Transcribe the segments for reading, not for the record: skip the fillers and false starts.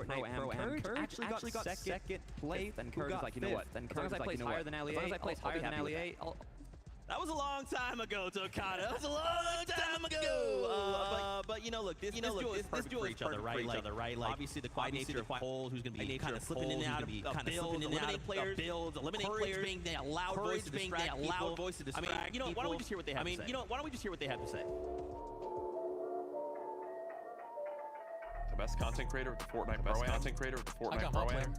Fortnite Pro-Am. Actually got second place, and Kurd was like, you know what? Then Kurd was like, you know what? As long as I place higher than LEA, That was a long time ago, Tokata. That was a long time ago. But you know, look, this duel is perfect for each other, right? Like, obviously the quiet nature of Cole, who's going to be kind of slipping in and out of players, builds, eliminate players, being a loud voice to distract people. I mean, you know, why don't we just hear what they have to say? You know, why don't we just hear what they have to say? The best content creator with the Fortnite Pro-Am. Content creator with the Fortnite Pro-Am.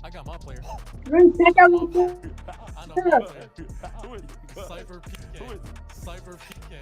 I got my player. I know my player. Who is Cyber PK. Who is Cyber PK?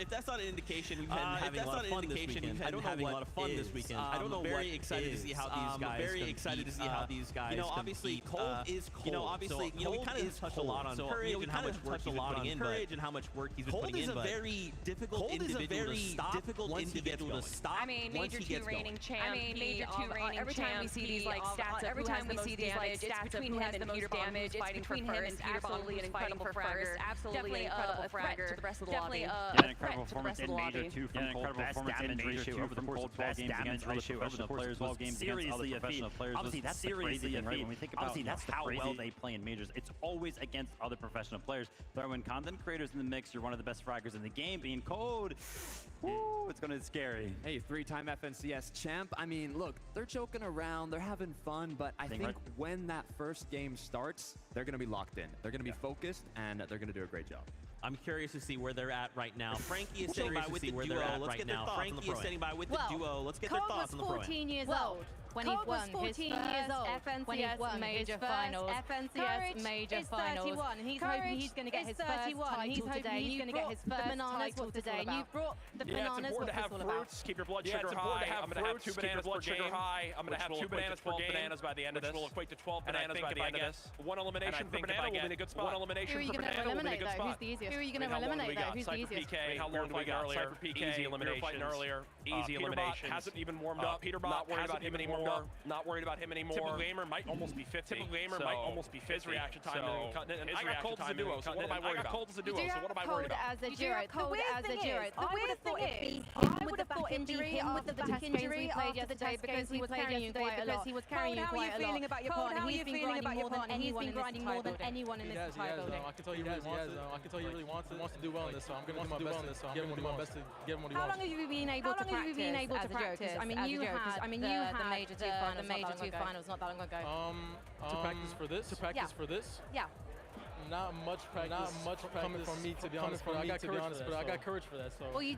If that's not an indication, we've been having a lot of fun this weekend. I don't know what this weekend. I don't know. Very excited to see how these guys. Very excited to see how these guys. You know, obviously Cold is Cold. You know, obviously, you know, we kind of touched a lot on courage and how much work he's been putting in. Courage and how much work he's been putting in. Cold is a very difficult individual to stop. I mean, major 2 reigning champ. I mean, major 2 reigning champ. Every time we see these like stats, every time we see these like stats between him and Peter damage, it's between him and absolutely an incredible fragger. Absolutely incredible fragger to the rest of the lobby. An incredible performance in Major 2 from Cold. Best damage ratio over the course of 12 games against other professional players. 12 games against other professional players. Obviously, that's the crazy thing, right? When we think about how well they play in Majors, it's always against other professional players. But when content creators in the mix, you're one of the best fraggers in the game, being Cold. Woo, it's gonna be scary. Hey, 3-time FNCS champ. I mean, look, they're joking around, they're having fun, but I think when that first game starts, they're gonna be locked in. They're gonna be focused, and they're gonna do a great job. I'm curious to see where they're at right now. Frankie is standing by with the duo. Let's get their thoughts on the pro. Frankie is standing by with the duo. Let's get their thoughts on the pro. Cold was 14 years old when he won his FNCS major finals. FNCS major finals. He's hoping he's going to get his first title today. He's going to get his first title today. And you brought the bananas. It's important to have fruits. Keep your blood sugar high. I'm going to have 2 bananas per game. I'm going to have 2 bananas per game. Bananas by the end of this. Will equate to 12 bananas by the end of this. One elimination per banana will be in a good spot. One elimination per banana will be in a good spot. Who's the easiest? Who are you going to eliminate though? Who's the easiest? How long do we got? Cypher PK, easy elimination earlier. Easy elimination. Hasn't even warmed up. Peterbot not worried about him anymore. Not worried about him anymore. Typical Gamer might almost be 50. Typical Gamer might almost be 50. His reaction time and I got Cold as a duo, so what am I worried about? I got Cold as a duo, so what am I worried about? As a duo. The weird thing is, I would have thought it'd be him with the back injury, him with the back injury we played yesterday because he was carrying you quite a lot. How are you feeling about your partner? He's been grinding more than anyone in this entire building. I can tell you really wants it. I can tell you really wants to do well in this, so I'm going to do my best to give him my best to give him what he wants. How long have you been able to practice? I mean, you had the major 2 finals not that long ago. To practice for this? To practice for this? Yeah. Not much practice coming from me, to be honest, but I got courage for that, so well, you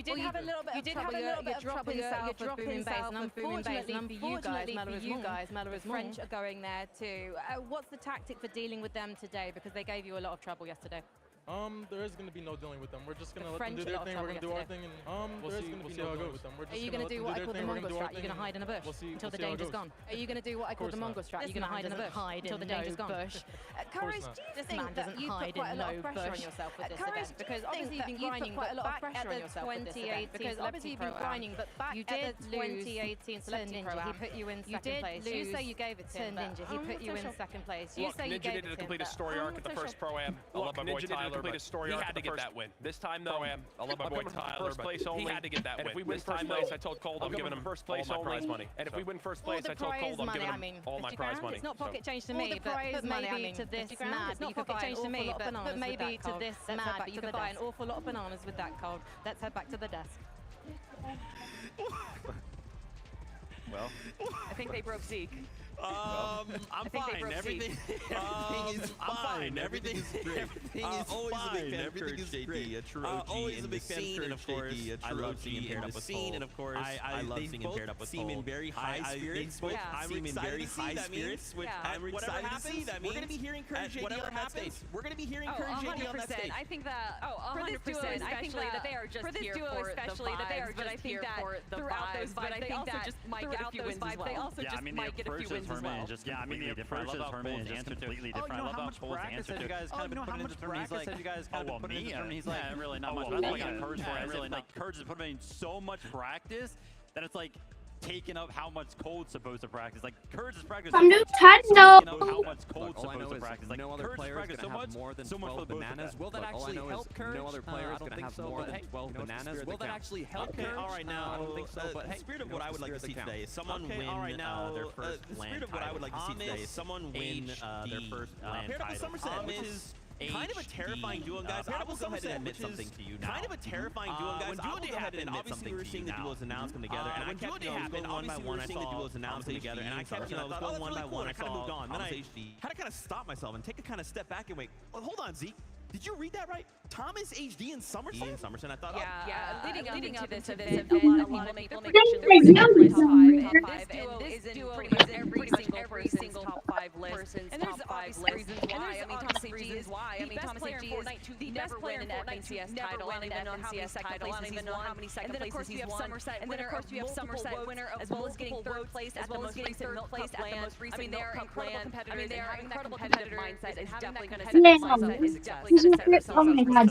did have a little bit of trouble. You're dropping south with booming bass, and unfortunately for you guys, Mellor French are going there too. What's the tactic for dealing with them today? Because they gave you a lot of trouble yesterday. There is going to be no dealing with them. We're just going to let them do their thing. We're going to do our thing, and we'll see how it goes with them. Are you going to do what I call the Mongo strat? You're going to hide in a bush until the danger's gone. Are you going to do what I call the Mongo strat? You're going to hide in a bush until the danger's gone. Courage, do you think that you put quite a lot of pressure on yourself with this event? Because obviously you've been grinding quite a lot of pressure on yourself with this event. Because obviously you've been grinding, but back at the 2018 Celebrity Pro-Am, he put you in second place. You say you gave it to Ninja. He put you in second place. You say you gave it to him. Ninja didn't complete a story arc at the first Pro-Am. I love my boy Tyler, but he had to get that win. This time though, I love my boy Tyler, but he had to get that win. And if we win first place, I told Cold I'm giving him first place all my prize money. And if we win first place, I told Cold I'm giving him all my prize money. It's not pocket change to me, but maybe to this mad. But you could buy an awful lot of bananas. But maybe to this mad, but you could buy an awful lot of bananas with that Cold. Let's head back to the desk. Well, I think they broke Zeke. I'm fine. Everything is fine. Everything is great. Always a big fan of Courage JD, a true OG always a big fan of Courage JD, a true OG in the scene, and of course, I love seeing him paired up with Cole. Seem in very high spirits. I'm excited to see that means. I'm excited to see that means. We're going to be hearing Courage JD on that stage. We're going to be hearing Courage JD on that stage. I think that, 100%. I think that they are just here for the vibes, but I think that throughout those vibes, they also just might get a few wins as well. They also just might get a few wins as well. Yeah, I mean, the approach of Herman is completely different. I love how much practice have you guys kind of been putting into Herman? He's like, he's like, really not much. That's like a Courage for him. Really, like, Courage has put in so much practice that it's like, taking up how much Cold's supposed to practice. Like, Courage is practicing. From Nintendo. Nintendo. How much Cold's All I know supposed to is practice. Like, no other Courage player is practice going to have more than 12 bananas. Will that actually help Courage? No other player is going to have more than 12 bananas. Will that actually help Courage? All right, now, I don't think so, but the spirit of what I would like to see today is someone win their first land title. The spirit of what I would like to see today is someone win their first land title. Paired up with Somerset, which is kind of a terrifying duo, guys. I will go ahead and admit something to you now. Kind of a terrifying duo, guys. When Duo Day happened, obviously we were seeing the duos announce them together, and I kept going one by one. I saw the duos announce them together, and I kept going one by one. I kind of moved on. Then I had to kind of stop myself and take a kind of step back and wait. Well, hold on, Zeke. Did you read that right? Thomas HD and Somerset? I thought. Leading up to this event, a lot of people make sure top 5, and this duo pretty much every single top 5 list. And there's obvious reasons why. I mean, Thomas HD is why. I mean, Thomas HD is the never win an FNCS title. I don't even know how many second places he's won. And then of course you have Somerset, and then of course you have Somerset winner as well as getting third place, as well as getting third place at the most recent. I mean, they are incredible competitors. I mean, they are incredible competitive mindset is definitely going to set themselves up. Is definitely going to set themselves up. Oh my god,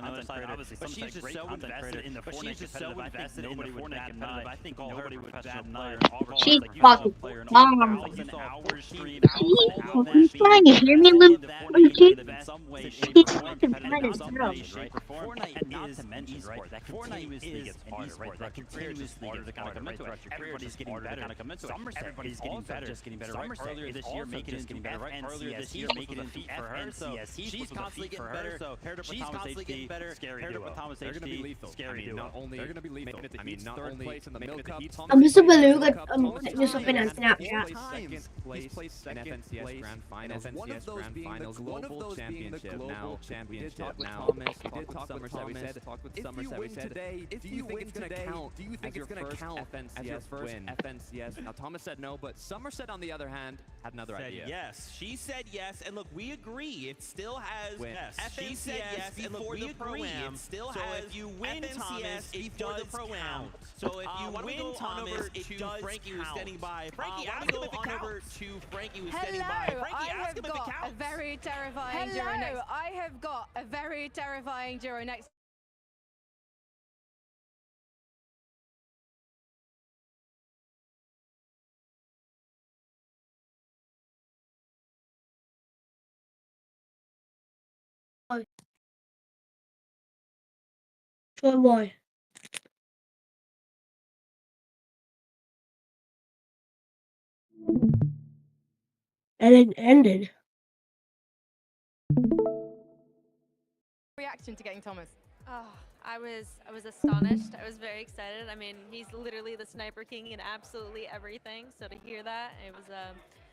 this is fire. But she's just so invested in the Fortnite competitive. I think nobody would bat an eye. She's fucking bomb. He's trying to hear me, little kid. He's fucking trying to throw. Fortnite is an esport. That continuously gets harder, right? That continuously gets harder, right? Everybody's getting better. Everybody's getting better. Just getting better. Earlier this year, making it getting better. Right? Earlier this year, making it feat for her. So she's constantly getting better. So she's constantly getting better. Scary duo. They're gonna be lethal. Scary duo. They're gonna be lethal. I mean, not only place in the Milk Cup. I'm just a beluga. Just open a Snapchat. He's placed second in FNCS Grand Finals. One of those being the global championship. Now, championship. Now, we did talk with Somerset. We said, if you win today, do you think it's gonna count? Do you think it's gonna count as your first FNCS? Now, Thomas said no, but Somerset, on the other hand, had another idea. Yes, she said yes, and look, we agree. It still has She said yes, and look, we agree. It still has. If you win Thomas, it does count. So if you win Thomas, it does. Frankie was standing by. Frankie, ask him if it counts. To Frankie was standing by. Frankie, ask him if it counts. A very terrifying duo next. I have got a very terrifying duo next. Oh boy. And it ended. Reaction to getting Thomas. Oh, I was astonished. I was very excited. I mean, he's literally the Sniper King in absolutely everything. So to hear that, it was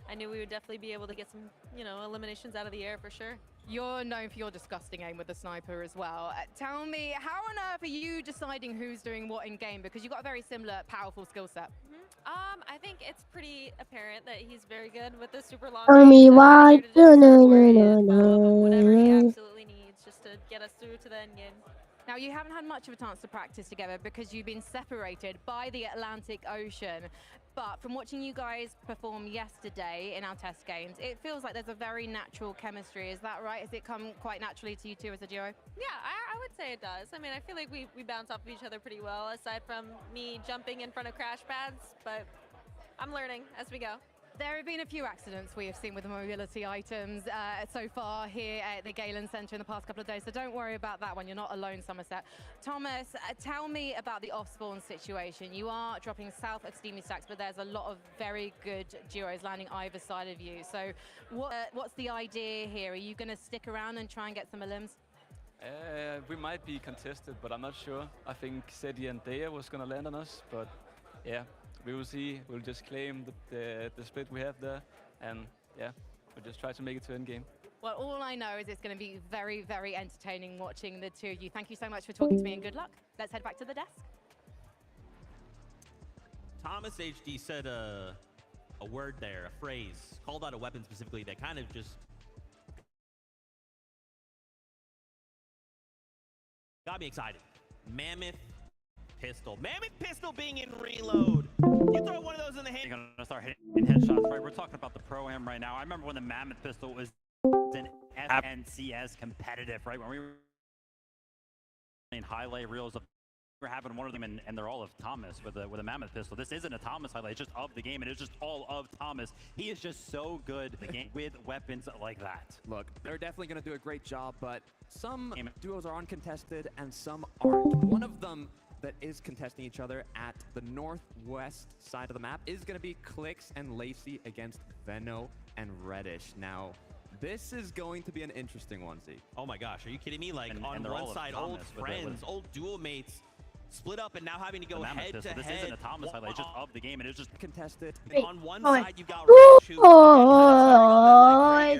I knew we would definitely be able to get some, eliminations out of the air for sure. You're known for your disgusting aim with the sniper as well. Tell me, how on earth are you deciding who's doing what in game? Because you've got a very similar, powerful skill set. I think it's pretty apparent that he's very good with the super long. Tell me why. Whatever he absolutely needs just to get us through to the end game. Now, you haven't had much of a chance to practice together because you've been separated by the Atlantic Ocean. But from watching you guys perform yesterday in our test games, it feels like there's a very natural chemistry. Is that right? Has it come quite naturally to you two as a duo? Yeah, I would say it does. I mean, I feel like we bounce off of each other pretty well, aside from me jumping in front of crash pads. But I'm learning as we go. There have been a few accidents we have seen with the mobility items so far here at the Galen Center in the past couple of days, so don't worry about that one. You're not alone, Somerset. Thomas, tell me about the off-spawn situation. You are dropping south of Steamy Stacks, but there's a lot of very good duos landing either side of you. So what's the idea here? Are you going to stick around and try and get some elims? We might be contested, but I'm not sure. I think Seti and Dea was going to land on us, but yeah. We will see. We'll just claim the split we have there, and yeah, we'll just try to make it to end game. Well, all I know is it's going to be very, very entertaining watching the two of you. Thank you so much for talking to me, and good luck. Let's head back to the desk. Thomas HD said a word there, a phrase, called out a weapon specifically that kind of just got me excited. Mammoth pistol. Mammoth pistol being in reload. You throw one of those in the hand. You're gonna start hitting headshots, right? We're talking about the Pro-Am right now. I remember when the Mammoth pistol was an FNCS competitive, right? When we were highlight reels of having one of them, and they're all of Thomas with a mammoth pistol. This isn't a Thomas highlight, it's just of the game, and it's just all of Thomas. He is just so good the game with weapons like that. Look, they're definitely going to do a great job, but some duos are uncontested and some aren't. One of them that is contesting each other at the northwest side of the map is going to be Clix and Lacey against Veno and Reddish. Now, this is going to be an interesting one, Z. Oh my gosh, are you kidding me? Like, on one side, old friends, old duel mates, split up and now having to go head to head. This isn't a Thomas highlight, it's just of the game, and it's just contested. On one side, you got Reddish, who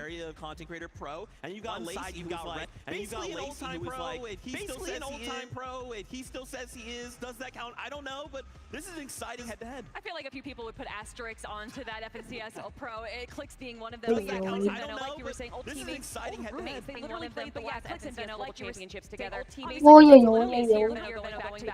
area of Content Creator Pro, and you got Lacey, you got Red, and you got Lacey, who is like basically an old-time pro, and he still says he is. Does that count? I don't know, but this is exciting head-to-head. I feel like a few people would put asterisks onto that FNCS Pro. It Clix being one of them. I don't know, like you were saying, old teammates, exciting head-to-head. They literally played the last Clix and Veno Global Championships together. Teammates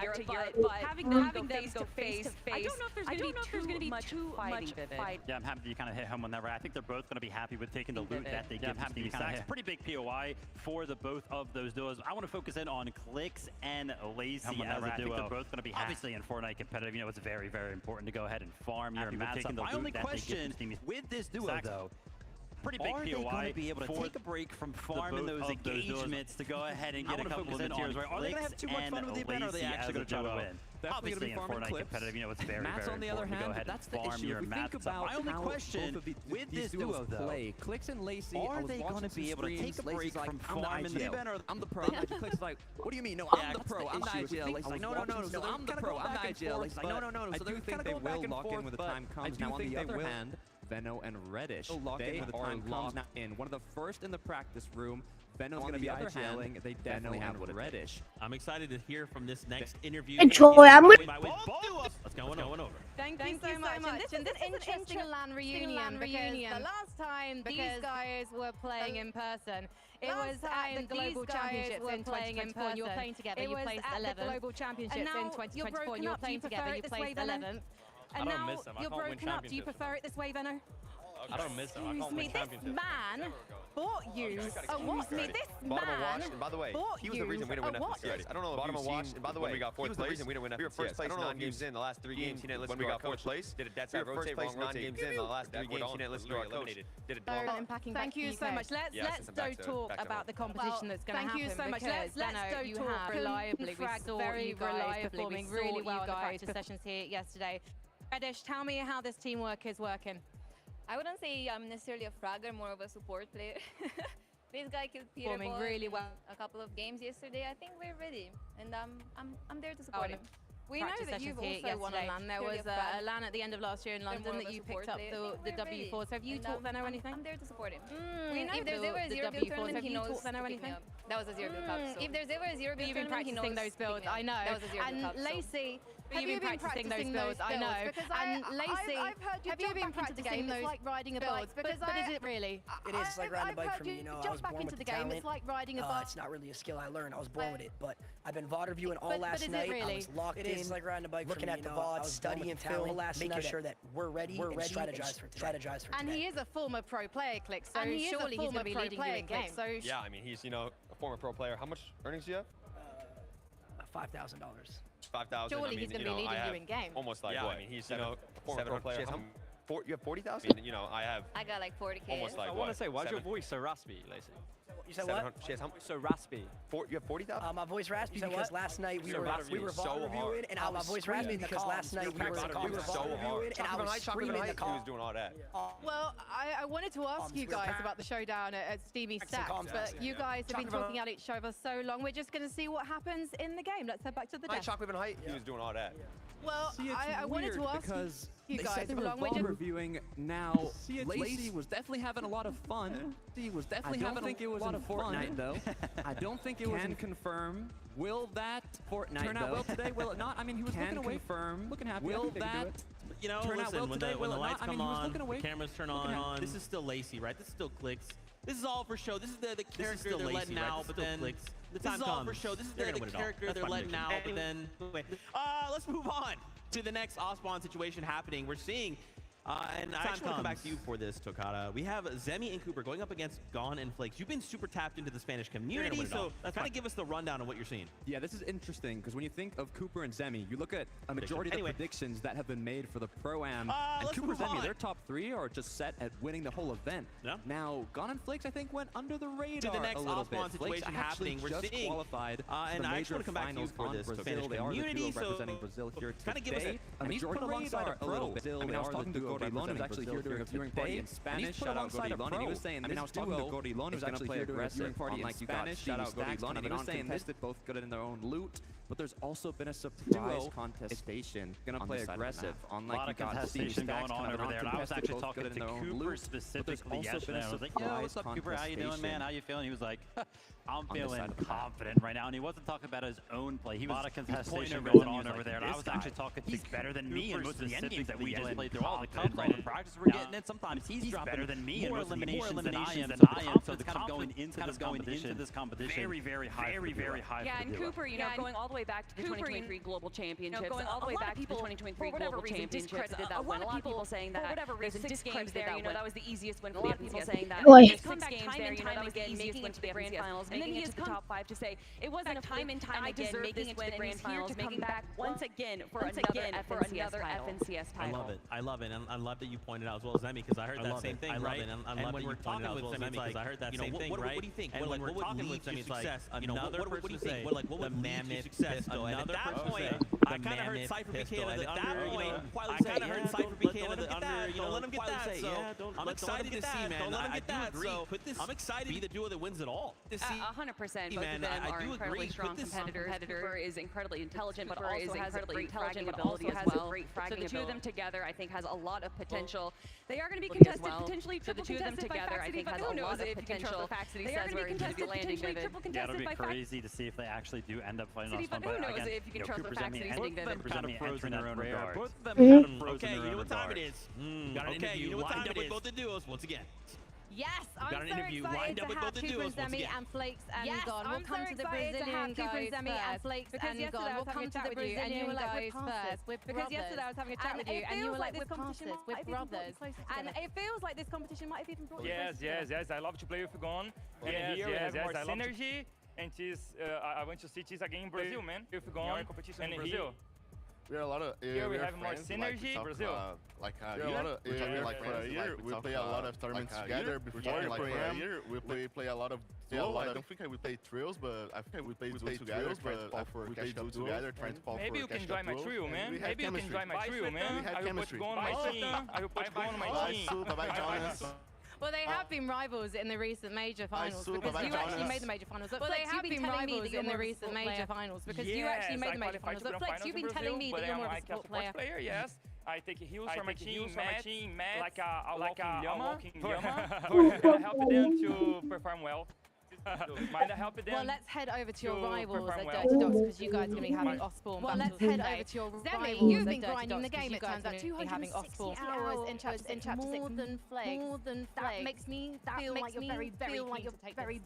to Europe, but having them go face to face, I don't know if there's going to be too much fight. Yeah, I'm happy that you kind of hit home on that, right? I think they're both going to be happy with taking the loot that they give Stevie Stacks. Pretty big POI for the both of those duos. I want to focus in on Clix and Lacey as a duo. I think they're both going to be obviously in Fortnite competitive. You know, it's very, very important to go ahead and farm your mats. My only question with this duo, though, pretty big POI. Are they be able to take a break from farming those engagements to go ahead and get a couple of tiers? Right? Are they going to have too much fun with the event, or are they actually going to try to win? Obviously, in Fortnite competitive, you know, it's very, very important to go ahead and farm your mats. My only question with this duo, though, Clix and Lacey, are they going to be able to take a break from farming the event, or I'm the pro? Clix is like, what do you mean? No, I'm the pro. I'm the IGL. Lacey's like, no, I'm the pro. I'm the IGL. Lacey's like, no. So I think they will lock in when the time comes. Now, on the other hand, Veno and Reddish, they are locked in. One of the first in the practice room. Veno's going to be IGLing. They definitely have Reddish. I'm excited to hear from this next interview. Enjoy. I'm with. Let's go over. Thank you so much. And this is an interesting LAN reunion because the last time these guys were playing in person, it was at the Global Championships in 2024. You were playing together. You placed 11th. The Global Championships in 2024. You were playing together. You placed 11th. And now you're broken up. Do you prefer it this way, Veno? I don't miss them. I can't win championships. This man bought you. This man by the way, he was the reason we didn't win FNCS. I don't know if you've seen, and by the way, we got fourth place. We didn't win FNCS. We were first place 9 games in the last 3 games. He didn't listen to our coach. Did a dead side rotate, wrong rotate. Games in the last 3 games. He didn't listen to our coach. Did a dog. Thank you so much. Let's talk about the competition that's going to happen. Thank you so much. Let's talk reliably. We saw you guys performing really well in the practice sessions here yesterday. Reddish, tell me how this teamwork is working. I wouldn't say I'm necessarily a fragger, more of a support player. This guy killed Peter really well a couple of games yesterday. I think we're ready, and I'm there to support him. We know that you've also won a LAN. There was a LAN at the end of last year in London that you picked up the W4. So have you taught Veno anything? I'm there to support him. If there's ever a zero build tournament, he knows to pick me up. That was a zero build cup. If there's ever a zero build tournament, he knows to pick me up. Those builds, I know. That was a zero build cup. And Lacey, have you been practicing those builds? I know. And Lacey, have you been practicing those like riding a build? But is it really? It is like riding a bike for me. You know, I was born with the talent. It's like riding a bike. It's not really a skill I learned. I was born with it. But I've been VOD reviewing all last night. I was locked in. It is like riding a bike. Looking at the VOD, studying film last night, making sure that we're ready and strategize for today. And he is a former pro player, Clix, so surely he's going to be leading you in game. Yeah, I mean, he's, you know, a former pro player. How much earnings do you have? $5,000. 5,000. Surely he's going to be leading you in game. Almost like, what? I mean, he's, you know, a former pro player. You have 40,000? I mean, you know, I got like 40K. Almost like, I want to say, why's your voice so raspy, Lacey? You said what? She has how much? So raspy. You have 40,000? My voice raspy because last night we were VOD reviewing, and I was voice raspy because last night we were VOD reviewing, and I was screaming the call. He was doing all that. Well, I wanted to ask you guys about the showdown at Steamy Stacks, but you guys have been talking at each other so long. We're just going to see what happens in the game. Let's head back to the desk. Chocolate and height. He was doing all that. Well, I wanted to ask you guys they were VOD reviewing now. Lacey was definitely having a lot of fun. He was definitely having a lot of Fortnite though. I don't think it was confirm. Will that Fortnite turn out well today? Will it not? I mean, he was looking away. Looking happy. Will that you know, listen, when the lights come on, the cameras turn on. This is still Lacey, right? This is still Clix. This is all for show. This is the character they're letting out, but then the time comes. For show. This is the character they're letting out, but then let's move on to the next Ospawn situation happening. We're seeing And I just want to come back to you for this, Tokata. We have Zemi and Cooper going up against Gone and Flakes. You've been super tapped into the Spanish community, so kind of give us the rundown of what you're seeing. Yeah, this is interesting because when you think of Cooper and Zemi, you look at a majority of the predictions that have been made for the Pro-Am, and Cooper and Zemi, their top 3 are just set at winning the whole event. Yeah. Now, Gone and Flakes, I think, went under the radar the next a little bit. situation happening. We're just seeing qualified and I just want to come back to you for this Brazil. They are the duo representing Brazil here today. Kind of give us a majority alongside a pro. I mean, I was talking to Gorilon, who's actually here doing a viewing party in Spanish. Shout out Gorilon, and he was saying this duo is going to play aggressive on like Spanish. Shout out Gorilon, and he was saying this, both good in their own loot. But there's also been a surprise contestation. Gonna play aggressive on like a lot of contestation going on over there. And I was actually talking to Cooper specifically yesterday. I was like, yo, what's up, Cooper? How you doing, man? How you feeling? He was like, I'm feeling confident right now. And he wasn't talking about his own play. He was a lot of contestation going on over there. And I was actually talking to he's better than me in most of the end games that we just played through all the cups, all the practice we're getting in. Sometimes he's better than me in more eliminations than I am. So it's kind of going into this competition very high. Very high. Yeah, and Cooper, you know, going all the way back to the 2023 Global Championships, going all the way back to the 2023 Global Championships, did that win. A lot of people saying that. For whatever reason, 6 games there, you know, that was the easiest win for the FNCS. Saying that. 6 games there, you know, that was the easiest win for the grand finals. And then he has the top 5 to say it wasn't a time and time again making it to the grand finals, making back once again for another FNCS title. I love it. And I love that you pointed out as well as Zemi, because I heard that same thing, right? And when we're talking with Zemi, because I heard that same thing, right? What do you think? And when we're talking with Zemi, it's like, you know, what do you think? What would mammoth pistol? And at that point, I kind of heard Cypher PK at that point. I kind of heard Cypher PK at the under. You know, let him get that. So I'm excited to see, man. I do agree. I'm excited to be the duo that wins it all. 100%. Both of them are incredibly strong competitors. Cooper is incredibly intelligent, but also has a great fragging ability as well. So the two of them together, I think, has a lot of potential. They are going to be contested, potentially triple contested. The two of them together, I think, has a lot of potential. They are going to be contested, potentially triple contested. Yeah, it'll be crazy to see if they actually do end up fighting off. But who knows if you can trust the facts that he's ending them. Kind of frozen in their own regard. Both of them kind of frozen in their own regard. Okay, you know what time it is. Okay, you know what time it is. With both the duos once again. Yes, I'm so excited to have Cooper and Zemi and Flakes and Gone. We'll come to the Brazilian guys first. Flakes and Gone. We'll come to the Brazilian guys first. Because yesterday I was having a chat with you and you were like, this competition we're brothers. And it feels like this competition might have even brought you closer. Yes. I love to play with Gone. Yes. More synergy. And I want to see this again in Brazil, man. With Gone and in Rio. We have a lot of here we have more synergy. Like Brazil. We play a lot of tournaments together. Before a year, we play a lot of duo. I don't think we play trios, but I think we play duos together. We play duos together, trying to fall for maybe you can join my trio, man. Maybe you can join my trio, man. I will put Gone on my team. I will put Gone on my team. Well, they have been rivals in the recent major finals because you actually made the major finals. Well, they have been rivals in the recent major finals because you actually made the major finals. But Flex, you've been telling me that you're more of a support player. Yes. I take heals from my team, like a walking llama, help them to perform well. Well, let's head over to your rivals at Dirty Dogs because you guys are going to be having Osborne. Well, let's head over to your rivals. You've been grinding the game. It turns out 260 hours in Chapter 6. More than Flakes. That makes me feel like you're very,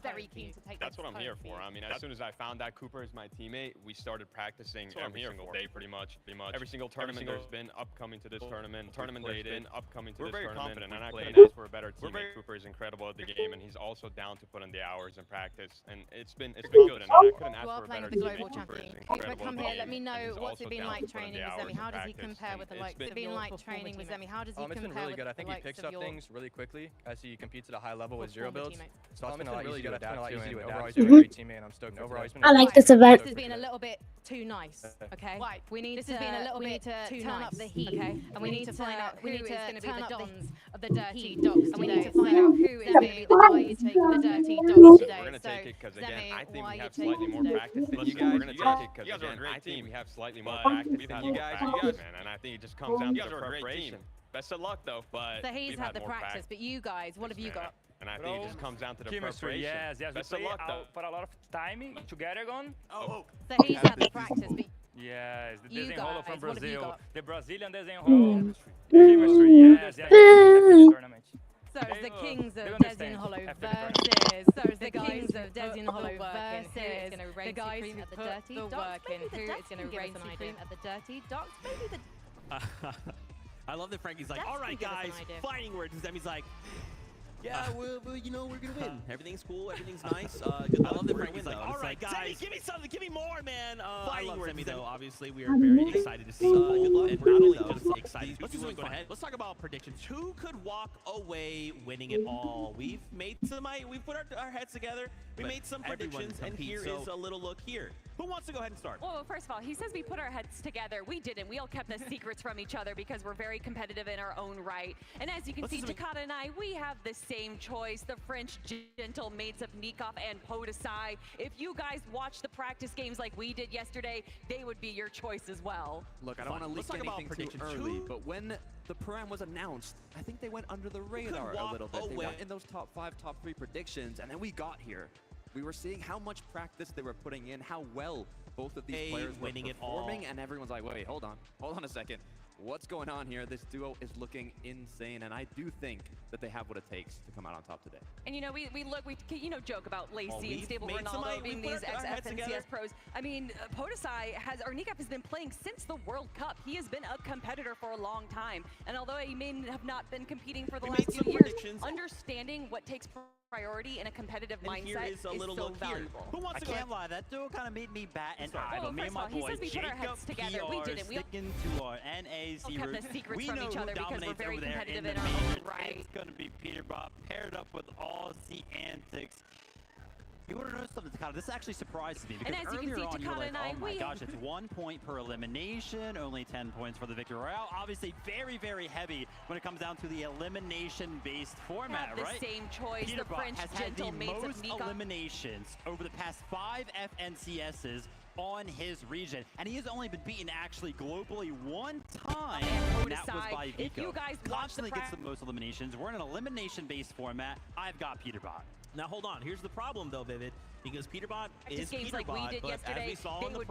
very keen to take. That's what I'm here for. I mean, as soon as I found out Cooper is my teammate, we started practicing every single day, pretty much. Every single tournament there's been upcoming to this tournament. Tournament there's been upcoming to this tournament. We're very confident, and I couldn't ask for a better teammate. Cooper is incredible at the game, and he's also down to put in the hours and practice, and it's been good, and I couldn't ask for a better teammate. Cooper is incredible. Come here, let me know what's it been like training with Zemi. How does he compare with the likes of your training with Zemi? How does he compare? It's been really good. I think he picks up things really quickly as he competes at a high level with zero builds. So it's been really good to adapt to, and overall he's been a great teammate, and I'm stoked. Overall, he's been. I like this event. This has been a little bit too nice. Okay. We need to. This has been a little bit too turn up the heat. Okay. And we need to find out who is going to be the dons of the Dirty Dogs today. And we need to find out who is going to be the guy you take the Dirty Dogs today. We're going to take it because again, I think we have slightly more practice than you guys. We're going to take it because again, I think we have slightly more practice than you guys, man. And I think it just comes down to the preparation. Best of luck though, but so he's had the practice, but you guys, what have you got? And I think it just comes down to the chemistry. preparation. Yes. Best of luck though. For a lot of time together, Gone. So he's had the practice, but yes, the Desenrolo from Brazil. The Brazilian Desenrolo. Chemistry, yes. Tournament. So it's the Kings of Desenrolo versus the Kings of Desenrolo versus the guys who put the work in. Who is going to raise an idea at the Dirty Dogs? Maybe the I love that Frankie's like, all right, guys, fighting words. And Demi's like, yeah, we're gonna win. Everything's cool. Everything's nice. I love that Frankie's like, all right, guys, give me something. Give me more, man. Fighting words, Demi, though. Obviously, we are very excited to see. Good luck. And not only just excited. Let's just go ahead. Let's talk about predictions. Who could walk away winning it all? We've made some. We've put our heads together. We made some predictions, and here is a little look here. Who wants to go ahead and start? Well, first of all, he says we put our heads together. We didn't. We all kept the secrets from each other because we're very competitive in our own right. And as you can see, Takada and I, we have the same choice. The French gentle mates of Nikov and Podesai. If you guys watch the practice games like we did yesterday, they would be your choice as well. Look, I don't want to leak anything too early, but when the program was announced, I think they went under the radar a little bit. They went in those top 5, top 3 predictions, and then we got here. We were seeing how much practice they were putting in, how well both of these players were performing, and everyone's like, wait, hold on a second. What's going on here? This duo is looking insane, and I do think that they have what it takes to come out on top today. And we joke about Lacey and Stable Ronaldo being these ex-FNCS pros. I mean, Podesai Nikov has been playing since the World Cup. He has been a competitor for a long time, and although he may have not been competing for the last few years, understanding what takes priority in a competitive mindset is so valuable. Who wants to I can't lie, that duo kind of made me bat an eye. But me and my boy Jacob we didn't. sticking to our NAC roots. We know who dominates over there in the majors. It's going to be Peterbot paired up with Aussie Antics. You want to know something, Takada? This actually surprises me because earlier on you were like, oh my gosh, it's 1 point per elimination, only 10 points for the Victory Royale. Obviously very, very heavy when it comes down to the elimination-based format, right? The same choice, Peterbot the French has had the most Nikov. eliminations over the past 5 FNCSs on his region, and he has only been beaten actually globally 1 time, and that was by Vico. If you guys constantly gets the most eliminations. We're in an elimination-based format. I've got Peterbot. Now hold on, here's the problem though, Vivid, because Peterbot is Peterbot, like but as we saw in the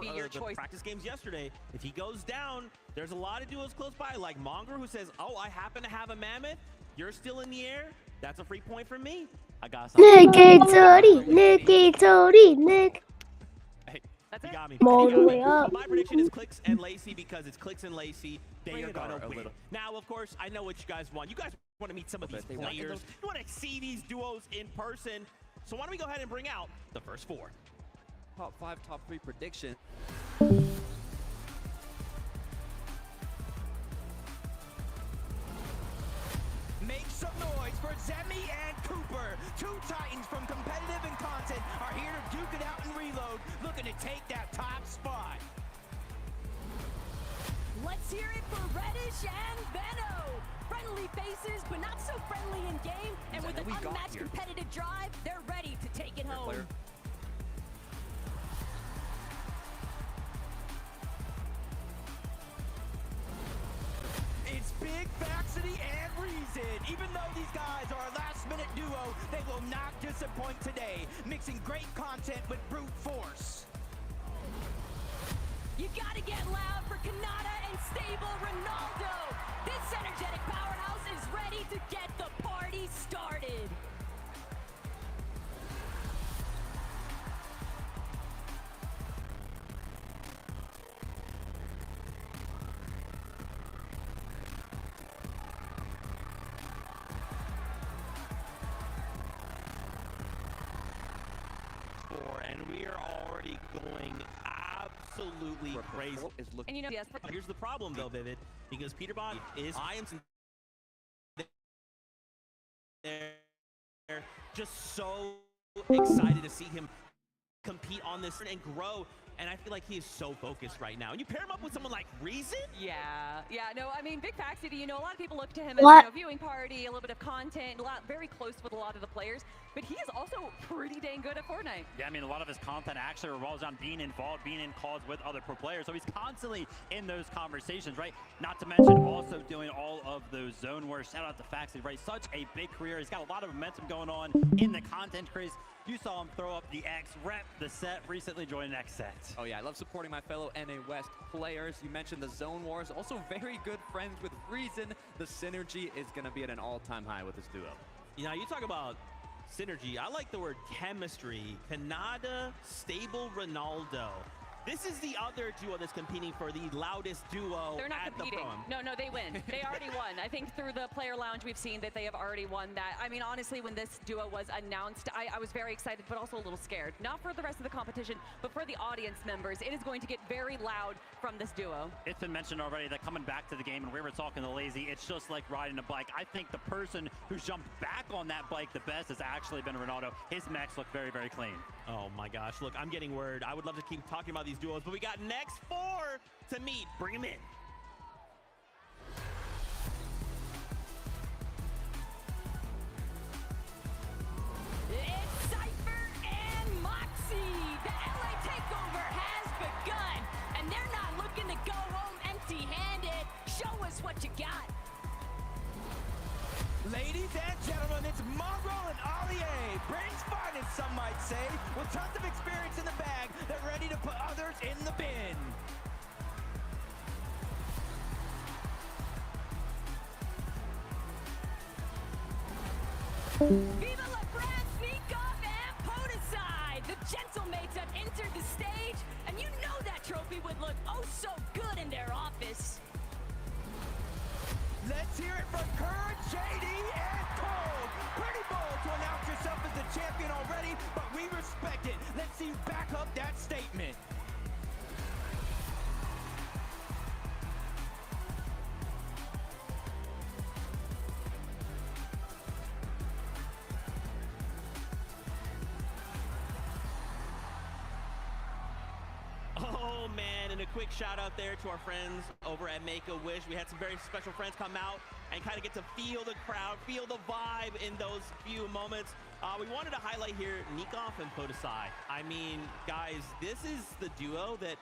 practice games yesterday, if he goes down, there's a lot of duos close by, like Monger, who says, oh, I happen to have a Mammoth, you're still in the air, that's a free point from me. I got something. Nick. That's got me. My prediction is Clix and Lacey because it's Clix and Lacey. They are gonna win. Now, of course, I know what you guys want. You guys want to meet some of these players. You want to see these duos in person. So why don't we go ahead and bring out the first 4? Top 5, top 3 prediction. Make some noise for Zemi and Cooper. 2 Titans from competitive and content are here to duke it out and reload, looking to take that top spot. Let's hear it for Reddish and Benno. Friendly faces, but not so friendly in game. And with an unmatched competitive drive, they're ready to take it home. It's Big Baxity and Reason. Even though these guys are a last-minute duo, they will not disappoint today, mixing great content with brute force. You gotta get loud for Kanata and Stable Ronaldo. This energetic powerhouse is ready to get the party started. And we are already going absolutely crazy. And yes, here's the problem though, Vivid, because Peterbot is they're just so excited to see him compete on this and grow. And I feel like he is so focused right now. And you pair him up with someone like Reason? Yeah, no, I mean, Big Fax City, a lot of people look to him as a viewing party, a little bit of content, very close with a lot of the players. But he is also pretty dang good at Fortnite. Yeah, I mean, a lot of his content actually revolves on being involved, being in calls with other pro players. So he's constantly in those conversations, right? Not to mention also doing all of those zone wars. Shout out to Fax City, right? Such a big career. He's got a lot of momentum going on in the content craze. You saw him throw up the X, rep the set, recently joined X set. Oh yeah, I love supporting my fellow NA West players. You mentioned the Zone Wars, also very good friends with Reason. The synergy is gonna be at an all-time high with this duo. You talk about synergy. I like the word chemistry. Kanada, Stable Ronaldo. This is the other duo that's competing for the loudest duo. They're not at competing. The prom. No, they win. They already won. I think through the player lounge, we've seen that they have already won that. I mean, honestly, when this duo was announced, I was very excited, but also a little scared. Not for the rest of the competition, but for the audience members. It is going to get very loud from this duo. It's been mentioned already that coming back to the game, and we were talking to Lazy, it's just like riding a bike. I think the person who's jumped back on that bike the best has actually been Ronaldo. His mechs look very, very clean. Oh my gosh, look, I'm getting word. I would love to keep talking about these duos, but we got next 4 to meet. Bring them in. It's Cypher and Moxie. The LA takeover has begun, and they're not looking to go home empty-handed. Show us what you got. Ladies and gentlemen, it's Mongraal and Allier, Britain's finest, some might say, with tons of experience in the bag. They're ready to put others in the bin. Viva La France, Sneakoff, and Podicide! The Gentlemates have entered the stage, and you know that trophy would look oh so good in their office. Let's hear it from Courage, JD, and Cole. Pretty bold to announce yourself as the champion already, but we respect it. Let's see you back up that statement. Oh man, and a quick shout out there to our friends over at Make-A-Wish. We had some very special friends come out and kind of get to feel the crowd, feel the vibe in those few moments. We wanted to highlight here Sneakoff and Podicide. I mean, guys, this is the duo that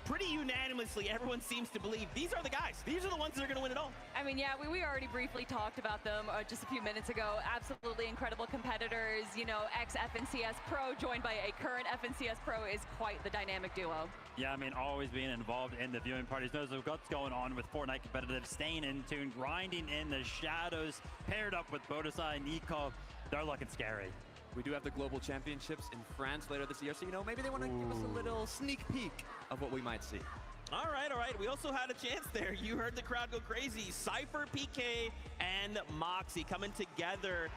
pretty unanimously everyone seems to believe these are the guys. These are the ones that are going to win it all. I mean, yeah, we already briefly talked about them just a few minutes ago. Absolutely incredible competitors. You know, ex-FNCS Pro joined by a current FNCS Pro is quite the dynamic duo. Yeah, I mean, always being involved in the viewing parties, knows what's going on with Fortnite competitive, staying in tune, grinding in the shadows, paired up with Podicide and Sneakoff. They're looking scary. We do have the Global Championships in France later this year, so, you know, maybe they want to give us a little sneak peek of what we might see. All right, all right. We also had a chance there. You heard the crowd go crazy. Cypher, PK, and Moxie coming together.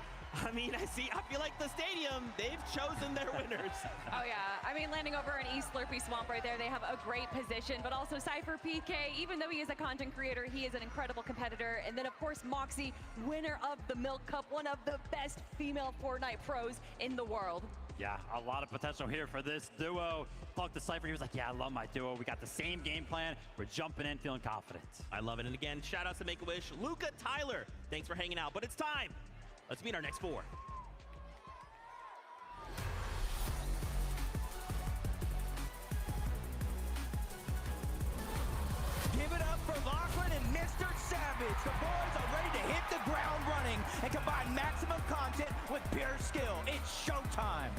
I mean, I feel like the stadium, they've chosen their winners. Oh, yeah. I mean, landing over in East Slurpee Swamp right there, they have a great position, but also Cypher PK, even though he is a content creator, he is an incredible competitor. And then, of course, Moxie, winner of the Milk Cup, one of the best female Fortnite pros in the world. Yeah, a lot of potential here for this duo. Talked to Cypher, he was like, yeah, I love my duo. We got the same game plan. We're jumping in, feeling confident. I love it. And again, shout out to Make-A-Wish, Luca, Tyler. Thanks for hanging out, but it's time. Let's meet our next 4. Give it up for Lachlan and Mr. Savage. The boys are ready to hit the ground running and combine maximum content with pure skill. It's showtime.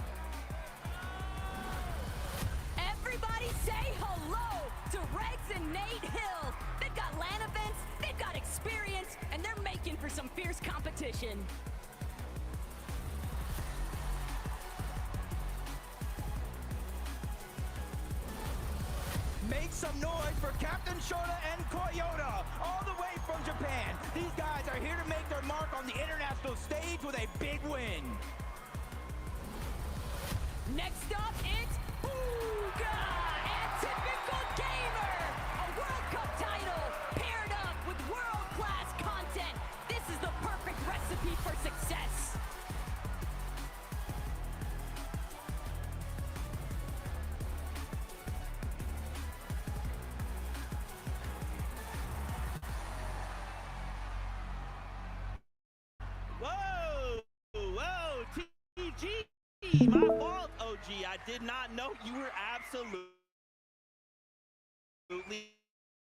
Everybody say hello to Regs and Nate Hill. They've got LAN events, they've got experience, and they're making for some fierce competition. Make some noise for Captain Shota and Koyota, all the way from Japan. These guys are here to make their mark on the international stage with a big win. Next up, it's Booga and Typical Gamer, a World Cup title paired up with world-class content. This is the perfect recipe for success. Whoa, TG. My fault, OG. I did not know you were absolutely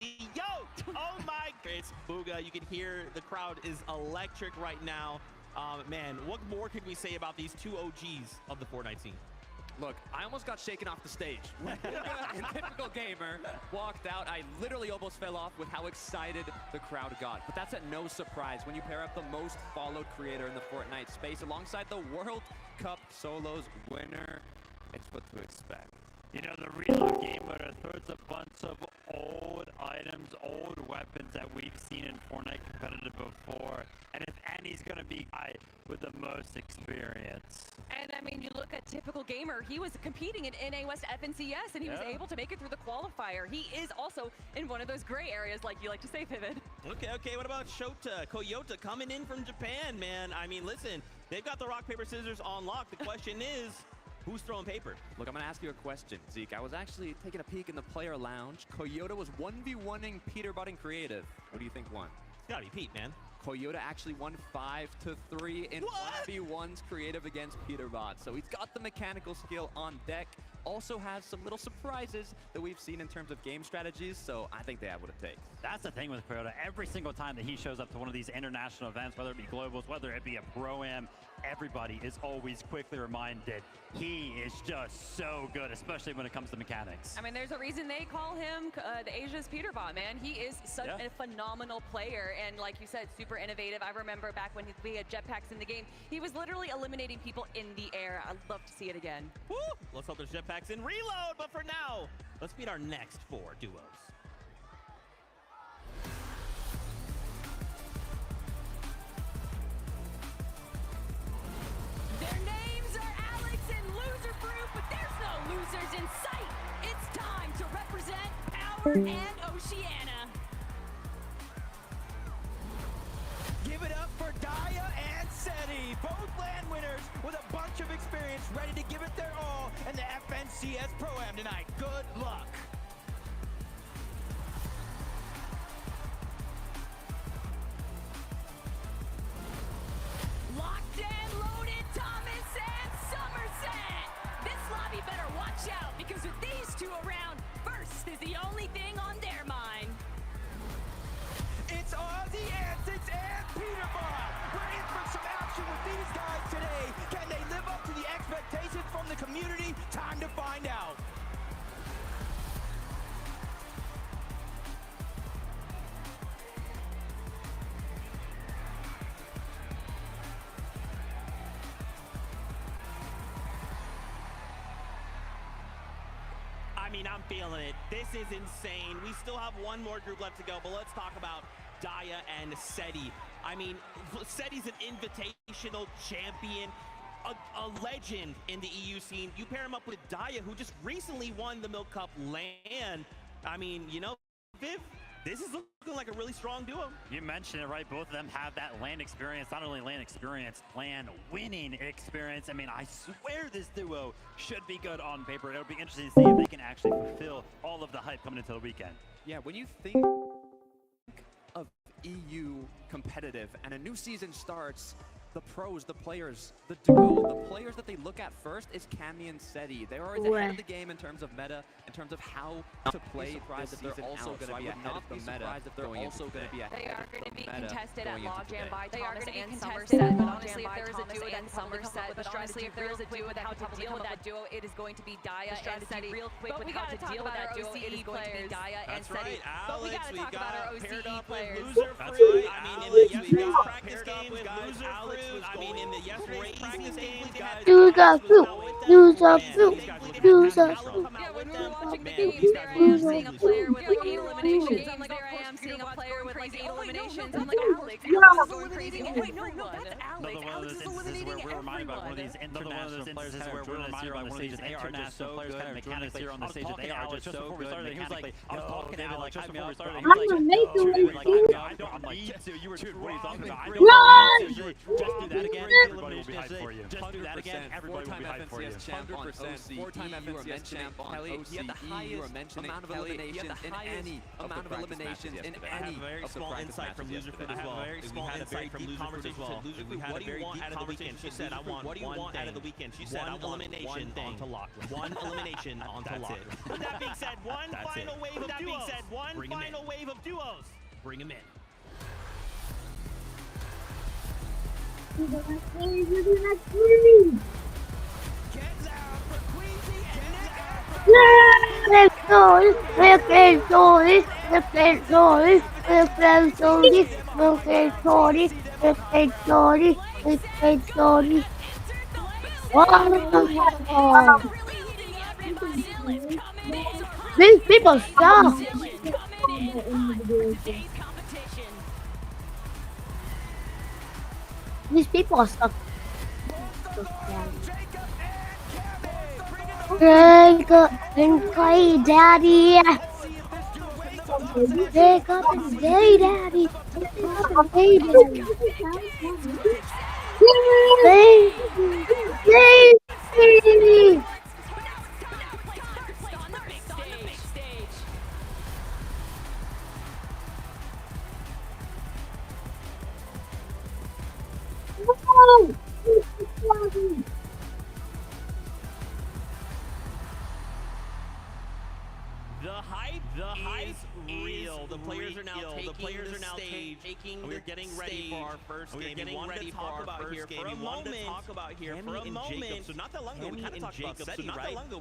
yoked. Oh my, it's Booga. You can hear the crowd is electric right now. Man, what more could we say about these 2 OGs of the Fortnite scene? Look, I almost got shaken off the stage. When Booga and Typical Gamer walked out, I literally almost fell off with how excited the crowd got. But that's at no surprise when you pair up the most followed creator in the Fortnite space alongside the World Cup Solos winner. It's what to expect. You know, the reload game where it throws a bunch of old items, old weapons that we've seen in Fortnite competitive before. And if Annie's going to be guy with the most experience. And I mean, you look at typical gamer, he was competing in NA West FNCS and he was able to make it through the qualifier. He is also in one of those gray areas, like you like to say, Pivot. Okay, what about Shota, Koyota coming in from Japan, man? I mean, listen, they've got the rock, paper, scissors on lock. The question is, who's throwing paper? Look, I'm going to ask you a question, Zeke. I was actually taking a peek in the player lounge. Koyota was 1v1ing Peterbot in creative. What do you think won? It's gotta be Pete, man. Koyota actually won 5-3 in 1v1s creative against Peterbot. So he's got the mechanical skill on deck. Also has some little surprises that we've seen in terms of game strategies. So I think they have what it takes. That's the thing with Koyota. Every single time that he shows up to one of these international events, whether it be globals, whether it be a pro-am, everybody is always quickly reminded he is just so good, especially when it comes to mechanics. I mean, there's a reason they call him the Asia's Peterbot, man. He is such a phenomenal player, and like you said, super innovative. I remember back when we had jetpacks in the game, he was literally eliminating people in the air. I'd love to see it again. Woo! Let's hope there's jetpacks in reload, but for now, let's meet our next 4 duos. Their names are Alex and Loser Fruit, but there's no losers in sight. It's time to represent Power and Oceania. Give it up for Daya and Seti, both land winners with a bunch of experience, ready to give it their all in the FNCS Pro-Am tonight. Good luck. Locked and loaded, Thomas and Somerset. This lobby better watch out, because with these two around, first is the only thing on their mind. It's Aussie Antics and Peterbot. We're in for some action with these guys today. Can they live up to the expectations from the community? Time to find out. I mean, I'm feeling it. This is insane. We still have one more group left to go, but let's talk about Daya and Seti. I mean, Seti's an invitational champion, a legend in the EU scene. You pair him up with Daya, who just recently won the Milk Cup LAN. I mean, you know, Viv, this is looking like a really strong duo. You mentioned it, right? Both of them have that LAN experience, not only LAN experience, LAN winning experience. I mean, I swear this duo should be good on paper. It'll be interesting to see if they can actually fulfill all of the hype coming into the weekend. Yeah, when you think of EU competitive and a new season starts, the pros, the players, the duo, the players that they look at first is Cammy and Seti. They're always ahead of the game in terms of meta, in terms of how to play this season also going to be ahead of the meta. They are going to be contested at Logjam by Thomas and Somerset, but honestly, if there is a duo and Somerset, but honestly, if there is a duo with how to deal with that duo, it is going to be Daya and Seti. Real quick with how to deal with that duo, it is going to be Daya and Seti. But we got to talk about our OCE players. That's right. I mean, in the yesterday's practice games, guys, Alex, I mean, in the yesterday's practice games, guys, Use a fruit. Use a fruit. Use a fruit. Yeah, when we were watching the games, there I am seeing a player with like 8 eliminations. I'm like, there I am seeing a player with like 8 eliminations. I'm like, Alex, Alex is going crazy. Oh wait, no, that's Alex. Alex is eliminating everyone. One of these international players is where we're reminded by one of these international players kind of mechanically here on the stage. They are just so good mechanically. I was talking to Alex just before we started. He was like, I don't need to. You were, dude, what are you talking about? I don't need to. Just do that again. Everybody will be hyped for you. Just do that again. Everybody will be hyped for you. 4-time FNCS champ on OCE. He had the highest amount of eliminations in any amount of eliminations in any very small insight from Loserfit as well. Very small insight from Loserfit as well. What do you want out of the weekend? She said, I want what do you want out of the weekend? She said, one elimination onto lock. One elimination onto lock. With that being said, one final wave of duos. That being said, one final wave of duos. Bring him in. Let's go! Let's go! Let's go! Let's go! These people suck. These people suck. Jacob and Clay Daddy. Jacob and Clay Daddy. Hey, Daddy. Hey. The hype is real. The players are now taking the getting ready for our first game. Getting ready for our first game. We wanted to talk about here for a moment. So not that long ago, we kind of talked about SETI, right? And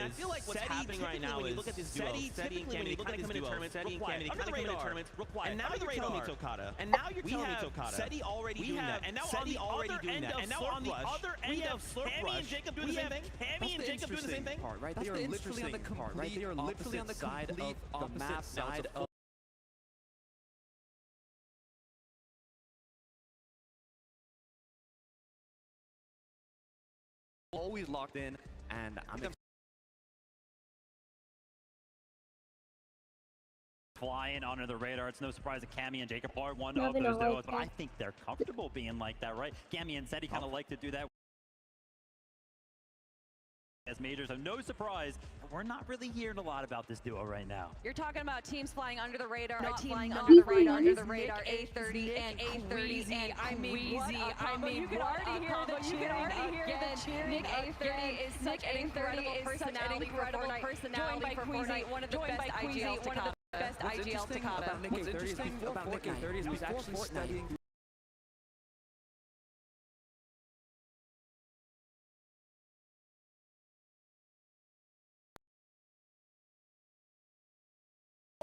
I feel like what's happening right now is when you look at this duo, SETI and Cammy, they kind of come into tournaments, real quiet, under the radar, real quiet. And now you're telling me Tokata. And now you're telling me Tokata. SETI already doing that. And now SETI already doing that. And now on the other end of Hammy and Jacob doing the same thing. Hammy and Jacob doing the same thing. Right? They are literally on the complete, right? They are literally on the side of the map side of. Always locked in, and I'm flying under the radar. It's no surprise that Cammy and Jacob are one of those duos, but I think they're comfortable being like that, right? Cammy and SETI kind of like to do that. As majors, so no surprise, we're not really hearing a lot about this duo right now. You're talking about teams flying under the radar, Not a team flying under the radar, A30 and A30. I mean, you can already hear the cheering. Nick A30 is such an incredible personality, joined by Queasy, one of the best IGLs to come. What's interesting about Nick A30 is he's actually studying.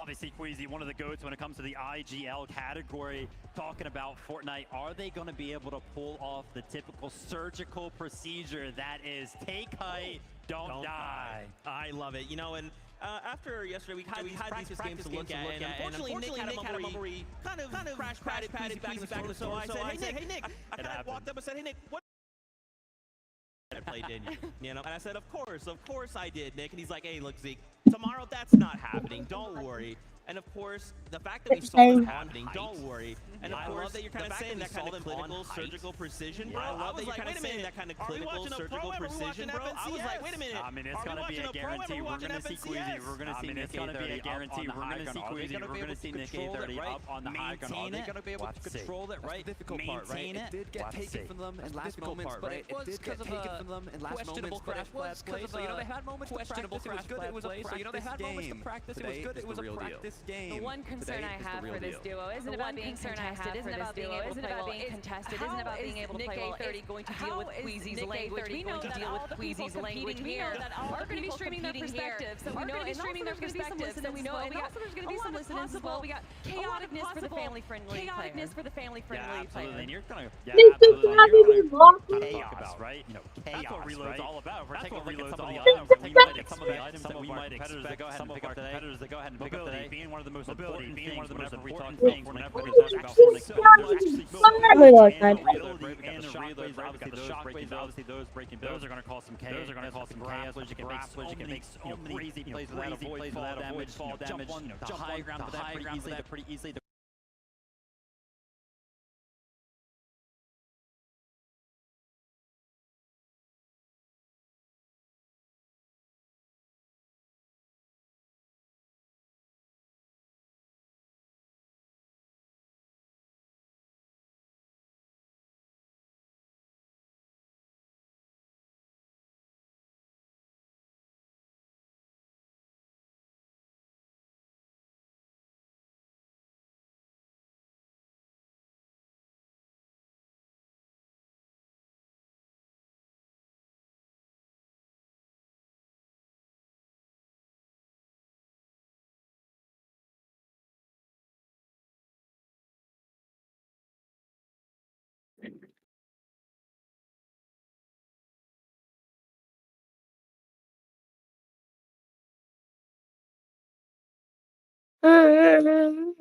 Obviously, Queasy, one of the GOATs when it comes to the IGL category. Talking about Fortnite, are they going to be able to pull off the typical surgical procedure that is take height, don't die? I love it. You know, and after yesterday, we had these practice games to look at, and unfortunately, Nick had a moment where he kind of crash patted Queasy back in the zone. So I said, hey, Nick, I kind of walked up and said, hey, Nick, what? I played, didn't you? And I said, of course I did, Nick. And he's like, hey, look, Zeke, tomorrow that's not happening. Don't worry. And of course, the fact that we saw this happening, don't worry. And of course, that you're kind of saying that kind of clinical, surgical precision, bro. I love that you're kind of saying that kind of clinical, surgical precision, bro. I was like, wait a minute. I mean, it's going to be a guarantee. We're going to see Queasy. We're going to see Nick A30 guarantee. We're going to see Queasy. We're going to see Nick A30 up on the high ground. Are they going to be able to control it, right? Difficult part, right? It did get taken from them in last moments, but it did get taken from them in last moments. But it was play. So, you know, they had moments to practice. It was good. It was a practice. So, you know, they had moments to practice. It was good. It was a practice game. The one concern I have for this duo isn't about being contested, isn't about being able to play well, isn't about being able to play well. Nick A30 going to deal with Queasy's language. We know that all the people competing here are going to be streaming their perspectives. So we know, and streaming their perspectives. So we know, and also there's going to be some listeners as well. We got chaoticness for the family-friendly players. Absolutely. And you're going to, chaos, right? You know, chaos, that's what Reload's all about. We're taking a look at some of the items that we might expect. Some of our competitors that go ahead and pick up today, being one of the most important things whenever we talk about obviously those breaking those are going to cause some chaos. Those are going to cause some chaos. You can make so many crazy plays without avoid fall damage, jump on high ground pretty easily. No,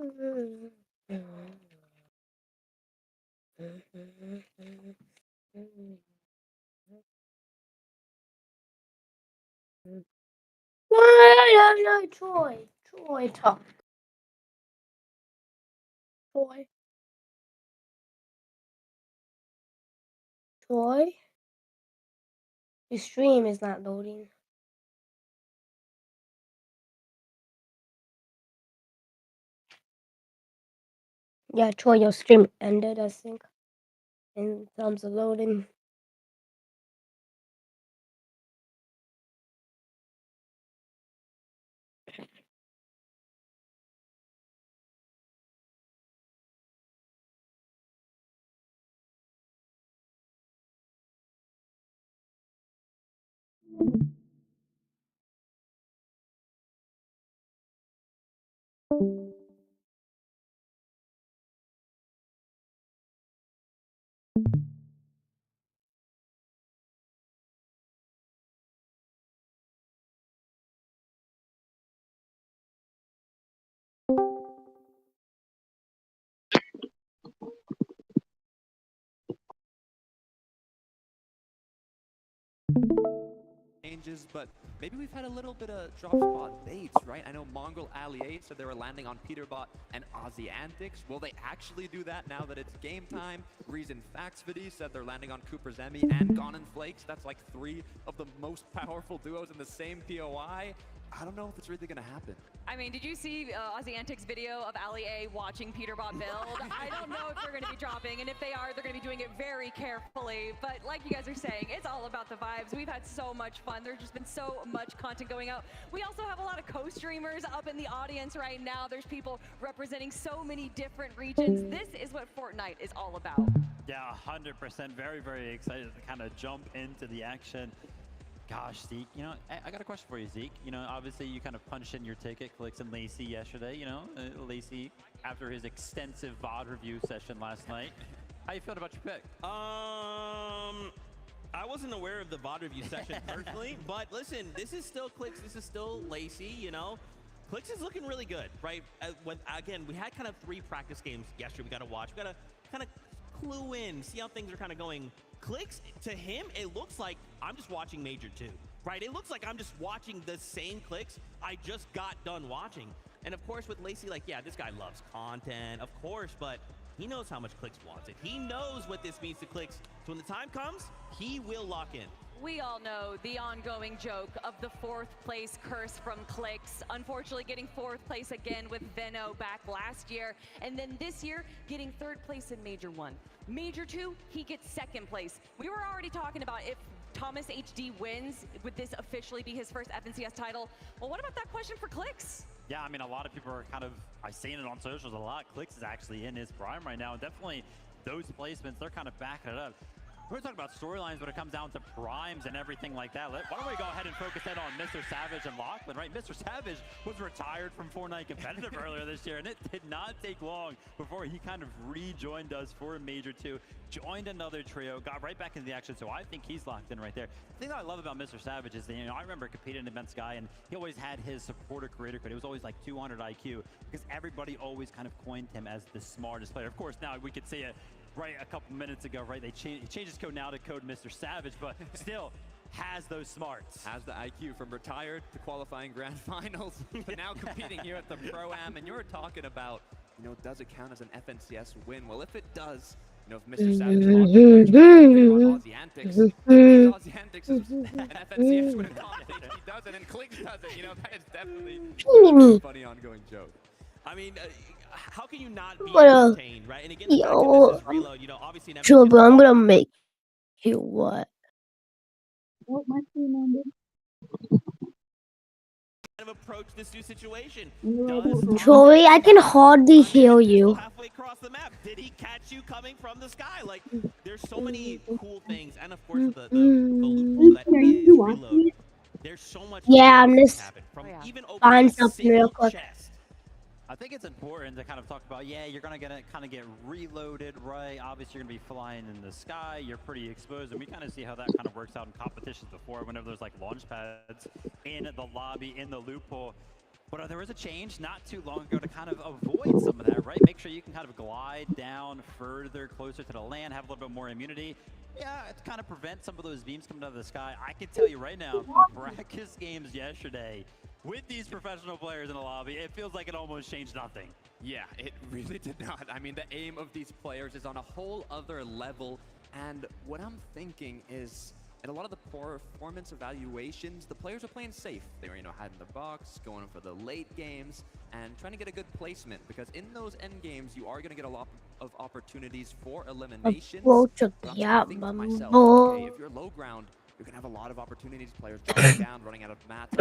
Troy, talk. Troy, your stream is not loading. Yeah, Troy, your stream ended, I think, in terms of loading. Changes, but maybe we've had a little bit of drop spot baits, right? I know Mongrel Ali 8 said they were landing on Peterbot and Aussie Antics. Will they actually do that now that it's game time? Reason Facts Vidi said they're landing on Cooper's Emmy and Gone and Flakes. That's like 3 of the most powerful duos in the same POI. I don't know if it's really going to happen. I mean, did you see Aussie Antics video of Ali A watching Peterbot build? I don't know if they're going to be dropping, and if they are, they're going to be doing it very carefully. But like you guys are saying, it's all about the vibes. We've had so much fun. There's just been so much content going out. We also have a lot of co-streamers up in the audience right now. There's people representing so many different regions. This is what Fortnite is all about. Yeah, 100%. Very, very excited to kind of jump into the action. Gosh, Zeke, you know, I got a question for you, Zeke. You know, obviously you kind of punched in your ticket, Clix and Lacey yesterday, you know, Lacey after his extensive VOD review session last night. How you feeling about your pick? I wasn't aware of the VOD review session personally, but listen, this is still Clix, this is still Lacey, you know. Clix is looking really good, right? Again, we had kind of 3 practice games yesterday we got to watch. We got to kind of clue in, see how things are kind of going. Clix, to him, it looks like I'm just watching Major 2, right? It looks like I'm just watching the same Clix I just got done watching. And of course with Lacey, like, yeah, this guy loves content, of course, but he knows how much Clix wants it. He knows what this means to Clix. So when the time comes, he will lock in. We all know the ongoing joke of the 4th place curse from Clix. Unfortunately, getting 4th place again with Veno back last year. And then this year, getting 3rd place in Major 1. Major 2, he gets 2nd place. We were already talking about if Thomas HD wins, would this officially be his first FNCS title? Well, what about that question for Clix? Yeah, I mean, a lot of people are kind of, I've seen it on socials a lot. Clix is actually in his prime right now. And definitely those placements, they're kind of backing it up. We're talking about storylines when it comes down to primes and everything like that. Why don't we go ahead and focus in on Mr. Savage and Lachlan, right? Mr. Savage was retired from Fortnite Competitive earlier this year, and it did not take long before he kind of rejoined us for Major 2, joined another trio, got right back into the action, so I think he's locked in right there. The thing that I love about Mr. Savage is that, you know, I remember competing in Sky, and he always had his supporter creator code. It was always like 200 IQ, because everybody always kind of coined him as the smartest player. Of course, now we could see it right a couple minutes ago, right? He changed his code now to code Mr. Savage, but still has those smarts. Has the IQ from retired to qualifying grand finals to now competing here at the Pro-Am. And you were talking about, you know, does it count as an FNCS win? Well, if it does, you know, if Mr. Savage Aussie Antics, Aussie Antics is an FNCS win. He does it, and Clix does it. You know, that is definitely a funny ongoing joke. I mean, how can you not be entertained, right? And again, the fact that this is Reload, you know, obviously never. Sure, but I'm gonna make you what? What my kind of approach this new situation? Troy, I can hardly hear you. Halfway across the map, did he catch you coming from the sky? Like, there's so many cool things, and of course the loophole that is Reload. There's so much. Yeah, I'm just even find something real quick. I think it's important to kind of talk about, yeah, you're going to kind of get reloaded, right? Obviously, you're going to be flying in the sky. You're pretty exposed. And we kind of see how that kind of works out in competitions before, whenever there's like launch pads in the lobby, in the loophole. But there was a change not too long ago to kind of avoid some of that, right? Make sure you can kind of glide down further, closer to the land, have a little bit more immunity. Yeah, to kind of prevent some of those beams coming out of the sky. I can tell you right now, practice games yesterday with these professional players in the lobby, it feels like it almost changed nothing. Yeah, it really did not. I mean, the aim of these players is on a whole other level. And what I'm thinking is, in a lot of the performance evaluations, the players are playing safe. They were, hiding the box, going for the late games, and trying to get a good placement. Because in those end games, you are going to get a lot of opportunities for eliminations. Yeah, okay, if you're low ground, you're going to have a lot of opportunities. Players dropping down, running out of mats,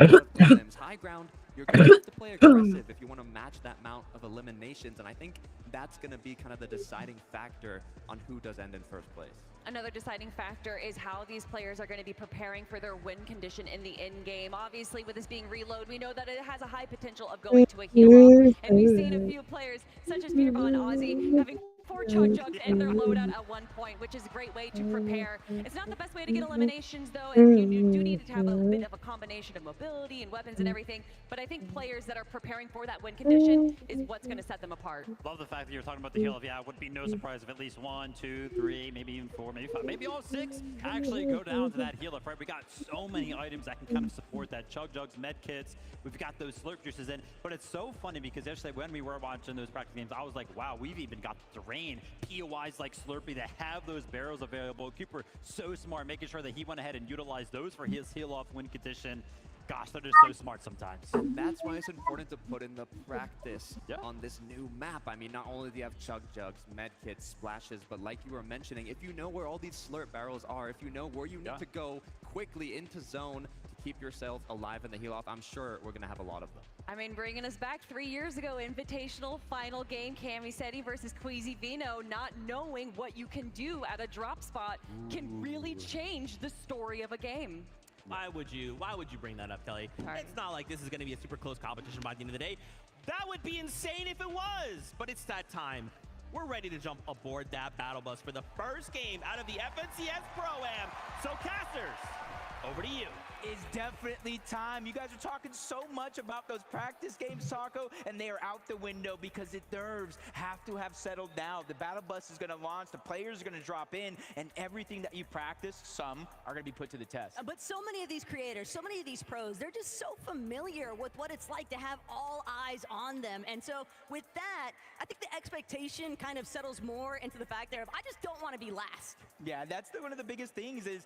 high ground, you're going to have to play aggressive if you want to match that amount of eliminations. And I think that's going to be kind of the deciding factor on who does end in first place. Another deciding factor is how these players are going to be preparing for their win condition in the end game. Obviously, with this being reload, we know that it has a high potential of going to a heal-off. And we've seen a few players, such as Peterbot and Ozzy, having 4 Chug Jugs and their loadout at one point, which is a great way to prepare. It's not the best way to get eliminations, though, and you do need to have a bit of a combination of mobility and weapons and everything. But I think players that are preparing for that win condition is what's going to set them apart. Love the fact that you're talking about the heal-off. Yeah, it would be no surprise if at least 1, 2, 3, maybe even 4, maybe 5, maybe all 6 actually go down to that heal-off, right? We got so many items that can kind of support that. Chug Jugs, med kits, we've got those slurp juices in. But it's so funny because yesterday when we were watching those practice games, I was like, wow, we've even got the terrain. POIs like Slurpee that have those barrels available. Cooper so smart, making sure that he went ahead and utilized those for his heal-off win condition. Gosh, they're just so smart sometimes. And that's why it's important to put in the practice on this new map. I mean, not only do you have Chug Jugs, med kits, splashes, but like you were mentioning, if you know where all these slurp barrels are, if you know where you need to go quickly into zone to keep yourself alive in the heal-off, I'm sure we're going to have a lot of them. I mean, bringing us back 3 years ago, Invitational final game, Camiseti versus Queasy Vino, not knowing what you can do at a drop spot can really change the story of a game. Why would you bring that up, Kelly? It's not like this is going to be a super close competition by the end of the day. That would be insane if it was, but it's that time. We're ready to jump aboard that battle bus for the first game out of the FNCS Pro-Am. So casters, over to you. Is definitely time. You guys are talking so much about those practice games, Taco, and they are out the window because the nerves have to have settled down. The battle bus is going to launch, the players are going to drop in, and everything that you practice, some are going to be put to the test. But so many of these creators, so many of these pros, they're just so familiar with what it's like to have all eyes on them. And so with that, I think the expectation kind of settles more into the fact there of, I just don't want to be last. Yeah, that's one of the biggest things is,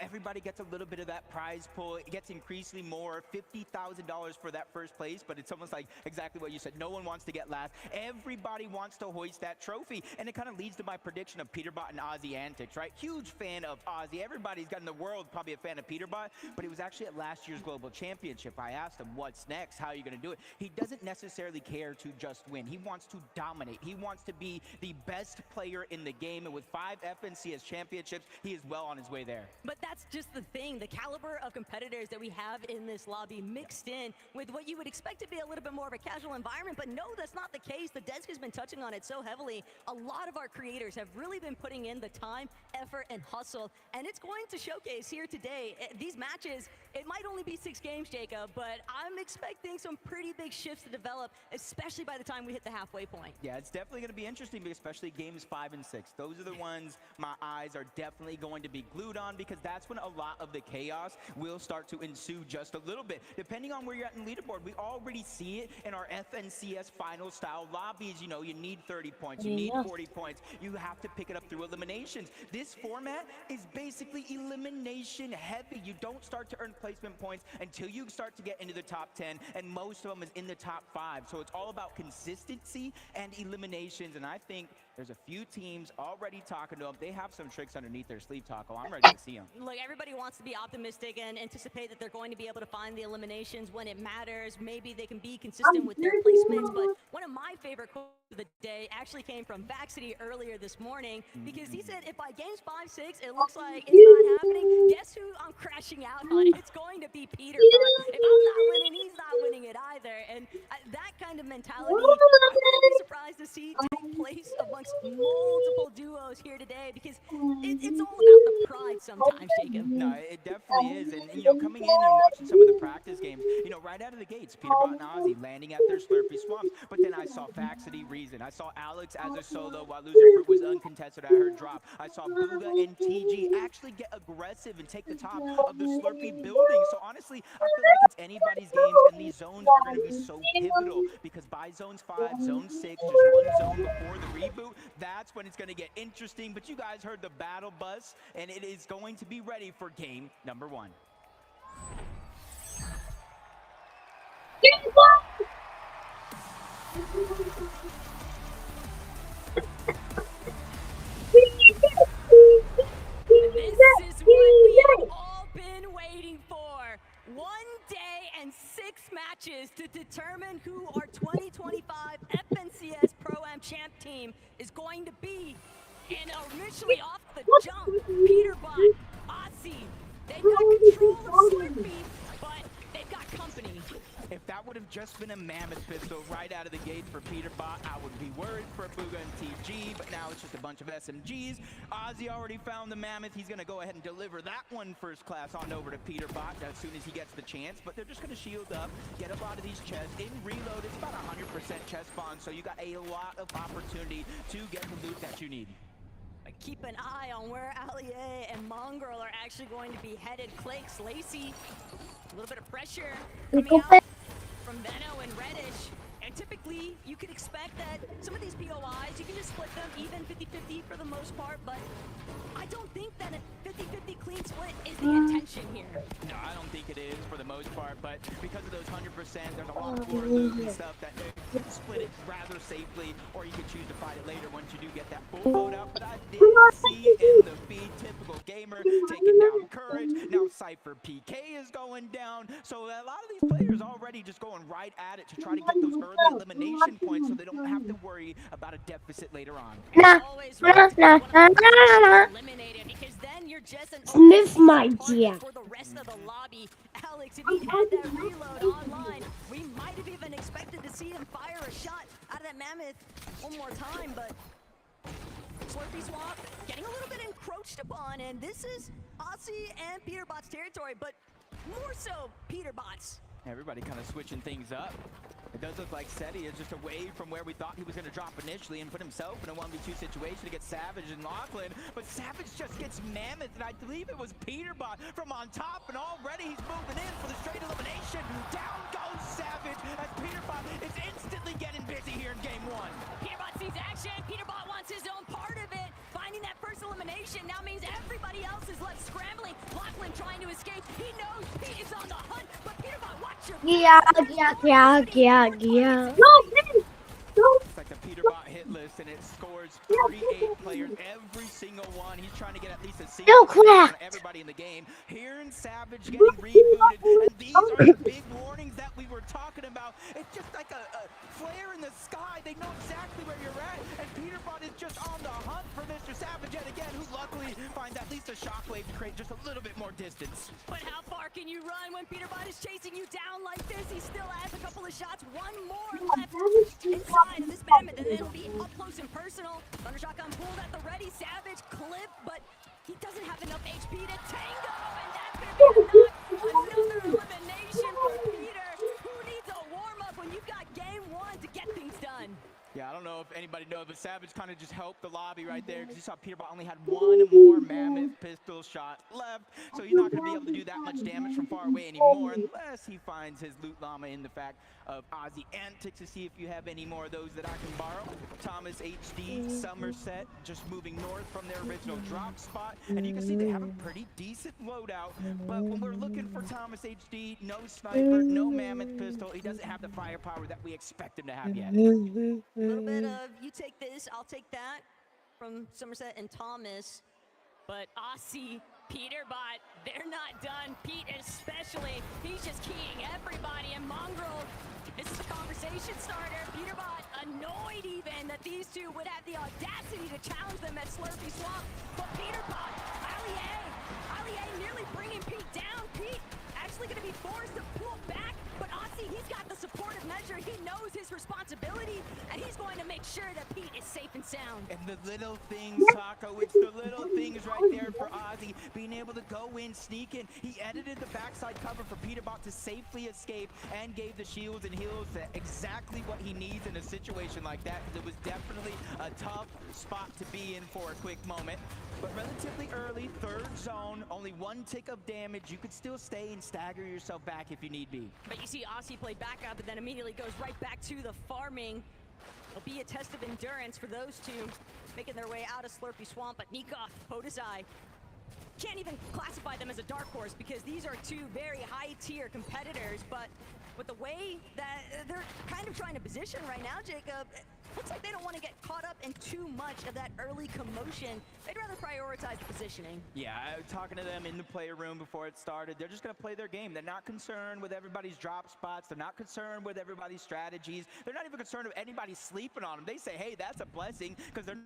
everybody gets a little bit of that prize pool. It gets increasingly more, $50,000 for that first place, but it's almost like exactly what you said. No one wants to get last. Everybody wants to hoist that trophy, and it kind of leads to my prediction of Peterbot and Ozzy antics, right? Huge fan of Ozzy. Everybody's got in the world probably a fan of Peterbot, but it was actually at last year's Global Championship. I asked him, what's next? How are you going to do it? He doesn't necessarily care to just win. He wants to dominate. He wants to be the best player in the game, and with 5 FNCS championships, he is well on his way there. But that's just the thing. The caliber of competitors that we have in this lobby mixed in with what you would expect to be a little bit more of a casual environment, but no, that's not the case. The desk has been touching on it so heavily. A lot of our creators have really been putting in the time, effort, and hustle, and it's going to showcase here today. These matches, it might only be 6 games, Jacob, but I'm expecting some pretty big shifts to develop, especially by the time we hit the halfway point. Yeah, it's definitely going to be interesting, especially games 5 and 6. Those are the ones my eyes are definitely going to be glued on, because that's when a lot of the chaos will start to ensue just a little bit. Depending on where you're at in leaderboard, we already see it in our FNCS final style lobbies. You need 30 points, you need 40 points. You have to pick it up through eliminations. This format is basically elimination heavy. You don't start to earn placement points until you start to get into the top 10, and most of them is in the top 5. So it's all about consistency and eliminations, and I think there's a few teams already talking to them. They have some tricks underneath their sleeve, Taco. I'm ready to see them. Look, everybody wants to be optimistic and anticipate that they're going to be able to find the eliminations when it matters. Maybe they can be consistent with their placements, but one of my favorite quotes of the day actually came from Vaxity earlier this morning, because he said, if by games 5, 6, it looks like it's not happening, guess who I'm crashing out on? It's going to be Peterbot. If I'm not winning, he's not winning it either. And that kind of mentality, I'm going to be surprised to see take place amongst multiple duos here today because it's all about the pride sometimes, Jacob. No, it definitely is. And, you know, coming in and watching some of the practice games, you know, right out of the gates, Peterbot and Ozzy landing at their Slurpee Swamps. But then I saw Faxity Reason. I saw Alex as a solo while Loser Fruit was uncontested at her drop. I saw Booga and TG actually get aggressive and take the top of the Slurpee building. So honestly, I feel like it's anybody's games, and these zones are going to be so pivotal because by zones 5, zone 6, just one zone before the reboot, that's when it's going to get interesting. But you guys heard the battle bus, and it is going to be ready for game number 1. This is what we have all been waiting for. 1 day and 6 matches to determine who our 2025 FNCS Pro-Am champ team is going to be. And initially off the jump, Peterbot, Ozzy, they've got control of Slurpee, but they've got company. If that would have just been a Mammoth pistol right out of the gate for Peterbot, I would be worried for Booga and TG, but now it's just a bunch of SMGs. Ozzy already found the Mammoth. He's going to go ahead and deliver that one first class on over to Peterbot as soon as he gets the chance, but they're just going to shield up, get a lot of these chests. In reload, it's about 100% chest spawn, so you got a lot of opportunity to get the loot that you need. Keep an eye on where Allie and Mongrel are actually going to be headed. Clake's Lacey, a little bit of pressure coming out from Veno and Reddish. And typically, you could expect that some of these POIs, you can just split them even 50-50 for the most part, but I don't think that a 50-50 clean split is the intention here. No, I don't think it is for the most part, but because of those 100%, there's a lot more loot and stuff that you can split it rather safely, or you could choose to fight it later once you do get that full loadout. But I did see in the feed, typical gamer taking down Courage. Now Cypher PK is going down, so a lot of these players already just going right at it to try to get those early elimination points so they don't have to worry about a deficit later on. Sniff my dear. For the rest of the lobby, Alex, if he had that reload online, we might have even expected to see him fire a shot out of that Mammoth one more time, but Slurpee Swamp getting a little bit encroached upon, and this is Ozzy and Peterbot's territory, but more so Peterbot's. Everybody kind of switching things up. It does look like Seti is just away from where we thought he was going to drop initially and put himself in a 1v2 situation against Savage and Lachlan. But Savage just gets Mammoth, and I believe it was Peterbot from on top, and already he's moving in for the straight elimination. Down goes Savage as Peterbot is instantly getting busy here in game 1. Peterbot sees action. Peterbot wants his own part of it. Finding that first elimination now means everybody else is left scrambling. Lachlan trying to escape. He knows Pete is on the hunt, but Peterbot, watch your Yeah. It's like the Peterbot hit list, and it scores 38 players, every single one. He's trying to get at least a single on everybody in the game. Here in Savage getting rebooted, and these are the big warnings that we were talking about. It's just like a flare in the sky. They know exactly where you're at, and Peterbot is just on the hunt for Mr. Savage yet again, who luckily finds at least a shockwave to create just a little bit more distance. But how far can you run when Peterbot is chasing you down like this? He still has a couple of shots, one more left inside of this Mammoth, and it'll be up close and personal. Thunder Shotgun pulled at the ready, Savage clip, but he doesn't have enough HP to tango, and that's gonna be another elimination for Peter. Who needs a warm-up when you've got game 1 to get things done? Yeah, I don't know if anybody knows, but Savage kind of just helped the lobby right there because you saw Peterbot only had one more Mammoth pistol shot left, so he's not going to be able to do that much damage from far away anymore unless he finds his loot llama in the fact of Ozzy Antics to see if you have any more of those that I can borrow. Thomas HD, Somerset, just moving north from their original drop spot, and you can see they have a pretty decent loadout, but when we're looking for Thomas HD, no sniper, no Mammoth pistol, he doesn't have the firepower that we expect him to have yet. A little bit of, you take this, I'll take that, from Somerset and Thomas. But Aussie, Peterbot, they're not done. Pete especially, he's just keying everybody. And Mongrel, this is a conversation starter. Peterbot annoyed even that these two would have the audacity to challenge them at Slurpee Swamp. But Peterbot, Ali A nearly bringing Pete down. Pete actually going to be forced to pull back. But Aussie, he's got the supportive measure. He knows his responsibility, and he's going to make sure that Pete is safe and sound. And the little things, Taco, it's the little things right there for Ozzy. Being able to go in, sneak in. He edited the backside cover for Peterbot to safely escape and gave the shields and heals exactly what he needs in a situation like that. It was definitely a tough spot to be in for a quick moment. But relatively early, third zone, only one tick of damage. You could still stay and stagger yourself back if you need be. But you see Aussie played back up and then immediately goes right back to the farming. It'll be a test of endurance for those two making their way out of Slurpy Swamp. But Nikoff, Podesai, can't even classify them as a dark horse because these are two very high-tier competitors. But with the way that they're kind of trying to position right now, Jacob, looks like they don't want to get caught up in too much of that early commotion. They'd rather prioritize the positioning. Yeah, talking to them in the player room before it started, they're just going to play their game. They're not concerned with everybody's drop spots. They're not concerned with everybody's strategies. They're not even concerned with anybody sleeping on them. They say, hey, that's a blessing because they're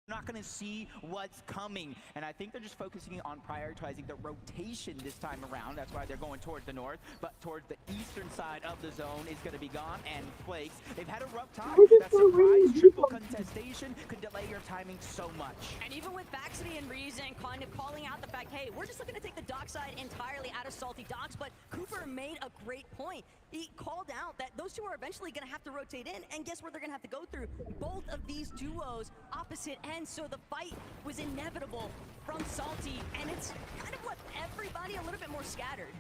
not going to see what's coming. And I think they're just focusing on prioritizing the rotation this time around. That's why they're going towards the north, but towards the eastern side of the zone is going to be gone. And Flakes, they've had a rough time. That surprise triple contestation could delay your timing so much. And even with Baxity and Reason kind of calling out the fact, hey, we're just looking to take the dockside entirely out of Salty Docks, but Cooper made a great point. He called out that those two are eventually going to have to rotate in, and guess where they're going to have to go through? Both of these duos opposite ends, so the fight was inevitable from Salty, and it's kind of left everybody a little bit more scattered.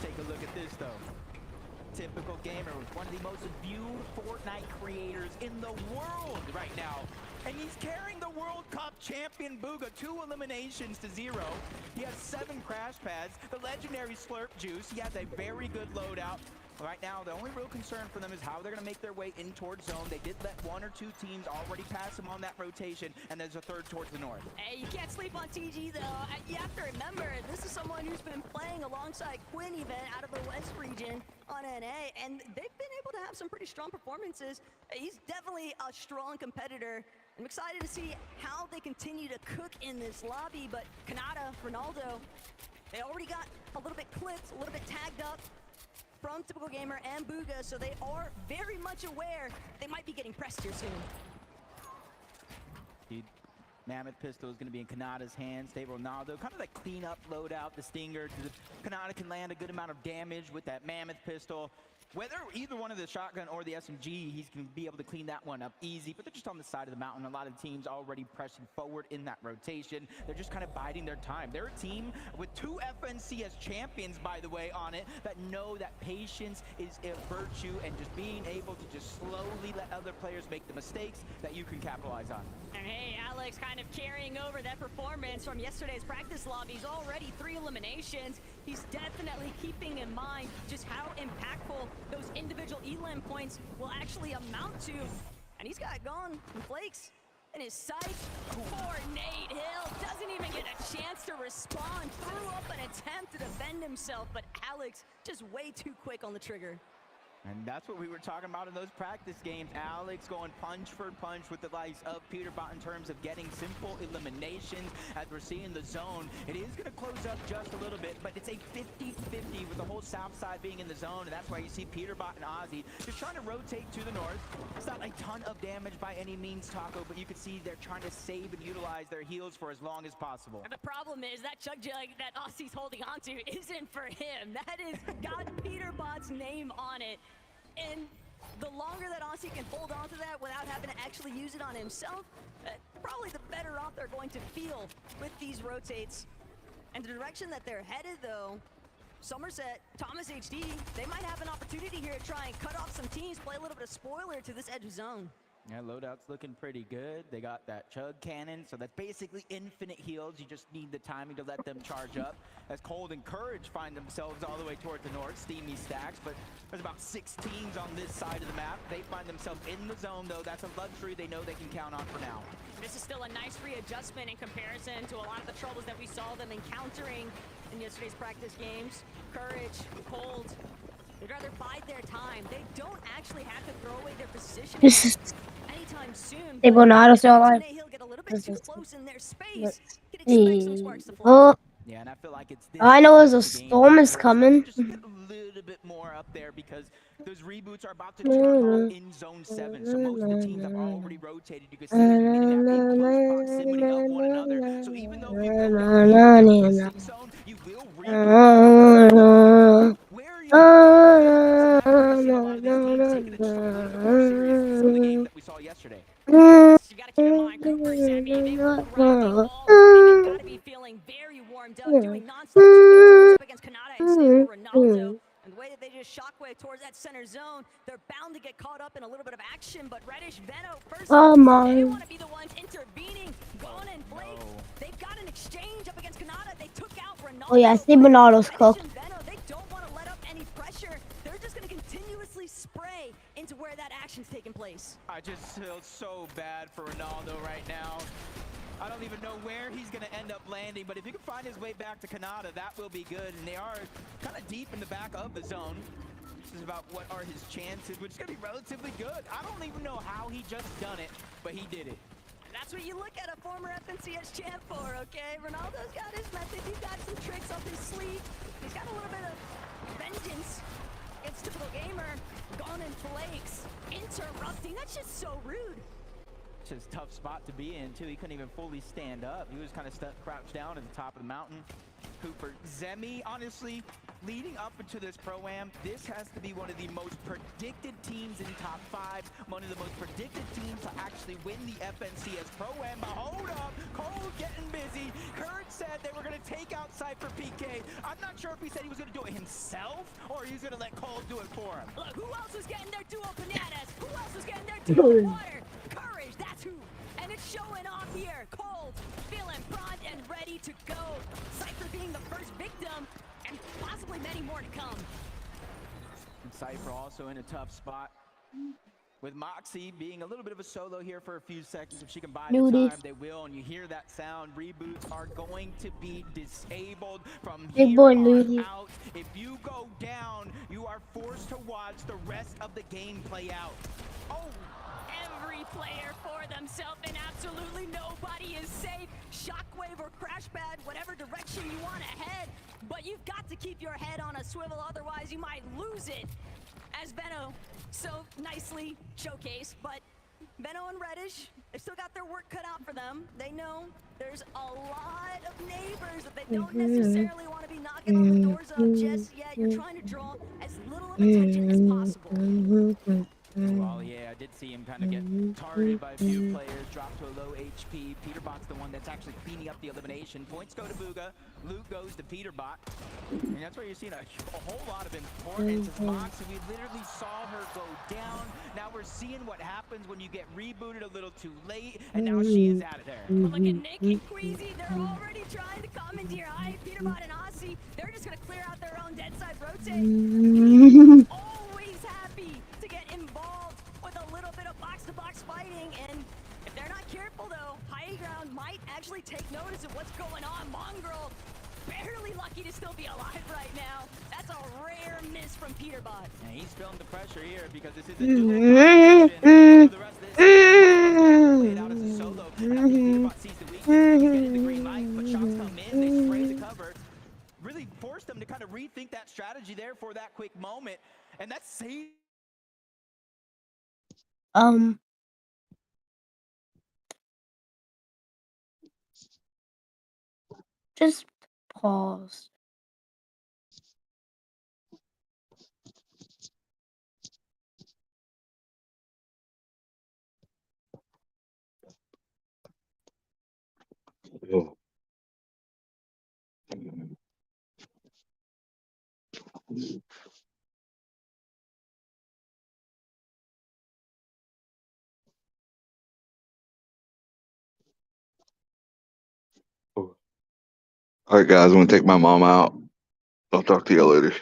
Take a look at this, though. Typical Gamer, one of the most viewed Fortnite creators in the world right now. And he's carrying the World Cup champion Bugha 2 eliminations to 0. He has 7 crash pads, the legendary Slurp Juice. He has a very good loadout. Right now, the only real concern for them is how they're going to make their way in towards zone. They did let 1 or 2 teams already pass them on that rotation, and there's a third towards the north. Hey, you can't sleep on TG, though. You have to remember, this is someone who's been playing alongside Quinn even out of the West region on NA, and they've been able to have some pretty strong performances. He's definitely a strong competitor. I'm excited to see how they continue to cook in this lobby, but Kanata, Ronaldo, they already got a little bit clipped, a little bit tagged up from Typical Gamer and Bugha, so they are very much aware they might be getting pressed here soon. Mammoth pistol is going to be in Kanata's hands. They Ronaldo, kind of like clean up loadout, the Stinger. Kanata can land a good amount of damage with that Mammoth pistol. Whether either one of the shotgun or the SMG, he's going to be able to clean that one up easy, but they're just on the side of the mountain. A lot of teams already pressing forward in that rotation. They're just kind of biding their time. They're a team with 2 FNCS champions, by the way, on it, that know that patience is a virtue, and just being able to just slowly let other players make the mistakes that you can capitalize on. And hey, Alex kind of carrying over that performance from yesterday's practice lobbies. Already 3 eliminations. He's definitely keeping in mind just how impactful those individual elim points will actually amount to. And he's got Gone and Flakes in his sight. Poor Nate Hill doesn't even get a chance to respond. Threw up an attempt to defend himself, but Alex just way too quick on the trigger. And that's what we were talking about in those practice games. Alex going punch for punch with the likes of Peterbot in terms of getting simple eliminations. As we're seeing the zone, it is going to close up just a little bit, but it's a 50-50 with the whole south side being in the zone, and that's why you see Peterbot and Ozzy just trying to rotate to the north. It's not a ton of damage by any means, Taco, but you can see they're trying to save and utilize their heals for as long as possible. And the problem is that Chug Jug that Ozzy's holding onto isn't for him. That is got Peterbot's name on it. And the longer that Aussie can hold on to that without having to actually use it on himself, probably the better off they're going to feel with these rotates. And the direction that they're headed, though, Somerset, Thomas HD, they might have an opportunity here to try and cut off some teams, play a little bit of spoiler to this edge of zone. Yeah, loadout's looking pretty good. They got that Chug Cannon, so that's basically infinite heals. You just need the timing to let them charge up. As Cold and Courage find themselves all the way toward the north, Steamy stacks, but there's about 6 teams on this side of the map. They find themselves in the zone, though. That's a luxury they know they can count on for now. This is still a nice readjustment in comparison to a lot of the troubles that we saw them encountering in yesterday's practice games. Courage, Cold, they'd rather bide their time. They don't actually have to throw away their position anytime soon. They will not stay alive. He'll get a little bit too close in their space. Oh, Yeah, and I feel like it's All I know is a storm is coming. just get a little bit more up there because those reboots are about to turn on in Zone 7. So most of the teams have already rotated. You can see them meeting that in close proximity of one another. So even though you go down the 6 zone, you will reboot. Where are you going? A lot of these teams taking it just a little bit more serious than some of the games that we saw yesterday. You gotta keep in mind, Cooper, Zemi, they were grinding all morning. They've gotta be feeling very warmed up, doing non-stop up against Kanata and Stable Ronaldo. And the way that they just shockwave towards that center zone, they're bound to get caught up in a little bit of action. But Reddish, Veno, first, they want to be the ones intervening. Gon and Blake, they've got an exchange up against Kanata. They took out Ronaldo. Oh yeah, I see Ronaldo's cooked. They don't want to let up any pressure. They're just going to continuously spray into where that action's taking place. I just feel so bad for Ronaldo right now. I don't even know where he's going to end up landing, but if he can find his way back to Kanata, that will be good. And they are kind of deep in the back of the zone. This is about what are his chances, which is going to be relatively good. I don't even know how he just done it, but he did it. That's what you look at a former FNCS champ for, okay? Ronaldo's got his method. He's got some tricks up his sleeve. He's got a little bit of vengeance against typical gamer. Gon and Flakes interrupting. That's just so rude. It's just a tough spot to be in, too. He couldn't even fully stand up. He was kind of stuck crouched down at the top of the mountain. Cooper, Zemi, honestly, leading up into this Pro-Am, this has to be one of the most predicted teams in top 5, one of the most predicted teams to actually win the FNCS Pro-Am. But hold up, Cole getting busy. Kurt said they were going to take out Cypher PK. I'm not sure if he said he was going to do it himself or he was going to let Cole do it for him. Look, who else was getting their duo bananas? Who else was getting their duo water? Courage, that's who. And it's showing off here. Cold, feeling prompt and ready to go. Cypher being the first victim, and possibly many more to come. And Cypher also in a tough spot. With Moxie being a little bit of a solo here for a few seconds. If she can buy the time, they will. And you hear that sound. Reboots are going to be disabled from here on out. If you go down, you are forced to watch the rest of the game play out. Oh! Every player for themselves, and absolutely nobody is safe. Shockwave or crash pad, whatever direction you want to head, but you've got to keep your head on a swivel, otherwise you might lose it. As Veno so nicely showcased, but Veno and Reddish, they've still got their work cut out for them. They know there's a lot of neighbors that they don't necessarily want to be knocking on the doors of just yet. You're trying to draw as little of attention as possible. Well, yeah, I did see him kind of get targeted by a few players, drop to a low HP. Peterbot's the one that's actually cleaning up the elimination. Points go to Bugha, loot goes to Peterbot. And that's where you're seeing a whole lot of importance as Mox, and we literally saw her go down. Now we're seeing what happens when you get rebooted a little too late, and now she is out of there. But look at Nick and Queasy, they're already trying to commandeer high. Peterbot and Aussie, they're just going to clear out their own dead side rotate. Always happy to get involved with a little bit of box-to-box fighting, and if they're not careful though, High Ground might actually take notice of what's going on. Mongrel, barely lucky to still be alive right now. That's a rare miss from Peterbot. And he's feeling the pressure here because this is a dual competition. The rest of this played out as a solo. Peterbot sees the weakness, he's getting the green light, but shots come in, they spray the cover. Really forced them to kind of rethink that strategy there for that quick moment, and that's safe. Just pause. Oh. All right, guys, I'm gonna take my mom out. I'll talk to you later.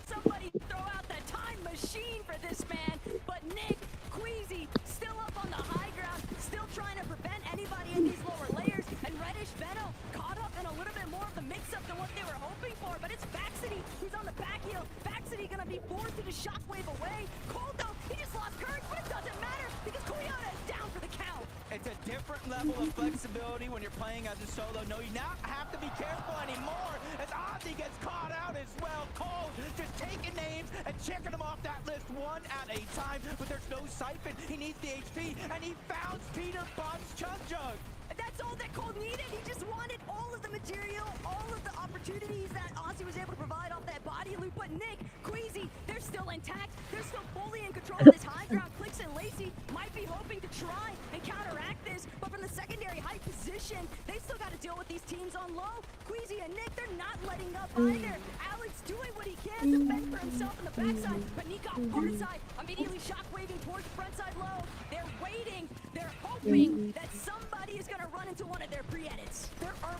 Somebody throw out the time machine. machine for this man. But Nick, Queasy, still up on the high ground, still trying to prevent anybody in these lower layers. And Reddish Veno caught up in a little bit more of the mix-up than what they were hoping for. But it's Vaxity who's on the back heel. Vaxity gonna be forced to shockwave away. Cold though, he just lost courage, but it doesn't matter because Kuyana is down for the count. It's a different level of flexibility when you're playing as a solo. No, you now have to be careful anymore as Ozzy gets caught out as well. Cole just taking names and checking them off that list one at a time, but there's no siphon. He needs the HP, and he found Peter Bond's Chug Jug. That's all that Cole needed. He just wanted all of the material, all of the opportunities that Ozzy was able to provide off that body loop. But Nick, Queasy, they're still intact. They're still fully in control of this high ground. Clix and Lacey might be hoping to try and counteract this, but from the secondary height position, they still got to deal with these teams on low. Queasy and Nick, they're not letting up either. Alex doing what he can to fend for himself in the backside, but Nikop, hard side, immediately shockwaving towards frontside low. They're waiting. They're hoping that somebody is going to run into one of their pre-edits. There are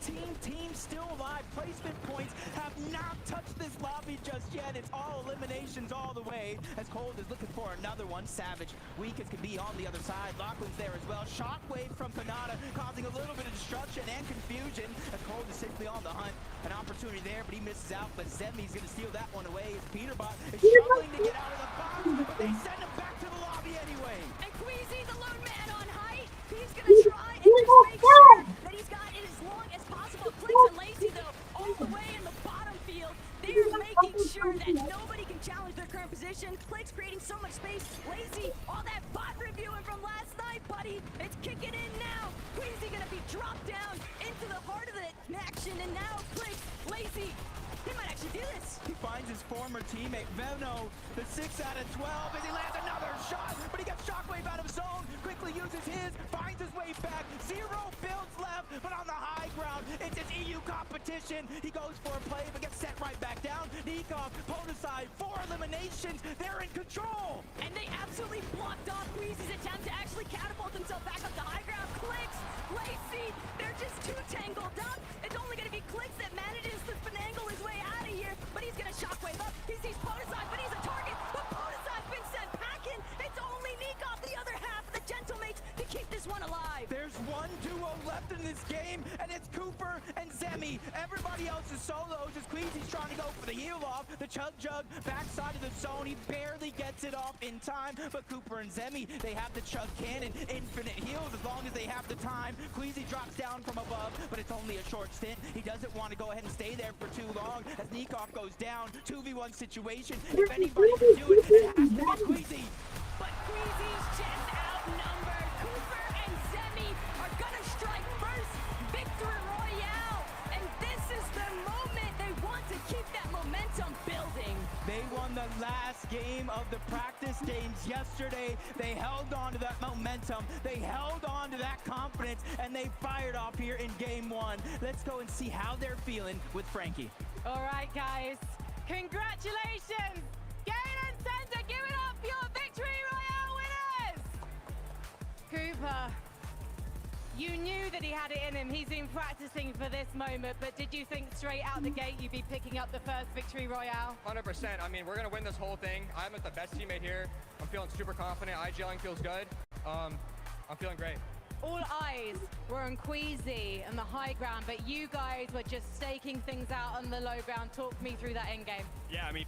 15 teams still alive. Placement points have not touched this lobby just yet. It's all eliminations all the way as Cold is looking for another one. Savage, weak as can be on the other side. Lachlan's there as well. Shockwave from Panada causing a little bit of destruction and confusion as Cold is simply on the hunt. An opportunity there, but he misses out. But Zemi's going to steal that one away as Peterbot is struggling to get out of the box, but they send him back to the lobby anyway. And Queasy, the lone man on height, he's going to try and just make sure that he's got it as long as possible. Clix and Lacey, though, all the way in the bottom field, they're making sure that nobody can challenge their current position. Clix creating so much space. Lacey, all that bot reviewing from last night, buddy, it's kicking in now. Queasy going to be dropped down into the heart of the action, and now Clix, Lacey, he might actually do this. He finds his former teammate, Veno, the 6 out of 12, as he lands another shot, but he gets Shockwave out of zone, quickly uses his, finds his way back, 0 builds left, but on the high ground, it's his EU competition. He goes for a play, but gets set right back down. Nikov, Podeside, 4 eliminations, they're in control. And they absolutely blocked off Queasy's attempt to actually catapult himself back up the high ground. Clix, Lacey, they're just too tangled up. It's only going to be Clix that manages to finagle his way out of here, but he's going to shockwave up. He sees Podeside, but he's a target. But Podeside's been sent packing. It's only Nikov, the other half of the Gentlemates, to keep this one alive. There's one duo left in this game, and it's Cooper and Zemi. Everybody else is solos as Queasy's trying to go for the heel off. The Chug Jug backside of the zone. He barely gets it off in time, but Cooper and Zemi, they have the Chug Cannon. Infinite heals as long as they have the time. Queasy drops down from above, but it's only a short stint. He doesn't want to go ahead and stay there for too long as Nikov goes down. 2v1 situation. If anybody can do it, it has to be Queasy. But Queasy's just outnumbered. Cooper and Zemi are gonna strike first. Victory Royale. And this is the moment they want to keep that momentum building. They won the last game of the practice games yesterday. They held on to that momentum. They held on to that confidence, and they fired off here in game 1. Let's go and see how they're feeling with Frankie. All right, guys. Congratulations. Galen Center, give it up for your Victory Royale winners. Cooper, you knew that he had it in him. He's been practicing for this moment, but did you think straight out the gate you'd be picking up the first Victory Royale? 100%. I mean, we're going to win this whole thing. I'm the best teammate here. I'm feeling super confident. IGLing feels good. I'm feeling great. All eyes were on Queasy and the high ground, but you guys were just staking things out on the low ground. Talk me through that end game. Yeah, I mean,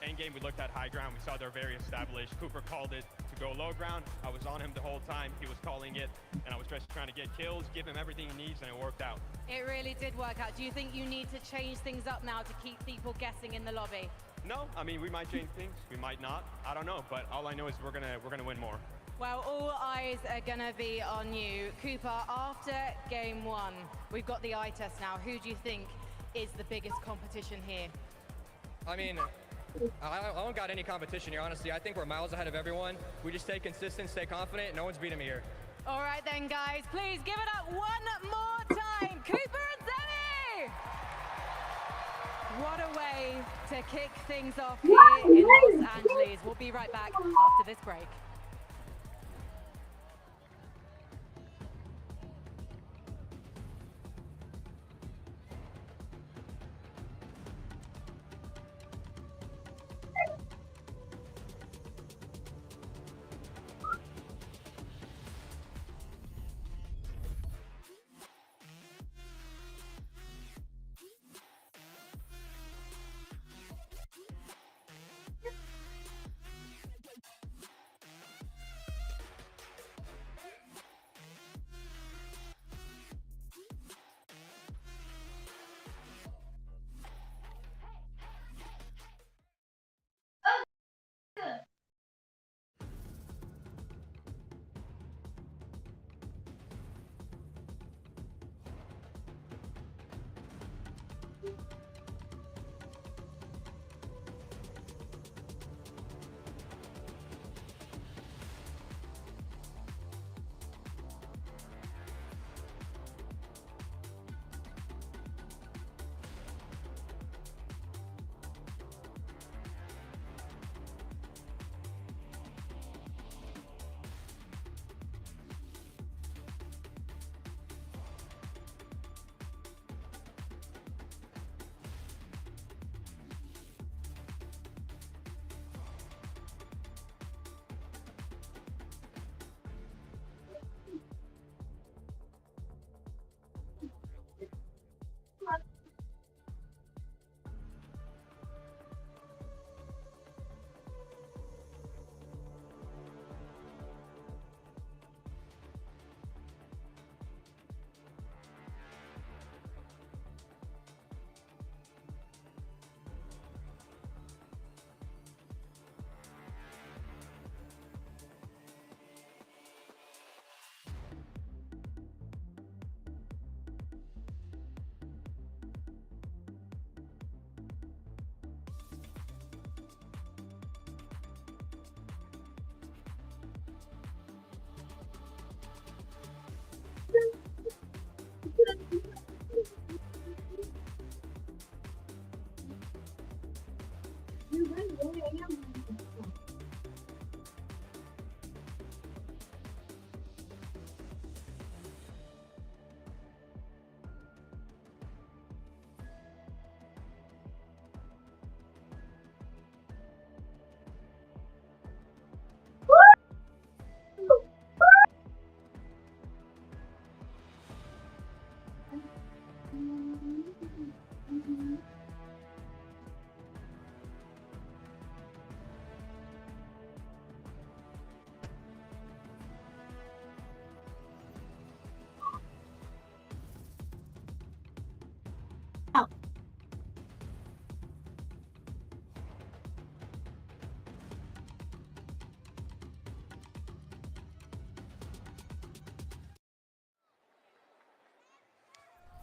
end game we looked at high ground. We saw they're very established. Cooper called it to go low ground. I was on him the whole time. He was calling it, and I was just trying to get kills, give him everything he needs, and it worked out. It really did work out. Do you think you need to change things up now to keep people guessing in the lobby? No, I mean, we might change things. We might not. I don't know, but all I know is we're gonna win more. Well, all eyes are gonna be on you. Cooper, after game 1, we've got the eye test now. Who do you think is the biggest competition here? I mean, I don't got any competition here, honestly. I think we're miles ahead of everyone. We just stay consistent, stay confident. No one's beating me here. All right then, guys. Please give it up one more time. Cooper and Zemi! What a way to kick things off here in Los Angeles. We'll be right back after this break.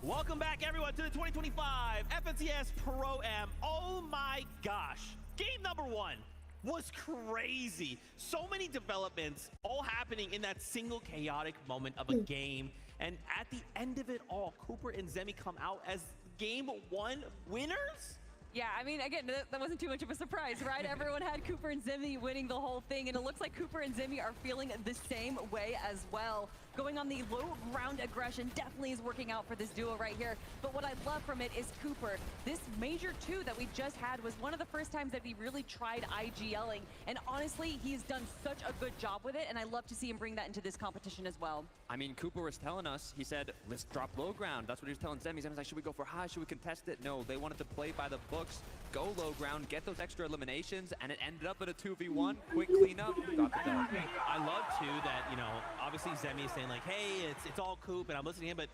Welcome back, everyone, to the 2025 FNCS Pro-Am. Oh my gosh. Game number 1 was crazy. So many developments all happening in that single chaotic moment of a game. And at the end of it all, Cooper and Zemi come out as Game 1 winners? Yeah, I mean, again, that wasn't too much of a surprise, right? Everyone had Cooper and Zemi winning the whole thing, and it looks like Cooper and Zemi are feeling the same way as well. Going on the low ground aggression definitely is working out for this duo right here. But what I love from it is Cooper. This Major 2 that we just had was one of the first times that he really tried IGLing. And honestly, he's done such a good job with it, and I love to see him bring that into this competition as well. I mean, Cooper was telling us, he said, let's drop low ground. That's what he was telling Zemi. Zemi's like, should we go for high? Should we contest it? No, they wanted to play by the books, go low ground, get those extra eliminations, and it ended up at a 2v1. Quick cleanup, got the dub. I love, too, that, you know, obviously Zemi is saying, like, hey, it's all Coop, and I'm listening to him, but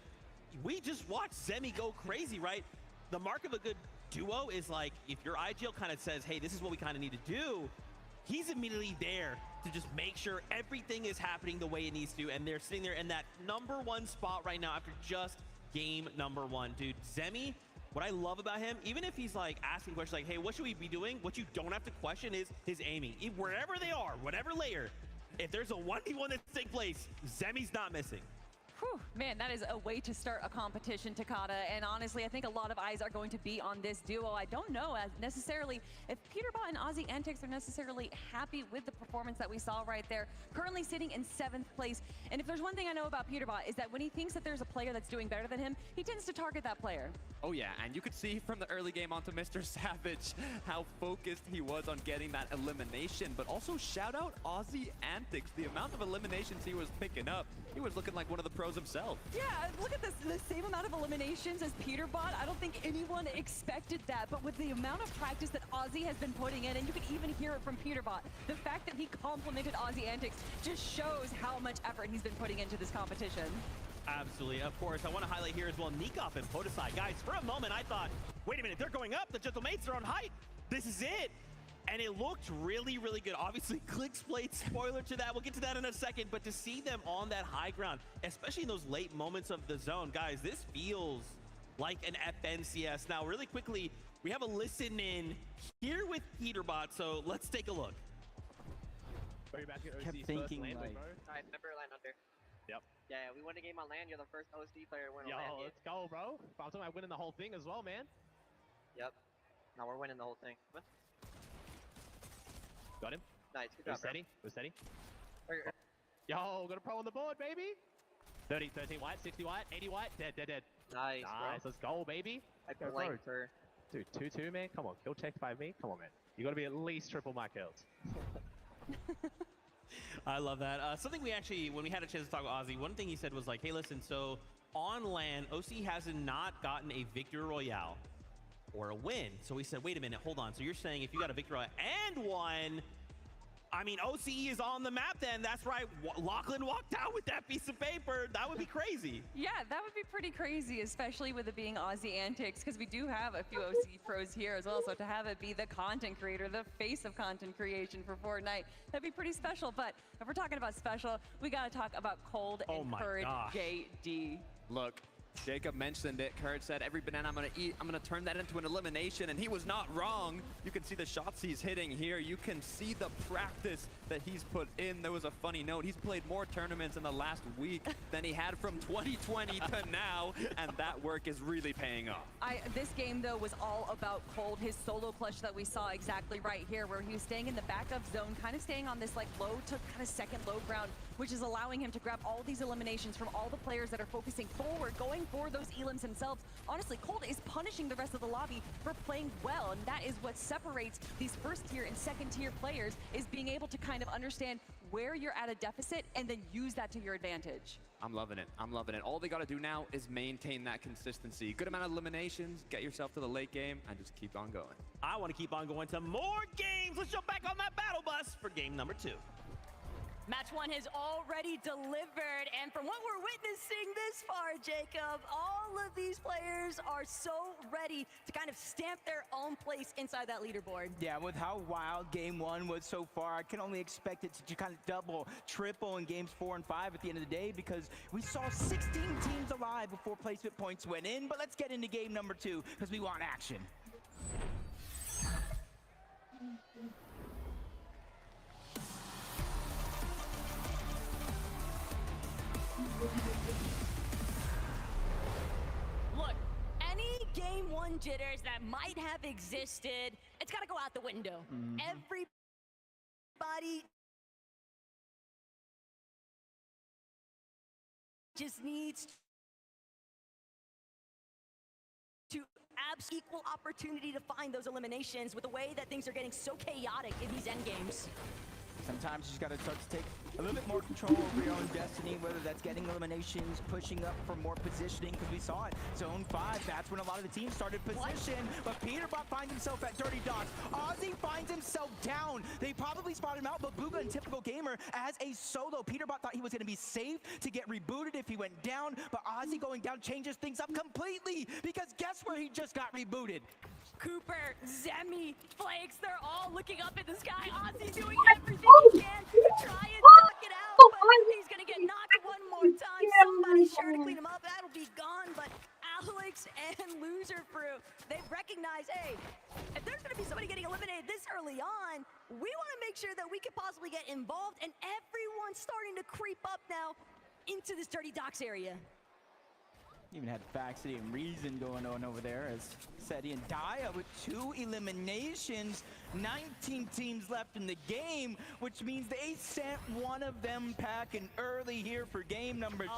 we just watched Zemi go crazy, right? The mark of a good duo is, like, if your IGL kind of says, hey, this is what we kind of need to do, he's immediately there to just make sure everything is happening the way it needs to, and they're sitting there in that #1 spot right now after just game #1. Dude, Zemi, what I love about him, even if he's like asking questions like, hey, what should we be doing? What you don't have to question is his aiming. Wherever they are, whatever layer, if there's a 1v1 that's taking place, Zemi's not missing. Whew, man, that is a way to start a competition, Takada. And honestly, I think a lot of eyes are going to be on this duo. I don't know necessarily if Peterbot and Aussie Antics are necessarily happy with the performance that we saw right there. Currently sitting in 7th place. And if there's one thing I know about Peterbot is that when he thinks that there's a player that's doing better than him, he tends to target that player. Oh yeah, and you could see from the early game onto Mr. Savage how focused he was on getting that elimination. But also shout out Aussie Antics. The amount of eliminations he was picking up, he was looking like one of the pros himself. Yeah, look at this, the same amount of eliminations as Peterbot. I don't think anyone expected that, but with the amount of practice that Aussie has been putting in, and you can even hear it from Peterbot, the fact that he complimented Aussie Antics just shows how much effort he's been putting into this competition. Absolutely. Of course, I want to highlight here as well Nikov and Podesai. Guys, for a moment, I thought, wait a minute, they're going up. The Gentlemates are on height. This is it. And it looked really, really good. Obviously, Clicks played spoiler to that. We'll get to that in a second. But to see them on that high ground, especially in those late moments of the zone, guys, this feels like an FNCS. Now, really quickly, we have a listen in here with Peterbot. So let's take a look. Are you back at OC's Kept thinking, first land, like, bro? Alright, remember land under. Yep. Yeah, we won a game on land. You're the first OC player to win on land. Yo, let's go, bro. But I'm talking about winning the whole thing as well, man. Yep. Now we're winning the whole thing. What? Got him. Nice. Good We're job, bro. steady. We're steady. Yo, got a pro on the board, baby. 30, 13 white, 60 white, 80 white. Dead, dead, dead. Nice, Nice. bro. Let's go, baby. I Go, bro. blanked her. Dude, 2-2, man. Come on. Kill checked by me. Come on, man. You got to be at least triple my kills. I love that. Something we actually, when we had a chance to talk with Ozzy, one thing he said was like, hey, listen, so on land, OC has not gotten a Victory Royale or a win. So we said, wait a minute, hold on. So you're saying if you got a Victory Royale and won, I mean, OCE is on the map then. That's right. Lachlan walked out with that piece of paper. That would be crazy. Yeah, that would be pretty crazy, especially with it being Aussie Antics, because we do have a few OC pros here as well. So to have it be the content creator, the face of content creation for Fortnite, that'd be pretty special. But if we're talking about special, we got to talk about Cold and Courage JD. Look, Jacob mentioned it. Courage said, every banana I'm going to eat, I'm going to turn that into an elimination. And he was not wrong. You can see the shots he's hitting here. You can see the practice that he's put in. There was a funny note. He's played more tournaments in the last week than he had from 2020 to now. And that work is really paying off. This game, though, was all about Cold. His solo clutch that we saw exactly right here, where he was staying in the backup zone, kind of staying on this like low to kind of second low ground, which is allowing him to grab all these eliminations from all the players that are focusing forward, going for those elims themselves. Honestly, Cold is punishing the rest of the lobby for playing well, and that is what separates these first tier and second tier players, is being able to kind of understand where you're at a deficit and then use that to your advantage. I'm loving it. I'm loving it. All they got to do now is maintain that consistency. Good amount of eliminations, get yourself to the late game, and just keep on going. I want to keep on going to more games. Let's jump back on that battle bus for game number 2. Match 1 has already delivered, and from what we're witnessing this far, Jacob, all of these players are so ready to kind of stamp their own place inside that leaderboard. Yeah, with how wild game 1 was so far, I can only expect it to kind of double, triple in games 4 and 5 at the end of the day, because we saw 16 teams alive before placement points went in. But let's get into game number 2, because we want action. Look, any game 1 jitters that might have existed, it's got to go out the window. Everybody just needs to have equal opportunity to find those eliminations with the way that things are getting so chaotic in these end games. Sometimes you just got to start to take a little bit more control over your own destiny, whether that's getting eliminations, pushing up for more positioning, because we saw it. Zone 5, that's when a lot of the teams started position, but Peterbot finds himself at Dirty Dots. Ozzy finds himself down. They probably spotted him out, but Bugha and Typical Gamer as a solo. Peterbot thought he was going to be safe to get rebooted if he went down, but Ozzy going down changes things up completely, because guess where he just got rebooted? Cooper, Zemi, Flakes, they're all looking up at the sky. Ozzy doing everything he can to try and knock it out, but he's gonna get knocked one more time. Somebody's sure to clean him up. That'll be gone, but Alex and Loser Fruit, they've recognized, hey, if there's gonna be somebody getting eliminated this early on, we wanna make sure that we could possibly get involved, and everyone's starting to creep up now into this Dirty Docks area. Even had Faxity and Reason going on over there as Seti and Daya with 2 eliminations. 19 teams left in the game, which means they sent one of them packing early here for game number 2.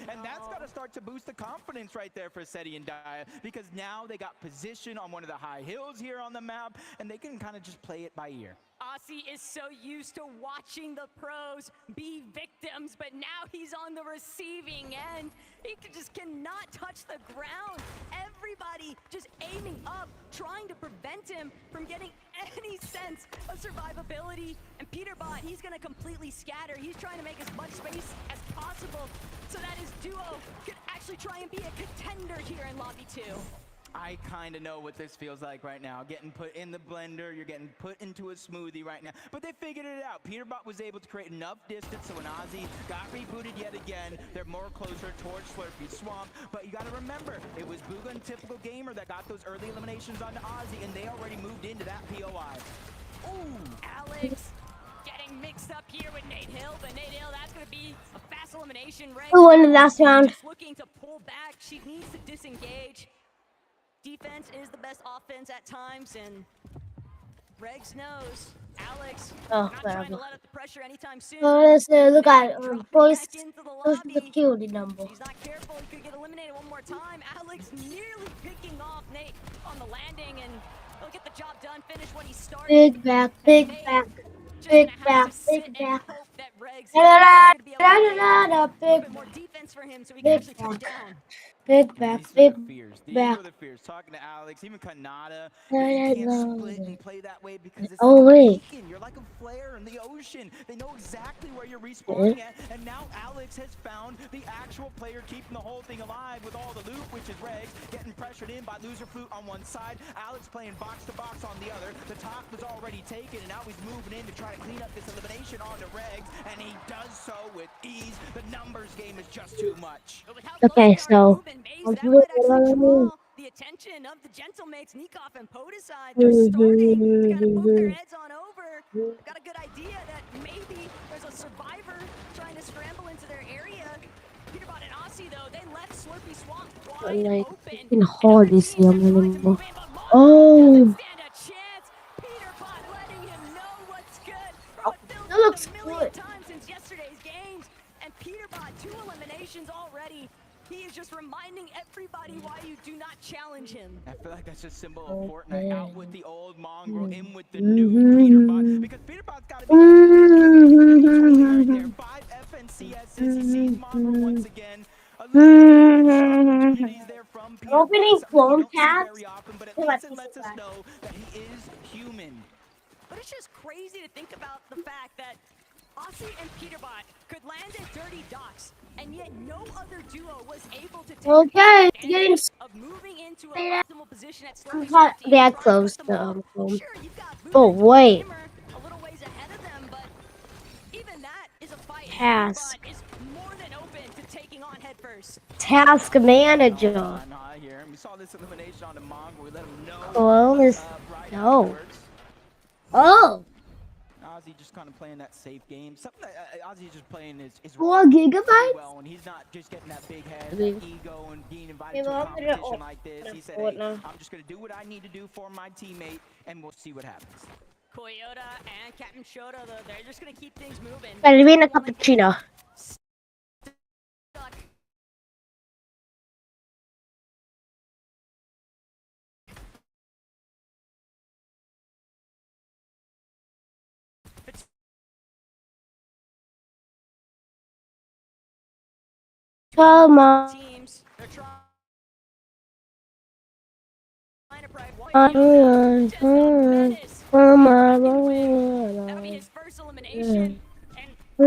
And that's got to start to boost the confidence right there for Seti and Daya, because now they got position on one of the high hills here on the map, and they can kind of just play it by ear. Aussie is so used to watching the pros be victims, but now he's on the receiving end. He just cannot touch the ground. Everybody just aiming up, trying to prevent him from getting any sense of survivability. And Peterbot, he's gonna completely scatter. He's trying to make as much space as possible so that his duo could actually try and be a contender here in Lobby 2. I kind of know what this feels like right now. Getting put in the blender, you're getting put into a smoothie right now. But they figured it out. Peterbot was able to create enough distance so when Ozzy got rebooted yet again, they're more closer towards Slurpee Swamp. But you got to remember, it was Bugha and Typical Gamer that got those early eliminations onto Ozzy, and they already moved into that POI. Ooh, Alex getting mixed up here with Nate Hill, but Nate Hill, that's going to be a fast elimination. Who won the last round? Just looking to pull back. She needs to disengage. Defense is the best offense at times, and Regs knows. Alex not trying to let up the pressure anytime soon. Let's look at boys. The security number. He's not careful. He could get eliminated one more time. Alex nearly picking off Nate on the landing, and he'll get the job done. Finish what he started. Big back, big back, big back, big back. Big more defense for him, so he can actually touch down. Big back, big back. These are the fears. Talking to Alex, even Kanata, you can't split and play that way because it's you're like a flare in the ocean. They know exactly where you're respawning at, and now Alex has found the actual player keeping the whole thing alive with all the loot, which is Regs getting pressured in by Loser Fruit on one side, Alex playing box to box on the other. The top was already taken, and now he's moving in to try to clean up this elimination onto Regs, and he does so with ease. The numbers game is just too much. Okay, so the attention of the Gentlemates, Nikov and Podicide. They're starting to kind of move their heads on over. They've got a good idea that maybe there's a survivor trying to scramble into their area. Peterbot and Aussie, though, they left Slurpee Swamp wide open. Fucking hard this year, man. Oh. Peterbot letting him know what's good. That looks good. Times since yesterday's games, and Peterbot 2 eliminations already. He is just reminding everybody why you do not challenge him. I feel like that's a symbol of Fortnite. Out with the old mongrel, in with the new Peterbot. Because Peterbot's got to be right there. 5 FNCSs. He sees mongrel once again. Opening clone tabs. But at least it lets us know that he is human. But it's just crazy to think about the fact that Aussie and Peterbot could land at Dirty Docks, and yet no other duo was able to take Okay, getting of moving into a optimal position at I'm hot that close to home. Oh wait. a little ways ahead of them, but even that is a fight. Task. Peterbot is more than open to taking on head first. Task manager. We saw this elimination on the Mongo. We let him know. Columbus. No. Oh. Ozzy just kind of playing that safe game. Something that Ozzy just playing is 4 gigabytes? well, and he's not just getting that big head, that ego, and being invited to a competition like this. He said, hey, I'm just going to do what I need to do for my teammate, and we'll see what happens. Koyota and Captain Shota, though, they're just going to keep things moving. Better be in a cappuccino. Come on. Teams, they're trying to pride that'll be his first elimination. Some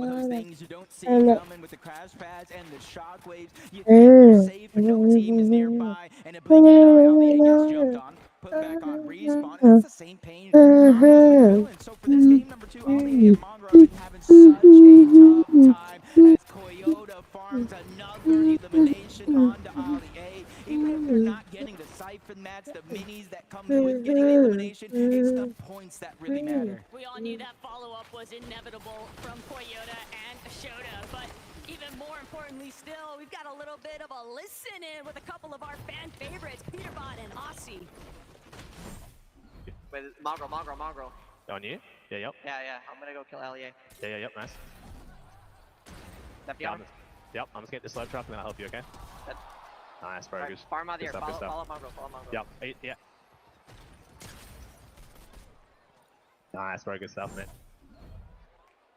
of those things you don't see coming with the crash pads and the shockwaves. You think you're safe, but no team is nearby, and a blink of an eye, gets jumped on, put back on respawn, and it's the same pain. So for this game number 2, Ollie and Mongo have been having such a tough time as Koyota farms another elimination onto Ollie A. Even if they're not getting the siphon mats, the minis that come with getting the elimination, it's the points that really matter. We all knew that follow-up was inevitable from Koyota and Shota, but even more importantly still, we've got a little bit of a listen-in with a couple of our fan favorites, Peterbot and Aussie. Wait, Mongrel. On you? Yeah, yep. Yeah, I'm gonna go kill LEA. Yeah, yep, nice. That beyond? Yep, I'm just getting the sled truck and then I'll help you, okay? Nice, very good. Farm out here, Good stuff. follow Mongrel. Yep, yeah. Nice, very good stuff, man.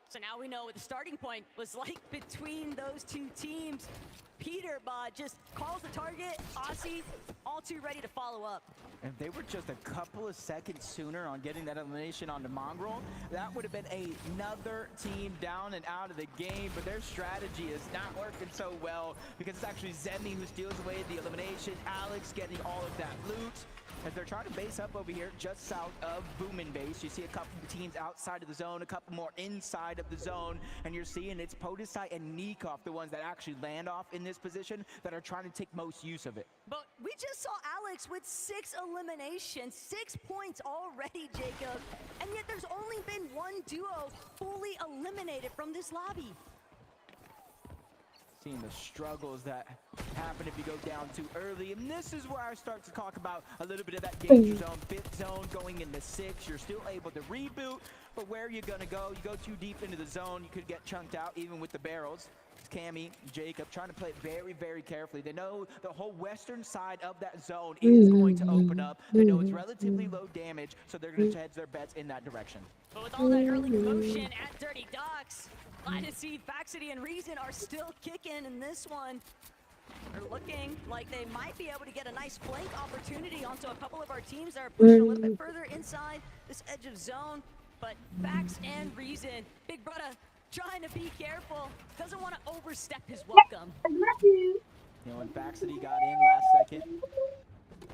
So now we know what the starting point was like between those two teams. Peterbot just calls the target, Aussie, all too ready to follow up. If they were just a couple of seconds sooner on getting that elimination onto Mongrel, that would have been another team down and out of the game, but their strategy is not working so well because it's actually Zemi who steals away the elimination, Alex getting all of that loot. As they're trying to base up over here just south of Boomin base, you see a couple of teams outside of the zone, a couple more inside of the zone, and you're seeing it's Podesai and Nikov, the ones that actually land off in this position, that are trying to take most use of it. But we just saw Alex with 6 eliminations, 6 points already, Jacob, and yet there's only been one duo fully eliminated from this lobby. Seeing the struggles that happen if you go down too early, and this is where I start to talk about a little bit of that danger zone, 5th zone, going into 6. You're still able to reboot, but where are you gonna go? You go too deep into the zone, you could get chunked out even with the barrels. It's Cammy, Jacob trying to play it very, very carefully. They know the whole western side of that zone is going to open up. They know it's relatively low damage, so they're gonna hedge their bets in that direction. But with all that early motion at Dirty Docks, Lineseed, Faxity, and Reason are still kicking in this one. They're looking like they might be able to get a nice flank opportunity onto a couple of our teams that are pushing a little bit further inside this edge of zone. But Fax and Reason, big brother, trying to be careful, doesn't want to overstep his welcome. You know, when Faxity got in last second,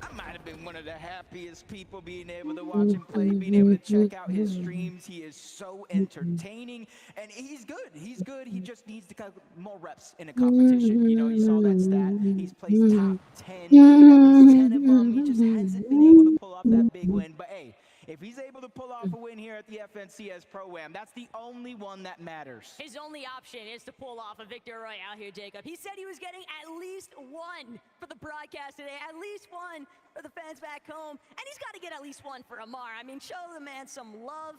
I might have been one of the happiest people being able to watch him play, being able to check out his streams. He is so entertaining, and he's good. He's good. He just needs to get more reps in a competition. You know, you saw that stat. He's placed top 10. 10 of them. He just hasn't been able to pull off that big win. But hey, if he's able to pull off a win here at the FNCS Pro-Am, that's the only one that matters. His only option is to pull off a Victor Royale here, Jacob. He said he was getting at least 1 for the broadcast today, at least 1 for the fans back home, and he's got to get at least 1 for Amar. I mean, show the man some love.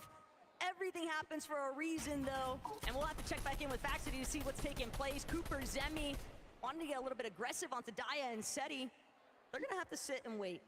Everything happens for a reason, though, and we'll have to check back in with Faxity to see what's taking place. Cooper, Zemi, wanting to get a little bit aggressive onto Daya and Seti. They're going to have to sit and wait.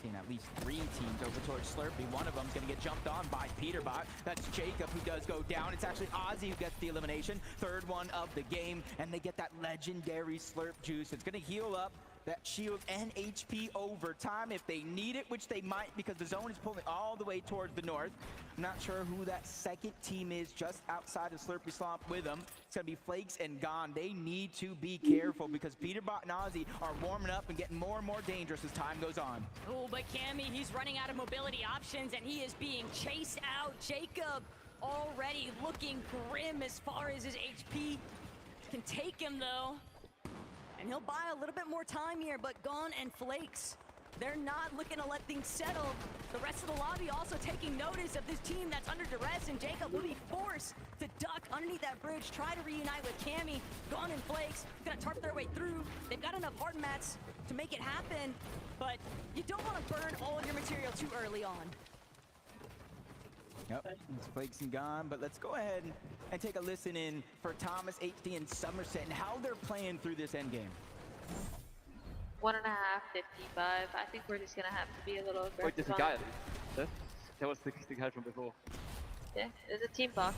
Seeing at least 3 teams over towards Slurpee. One of them's going to get jumped on by Peterbot. That's Jacob who does go down. It's actually Ozzy who gets the elimination. 3rd one of the game, and they get that legendary Slurp juice. It's going to heal up that shield and HP over time if they need it, which they might because the zone is pulling all the way towards the north. I'm not sure who that second team is just outside of Slurpy Swamp with them. It's going to be Flakes and Gone. They need to be careful because Peterbot and Ozzy are warming up and getting more and more dangerous as time goes on. Oh, but Cammy, he's running out of mobility options and he is being chased out. Jacob already looking grim as far as his HP can take him though. And he'll buy a little bit more time here, but Gone and Flakes, they're not looking to let things settle. The rest of the lobby also taking notice of this team that's under duress, and Jacob will be forced to duck underneath that bridge, try to reunite with Cammy. Gone and Flakes gonna tarp their way through. They've got enough hard mats to make it happen, but you don't want to burn all of your material too early on. Yep, it's Flakes and Gone, but let's go ahead and take a listen in for Thomas HD and Somerset and how they're playing through this endgame. 1.5, 55. I think we're just gonna have to be a little aggressive. Wait, there's a guy at least. That was the guy from before. Yeah, there's a team box.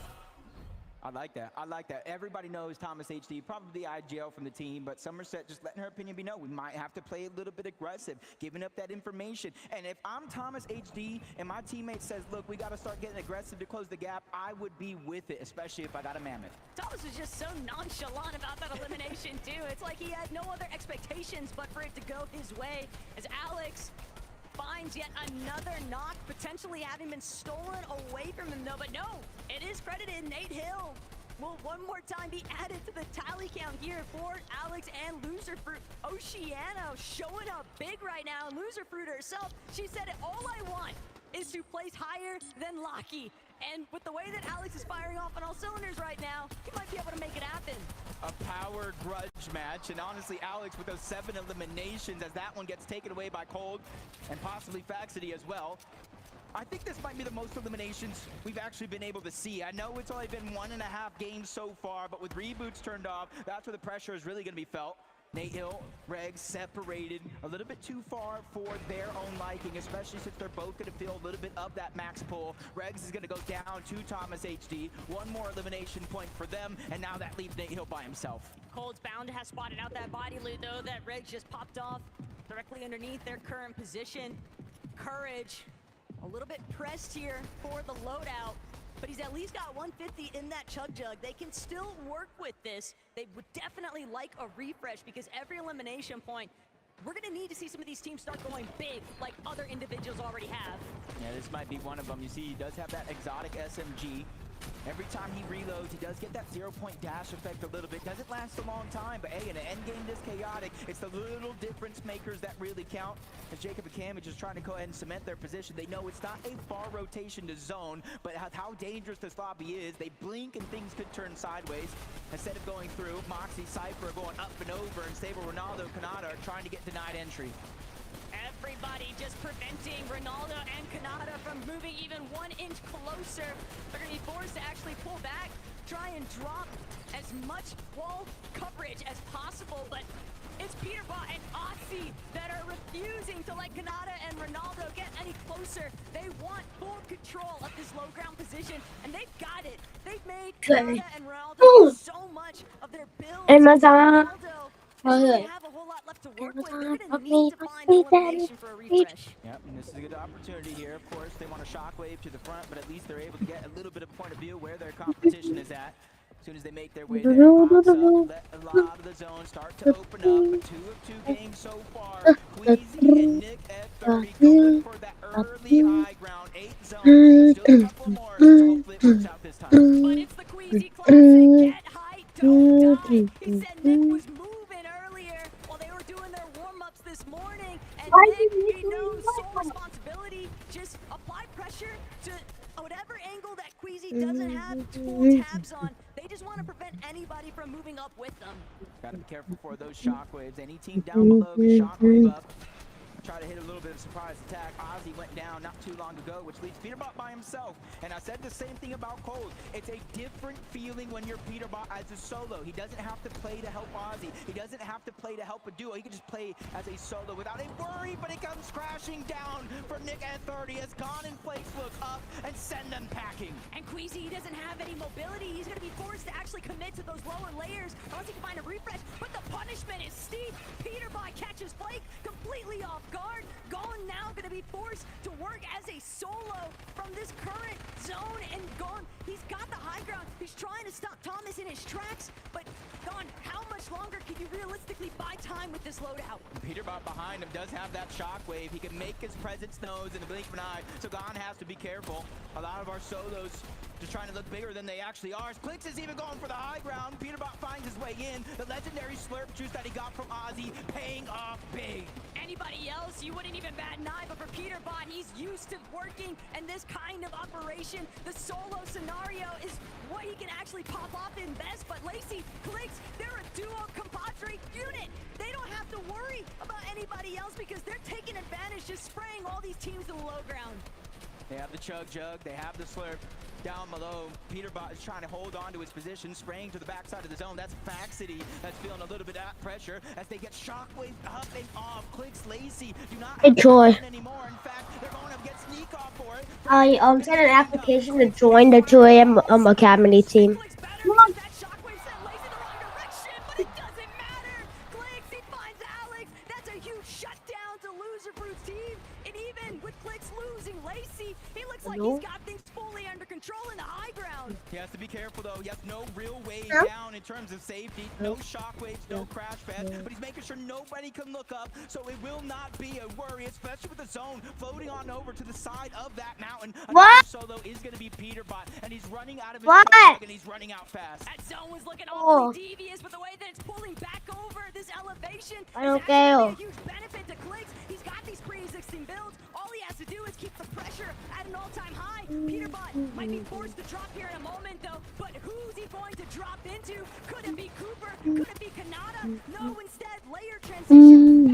I like that. I like that. Everybody knows Thomas HD, probably IGL from the team, but Somerset just letting her opinion be known. We might have to play a little bit aggressive, giving up that information. And if I'm Thomas HD and my teammate says, look, we got to start getting aggressive to close the gap, I would be with it, especially if I got a Mammoth. Thomas was just so nonchalant about that elimination too. It's like he had no other expectations but for it to go his way as Alex finds yet another knock, potentially having been stolen away from him though, but no, it is credited. Nate Hill will one more time be added to the tally count here for Alex and Loserfruit. Oceano showing up big right now, and Loserfruit herself, she said it, all I want is to place higher than Locky. And with the way that Alex is firing off on all cylinders right now, he might be able to make it happen. A power grudge match, and honestly, Alex with those 7 eliminations as that one gets taken away by Cold and possibly Faxity as well. I think this might be the most eliminations we've actually been able to see. I know it's only been 1.5 games so far, but with reboots turned off, that's where the pressure is really going to be felt. Nate Hill, Regs separated a little bit too far for their own liking, especially since they're both going to feel a little bit of that max pull. Regs is going to go down to Thomas HD. One more elimination point for them, and now that leaves Nate Hill by himself. Cold's bound to have spotted out that body loot, though, that Regs just popped off directly underneath their current position. Courage, a little bit pressed here for the loadout, but he's at least got 150 in that Chug Jug. They can still work with this. They would definitely like a refresh because every elimination point, we're gonna need to see some of these teams start going big like other individuals already have. Yeah, this might be one of them. You see, he does have that exotic SMG. Every time he reloads, he does get that 0-point dash effect a little bit. Doesn't last a long time, but hey, in an endgame this chaotic, it's the little difference makers that really count. As Jacob and Cam are just trying to go ahead and cement their position. They know it's not a far rotation to zone, but how dangerous this lobby is. They blink and things could turn sideways. Instead of going through, Moxie, Cypher going up and over, and Sable, Ronaldo, Kanata are trying to get denied entry. Everybody just preventing Ronaldo and Kanata from moving even 1 inch closer. They're going to be forced to actually pull back, try and drop as much wall coverage as possible, but it's Peterbot and Ozzy that are refusing to let Kanata and Ronaldo get any closer. They want full control of this low ground position, and they've got it. They've made Kanata and Ronaldo so much of their builds. Amazon. They have a whole lot left to work with. They're gonna need to find an elimination for a refresh. Yep, and this is a good opportunity here. Of course, they want a shockwave to the front, but at least they're able to get a little bit of point of view where their competition is at. As soon as they make their way there, box up, let a lot of the zone start to open up. But 2 of 2 games so far. Queasy and Nick F30 going for that early high ground. 8 zones, still a couple more, so hopefully it works out this time. But it's the Queasy classic. Get high, don't die. He said Nick was moving earlier while they were doing their warm-ups this morning. And Nick, he knows sole responsibility. Just apply pressure to whatever angle that Queasy doesn't have full tabs on. They just want to prevent anybody from moving up with them. Gotta be careful for those shockwaves. Any team down below can shockwave up. Try to hit a little bit of surprise attack. Ozzy went down not too long ago, which leaves Peterbot by himself. And I said the same thing about Cold. It's a different feeling when you're Peterbot as a solo. He doesn't have to play to help Ozzy. He doesn't have to play to help a duo. He can just play as a solo without a worry, but it comes crashing down for Nick at 30 as Gone and Flakes look up and send them packing. And Queasy doesn't have any mobility. He's going to be forced to actually commit to those lower layers unless he can find a refresh. But the punishment is steep. Peterbot catches Flake completely off guard. Gone now going to be forced to work as a solo from this current zone. And Gone, he's got the high ground. He's trying to stop Thomas in his tracks. But Gone, how much longer can you realistically buy time with this loadout? Peterbot behind him does have that shockwave. He can make his presence known in the blink of an eye. So Gone has to be careful. A lot of our solos just trying to look bigger than they actually are. Clicks is even going for the high ground. Peterbot finds his way in. The legendary slurp juice that he got from Ozzy paying off big. Anybody else, you wouldn't even bat an eye, but for Peterbot, he's used to working in this kind of operation. The solo scenario is what he can actually pop off in best, but Lacey, Clicks, they're a duo compadre unit. They don't have to worry about anybody else because they're taking advantage, just spraying all these teams to the low ground. They have the Chug Jug, they have the Slurp down below. Peterbot is trying to hold on to his position, spraying to the backside of the zone. That's Faxity that's feeling a little bit of pressure as they get Shockwave up and off. Clicks, Lacey do not have Joy. anymore. In fact, they're going to get sneak off for it. I sent an application to join the 2 a.m. Academy team. He's got things fully under control in the high ground. He has to be careful though. He has no real way down in terms of safety. No shockwaves, no crash pads, but he's making sure nobody can look up, so it will not be a worry, especially with the zone floating on over to the side of that mountain. Another solo is going to be Peterbot, and he's running out of his and he's running out fast. That zone was looking awfully devious, but the way that it's pulling back over this elevation I don't is care. actually a huge benefit to Clicks. He's got these pre-existing builds. All he has to do is keep the pressure at an all-time high. Peterbot might be forced to drop here in a moment, though, but who's he going to drop into? Could it be Cooper? Could it be Kanata? No, instead, layer transition.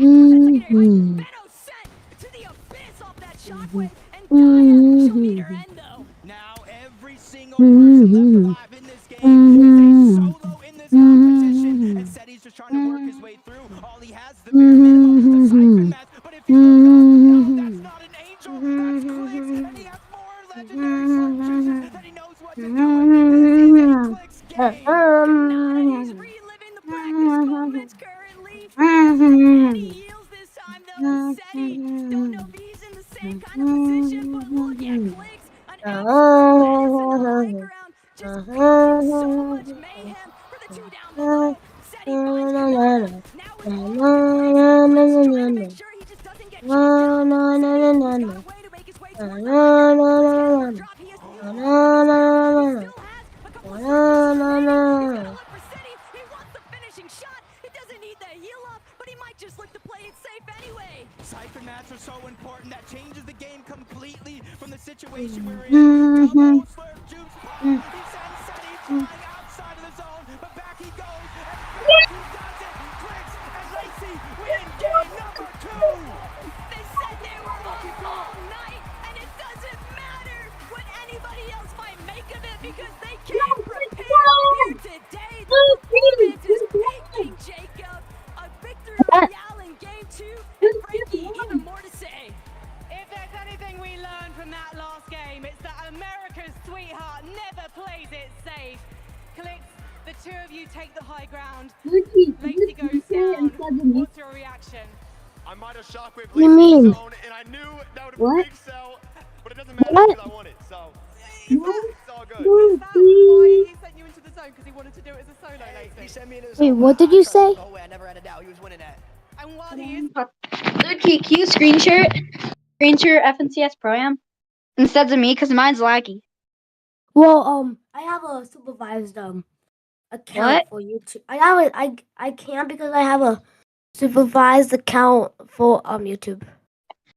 Benno sent to the abyss off that shockwave, and Gaia, she'll meet her end, though. Now, every single person left alive in this game is a solo in this competition, and Seti's just trying to work his way through. All he has is the bare minimum, the Siphon match, but if you look up, no, that's not an angel, that's Clicks, and he has more legendary slurp that he knows what to do with. This is a Clicks game. He's reliving the practice moments currently. Any heals this time, though. Seti, don't know if he's in the same kind of position, but look at Clicks. An absolute menace in the high ground, just causing so much mayhem for the two down below. Seti finds Kanata. Now with all the trying to make sure he just doesn't get shot down. He's got a way to make his way towards the drop. He has still has a couple of seconds. For Seti, he wants the finishing shot. He doesn't need the heal up, but he might just look to play it safe anyway. Siphon mats are so important. That changes the game completely from the situation we're in. Double slurp juice pop. He sends Seti flying outside of the zone, but back he goes. And he does it. Clicks and Lacey win game number 2. They said they were up all night, and it doesn't matter what anybody else might make of it because they came prepared here today. The performance is peaking, Jacob. A victory royale in game 2, and Frankie, even more to say. If there's anything we learned from that last game, it's that America's sweetheart never plays it safe. Clicks, the two of you take the high ground. Lacey goes down. What's your reaction? I might have shockwave You mean? the zone, and I knew that would have been a big sell, but it doesn't matter because I won it, so it's all good. Is that why he sent you into the zone? Because he wanted to do it as a solo, Lacey? He sent me in his Wait, what did you say? Oh, wait, I never had a doubt. He was winning that. And while he is... Luki, can you screen share FNCS Pro-Am instead of me because mine's laggy. Well, I have a supervised account for YouTube. I can't because I have a supervised account for YouTube.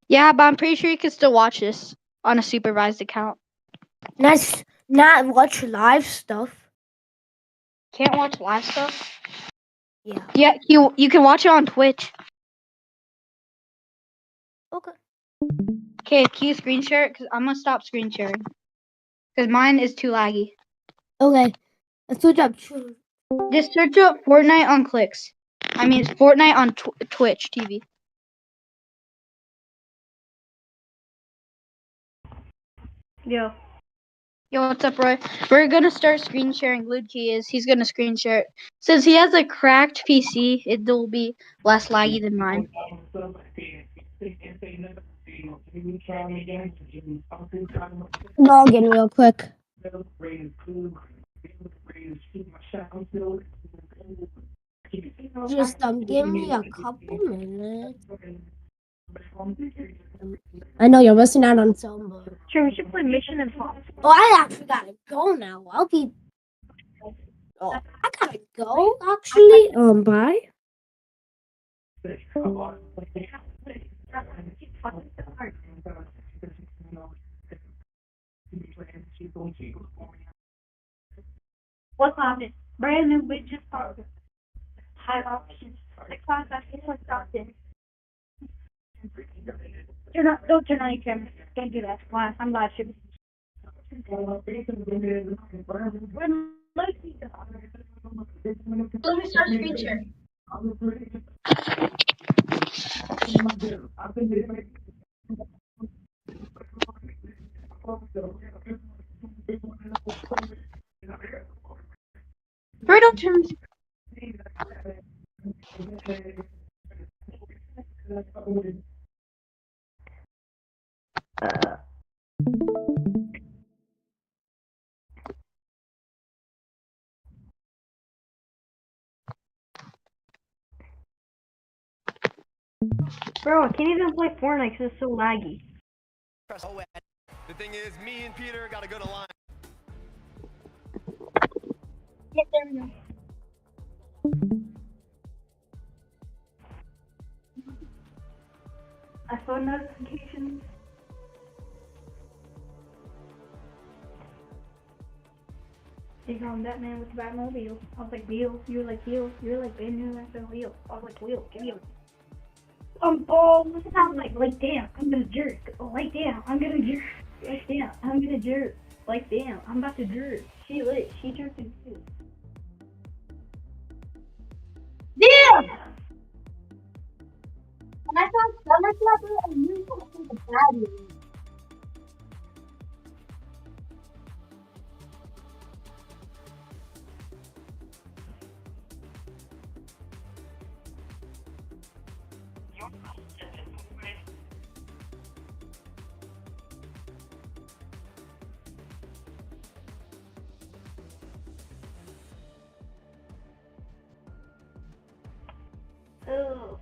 Yeah, but I'm pretty sure you can still watch this on a supervised account. That's not watch live stuff. Can't watch live stuff? Yeah. Yeah, you can watch it on Twitch. Okay. Okay, can you screen share it? Because I'm going to stop screen sharing. Because mine is too laggy. Okay. Let's switch up. Just search up Fortnite on Clicks. I mean, it's Fortnite on Twitch TV. Yo. Yo, what's up, Roy? We're gonna start screen sharing. Ludkey he's gonna screen share it. Since he has a cracked PC, it'll be less laggy than mine. Log in real quick. Just give me a couple minutes. I know you're missing out on some, but Sure, we should play Mission Impossible. oh, I actually gotta go now. I'll be. Oh, I gotta go. Actually, bye. What's happening? Brand new bitch just started. High options. 6 5 6 started. Don't turn on your camera. Don't do that. Why? I'm live streaming. Let me start screen share. Right on turn. Bro, I can't even play Fortnite because it's so laggy. The thing is, me and Peter gotta go to line. Yeah, there we go. I saw notifications. They call him Batman with the Batmobile. I was like, Beal. You were like, Beal. You were like, Batman with the wheel. I was like, Wheel, give me a. Look at that. I'm like, damn, I'm gonna jerk. Like, damn, I'm gonna jerk. Like, damn, I'm gonna jerk. Like, damn, I'm about to jerk. She lit. She jerking too. Damn! And I found Summer Flapper and you something the bad news. Ugh.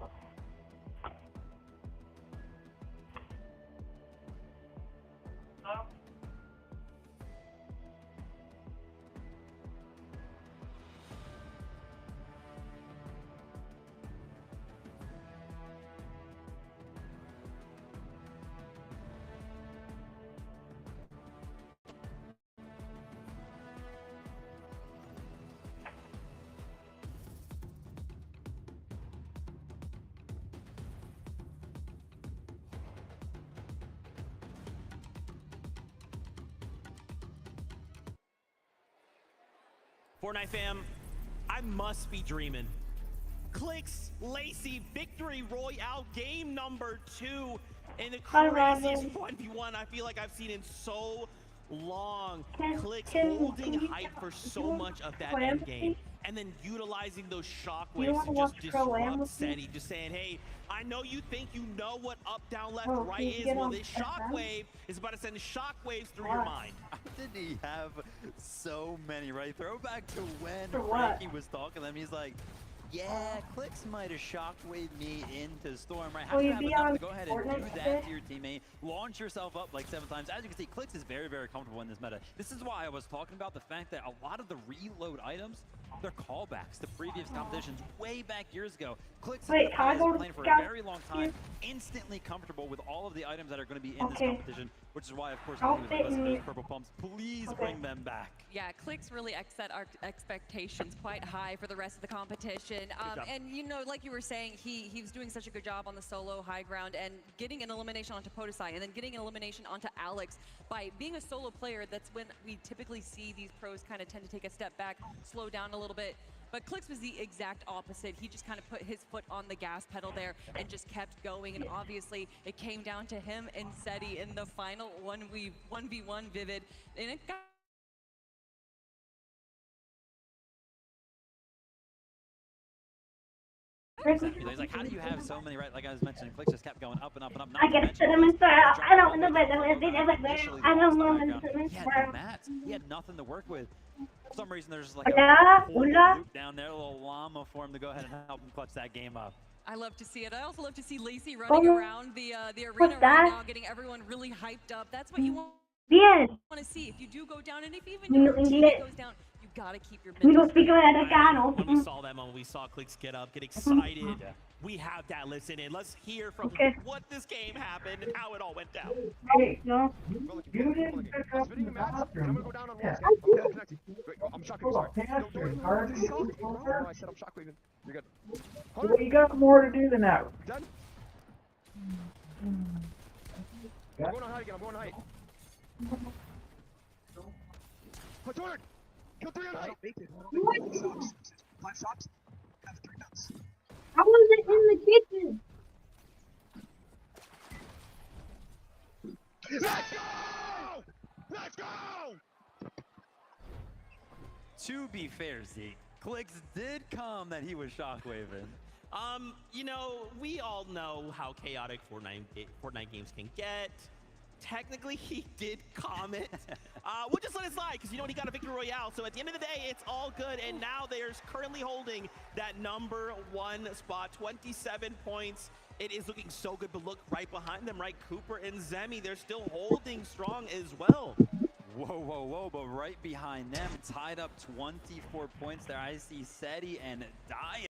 Fortnite fam, I must be dreaming. Clicks, Lacey, Victory Royale, game number 2 in the craziest 1v1 I feel like I've seen in so long. Clicks holding hype for so much of that end game, and then utilizing those shockwaves to just disrupt SETI, just saying, hey, I know you think you know what up, down, left, right is. Well, this shockwave is about to send shockwaves through your mind. Did he have so many, right? Throwback to when Frankie was talking to them. He's like, yeah, Clicks might have shockwave me into Storm, right? How do you have enough to go ahead and do that to your teammate? Launch yourself up like 7 times. As you can see, Clicks is very, very comfortable in this meta. This is why I was talking about the fact that a lot of the reload items They're callbacks to previous competitions way back years ago. Clix Wait, how has I go been playing for a very long time, instantly comfortable with all of the items that are going to be in this competition, which is why, of course, those purple pumps. Please bring them back. Yeah, Clix really set our expectations quite high for the rest of the competition. And you know, like you were saying, he was doing such a good job on the solo high ground and getting an elimination onto Podesai and then getting an elimination onto Alex. By being a solo player, that's when we typically see these pros kind of tend to take a step back, slow down a little bit. But Clix was the exact opposite. He just kind of put his foot on the gas pedal there and just kept going. And obviously, it came down to him and Seti in the final 1v1 Vivid. And it got He's like, how do you have so many, right? Like I was mentioning, Clix just kept going up and up and up. I get cinnamon style. I don't know what I don't know cinnamon style. He had nothing to work with. For some reason, there's like a loop down there, a little llama for him to go ahead and help him clutch that game up. I love to see it. I also love to see Lacey running around the arena right now, getting everyone really hyped up. That's what you want to see. If you do go down, and if even your team goes down, you gotta keep your mental. When we saw that moment, we saw Clix get up, get excited. We have that. Listen in. Let's hear from what this game happened and how it all went down. I'm shockwaving. You're good. Well, you got more to do than that. Done. I'm going on height again. I'm going on height. Platoon! Kill 3 on height! 5 shots. Have 3 nuts. How was it in the kitchen? Let's go! Let's go! To be fair, Zeke, Clix did come that he was shockwaving. You know, we all know how chaotic Fortnite games can get. Technically, he did comment. We'll just let it slide because, you know, he got a victory royale. So at the end of the day, it's all good. And now they're currently holding that #1 spot, 27 points. It is looking so good, but look right behind them, right? Cooper and Zemi, they're still holding strong as well. Whoa, whoa, whoa, but right behind them, tied up 24 points there. I see Seti and Dia.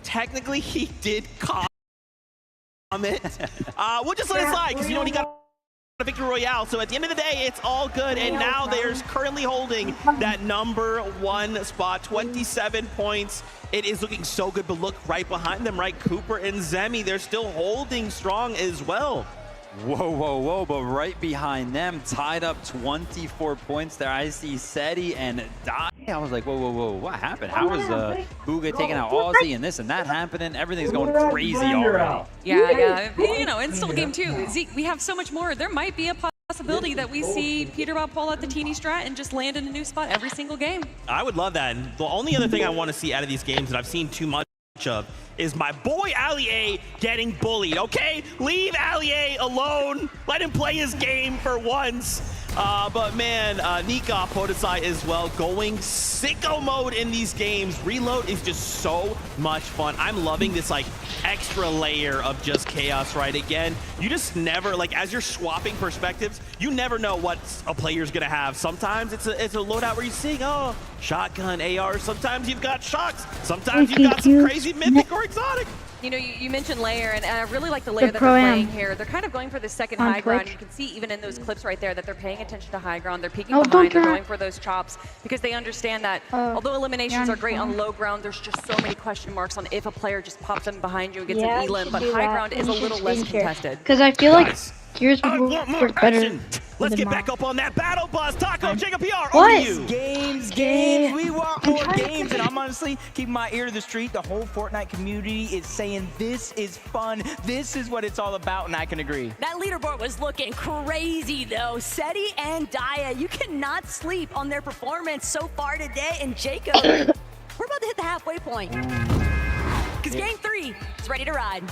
Technically, he did comment. We'll just let it slide because, you know, he got a victory royale. So at the end of the day, it's all good. And now they're currently holding that #1 spot, 27 points. It is looking so good, but look right behind them, right? Cooper and Zemi, they're still holding strong as well. Whoa, whoa, whoa, but right behind them, tied up 24 points there. I see Seti and Dia. I was like, whoa, whoa, whoa, what happened? How is Bugha taking out Aussie and this and that happening? Everything's going crazy already. Yeah. You know, it's still game 2. Zeke, we have so much more. There might be a possibility that we see Peterbob pull out the teeny strat and just land in a new spot every single game. I would love that. And the only other thing I want to see out of these games that I've seen too much of is my boy Ali-A getting bullied, okay? Leave Ali-A alone. Let him play his game for once. But man, Nika Podesai as well, going sicko mode in these games. Reload is just so much fun. I'm loving this like extra layer of just chaos, right? Again, you just never, like as you're swapping perspectives, you never know what a player's gonna have. Sometimes it's a loadout where you're seeing, oh, shotgun, AR. Sometimes you've got shocks. Sometimes you've got some crazy mythic or exotic. You know, you mentioned layer, and I really like the layer that they're playing here. They're kind of going for the second high ground. You can see even in those clips right there that they're paying attention to high ground. They're peeking behind. They're going for those chops because they understand that although eliminations are great on low ground, there's just so many question marks on if a player just pops in behind you and gets an elim. But high ground is a little less contested. Because I feel like yours would work better. Let's get back up on that battle bus. Taco, Jacob PR, what? Over to you. Games. We want more games, and I'm honestly keeping my ear to the street. The whole Fortnite community is saying this is fun. This is what it's all about, and I can agree. That leaderboard was looking crazy, though. Seti and Dia, you cannot sleep on their performance so far today. And Jacob, we're about to hit the halfway point. Because game 3 is ready to ride.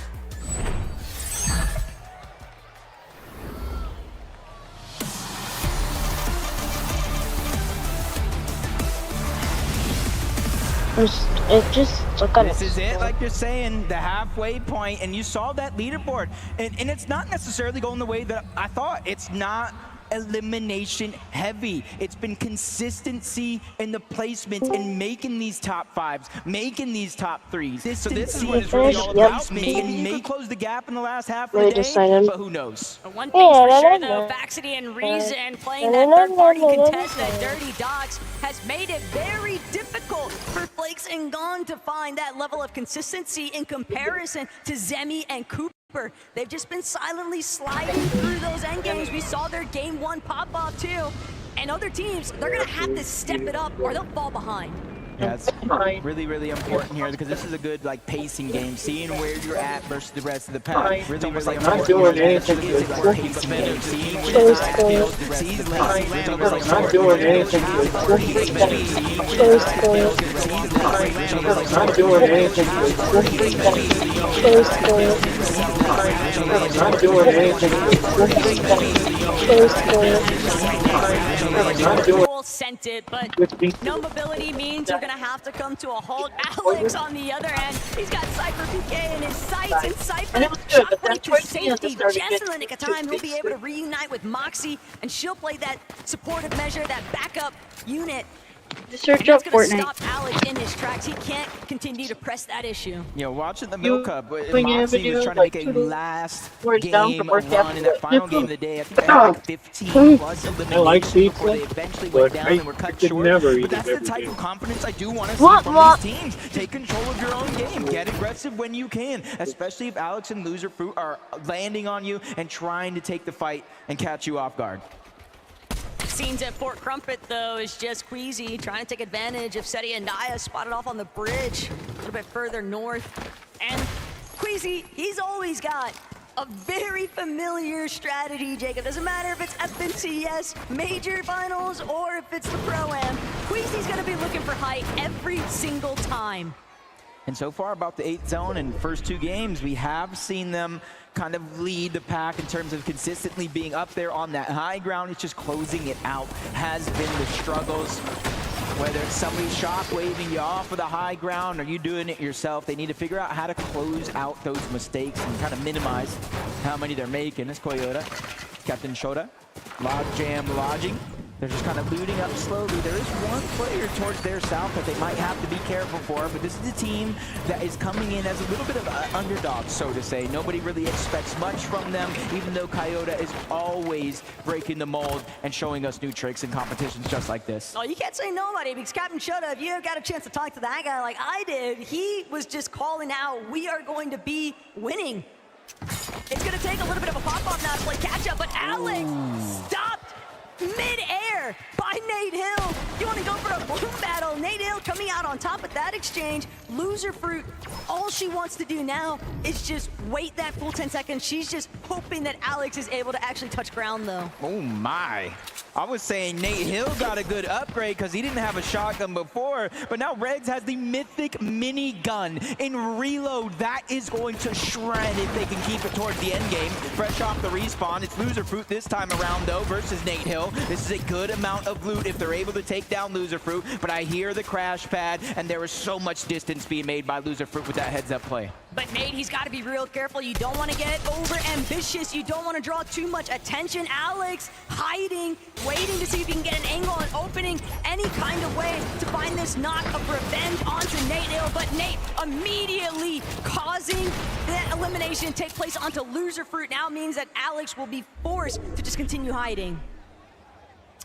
This is it, like you're saying, the halfway point, and you saw that leaderboard. And it's not necessarily going the way that I thought. It's not elimination heavy. It's been consistency in the placements and making these top 5s, making these top 3s. So this is what it's really all about. Maybe you could close the gap in the last half of the day, but who knows? One thing's for sure though, Baxity and Reason playing that third-party contest at Dirty Dogs has made it very difficult for Flakes and Gone to find that level of consistency in comparison to Zemi and Cooper. They've just been silently sliding through those end games. We saw their game 1 pop off too. And other teams, they're gonna have to step it up or they'll fall behind. Yeah, it's really, really important here because this is a good like pacing game. Seeing where you're at versus the rest of the pack. Really, really important. doing anything. It's like pacing game. Seeing where the side feels, sees lanes. I'm not doing anything. I'm not doing anything. I'm not doing anything. All sent it, but no mobility means you're gonna have to come to a halt. Alex on the other end, he's got Cypher PK in his sights, and Cypher shockwave to safety just in the nick of time. He'll be able to reunite with Moxie, and she'll play that supportive measure, that backup unit. Just search up That's gonna Fortnite. stop Alex in his tracks. He can't continue to press that issue. You know, watching the Milk Cup, Moxie was trying to make a last game run in that final game of the day. I think they had like 15 plus eliminations before they eventually went down and were cut short. But that's the type of confidence I do want to see from these teams. Take control of your own game. Get aggressive when you can, especially if Alex and Loser Fruit are landing on you and trying to take the fight and catch you off guard. Scenes at Fort Crumpet, though, is just Queasy trying to take advantage of Seti and Naya spotted off on the bridge a little bit further north. And Queasy, he's always got a very familiar strategy, Jacob. Doesn't matter if it's FNCS, Major Finals, or if it's the Pro-Am. Queasy's going to be looking for height every single time. And so far about the 8th zone and first 2 games, we have seen them kind of lead the pack in terms of consistently being up there on that high ground. It's just closing it out has been the struggles. Whether it's somebody shock waving you off of the high ground or you doing it yourself, they need to figure out how to close out those mistakes and kind of minimize how many they're making. It's Coyote, Captain Shota, Log Jam lodging. They're just kind of looting up slowly. There is one player towards their south that they might have to be careful for, but this is a team that is coming in as a little bit of an underdog, so to say. Nobody really expects much from them, even though Coyote is always breaking the mold and showing us new tricks in competitions just like this. Oh, you can't say nobody, because Captain Shota, if you got a chance to talk to that guy like I did, he was just calling out, we are going to be winning. It's going to take a little bit of a pop-off now to play catch-up, but Alex stopped mid-air by Nate Hill. You want to go for a bloom battle? Nate Hill coming out on top of that exchange. Loser Fruit, all she wants to do now is just wait that full 10 seconds. She's just hoping that Alex is able to actually touch ground, though. Oh my. I was saying Nate Hill got a good upgrade because he didn't have a shotgun before, but now Regs has the mythic mini gun in reload. That is going to shred if they can keep it towards the end game. Fresh off the respawn, it's Loser Fruit this time around though versus Nate Hill. This is a good amount of loot if they're able to take down Loser Fruit, but I hear the crash pad and there is so much distance being made by Loser Fruit with that heads up play. But Nate, he's got to be real careful. You don't want to get over ambitious. You don't want to draw too much attention. Alex hiding, waiting to see if he can get an angle and opening any kind of way to find this knock of revenge onto Nate Hill. But Nate immediately causing that elimination to take place onto Loser Fruit now means that Alex will be forced to just continue hiding.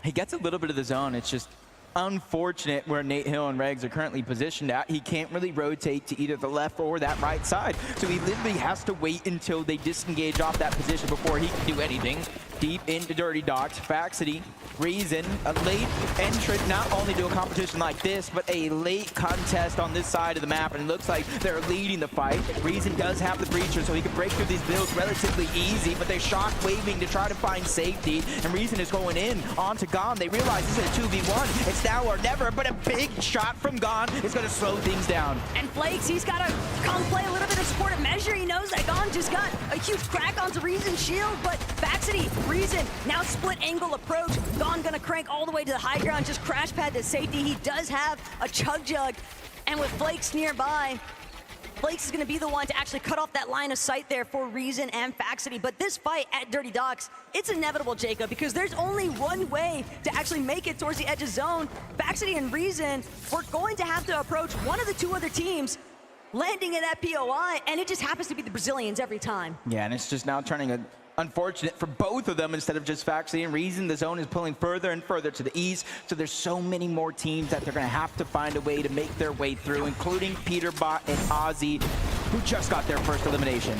He gets a little bit of the zone. It's just unfortunate where Nate Hill and Regs are currently positioned at. He can't really rotate to either the left or that right side. So he literally has to wait until they disengage off that position before he can do anything. Deep into Dirty Dogs, Faxity, Reason, a late entrant not only to a competition like this, but a late contest on this side of the map, and it looks like they're leading the fight. Reason does have the breacher, so he can break through these builds relatively easy, but they're shock waving to try to find safety, and Reason is going in onto Gone. They realize this is a 2v1. It's now or never, but a big shot from Gone is going to slow things down. And Flakes, he's got to come play a little bit of supportive measure. He knows that Gone just got a huge crack onto Reason's shield, but Faxity, Reason, now split angle approach. Gone gonna crank all the way to the high ground, just crash pad to safety. He does have a Chug Jug. And with Flakes nearby, Flakes is going to be the one to actually cut off that line of sight there for Reason and Faxity. But this fight at Dirty Docks, it's inevitable, Jacob, because there's only one way to actually make it towards the edge of zone. Faxity and Reason, we're going to have to approach one of the two other teams landing in that POI, and it just happens to be the Brazilians every time. Yeah, and it's just now turning unfortunate for both of them instead of just Faxity and Reason. The zone is pulling further and further to the east, so there's so many more teams that they're going to have to find a way to make their way through, including Peterbot and Ozzy, who just got their first elimination.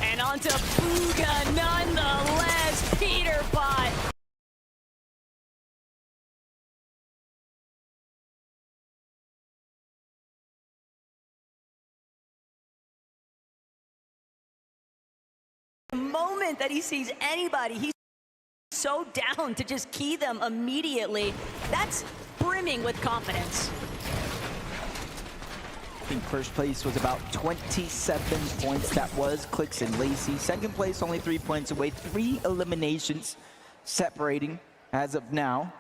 And onto Bugha nonetheless, Peterbot. The moment that he sees anybody, he's so down to just key them immediately. That's brimming with confidence. I think first place was about 27 points. That was Clix and Lacey. Second place, only 3 points away. 3 eliminations separating as of now.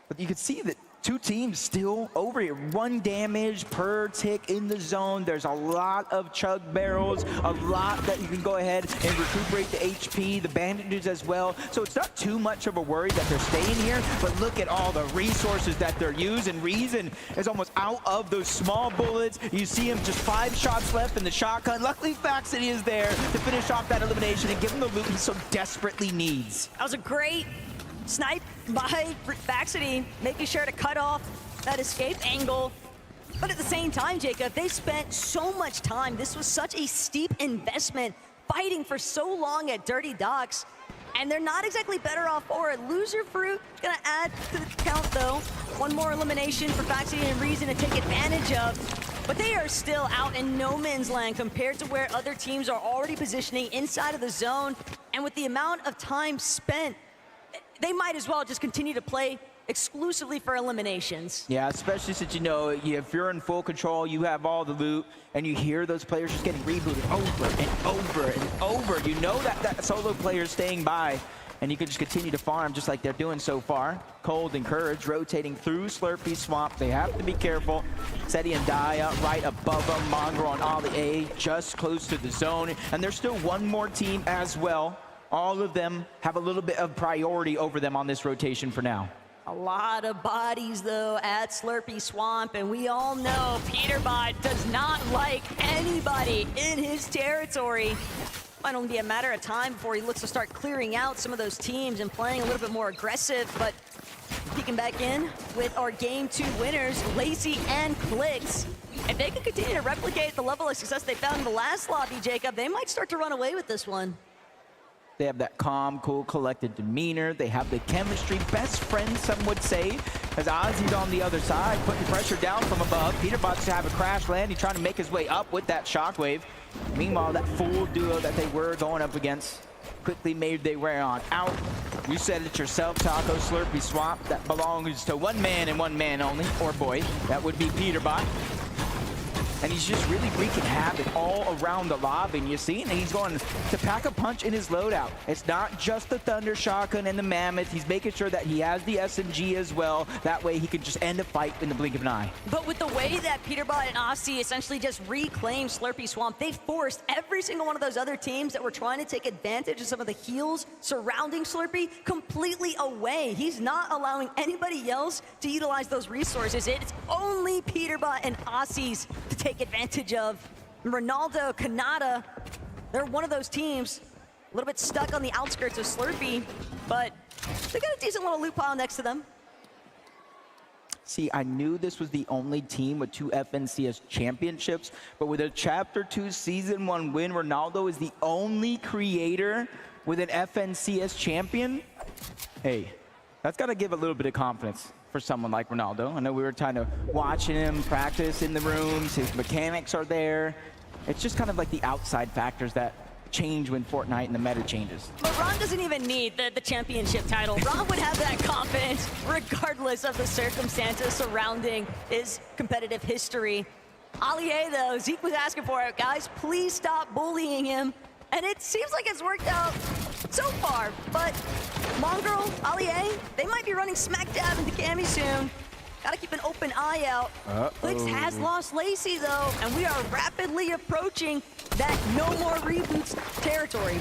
But you can see that 2 teams still over here. 1 damage per tick in the zone. There's a lot of chug barrels, a lot that you can go ahead and recuperate the HP, the bandages as well. So it's not too much of a worry that they're staying here, but look at all the resources that they're using. Reason is almost out of those small bullets. You see him just 5 shots left in the shotgun. Luckily, Faxity is there to finish off that elimination and give him the loot he so desperately needs. That was a great snipe by Faxity, making sure to cut off that escape angle. But at the same time, Jacob, they spent so much time. This was such a steep investment, fighting for so long at Dirty Docks, and they're not exactly better off for it. Loser Fruit gonna add to the count, though. 1 more elimination for Faxity and Reason to take advantage of. But they are still out in no man's land compared to where other teams are already positioning inside of the zone. And with the amount of time spent, they might as well just continue to play exclusively for eliminations. Yeah, especially since, you know, if you're in full control, you have all the loot, and you hear those players just getting rebooted over and over and over. You know that solo player is staying by, and you can just continue to farm just like they're doing so far. Cold and Courage rotating through Slurpy Swamp. They have to be careful. Seti and Daya right above them. Mongrel and Ollie A just close to the zone, and there's still 1 more team as well. All of them have a little bit of priority over them on this rotation for now. A lot of bodies, though, at Slurpy Swamp, and we all know Peterbot does not like anybody in his territory. Might only be a matter of time before he looks to start clearing out some of those teams and playing a little bit more aggressive, but peeking back in with our Game 2 winners, Lacey and Clix. If they can continue to replicate the level of success they found in the last lobby, Jacob, they might start to run away with this one. They have that calm, cool, collected demeanor. They have the chemistry, best friends, some would say, as Ozzy's on the other side, putting pressure down from above. Peterbot's to have a crash land. He's trying to make his way up with that shockwave. Meanwhile, that full duo that they were going up against quickly made their way on out. You said it yourself, Taco. Slurpy Swamp, that belongs to 1 man and 1 man only, or boy. That would be Peterbot. And he's just really wreaking havoc all around the lobby. And you see, and he's going to pack a punch in his loadout. It's not just the Thunder Shotgun and the Mammoth. He's making sure that he has the SMG as well. That way he can just end a fight in the blink of an eye. But with the way that Peterbot and Aussie essentially just reclaimed Slurpy Swamp, they forced every single one of those other teams that were trying to take advantage of some of the heals surrounding Slurpy completely away. He's not allowing anybody else to utilize those resources. It's only Peterbot and Aussies to take advantage of. Ronaldo, Kanata, they're one of those teams a little bit stuck on the outskirts of Slurpy, but they got a decent little loot pile next to them. See, I knew this was the only team with 2 FNCS championships, but with a Chapter 2 Season 1 win, Ronaldo is the only creator with an FNCS champion. Hey, that's got to give a little bit of confidence for someone like Ronaldo. I know we were kind of watching him practice in the rooms. His mechanics are there. It's just kind of like the outside factors that change when Fortnite and the meta changes. But Ron doesn't even need the championship title. Ron would have that confidence regardless of the circumstances surrounding his competitive history. Allie, though, Zeke was asking for it. Guys, please stop bullying him. And it seems like it's worked out so far, but Mongrel, Allie, they might be running smack dab into Cammy soon. Gotta keep an open eye out. Flix has lost Lacey though, and we are rapidly approaching that no more reboots territory.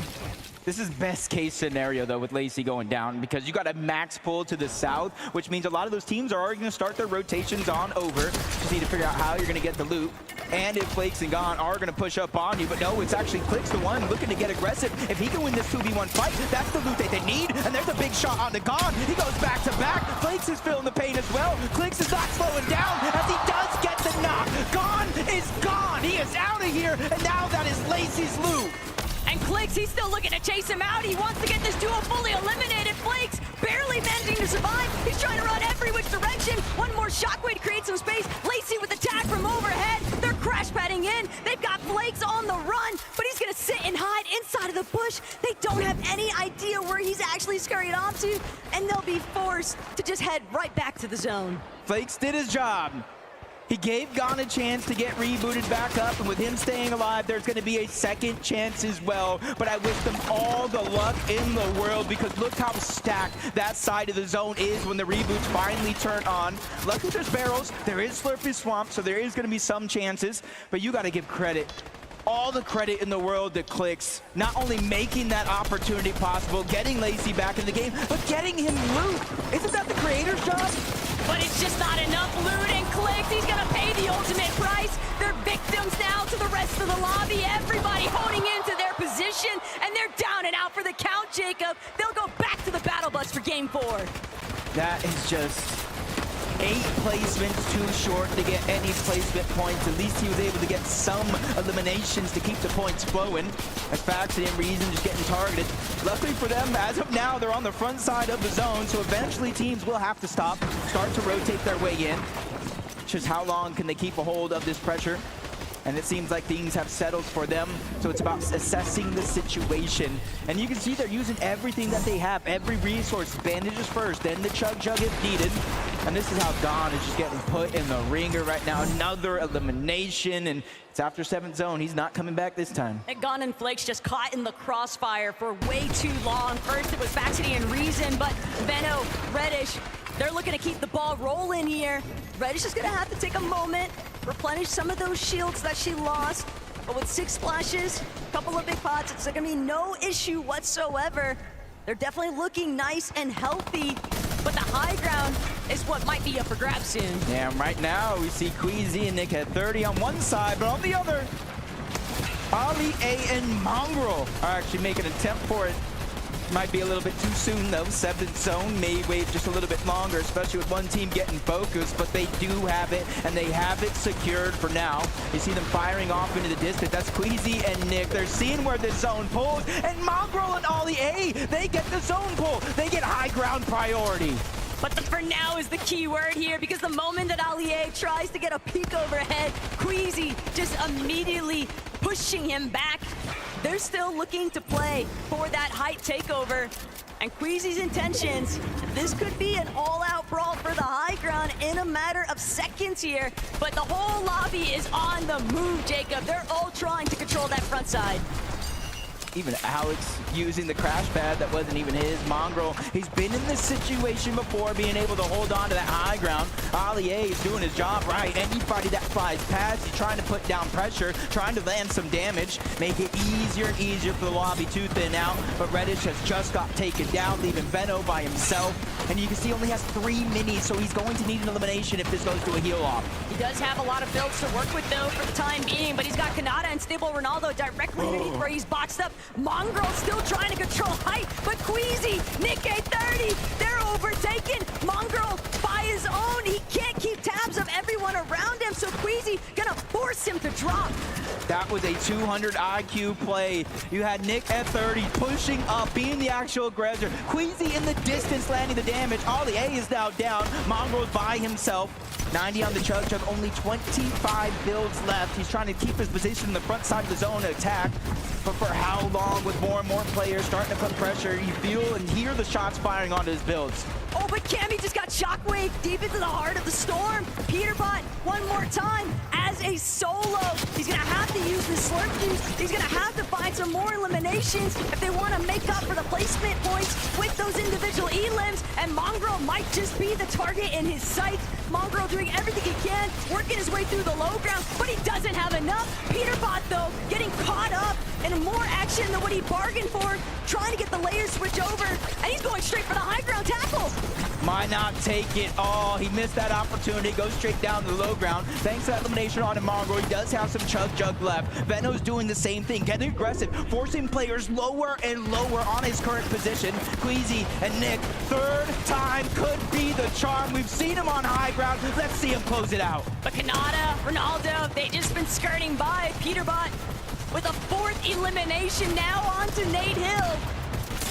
This is best case scenario though with Lacey going down because you got a max pull to the south, which means a lot of those teams are already going to start their rotations on over. Just need to figure out how you're going to get the loot. And if Flakes and Gon are going to push up on you, but no, it's actually Clix the one looking to get aggressive. If he can win this 2v1 fight, that's the loot that they need. And there's a big shot on the Gon. He goes back to back. Flakes is feeling the pain as well. Clix is not slowing down as he does get the knock. Gon is gone. He is out of here. And now that is Lacey's loot. And Clix, he's still looking to chase him out. He wants to get this duo fully eliminated. Flakes barely managing to survive. He's trying to run every which direction. One more shockwave to create some space. Lacey with the tag from overhead. They're crash padding in. They've got Flakes on the run, but he's gonna sit and hide inside of the bush. They don't have any idea where he's actually scurried off to, and they'll be forced to just head right back to the zone. Flakes did his job. He gave Gon a chance to get rebooted back up, and with him staying alive, there's going to be a second chance as well. But I wish them all the luck in the world because look how stacked that side of the zone is when the reboots finally turn on. Luckily, there's barrels. There is Slurpy Swamp, so there is going to be some chances. But you got to give credit. All the credit in the world to Clix, not only making that opportunity possible, getting Lacey back in the game, but getting him loot. Isn't that the creator's job? But it's just not enough loot, and Clix, he's gonna pay the ultimate price. They're victims now to the rest of the lobby. Everybody holding into their position, and they're down and out for the count, Jacob. They'll go back to the battle bus for game 4. That is just 8 placements too short to get any placement points. At least he was able to get some eliminations to keep the points flowing. As Faxon and Reason just getting targeted. Luckily for them, as of now, they're on the front side of the zone, so eventually teams will have to start to rotate their way in. Just how long can they keep a hold of this pressure? And it seems like things have settled for them, so it's about assessing the situation. And you can see they're using everything that they have, every resource. Bandages first, then the Chug if needed. And this is how Gon is just getting put in the ringer right now. Another elimination, and it's after 7th zone. He's not coming back this time. And Gon and Flakes just caught in the crossfire for way too long. First it was Faxity and Reason, but Veno, Reddish, they're looking to keep the ball rolling here. Reddish is gonna have to take a moment, replenish some of those shields that she lost. But with 6 splashes, a couple of big pots, it's gonna be no issue whatsoever. They're definitely looking nice and healthy, but the high ground is what might be up for grabs soon. Yeah, right now we see Queasy and Nick at 30 on one side, but on the other, Ali A and Mongrel are actually making an attempt for it. Might be a little bit too soon though. 7th zone may wait just a little bit longer, especially with one team getting focused, but they do have it, and they have it secured for now. You see them firing off into the distance. That's Queasy and Nick. They're seeing where the zone pulls, and Mongrel and Ollie A, they get the zone pull. They get high ground priority. But the for now is the key word here, because the moment that Allier tries to get a peek overhead, Queasy just immediately pushing him back. They're still looking to play for that height takeover. And Queasy's intentions, this could be an all-out brawl for the high ground in a matter of seconds here. But the whole lobby is on the move, Jacob. They're all trying to control that front side. Even Alex using the crash pad that wasn't even his. Mongrel, he's been in this situation before, being able to hold on to that high ground. Ali A is doing his job right. Anybody that flies past, he's trying to put down pressure, trying to land some damage, make it easier and easier for the lobby to thin out. But Reddish has just got taken down, leaving Veno by himself. And you can see he only has 3 minis, so he's going to need an elimination if this goes to a heal off. He does have a lot of builds to work with though for the time being, but he's got Kanata and Stable Ronaldo directly underneath where he's boxed up. Mongrel still trying to control height, but Queasy, Nick A30, they're overtaken. Mongrel by his own, he can't keep tabs of everyone around him, so Queasy gonna force him to drop. That was a 200 IQ play. You had Nick at 30 pushing up, being the actual aggressor. Queasy in the distance landing the damage. Ollie A is now down. Mongrel's by himself. 90 on the Chug, only 25 builds left. He's trying to keep his position in the front side of the zone to attack. but for how long? With more and more players starting to put pressure, you feel and hear the shots firing onto his builds. Oh, but Cammy just got shockwave deep into the heart of the storm. Peterbot, one more time, as a solo. He's gonna have to use the slurp juice. He's gonna have to find some more eliminations if they want to make up for the placement points with those individual elims. And Mongraal might just be the target in his sights. Mongraal doing everything he can, working his way through the low ground, but he doesn't have enough. Peterbot, though, getting caught up in more action than what he bargained for, trying to get the layer switch over, and he's going straight for the high ground tackle. Might not take it all. He missed that opportunity. Goes straight down to the low ground. Thanks to that elimination on Mongraal, he does have some Chug Jug left. Veno's doing the same thing, getting aggressive, forcing players lower and lower on his current position. Queasy and Nick, third time could be the charm. We've seen him on high ground. Let's see him close it out. But Kanata, Ronaldo, they just been skirting by. Peterbot with a fourth elimination now onto Nate Hill.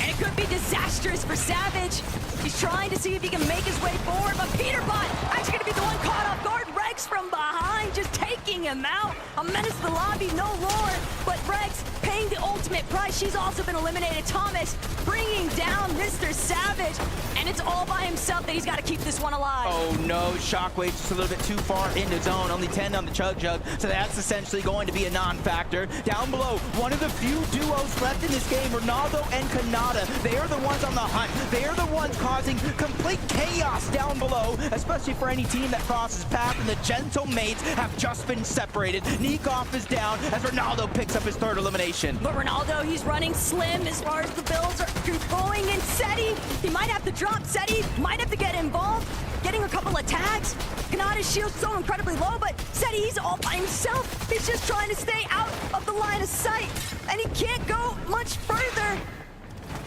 And it could be disastrous for Savage. He's trying to see if he can make his way forward, but Peterbot actually going to be the one caught off guard. Rex from behind, just taking him out. A menace to the lobby, no lore, but Rex paying the ultimate price. She's also been eliminated. Thomas bringing down Mr. Savage, and it's all by himself that he's got to keep this one alive. Oh no, Shockwave just a little bit too far into zone. Only 10 on the Chug Jug, so that's essentially going to be a non-factor. Down below, one of the few duos left in this game, Ronaldo and Kanata. They are the ones on the hunt. They are the ones causing complete chaos down below, especially for any team that crosses path, and the Gentle Mates have just been separated. Nikoff is down as Ronaldo picks up his third elimination. But Ronaldo, he's running slim as far as the builds are going, and Seti, he might have to drop. Seti might have to get involved, getting a couple of tags. Kanata's shield's so incredibly low, but Seti, he's all by himself. He's just trying to stay out of the line of sight, and he can't go much further.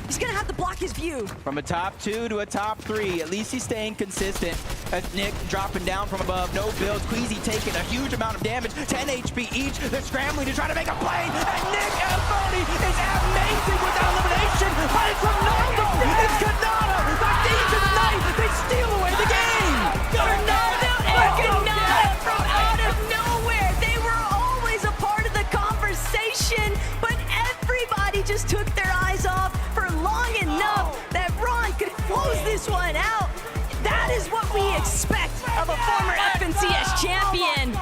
He's gonna have to block his view. From a top 2 to a top 3, at least he's staying consistent. As Nick dropping down from above, no builds. Queasy taking a huge amount of damage, 10 HP each. They're scrambling to try to make a play, and Nick Elboni is amazing with that elimination. But it's Ronaldo, it's Kanata, the thieves of the night. They steal away the game. Ronaldo and Kanata from out of nowhere. They were always a part of the conversation, but everybody just took their eyes off for long enough that Ron could close this one out. That is what we expect of a former FNCS champion.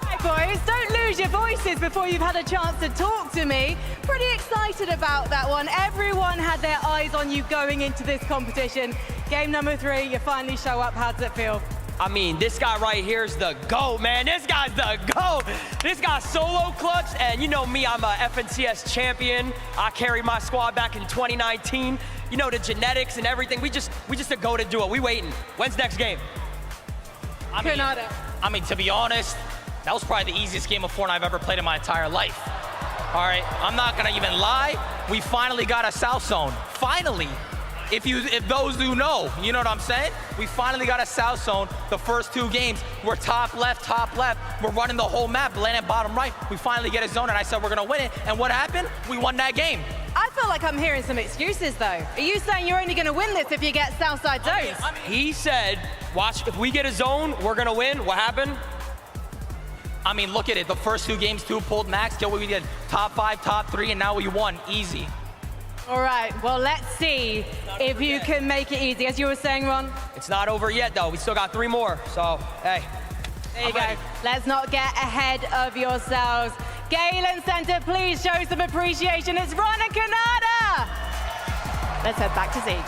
Hi boys, don't lose your voices before you've had a chance to talk to me. Pretty excited about that one. Everyone had their eyes on you going into this competition. Game number 3, you finally show up. How does it feel? I mean, this guy right here is the GOAT, man. This guy's the GOAT. This guy's solo clutch, and you know me, I'm a FNCS champion. I carried my squad back in 2019. You know, the genetics and everything. We just a go to do it. We waiting. When's next game? I mean, to be honest, that was probably the easiest game of Fortnite I've ever played in my entire life. All right, I'm not gonna even lie. We finally got a South Zone. Finally. If those who know, you know what I'm saying? We finally got a South Zone. The first 2 games, we're top left. We're running the whole map, landing bottom right. We finally get a zone, and I said we're gonna win it. And what happened? We won that game. I feel like I'm hearing some excuses, though. Are you saying you're only gonna win this if you get Southside zones? He said, watch, if we get a zone, we're gonna win. What happened? I mean, look at it. The first 2 games, 2 pulled max. Till we did top 5, top 3, and now we won. Easy. All right, well, let's see if you can make it easy. As you were saying, Ron? It's not over yet, though. We still got 3 more, so, hey. There you go. Let's not get ahead of yourselves. Galen Center, please show some appreciation. It's Ron and Kanata. Let's head back to Zeke.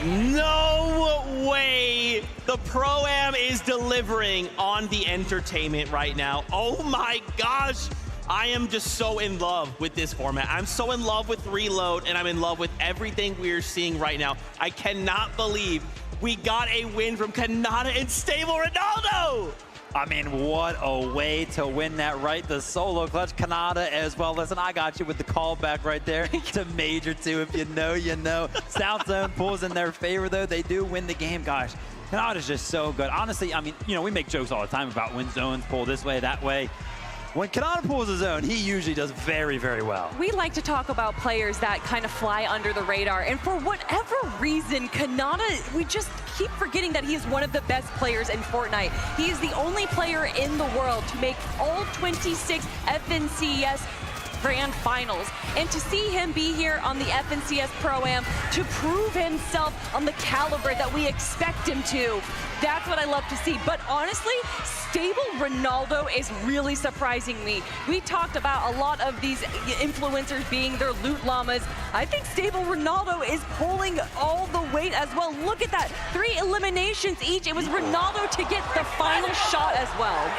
No way the Pro-Am is delivering on the entertainment right now. Oh my gosh. I am just so in love with this format. I'm so in love with Reload, and I'm in love with everything we're seeing right now. I cannot believe we got a win from Kanata and Stable Ronaldo. I mean, what a way to win that, right? The solo clutch, Kanata as well. Listen, I got you with the callback right there to Major 2. If you know, you know. South Zone pulls in their favor, though. They do win the game. Gosh, Kanata's just so good. Honestly, I mean, you know, we make jokes all the time about when zones pull this way, that way. when Kanata pulls his own, he usually does very, very well. We like to talk about players that kind of fly under the radar, and for whatever reason, Kanata, we just keep forgetting that he is one of the best players in Fortnite. He is the only player in the world to make all 26 FNCS Grand Finals, and to see him be here on the FNCS Pro-Am to prove himself on the caliber that we expect him to, that's what I love to see. But honestly, Stable Ronaldo is really surprising me. We talked about a lot of these influencers being their loot llamas. I think Stable Ronaldo is pulling all the weight as well. Look at that, 3 eliminations each. It was Ronaldo to get the final shot as well.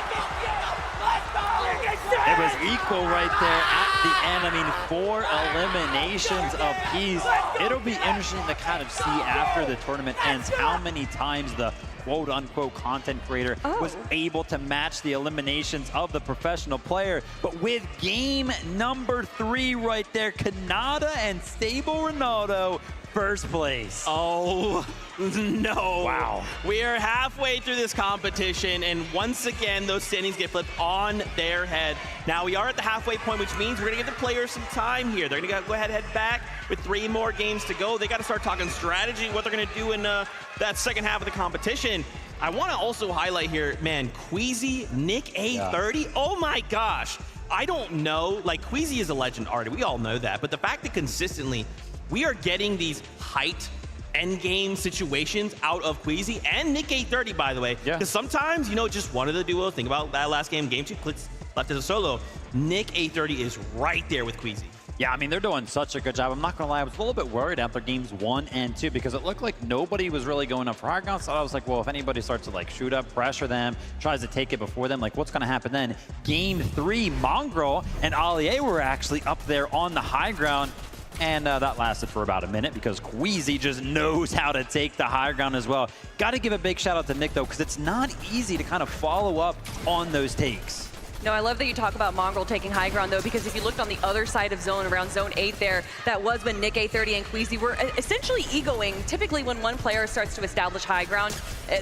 It was equal right there at the end. I mean, 4 eliminations apiece. It'll be interesting to kind of see after the tournament ends how many times the quote-unquote content creator was able to match the eliminations of the professional player. But with game number 3 right there, Kanata and Stable Ronaldo, first place. Oh, no. Wow. We are halfway through this competition, and once again, those standings get flipped on their head. Now, we are at the halfway point, which means we're going to give the players some time here. They're going to go ahead and head back with 3 more games to go. They got to start talking strategy, what they're going to do in that second half of the competition. I want to also highlight here, man, Queasy, Nick A30. Yeah. Oh, my gosh. I don't know. Like, Queasy is a legend already. We all know that. But the fact that consistently we are getting these height endgame situations out of Queasy and Nick A30, by the way. Because sometimes, you know, just one of the duos, think about that last game, game 2, clicks left as a solo. Nick A30 is right there with Queasy. Yeah, I mean, they're doing such a good job. I'm not going to lie, I was a little bit worried after games 1 and 2 because it looked like nobody was really going up for high ground. So I was like, well, if anybody starts to like shoot up, pressure them, tries to take it before them, like what's going to happen then? Game 3, Mongrel and Allier were actually up there on the high ground. And that lasted for about a minute because Queasy just knows how to take the high ground as well. Got to give a big shout out to Nick, though, because it's not easy to kind of follow up on those takes. No, I love that you talk about Mongrel taking high ground, though, because if you looked on the other side of zone, around zone 8 there, that was when Nick A30 and Queasy were essentially egoing. Typically, when one player starts to establish high ground,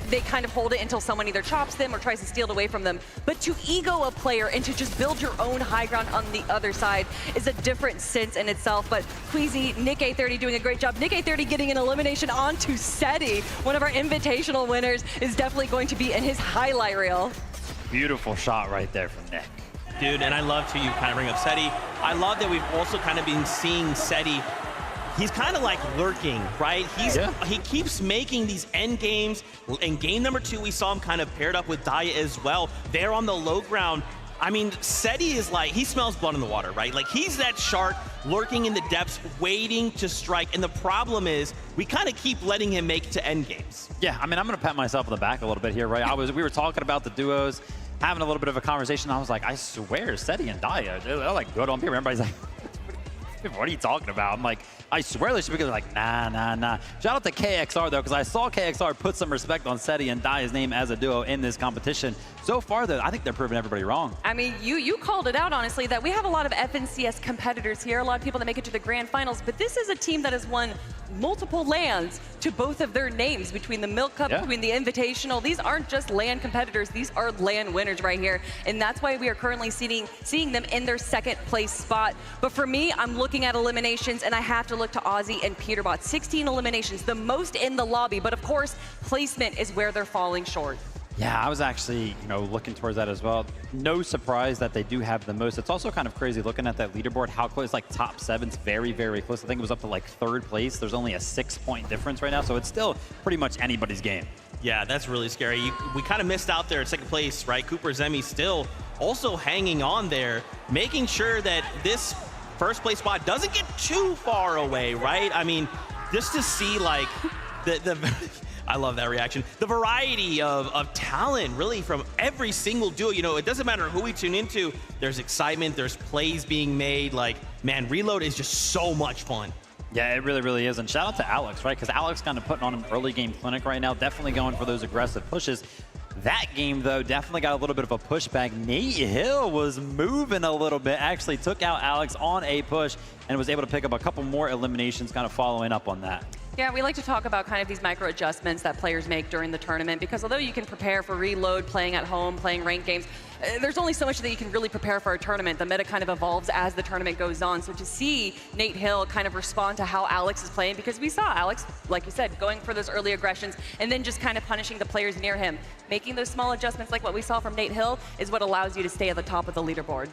they kind of hold it until someone either chops them or tries to steal it away from them. But to ego a player and to just build your own high ground on the other side is a different sense in itself. But Queasy, Nick A30 doing a great job. Nick A30 getting an elimination onto Seti, one of our invitational winners, is definitely going to be in his highlight reel. Beautiful shot right there from Nick. Dude, and I love to you kind of bring up Seti. I love that we've also kind of been seeing Seti. He's kind of like lurking, right? He keeps making these end games. In game number 2, we saw him kind of paired up with Daya as well. They're on the low ground. I mean, Seti is like, he smells blood in the water, right? Like, he's that shark lurking in the depths, waiting to strike. And the problem is, we kind of keep letting him make to end games. Yeah, I mean, I'm going to pat myself on the back a little bit here, right? We were talking about the duos, having a little bit of a conversation. I was like, I swear, Seti and Daya, they're like good on paper. Everybody's like, what are you talking about? I'm like, I swear they should be good. They're like, nah. Shout out to KXR, though, because I saw KXR put some respect on Seti and Daya's name as a duo in this competition. So far, though, I think they're proving everybody wrong. I mean, you called it out, honestly, that we have a lot of FNCS competitors here, a lot of people that make it to the grand finals, but this is a team that has won multiple lands to both of their names, between the Milk Cup, between the Invitational. These aren't just land competitors, these are land winners right here, and that's why we are currently seeing them in their second place spot. But for me, I'm looking at eliminations, and I have to look to Ozzy and Peterbot. 16 eliminations, the most in the lobby, but of course, placement is where they're falling short. Yeah, I was actually, looking towards that as well. No surprise that they do have the most. It's also kind of crazy looking at that leaderboard, how close, like top 7's very, very close. I think it was up to like 3rd place. There's only a 6-point difference right now, so it's still pretty much anybody's game. Yeah, that's really scary. We kind of missed out there at 2nd place, right? Cooper Zemi still also hanging on there, making sure that this 1st place spot doesn't get too far away, right? I mean, just to see like the I love that reaction. The variety of talent, really, from every single duo. It doesn't matter who we tune into. There's excitement. There's plays being made. Like, man, Reload is just so much fun. Yeah, it really, really is. And shout out to Alex, right? Because Alex kind of putting on an early game clinic right now. Definitely going for those aggressive pushes. That game, though, definitely got a little bit of a pushback. Nate Hill was moving a little bit. Actually took out Alex on a push and was able to pick up a couple more eliminations kind of following up on that. Yeah, we like to talk about kind of these micro adjustments that players make during the tournament, because although you can prepare for reload, playing at home, playing ranked games, there's only so much that you can really prepare for a tournament. The meta kind of evolves as the tournament goes on. So to see Nate Hill kind of respond to how Alex is playing, because we saw Alex, like you said, going for those early aggressions and then just kind of punishing the players near him. Making those small adjustments like what we saw from Nate Hill is what allows you to stay at the top of the leaderboard.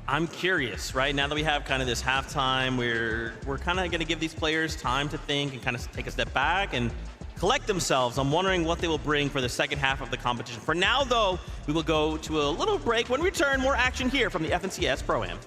I'm curious, right? Now that we have kind of this halftime, we're kind of going to give these players time to think and kind of take a step back and collect themselves. I'm wondering what they will bring for the second half of the competition. For now, though, we will go to a little break. When we return, more action here from the FNCS Pro-Am.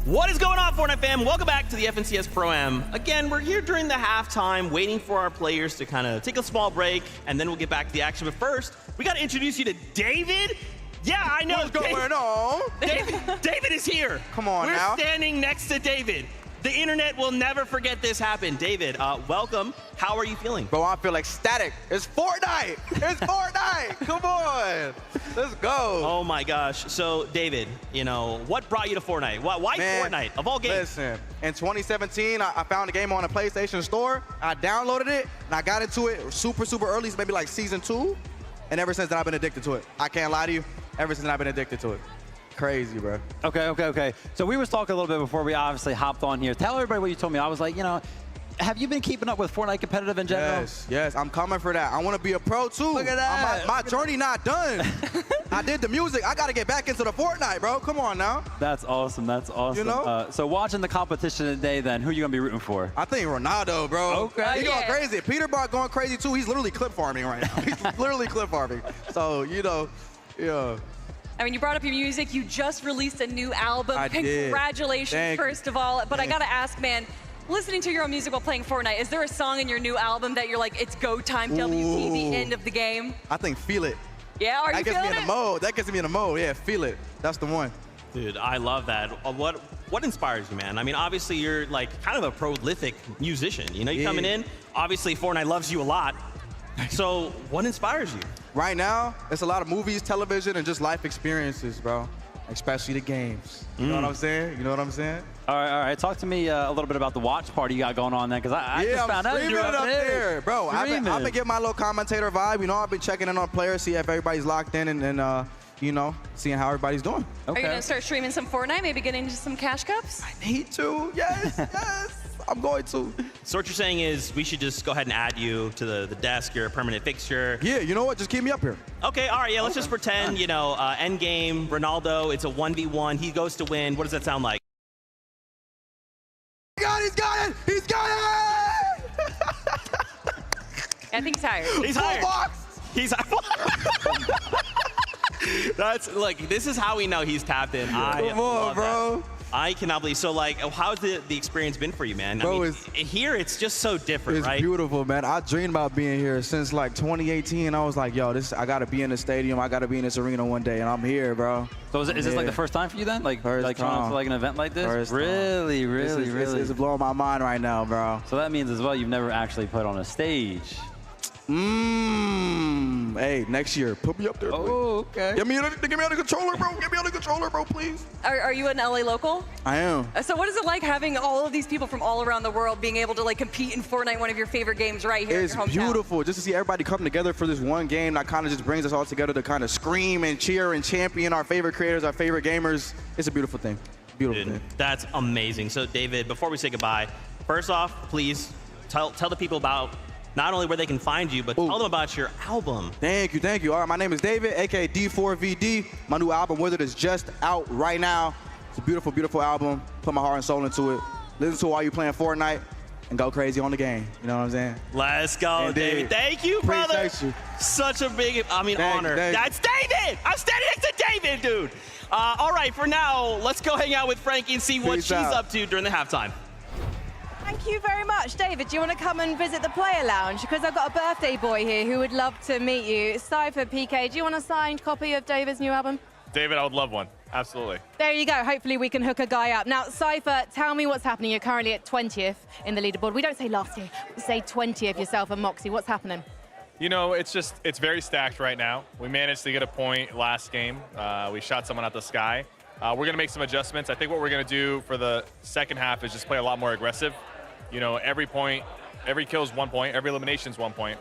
What is going on, Fortnite fam? Welcome back to the FNCS Pro-Am. Again, we're here during the halftime, waiting for our players to kind of take a small break, and then we'll get back to the action. But first, we got to introduce you to David. Yeah, I know. What's going on? David is here. Come on now. We're standing next to David. The internet will never forget this happened. David, welcome. How are you feeling? Bro, I feel ecstatic. It's Fortnite. It's Fortnite. Come on. Let's go. Oh my gosh. So, David, you know, what brought you to Fortnite? Why Fortnite of all games? Listen, in 2017, I found a game on the PlayStation Store. I downloaded it, and I got into it super early, maybe like season 2. And ever since then, I've been addicted to it. I can't lie to you. Ever since then, I've been addicted to it. Crazy, bro. Okay. So we was talking a little bit before we obviously hopped on here. Tell everybody what you told me. I was like, you know, have you been keeping up with Fortnite competitive in general? Yes. I'm coming for that. I want to be a pro too. Look at that. My journey not done. I did the music. I got to get back into the Fortnite, bro. Come on now. That's awesome. You know? So watching the competition today, then, who are you going to be rooting for? I think Ronaldo, bro. Okay. He's going crazy. Peter Bart going crazy too. He's literally clip farming right now. He's literally clip farming. So, you know, yeah. I mean, you brought up your music. You just released a new album. I did. Congratulations, first of all. But I gotta ask, man, listening to your own music while playing Fortnite, is there a song in your new album that you're like, it's go time, WTV, end of the game? I think Feel It. Yeah, are you feeling it? That gets me in the mode. Yeah, Feel It. That's the one. Dude, I love that. What inspires you, man? I mean, obviously you're like kind of a prolific musician. You know, you're coming in. Obviously, Fortnite loves you a lot. So, what inspires you? Right now, it's a lot of movies, television, and just life experiences, bro. Especially the games. You know what I'm saying? You know what I'm saying? All right. Talk to me a little bit about the watch party you got going on there, because I just found out you're up there. Bro, I've been getting my little commentator vibe. You know, I've been checking in on players, see if everybody's locked in, and you know, seeing how everybody's doing. Are you gonna start streaming some Fortnite, maybe getting into some cash cups? I need to, yes, yes. I'm going to. So what you're saying is we should just go ahead and add you to the desk. You're a permanent fixture. Yeah, you know what? Just keep me up here. Okay, all right, yeah, let's just pretend, you know, end game, Ronaldo, it's a 1v1. He goes to win. What does that sound like? He's got it! He's got it! I think he's hired. He's hired. He's That's, like, this is how we know he's tapped in. Come on, bro. I cannot believe. So, like, how's the experience been for you, man? Bro, I mean, here it's just so different, right? It's beautiful, man. I dreamed about being here since like 2018. I was like, yo, I gotta be in the stadium. I gotta be in this arena one day, and I'm here, bro. So is this like the first time for you then? Like trying to like an event like this? Really? It's blowing my mind right now, bro. So that means as well you've never actually put on a stage. Hey, next year, put me up there. Oh, okay. Get me on the controller, bro. Get me on the controller, bro, please. Are you an LA local? I am. So what is it like having all of these people from all around the world being able to like compete in Fortnite, one of your favorite games right here in your hometown? It's beautiful just to see everybody come together for this one game that kind of just brings us all together to kind of scream and cheer and champion our favorite creators, our favorite gamers. It's a beautiful thing. Beautiful thing. That's amazing. So David, before we say goodbye, first off, please tell the people about not only where they can find you, but tell them about your album. Thank you. All right, my name is David, aka D4VD. My new album, Withered, is just out right now. It's a beautiful, beautiful album. Put my heart and soul into it. Listen to it while you're playing Fortnite and go crazy on the game. You know what I'm saying? Let's go, David. Thank you, brother. Appreciate you. Such a big, honor. That's David. I'm standing next to David, dude. All right, for now, let's go hang out with Frankie and see what she's up to during the halftime. Thank you very much. David, do you want to come and visit the player lounge? Because I've got a birthday boy here who would love to meet you. Cypher, PK, do you want a signed copy of David's new album? David, I would love one. Absolutely. There you go. Hopefully we can hook a guy up. Now, Cypher, tell me what's happening. You're currently at 20th in the leaderboard. We don't say last year. We say 20th yourself and Moxie. What's happening? You know, it's very stacked right now. We managed to get a point last game. We shot someone out the sky. We're going to make some adjustments. I think what we're going to do for the second half is just play a lot more aggressive. You know, every kill is 1 point, every elimination is 1 point,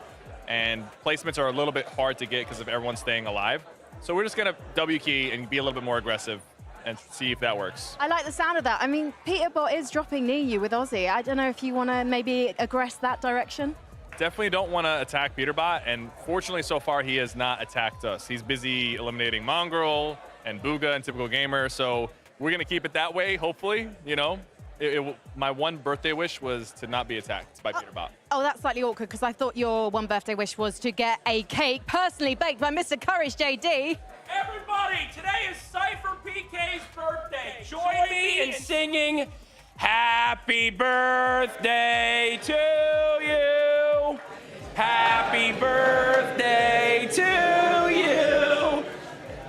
and placements are a little bit hard to get because of everyone staying alive. So we're just gonna W key and be a little bit more aggressive and see if that works. I like the sound of that. I mean, Peterbot is dropping near you with Aussie. I don't know if you want to maybe aggress that direction. Definitely don't want to attack Peterbot, and fortunately so far he has not attacked us. He's busy eliminating Mongrel and Bugha and Typical Gamer, so we're gonna keep it that way, hopefully, you know. My one birthday wish was to not be attacked by Peterbot. Oh, that's slightly awkward because I thought your one birthday wish was to get a cake personally baked by Mr. Courage JD. Everybody, today is Cypher PK's birthday. Join me in singing Happy Birthday to you. Happy birthday to you.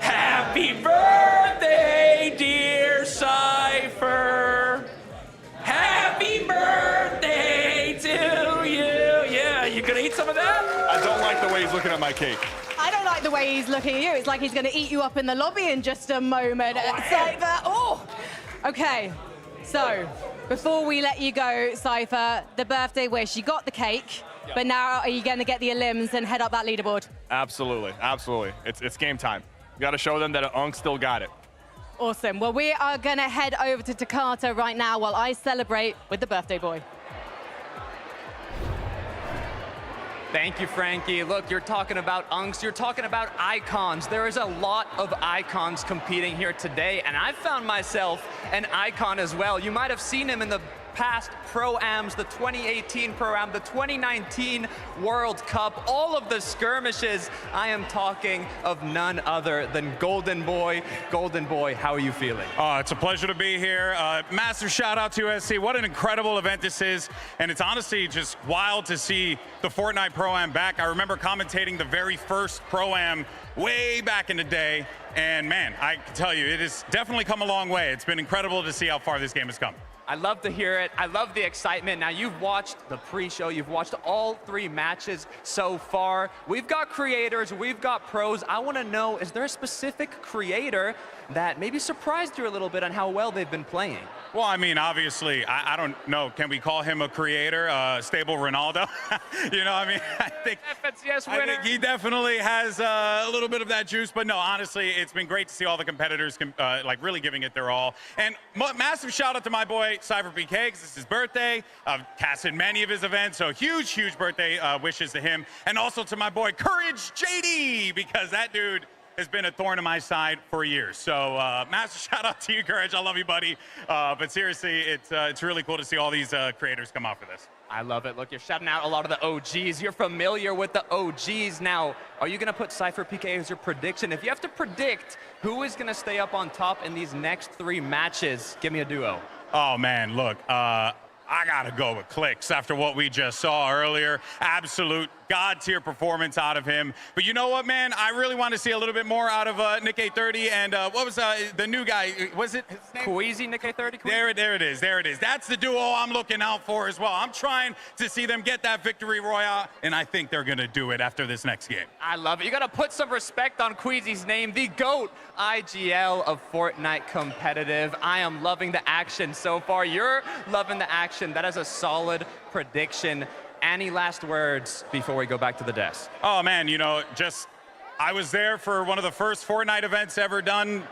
Happy birthday, dear Cypher. Happy birthday to you. Yeah, you gonna eat some of that? I don't like the way he's looking at my cake. I don't like the way he's looking at you. It's like he's gonna eat you up in the lobby in just a moment. Cypher, okay. So, before we let you go, Cypher, the birthday wish, you got the cake, but now are you gonna get the elims and head up that leaderboard? Absolutely. It's game time. You gotta show them that Unk still got it. Awesome. Well, we are going to head over to Takata right now while I celebrate with the birthday boy. Thank you, Frankie. Look, you're talking about Unks, you're talking about icons. There is a lot of icons competing here today, and I found myself an icon as well. You might have seen him in the past Pro-Ams, the 2018 Pro-Am, the 2019 World Cup, all of the skirmishes. I am talking of none other than Golden Boy. Golden Boy, how are you feeling? It's a pleasure to be here. Massive shout out to USC. What an incredible event this is. And it's honestly just wild to see the Fortnite Pro-Am back. I remember commentating the very first Pro-Am way back in the day. And man, I can tell you, it has definitely come a long way. It's been incredible to see how far this game has come. I love to hear it. I love the excitement. Now, you've watched the pre-show. You've watched all 3 matches so far. We've got creators. We've got pros. I want to know, is there a specific creator that maybe surprised you a little bit on how well they've been playing? Well, I mean, obviously, I don't know. Can we call him a creator? Stable Ronaldo? You know, I mean, I think he definitely has a little bit of that juice. But no, honestly, it's been great to see all the competitors like really giving it their all. And massive shout out to my boy Cypher PK, because it's his birthday. I've casted many of his events, so huge birthday wishes to him. And also to my boy Courage JD, because that dude has been a thorn in my side for years. So massive shout out to you, Courage. I love you, buddy. But seriously, it's really cool to see all these creators come out for this. I love it. Look, you're shouting out a lot of the OGs. You're familiar with the OGs. Now, are you going to put Cypher PK as your prediction? If you have to predict who is going to stay up on top in these next 3 matches, give me a duo. Oh, man, look, I got to go with Clix after what we just saw earlier. Absolute God-tier performance out of him. But you know what, man? I really want to see a little bit more out of Nick A30 and what was the new guy? Was it his name? Queasy, Nick A30? There it is. That's the duo I'm looking out for as well. I'm trying to see them get that victory royale, and I think they're going to do it after this next game. I love it. You got to put some respect on Queasy's name, the GOAT IGL of Fortnite competitive. I am loving the action so far. You're loving the action. That is a solid prediction. Any last words before we go back to the desk? Oh, man, you know, I was there for one of the first Fortnite events ever done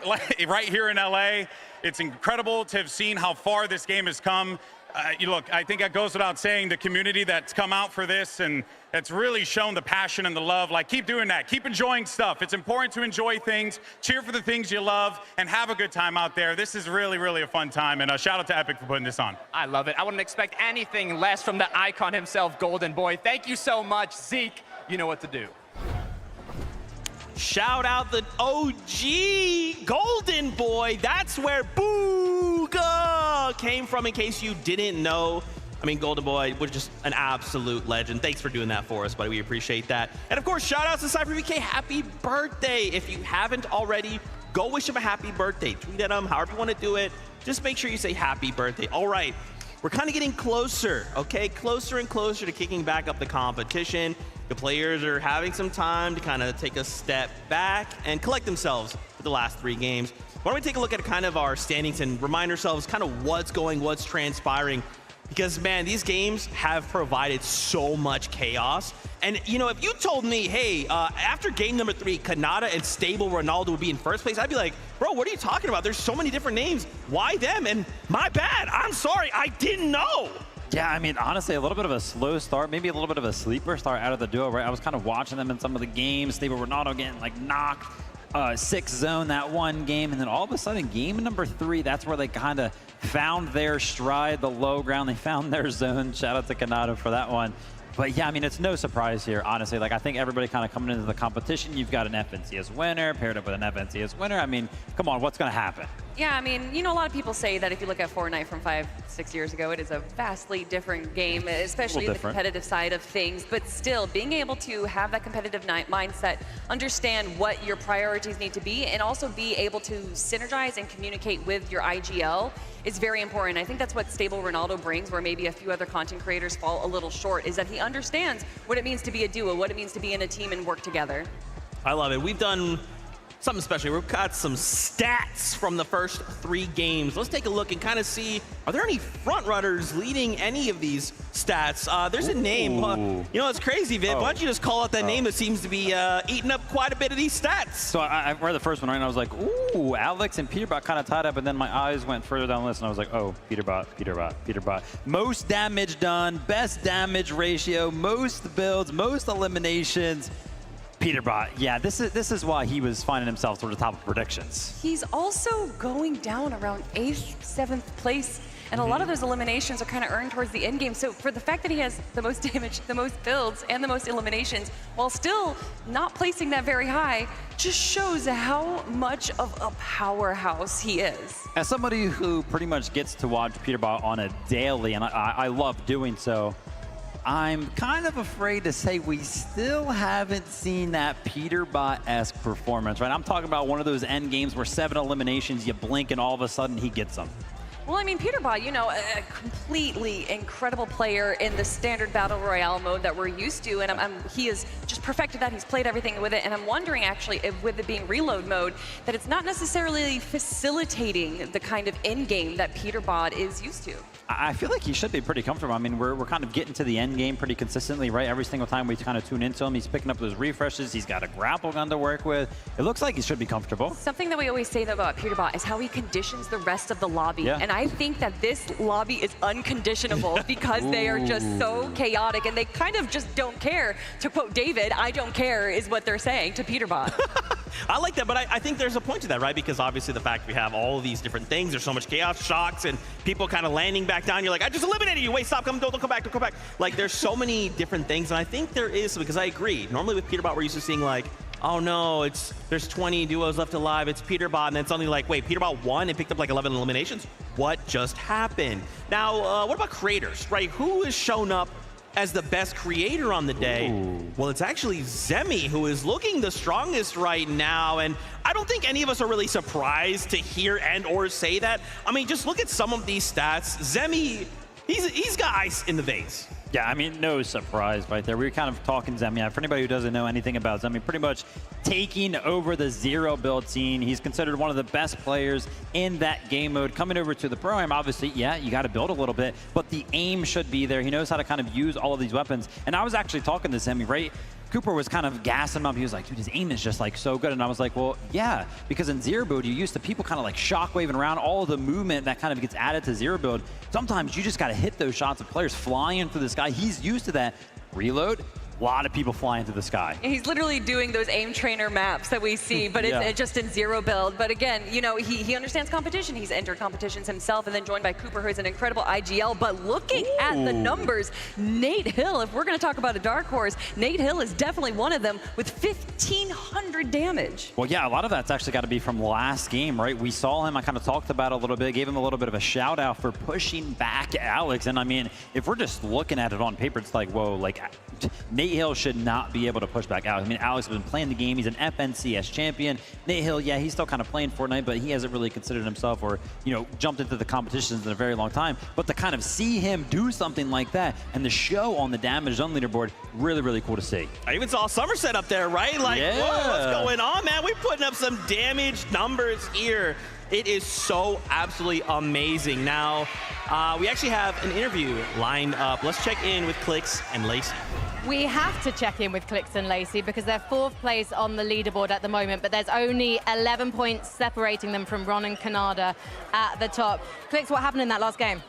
right here in LA. It's incredible to have seen how far this game has come. Look, I think that goes without saying, the community that's come out for this and it's really shown the passion and the love. Like, keep doing that. Keep enjoying stuff. It's important to enjoy things, cheer for the things you love, and have a good time out there. This is really, really a fun time, and shout out to Epic for putting this on. I love it. I wouldn't expect anything less from the icon himself, Golden Boy. Thank you so much, Zeke. You know what to do. Shout out the OG Golden Boy. That's where Booga came from, in case you didn't know. I mean, Golden Boy was just an absolute legend. Thanks for doing that for us, buddy. We appreciate that. And of course, shout out to Cypher PK. Happy birthday. If you haven't already, go wish him a happy birthday. Tweet at him, however you want to do it. Just make sure you say happy birthday. All right, we're kind of getting closer, okay? Closer and closer to kicking back up the competition. The players are having some time to kind of take a step back and collect themselves for the last 3 games. Why don't we take a look at kind of our standings and remind ourselves kind of what's transpiring. Because, man, these games have provided so much chaos. And, you know, if you told me, hey, after game number 3, Kanata and Stable Ronaldo would be in first place, I'd be like, bro, what are you talking about? There's so many different names. Why them? And my bad. I'm sorry. I didn't know. Yeah, I mean, honestly, a little bit of a slow start, maybe a little bit of a sleeper start out of the duo, right? I was kind of watching them in some of the games. Stable Ronaldo getting, like, knocked 6 zone that one game. And then all of a sudden, game number 3, that's where they kind of found their stride, the low ground. They found their zone. Shout out to Kanata for that one. But yeah, I mean, it's no surprise here, honestly. Like, I think everybody kind of coming into the competition, you've got an FNCS winner paired up with an FNCS winner. I mean, come on, what's going to happen? Yeah, I mean, you know, a lot of people say that if you look at Fortnite from 5-6 years ago, it is a vastly different game, especially the competitive side of things. But still, being able to have that competitive mindset, understand what your priorities need to be, and also be able to synergize and communicate with your IGL is very important. I think that's what Stable Ronaldo brings, where maybe a few other content creators fall a little short, is that he understands what it means to be a duo, what it means to be in a team and work together. I love it. We've done something special. We've got some stats from the first 3 games. Let's take a look and kind of see, are there any front runners leading any of these stats? There's a name. You know, it's crazy, Viv. Why don't you just call out that name that seems to be eating up quite a bit of these stats? So I read the first one, right, and I was like, ooh, Alex and Peterbot kind of tied up, and then my eyes went further down the list, and I was like, oh, Peterbot. Most damage done, best damage ratio, most builds, most eliminations. Peterbot, yeah, this is why he was finding himself toward the top of predictions. He's also going down around 8th, 7th place and a lot of those eliminations are kind of earned towards the end game. So for the fact that he has the most damage, the most builds, and the most eliminations, while still not placing that very high, just shows how much of a powerhouse he is. As somebody who pretty much gets to watch Peterbot on a daily, and I love doing so, I'm kind of afraid to say we still haven't seen that Peterbot-esque performance, right? I'm talking about one of those end games where 7 eliminations, you blink and all of a sudden he gets them. Well, I mean, Peterbot, you know, a completely incredible player in the standard Battle Royale mode that we're used to, and he has just perfected that. He's played everything with it, and I'm wondering, actually, if with it being reload mode, that it's not necessarily facilitating the kind of end game that Peterbot is used to. I feel like he should be pretty comfortable. I mean, we're kind of getting to the end game pretty consistently, right? Every single time we kind of tune into him, he's picking up those refreshes. He's got a grapple gun to work with. It looks like he should be comfortable. Something that we always say, though, about Peterbot is how he conditions the rest of the lobby. Yeah. And I think that this lobby is unconditionable because they are just so chaotic and they kind of just don't care. To quote David, I don't care is what they're saying to Peterbot. I like that, but I think there's a point to that, right? Because obviously the fact we have all these different things, there's so much chaos, shocks, and people kind of landing back down. You're like, I just eliminated you. Wait, stop, don't come back, don't come back. Like, there's so many different things, and I think there is, because I agree. Normally with Peterbot, we're used to seeing like, oh no, there's 20 duos left alive, it's Peterbot, and then suddenly like, wait, Peterbot won and picked up like 11 eliminations? What just happened? Now, what about creators, right? Who has shown up as the best creator on the day? Ooh. Well, it's actually Zemi, who is looking the strongest right now, and I don't think any of us are really surprised to hear and or say that. I mean, just look at some of these stats. Zemi, he's got ice in the veins. Yeah, I mean, no surprise right there. We were kind of talking Zemi. For anybody who doesn't know anything about Zemi, pretty much taking over the zero build scene. He's considered one of the best players in that game mode. Coming over to the Pro-Am, obviously, yeah, you got to build a little bit, but the aim should be there. He knows how to kind of use all of these weapons. And I was actually talking to Zemi, right? Cooper was kind of gassing him up. He was like, dude, his aim is just like so good. And I was like, well, yeah, because in zero build, you're used to people kind of like shockwaving around, all of the movement that kind of gets added to zero build. Sometimes you just got to hit those shots of players flying through the sky. He's used to that. Reload, a lot of people flying through the sky. He's literally doing those aim trainer maps that we see, but it's just in zero build. But again, you know, he understands competition. He's entered competitions himself and then joined by Cooper, who's an incredible IGL. But looking at the numbers, Nate Hill, if we're going to talk about a dark horse, Nate Hill is definitely one of them with 1,500 damage. Well, yeah, a lot of that's actually got to be from last game, right? We saw him, I kind of talked about it a little bit, gave him a little bit of a shout out for pushing back Alex. And I mean, if we're just looking at it on paper, it's like, whoa, like Nate Hill should not be able to push back Alex. I mean, Alex has been playing the game. He's an FNCS champion. Nate Hill, yeah, he's still kind of playing Fortnite, but he hasn't really considered himself or, you know, jumped into the competitions in a very long time. But to kind of see him do something like that and the show on the damage zone leaderboard, really, really cool to see. I even saw Somerset up there, right? Like, yeah. Whoa, what's going on, man? We're putting up some damage numbers here. It is so absolutely amazing. Now, we actually have an interview lined up. Let's check in with Clix and Lacey. We have to check in with Clix and Lacey because they're 4th place on the leaderboard at the moment, but there's only 11 points separating them from Ron and Kanada at the top. Clix, what happened in that last game?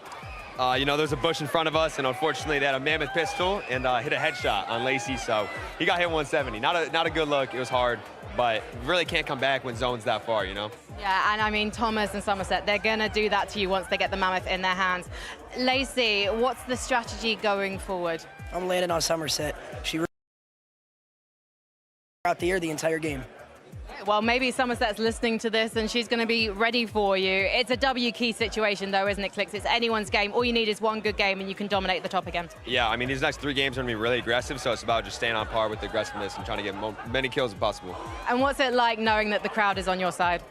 You know, there's a bush in front of us, and unfortunately they had a mammoth pistol and hit a headshot on Lacey, so he got hit 170. Not a good look. It was hard, but really can't come back when zone's that far, you know? Yeah, and I mean, Thomas and Somerset, they're going to do that to you once they get the mammoth in their hands. Lacey, what's the strategy going forward? I'm landing on Somerset. She out the air the entire game. Well, maybe Somerset's listening to this and she's going to be ready for you. It's a W key situation though, isn't it, Clix? It's anyone's game. All you need is one good game and you can dominate the top again. Yeah, I mean, these next 3 games are going to be really aggressive, so it's about just staying on par with the aggressiveness and trying to get many kills as possible. And what's it like knowing that the crowd is on your side?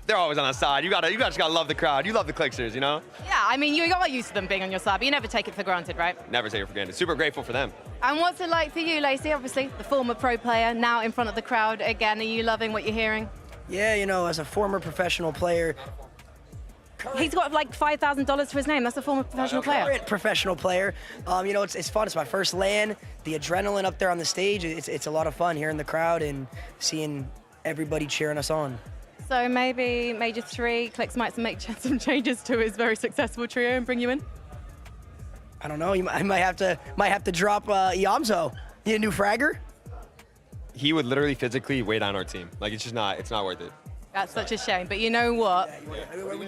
They're always on our side. You just gotta love the crowd. You love the Clixers, you know? Yeah, I mean, you got used to them being on your side, but you never take it for granted, right? Never take it for granted. Super grateful for them. And what's it like for you, Lacey? Obviously, the former pro player, now in front of the crowd again. Are you loving what you're hearing? Yeah, you know, as a former professional player. He's got like $5,000 for his name. That's a former professional player. Current professional player. You know, it's fun. It's my first LAN. The adrenaline up there on the stage, it's a lot of fun hearing the crowd and seeing everybody cheering us on. So maybe Major 3, Clix might make some changes to his very successful trio and bring you in? I don't know. I might have to drop Yamzo. Need a new fragger? He would literally physically weigh down our team. Like, it's not worth it. That's such a shame, but you know what?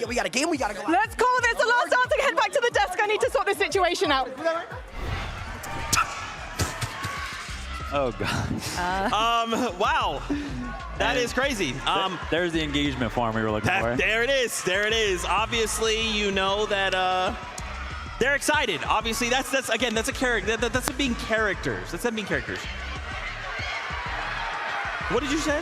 We got a game, we gotta go out. Let's call this the last chance to head back to the desk. I need to sort this situation out. Oh, God. Wow. That is crazy. There's the engagement form we were looking for. There it is. There it is. Obviously, you know that they're excited. Obviously, that's a character. That's being characters. That's them being characters. What did you say?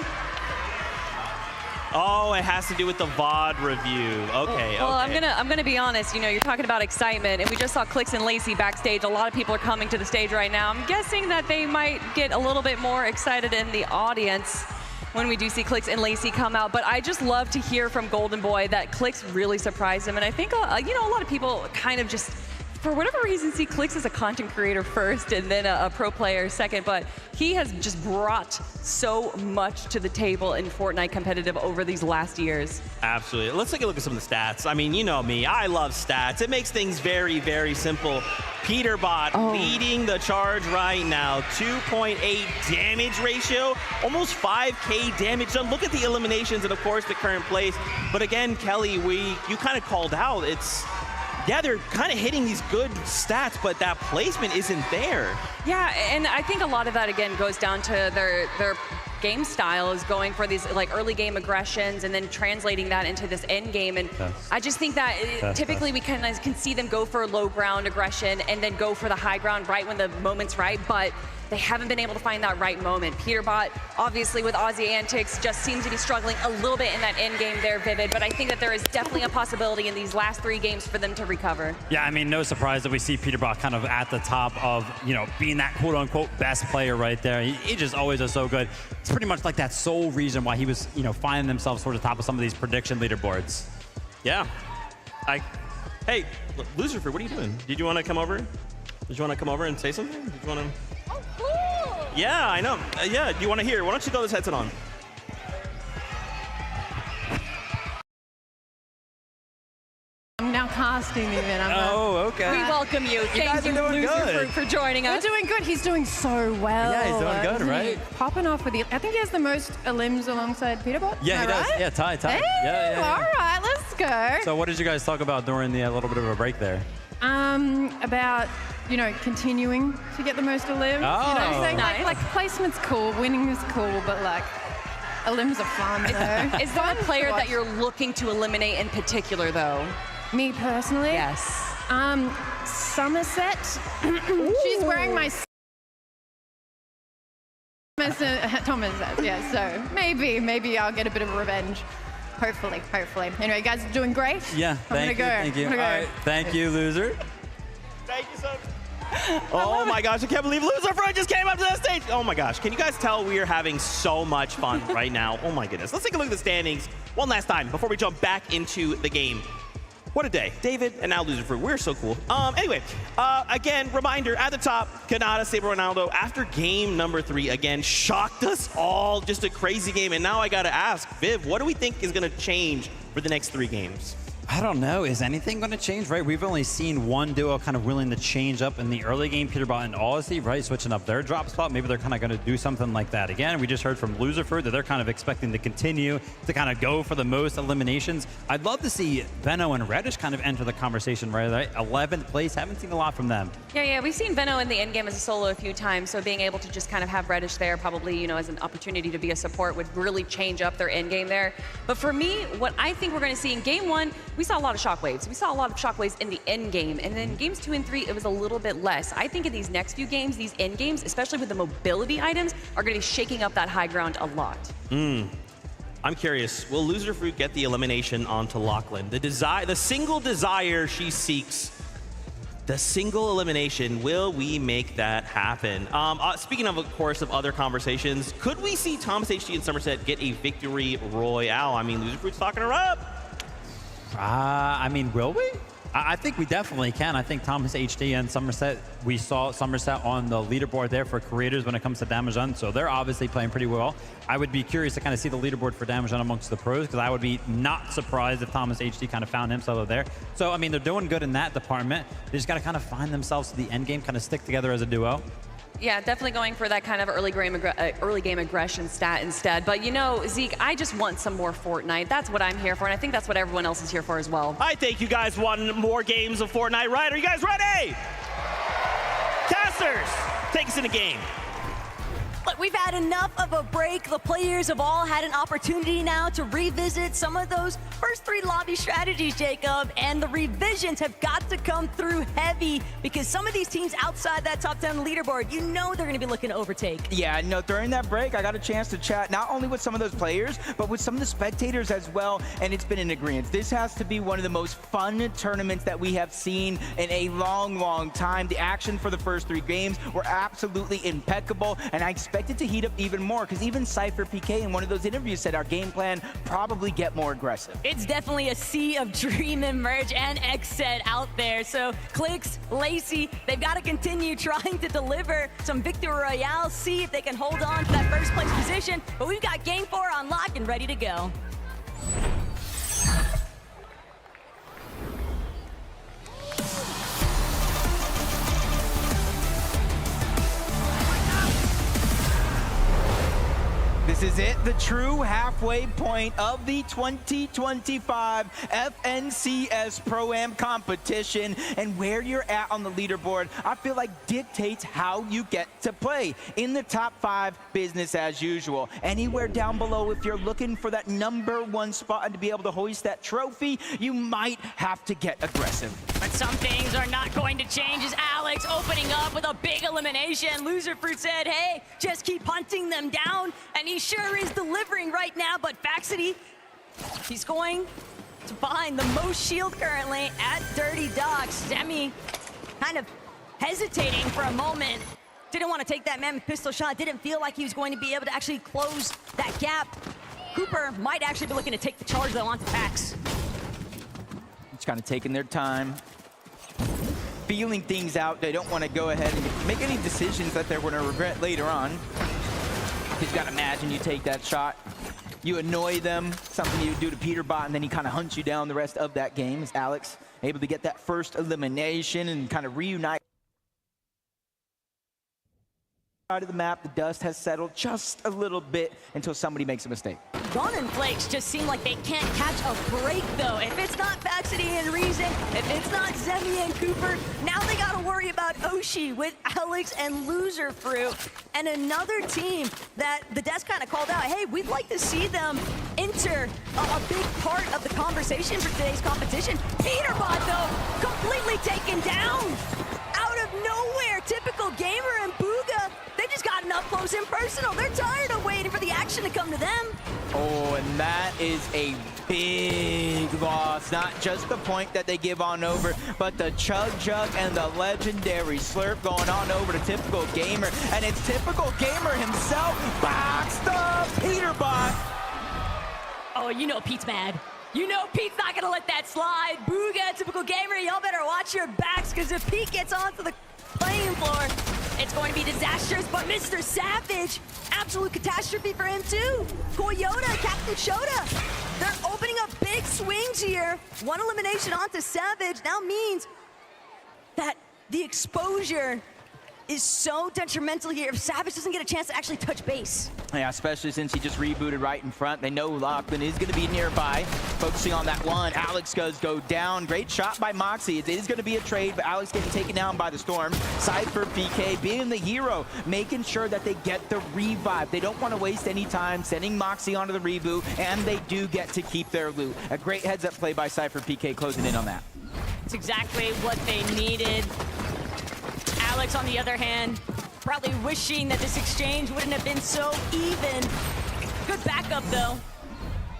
Oh, it has to do with the VOD review. Okay. Well, okay. I'm gonna be honest. You know, you're talking about excitement, and we just saw Clix and Lacey backstage. A lot of people are coming to the stage right now. I'm guessing that they might get a little bit more excited in the audience when we do see Clix and Lacey come out. But I just love to hear from Golden Boy that Clix really surprised him, and I think you know, a lot of people kind of just, for whatever reason, see Clix as a content creator first and then a pro player second, but he has just brought so much to the table in Fortnite competitive over these last years. Absolutely. Let's take a look at some of the stats. I mean, you know me, I love stats. It makes things very, very simple. Peterbot leading the charge right now. 2.8 damage ratio, almost 5K damage done. Look at the eliminations and, of course, the current place. But again, Kelly, you kind of called out. Yeah, they're kind of hitting these good stats, but that placement isn't there. Yeah, and I think a lot of that, again, goes down to their game style is going for these like early game aggressions and then translating that into this end game. And I just think that typically we can see them go for low ground aggression and then go for the high ground right when the moment's right, but they haven't been able to find that right moment. Peterbot, obviously with Aussie Antics, just seems to be struggling a little bit in that end game there, Vivid, but I think that there is definitely a possibility in these last 3 games for them to recover. Yeah, I mean, no surprise that we see Peterbot kind of at the top of, you know, being that quote-unquote best player right there. He just always is so good. It's pretty much like that sole reason why he was, you know, finding themselves towards the top of some of these prediction leaderboards. Yeah. Hey, Lucifer, what are you doing? Did you want to come over? Did you want to come over and say something? Did you want to? Oh, cool. Yeah, I know. Yeah, do you want to hear? Why don't you throw this headset on? I'm now casting even. Okay. We welcome you. Thank you, Lucifer, for joining us. We're doing good. He's doing so well. Yeah, he's doing good, right? Popping off with the. I think he has the most elims alongside Peterbot. Yeah, he does. Right? Yeah, tie. Hey, yeah. All right, let's go. So what did you guys talk about during the little bit of a break there? About, you know, continuing to get the most elims. You know what I'm saying? Nice. Like placement's cool, winning is cool, but like elims are fun though. Is there a player that you're looking to eliminate in particular, though? Me personally? Yes. Somerset. She's wearing my Thomas, yeah, so maybe I'll get a bit of revenge. Hopefully. Anyway, guys are doing great. Yeah, thank you. All right, thank you, loser. Thank you so much. Oh my gosh, I can't believe Lucifer just came up to the stage. Oh my gosh, can you guys tell we are having so much fun right now? Oh my goodness. Let's take a look at the standings one last time before we jump back into the game. What a day. David and now Lucifer. We're so cool. Anyway, again, reminder at the top, Kanata, Saber Ronaldo, after game number 3, again, shocked us all. Just a crazy game. And now I got to ask, Viv, what do we think is going to change for the next 3 games? I don't know. Is anything going to change, right? We've only seen one duo kind of willing to change up in the early game, Peterbot and Aussie, right? Switching up their drop spot. Maybe they're kind of going to do something like that again. We just heard from Lucifer that they're kind of expecting to continue to kind of go for the most eliminations. I'd love to see Veno and Reddish kind of enter the conversation, right? 11th place. Haven't seen a lot from them. Yeah, we've seen Veno in the end game as a solo a few times, so being able to just kind of have Reddish there probably, you know, as an opportunity to be a support would really change up their end game there. But for me, what I think we're going to see in game 1, we saw a lot of shockwaves. We saw a lot of shockwaves in the end game, and then games 2 and 3, it was a little bit less. I think in these next few games, these end games, especially with the mobility items, are going to be shaking up that high ground a lot. I'm curious, will Loserfruit get the elimination onto Lachlan? The single desire she seeks, the single elimination, will we make that happen? Speaking of course, of other conversations, could we see Thomas HD and Somerset get a victory royale? I mean, Loserfruit's talking her up. I mean, will we? I think we definitely can. I think Thomas HD and Somerset, we saw Somerset on the leaderboard there for creators when it comes to damage done, so they're obviously playing pretty well. I would be curious to kind of see the leaderboard for damage done amongst the pros, because I would be not surprised if Thomas HD kind of found himself there. So, I mean, they're doing good in that department. They just got to kind of find themselves to the end game, kind of stick together as a duo. Yeah, definitely going for that kind of early game aggression stat instead. But you know, Zeke, I just want some more Fortnite. That's what I'm here for, and I think that's what everyone else is here for as well. I think you guys want more games of Fortnite, right? Are you guys ready? Casters, take us in the game. Look, we've had enough of a break. The players have all had an opportunity now to revisit some of those first 3 lobby strategies, Jacob, and the revisions have got to come through heavy because some of these teams outside that top 10 leaderboard, you know they're going to be looking to overtake. Yeah, no, during that break, I got a chance to chat not only with some of those players, but with some of the spectators as well, and it's been an agreement. This has to be one of the most fun tournaments that we have seen in a long, long time. The action for the first 3 games were absolutely impeccable, and I expect it to heat up even more because even Cypher PK in one of those interviews said our game plan probably get more aggressive. It's definitely a sea of Dream and Merge and Xset out there. So Clix, Lacey, they've got to continue trying to deliver some Victory Royale, see if they can hold on to that first place position. But we've got Game 4 on lock and ready to go. This is it, the true halfway point of the 2025 FNCS Pro-Am competition, and where you're at on the leaderboard, I feel like dictates how you get to play. In the top 5, business as usual. Anywhere down below, if you're looking for that #1 spot and to be able to hoist that trophy, you might have to get aggressive. But some things are not going to change as Alex opening up with a big elimination. Loser Fruit said, hey, just keep hunting them down, and he sure is delivering right now. But Faxity, he's going to find the most shield currently at Dirty Dogs. Semi kind of hesitating for a moment. Didn't want to take that mammoth pistol shot. Didn't feel like he was going to be able to actually close that gap. Cooper might actually be looking to take the charge though onto Fax. Just kind of taking their time, feeling things out. They don't want to go ahead and make any decisions that they're going to regret later on. You've got to imagine you take that shot, you annoy them, something you do to Peterbot, and then he kind of hunts you down the rest of that game. Is Alex able to get that first elimination and kind of reunite side of the map? The dust has settled just a little bit until somebody makes a mistake. Gun and Flakes just seem like they can't catch a break though. If it's not Faxity and Reason, if it's not Zemi and Cooper, now they gotta worry about Oshi with Alex and Loser Fruit. And another team that the desk kind of called out, hey, we'd like to see them enter a big part of the conversation for today's competition. Peterbot though, completely taken down. Out of nowhere, typical Gamer and Bugha, they just got up close and personal. They're tired of waiting for the action to come to them. Oh, and that is a big loss. Not just the point that they give on over, but the Chug Jug and the legendary Slurp going on over to Typical Gamer. And it's Typical Gamer himself, boxed up Peterbot. Oh, you know Pete's mad. You know Pete's not gonna let that slide. Bugha, Typical Gamer, y'all better watch your backs, because if Pete gets onto the playing floor, it's going to be disastrous. But Mr. Savage, absolute catastrophe for him too. Toyota, Captain Shota, they're opening up big swings here. One elimination onto Savage now means that the exposure is so detrimental here if Savage doesn't get a chance to actually touch base. Yeah, especially since he just rebooted right in front. They know Lachlan is going to be nearby, focusing on that one. Alex does go down. Great shot by Moxie. It is going to be a trade, but Alex getting taken down by the Storm. Cypher PK being the hero, making sure that they get the revive. They don't want to waste any time sending Moxie onto the reboot, and they do get to keep their loot. A great heads-up play by Cypher PK closing in on that. It's exactly what they needed. Alex, on the other hand, probably wishing that this exchange wouldn't have been so even. Good backup, though,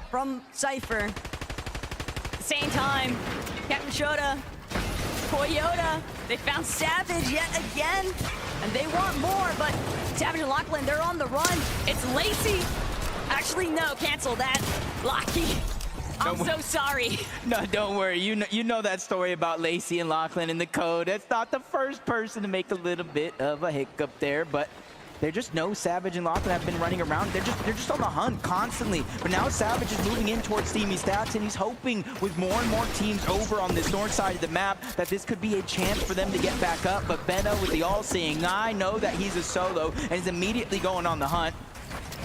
from Cypher. At the same time, Captain Shota, Toyota, they found Savage yet again, and they want more, but Savage and Lachlan, they're on the run. It's Lacey. Actually, no, cancel that. Lockie. I'm so sorry. No, don't worry. You know that story about Lacey and Lachlan in the code. That's not the first person to make a little bit of a hiccup there, but They just know Savage and Lachlan have been running around. They're just on the hunt constantly. But now Savage is moving in towards Steamy Stats, and he's hoping with more and more teams over on this north side of the map that this could be a chance for them to get back up. But Benno with the all-seeing eye know that he's a solo and is immediately going on the hunt.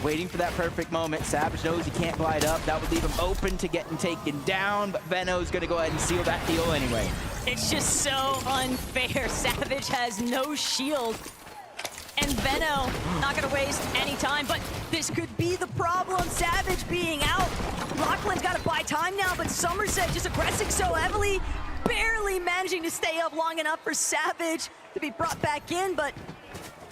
Waiting for that perfect moment. Savage knows he can't glide up. That would leave him open to getting taken down, but Benno's gonna go ahead and seal that deal anyway. It's just so unfair. Savage has no shield. And Benno not gonna waste any time, but this could be the problem. Savage being out. Lachlan's gotta buy time now, but Somerset just aggressing so heavily, barely managing to stay up long enough for Savage to be brought back in, but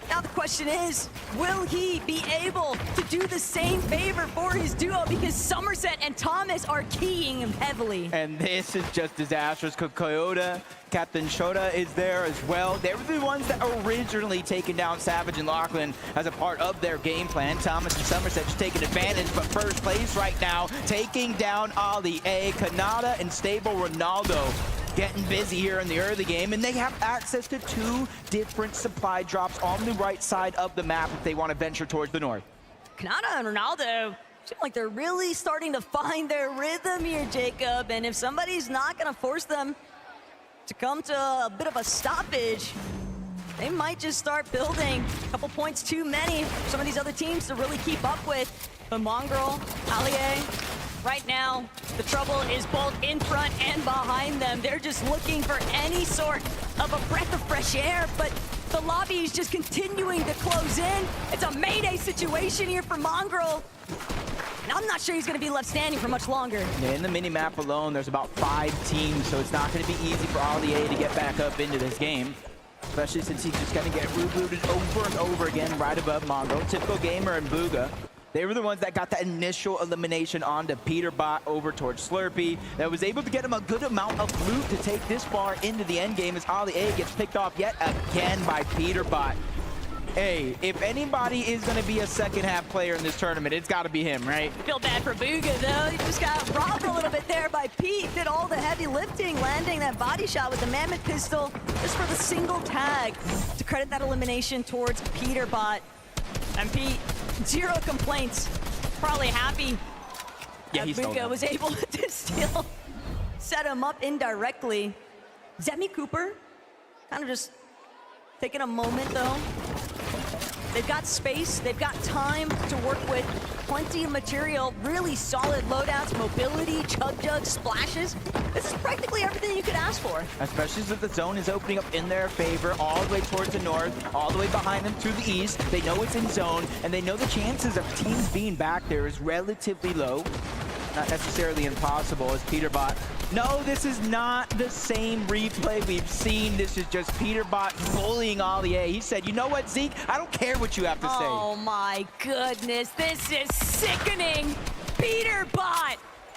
now the question is, will he be able to do the same favor for his duo? Because Somerset and Thomas are keying him heavily. And this is just disastrous. Koyoda, Captain Shota is there as well. They were the ones that originally taken down Savage and Lachlan as a part of their game plan. Thomas and Somerset just taking advantage, but first place right now, taking down Ali A, Kanata and Stable Ronaldo. Getting busy here in the early game, and they have access to 2 different supply drops on the right side of the map if they want to venture towards the north. Kanata and Ronaldo seem like they're really starting to find their rhythm here, Jacob, and if somebody's not going to force them to come to a bit of a stoppage, they might just start building a couple points too many for some of these other teams to really keep up with. But Mongrel, Allier, right now, the trouble is both in front and behind them. They're just looking for any sort of a breath of fresh air, but the lobby is just continuing to close in. It's a mayday situation here for Mongrel. And I'm not sure he's going to be left standing for much longer. Yeah, in the mini-map alone, there's about 5 teams, so it's not going to be easy for Ali A to get back up into this game. Especially since he's just going to get rebooted over and over again right above Mongrel. Typical Gamer and Bugha. They were the ones that got that initial elimination onto Peterbot over towards Slurpee. That was able to get him a good amount of loot to take this far into the end game as Ali A gets picked off yet again by Peterbot. Hey, if anybody is going to be a second half player in this tournament, it's got to be him, right? I feel bad for Bugha, though. He just got robbed a little bit there by Pete. Did all the heavy lifting, landing that body shot with the Mammoth pistol just for the single tag to credit that elimination towards Peterbot. And Pete, 0 complaints. Probably happy that Bugha was able to still set him up indirectly. Zemi Cooper kind of just taking a moment, though. They've got space, they've got time to work with, plenty of material, really solid loadouts, mobility, chug-jug, splashes. This is practically everything you could ask for. Especially since the zone is opening up in their favor, all the way towards the north, all the way behind them to the east. They know it's in zone, and they know the chances of teams being back there is relatively low. Not necessarily impossible as Peterbot. No, this is not the same replay we've seen. This is just Peterbot bullying Ali A. He said, you know what, Zeke? I don't care what you have to say. Oh my goodness, this is sickening. Peterbot,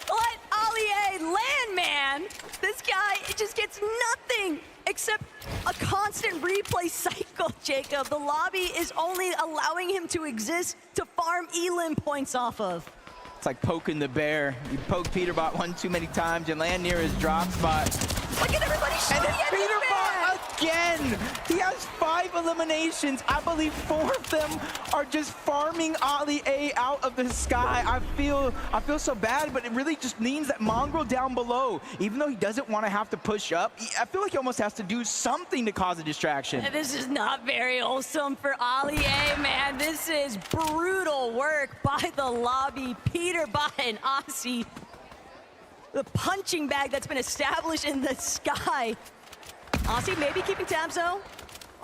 let Ali A land, man. This guy, it just gets nothing except a constant replay cycle, Jacob. The lobby is only allowing him to exist to farm Elim points off of. It's like poking the bear. You poke Peterbot one too many times and land near his drop spot. Look at everybody shooting at Peterbot again! He has 5 eliminations. I believe 4 of them are just farming Ali A out of the sky. I feel so bad, but it really just means that Mongrel down below, even though he doesn't want to have to push up, I feel like he almost has to do something to cause a distraction. This is not very wholesome for Ali A, man. This is brutal work by the lobby. Peterbot and Aussie. The punching bag that's been established in the sky. Aussie maybe keeping tabs though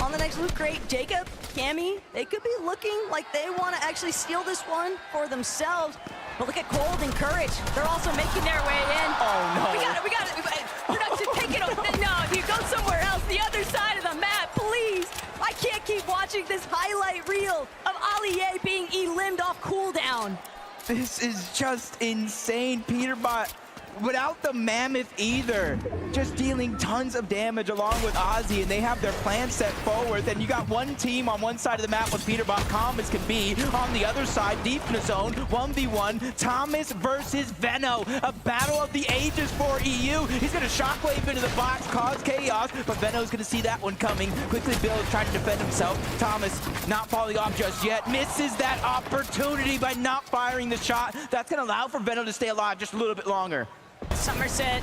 on the next loot crate. Jacob, Cammy, they could be looking like they want to actually steal this one for themselves. But look at Cold and Courage. They're also making their way in. Oh no. We got it. We're not just taking it. No, you go somewhere else. The other side of the map, please. I can't keep watching this highlight reel of Ali A being elimed off cooldown. This is just insane. Peterbot without the Mammoth either. Just dealing tons of damage along with Ozzy, and they have their plan set forward. And you got one team on one side of the map with Peterbot, calm as can be. On the other side, deep in the zone, 1v1, Thomas versus Veno. A battle of the ages for EU. He's gonna shockwave into the box, cause chaos, but Veno's gonna see that one coming. Quickly builds, trying to defend himself. Thomas not falling off just yet. Misses that opportunity by not firing the shot. That's gonna allow for Veno to stay alive just a little bit longer. Somerset,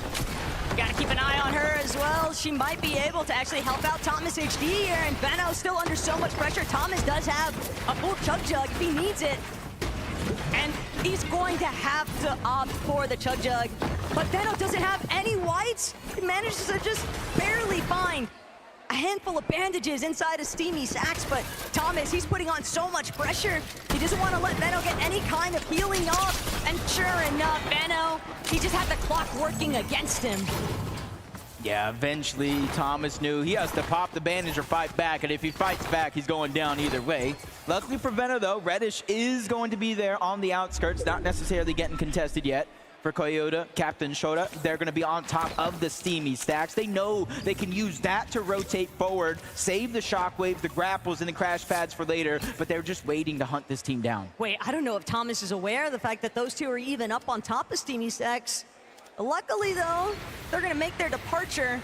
gotta keep an eye on her as well. She might be able to actually help out Thomas HD here, and Veno still under so much pressure. Thomas does have a full Chug Jug if he needs it, and he's going to have to opt for the Chug Jug. But Veno doesn't have any whites. He manages to just barely find a handful of bandages inside of Steamy Sacks, but Thomas, he's putting on so much pressure. He doesn't want to let Veno get any kind of healing off, and sure enough, Veno, he just had the clock working against him. Yeah, eventually Thomas knew he has to pop the bandage or fight back, and if he fights back, he's going down either way. Luckily for Veno, though, Reddish is going to be there on the outskirts, not necessarily getting contested yet. For Coyote, Captain Shota, they're going to be on top of the Steamy Stacks. They know they can use that to rotate forward, save the shockwaves, the grapples, and the crash pads for later, but they're just waiting to hunt this team down. Wait, I don't know if Thomas is aware of the fact that those two are even up on top of Steamy Stacks. Luckily, though, they're going to make their departure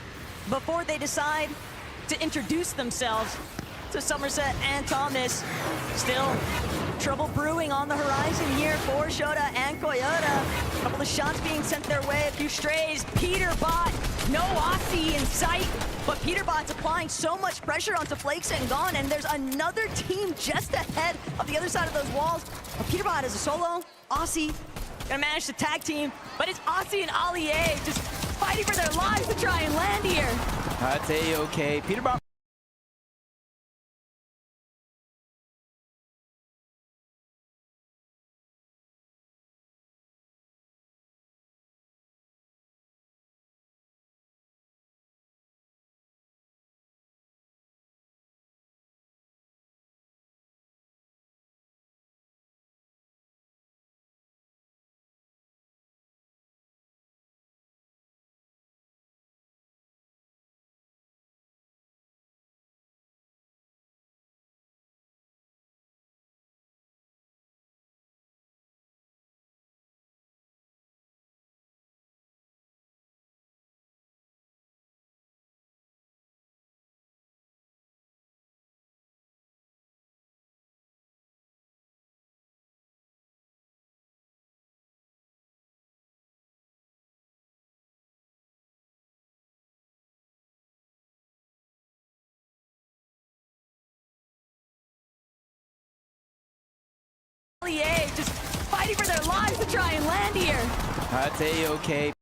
before they decide to introduce themselves to Somerset and Thomas. Still, trouble brewing on the horizon here for Shota and Coyote. A couple of shots being sent their way, a few strays. Peterbot, no Aussie in sight, but Peterbot's applying so much pressure onto Flakes and Gone, and there's another team just ahead of the other side of those walls. But Peterbot is a solo. Aussie gonna manage to tag team, but it's Aussie and Ali A just fighting for their lives to try and land here. That's A-okay. Peterbot just fighting for their lives to try and land here. That's A-okay.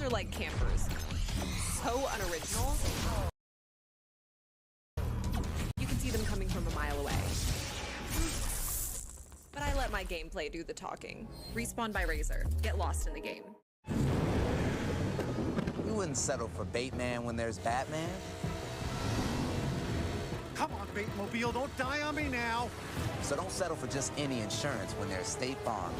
are like campers. So unoriginal. You can see them coming from a mile away. But I let my gameplay do the talking. Respawn by Razor. Get lost in the game. We wouldn't settle for Bateman when there's Batman. Come on, Batemobile, don't die on me now. So don't settle for just any insurance when there's State Farm.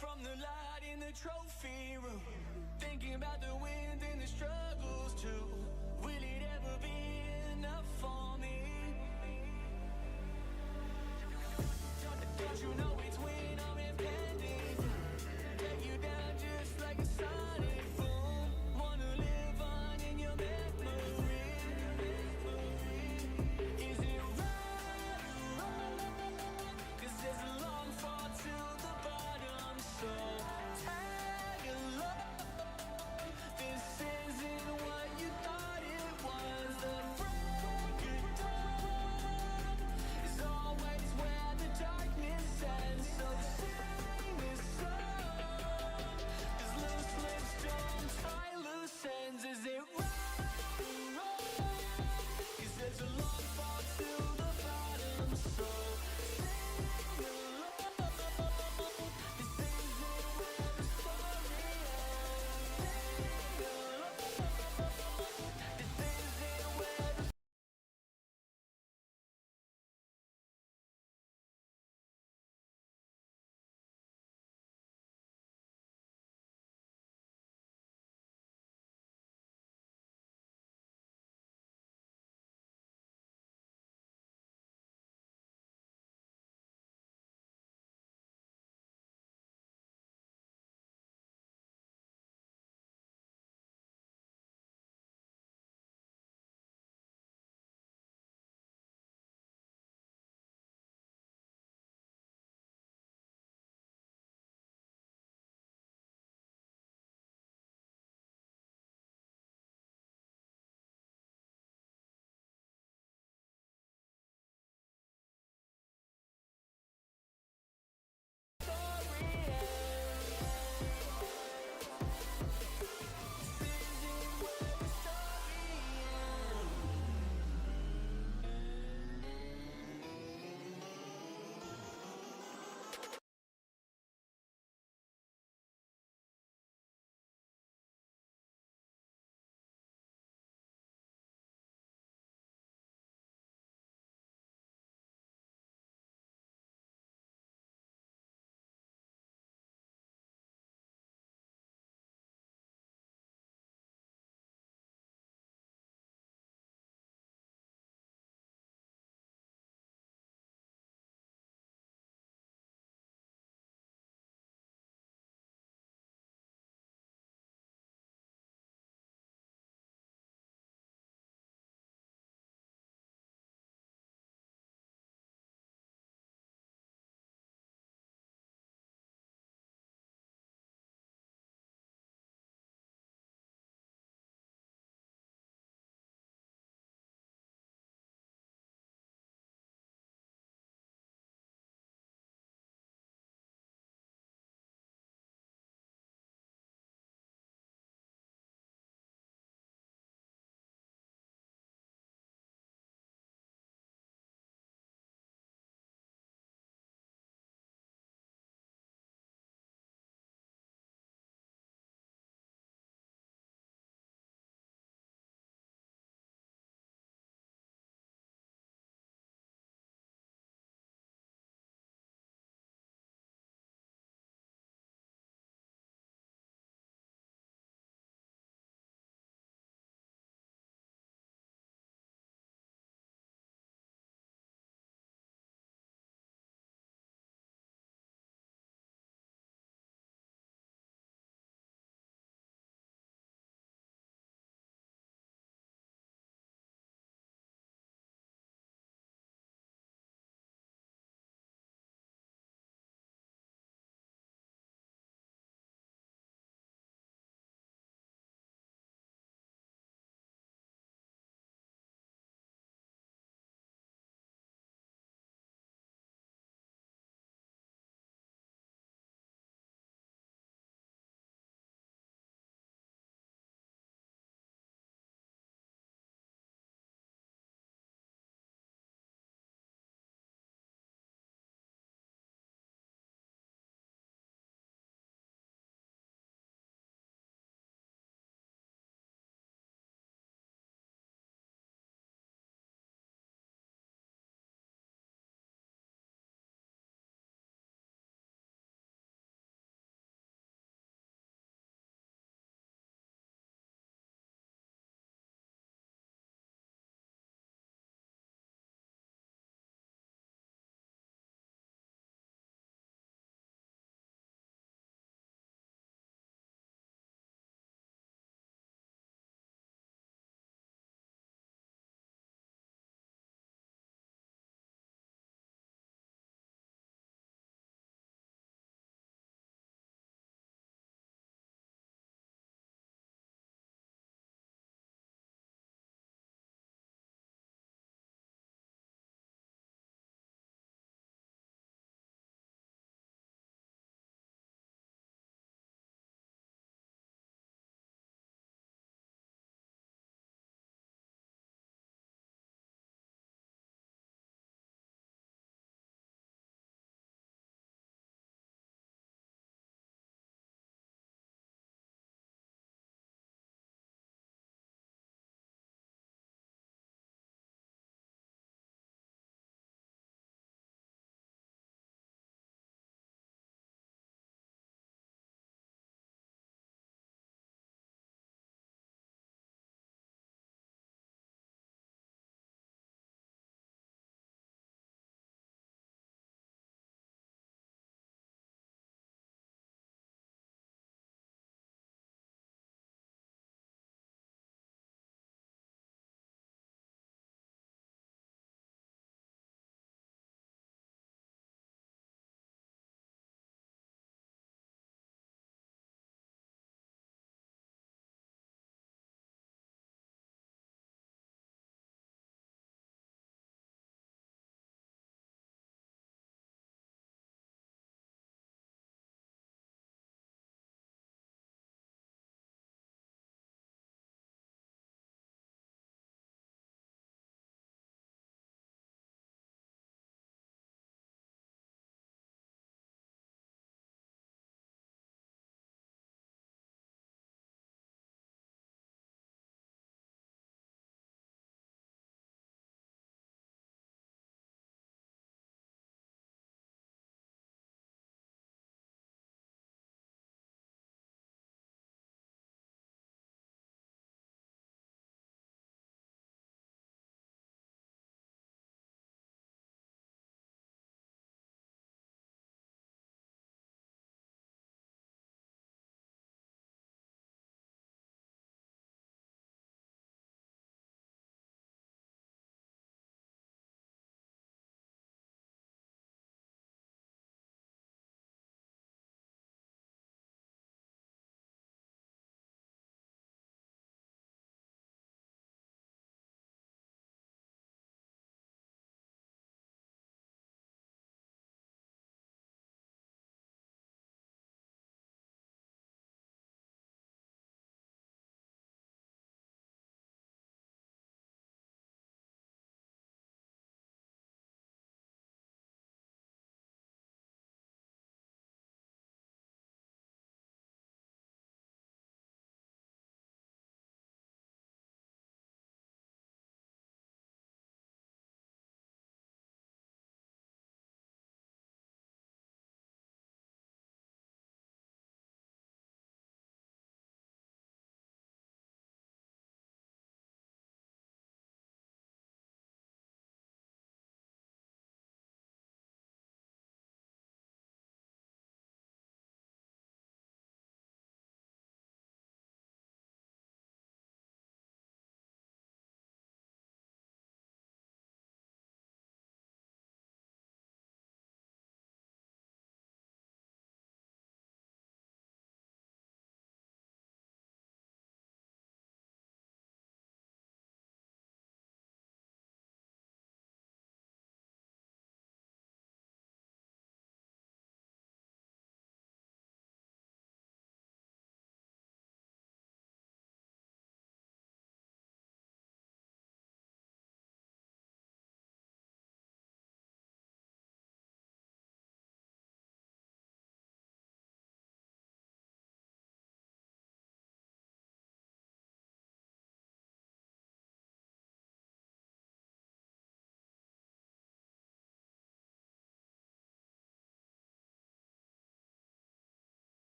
from the light in the trophy room, thinking about the wins and the struggles too. Will it ever be enough for me? Don't you know it's when I'm impending, take you down just like a sonic boom. Wanna live on in your memory. Is it right? 'Cause there's a long fall to the bottom, so tag along. This isn't what you thought it was. The break of dawn is always where the darkness ends.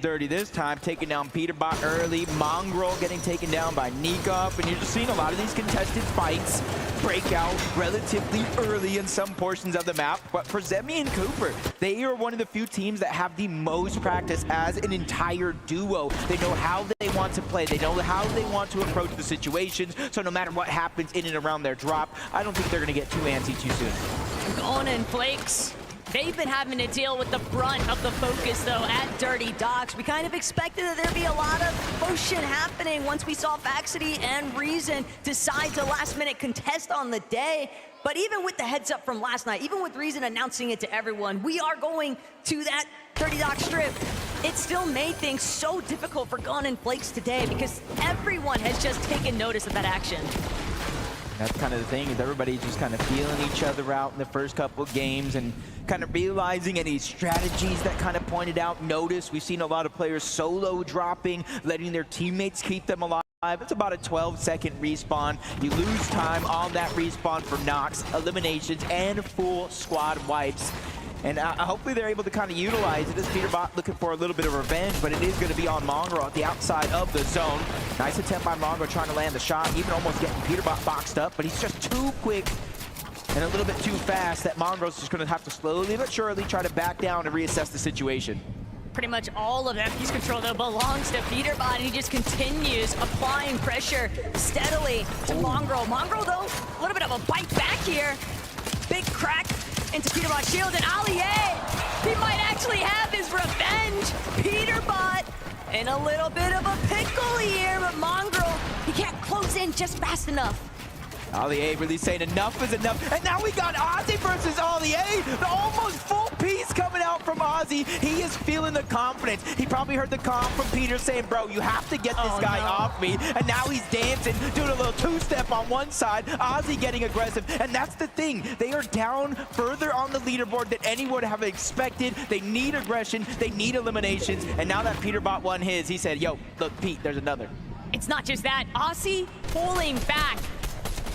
Dirty this time, taking down Peterbot early. Mongrel getting taken down by Nikov, and you're just seeing a lot of these contested fights break out relatively early in some portions of the map. But for Zemi and Cooper, they are one of the few teams that have the most practice as an entire duo. They know how they want to play. They know how they want to approach the situations. So no matter what happens in and around their drop, I don't think they're going to get too antsy too soon. Gone and Flakes. They've been having to deal with the brunt of the focus, though, at Dirty Docks. We kind of expected that there'd be a lot of motion happening once we saw Faxity and Reason decide to last-minute contest on the day. But even with the heads up from last night, even with Reason announcing it to everyone, we are going to that Dirty Docks strip. It still made things so difficult for Gone and Flakes today because everyone has just taken notice of that action. That's kind of the thing, is everybody just kind of feeling each other out in the first couple of games and kind of realizing any strategies that kind of pointed out. Notice we've seen a lot of players solo dropping, letting their teammates keep them alive. It's about a 12-second respawn. You lose time on that respawn for knocks, eliminations, and full squad wipes. And hopefully they're able to kind of utilize it as Peterbot looking for a little bit of revenge, but it is going to be on Mongrel at the outside of the zone. Nice attempt by Mongrel trying to land the shot, even almost getting Peterbot boxed up, but he's just too quick and a little bit too fast that Mongrel's just going to have to slowly but surely try to back down and reassess the situation. Pretty much all of FP's control, though, belongs to Peterbot, and he just continues applying pressure steadily to Mongrel. Mongrel, though, a little bit of a bite back here. Big crack into Peterbot's shield, and Ali A, he might actually have his revenge. Peterbot in a little bit of a pickle here, but Mongrel, he can't close in just fast enough. Ali A really saying enough is enough. And now we got Ozzy versus Ali A. The almost full piece coming out from Ozzy. He is feeling the confidence. He probably heard the comp from Peter saying, bro, you have to get this guy off me. And now he's dancing, doing a little two-step on one side. Ozzy getting aggressive. And that's the thing. They are down further on the leaderboard than anyone would have expected. They need aggression. They need eliminations. And now that Peterbot won his, he said, yo, look, Pete, there's another. It's not just that. Aussie pulling back.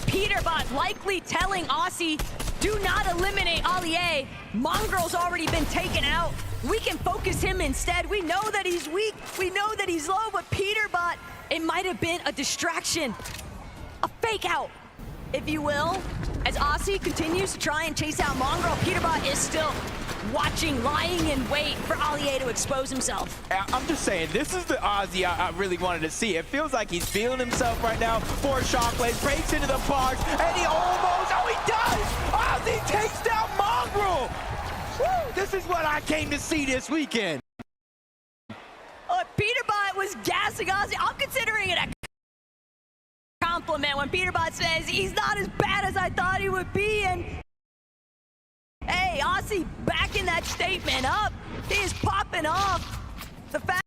Peterbot likely telling Aussie, do not eliminate Ali A. Mongrel's already been taken out. We can focus him instead. We know that he's weak. We know that he's low, but Peterbot, it might have been a distraction. A fake out, if you will. As Aussie continues to try and chase out Mongrel, Peterbot is still watching, lying in wait for Ali A to expose himself. I'm just saying, this is the Ozzy I really wanted to see. It feels like he's feeling himself right now. Four shockwaves, breaks into the box, and he almost, oh, he does! Ozzy takes down Mongrel! Woo, this is what I came to see this weekend. Peterbot was gassing Ozzy. I'm considering it a compliment when Peterbot says he's not as bad as I thought he would be, and hey, Aussie backing that statement up. He is popping off. The fact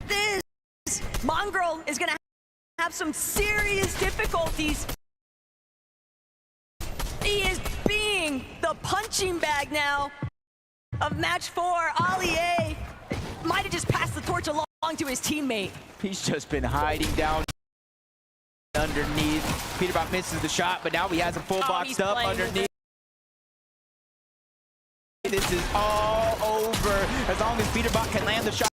is, Mongrel is going to have some serious difficulties. He is being the punching bag now of match 4. Ali A might have just passed the torch along to his teammate. He's just been hiding down underneath. Peterbot misses the shot, but now he has him full boxed up underneath. This is all over. As long as Peterbot can land the shots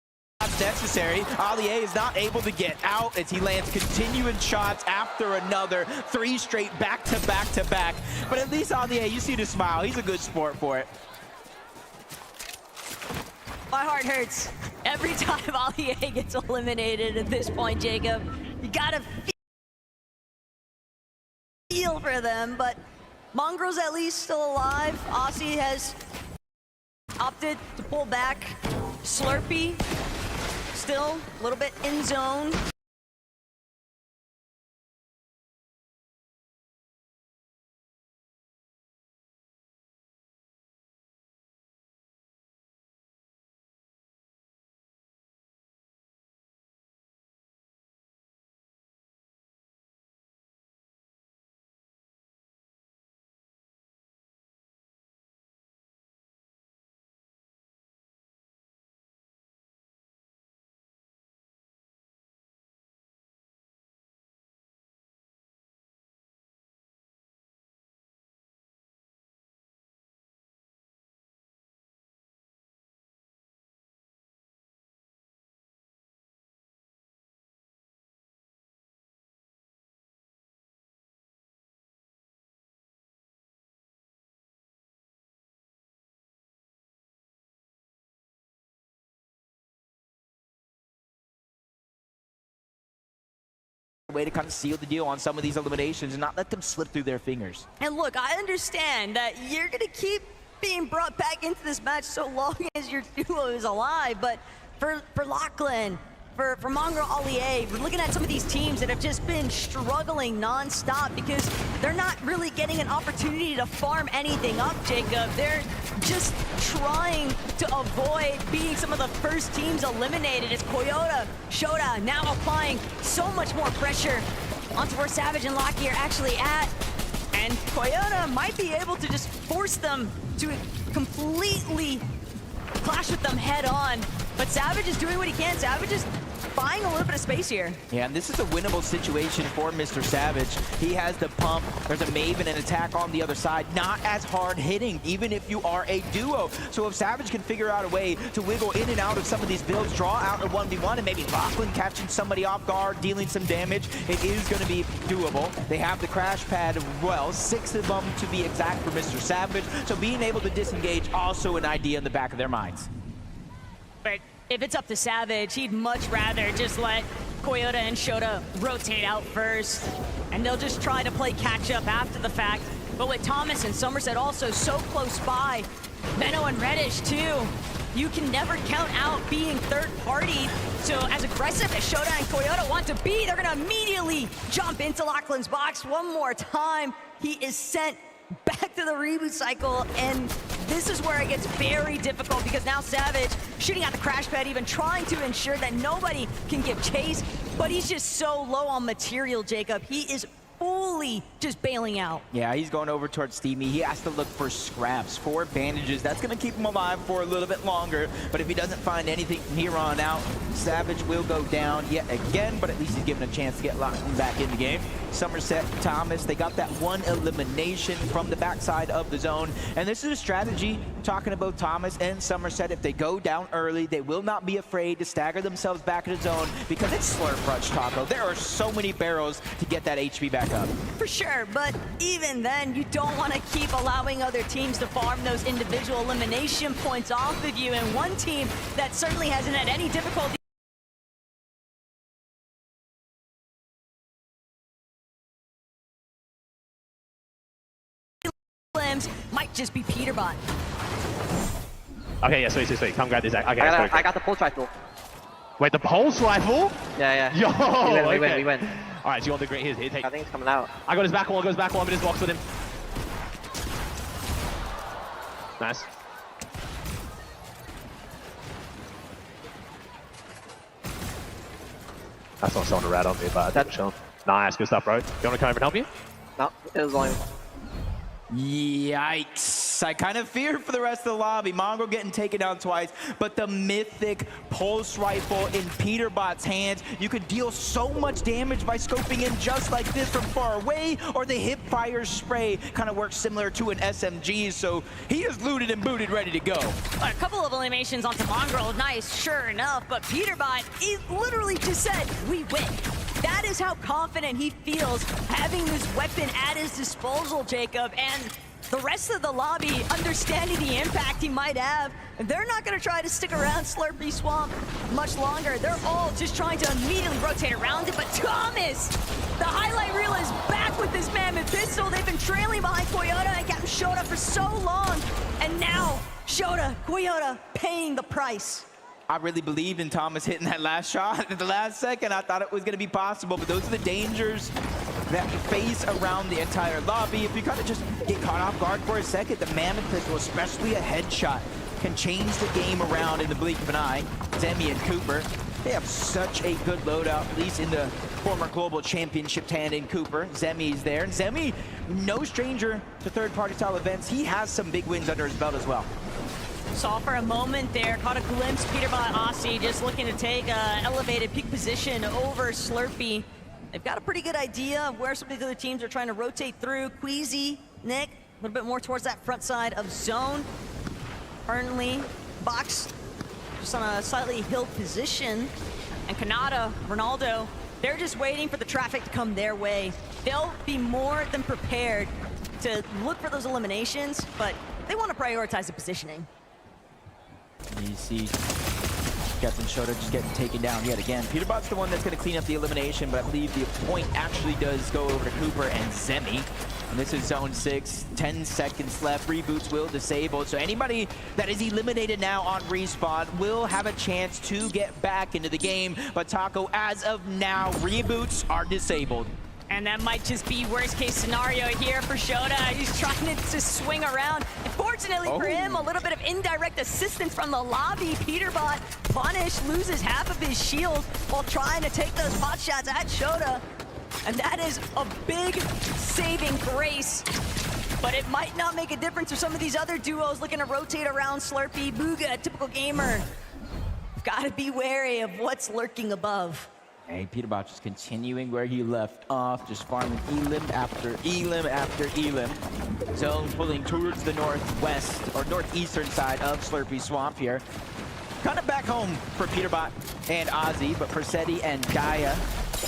necessary, Ali A is not able to get out as he lands continuing shots after another. 3 straight back to back to back. But at least Ali A, you see the smile. He's a good sport for it. My heart hurts every time Ali A gets eliminated at this point, Jacob. You gotta feel for them, but Mongrel's at least still alive. Aussie has opted to pull back. Slurpee still a little bit in zone. way to kind of seal the deal on some of these eliminations and not let them slip through their fingers. And look, I understand that you're going to keep being brought back into this match so long as your duo is alive, but for Lachlan, for Mongraal Alie, we're looking at some of these teams that have just been struggling non-stop because they're not really getting an opportunity to farm anything up, Jacob. They're just trying to avoid being some of the first teams eliminated as Koyota, Shota now applying so much more pressure onto where Savage and Locky are actually at. And Koyota might be able to just force them to completely clash with them head on. But Savage is doing what he can. Savage is buying a little bit of space here. Yeah, and this is a winnable situation for Mr. Savage. He has the pump. There's a Maven and attack on the other side. Not as hard hitting, even if you are a duo. So if Savage can figure out a way to wiggle in and out of some of these builds, draw out a 1v1, and maybe Lachlan catching somebody off guard, dealing some damage, it is going to be doable. They have the crash pad as well, 6 of them to be exact for Mr. Savage. So being able to disengage, also an idea in the back of their minds. But if it's up to Savage, he'd much rather just let Koyota and Shota rotate out first, and they'll just try to play catch up after the fact. But with Thomas and Somerset also so close by, Menno and Reddish too, you can never count out being third party. So as aggressive as Shota and Koyota want to be, they're gonna immediately jump into Lachlan's box one more time. He is sent back to the reboot cycle, and this is where it gets very difficult because now Savage shooting at the crash pad, even trying to ensure that nobody can give chase, but he's just so low on material, Jacob. He is fully just bailing out. Yeah, he's going over towards Steamy. He has to look for scraps, for bandages. That's going to keep him alive for a little bit longer. But if he doesn't find anything from here on out, Savage will go down yet again, but at least he's given a chance to get Lachlan back in the game. Somerset, Thomas, they got that one elimination from the backside of the zone. And this is a strategy, talking about Thomas and Somerset. If they go down early, they will not be afraid to stagger themselves back in the zone because it's Slurp Rush, Taco. There are so many barrels to get that HP back up. For sure, but even then, you don't want to keep allowing other teams to farm those individual elimination points off of you. And one team that certainly hasn't had any difficulty might just be Peterbot. Okay, yeah, sweet. Come grab this. Okay, I got the pulse rifle. Wait, the pulse rifle? Yeah. Yo, we win. All right, so you want the great? Here, take. I think it's coming out. I got his back wall. I'm in his box with him. Nice. That's not someone to rat on me, but that's Sean. Nice, good stuff, bro. You want to come over and help you? No, it was only. Yikes. I kind of fear for the rest of the lobby. Mongraal getting taken down twice, but the mythic pulse rifle in Peterbot's hands, you could deal so much damage by scoping in just like this from far away, or the hip fire spray kind of works similar to an SMG, so he is looted and booted, ready to go. A couple of eliminations onto Mongraal, nice, sure enough, but Peterbot, he literally just said, we win. That is how confident he feels having this weapon at his disposal, Jacob, and the rest of the lobby, understanding the impact he might have, they're not going to try to stick around Slurpy Swamp much longer. They're all just trying to immediately rotate around it, but Thomas, the highlight reel is back with this Mammoth Pistol. They've been trailing behind Koyota and Captain Shota for so long, and now Shota, Koyota paying the price. I really believed in Thomas hitting that last shot at the last second. I thought it was going to be possible, but those are the dangers that you face around the entire lobby. If you kind of just get caught off guard for a second, the Mammoth Pistol, especially a headshot, can change the game around in the blink of an eye. Zemi and Cooper, they have such a good loadout, at least in the former global championship tandem Cooper. Zemi's there, and Zemi, no stranger to third-party style events. He has some big wins under his belt as well. Saw for a moment there, caught a glimpse, Peterbot Aussie just looking to take an elevated peak position over Slurpy. They've got a pretty good idea of where some of the other teams are trying to rotate through. Queasy, Nick, a little bit more towards that front side of zone. Burnley, Box, just on a slightly hill position. And Kanata, Ronaldo, they're just waiting for the traffic to come their way. They'll be more than prepared to look for those eliminations, but they want to prioritize the positioning. You see Skep and Shota just getting taken down yet again. Peterbot's the one that's going to clean up the elimination, but I believe the point actually does go over to Cooper and Zemi. And this is zone 6, 10 seconds left. Reboots will disable. So anybody that is eliminated now on respawn will have a chance to get back into the game. But Taco, as of now, reboots are disabled. And that might just be worst case scenario here for Shota. He's trying to swing around. Unfortunately for him, a little bit of indirect assistance from the lobby. Peterbot, Punish, loses half of his shield while trying to take those pot shots at Shota. And that is a big saving grace. But it might not make a difference for some of these other duos looking to rotate around Slurpee. Bugha, Typical Gamer. Gotta be wary of what's lurking above. Hey, Peterbot just continuing where he left off, just farming Elim after Elim after Elim. Zone pulling towards the northwest or northeastern side of Slurpee Swamp here. Kind of back home for Peterbot and Ozzy, but for Seti and Gaia,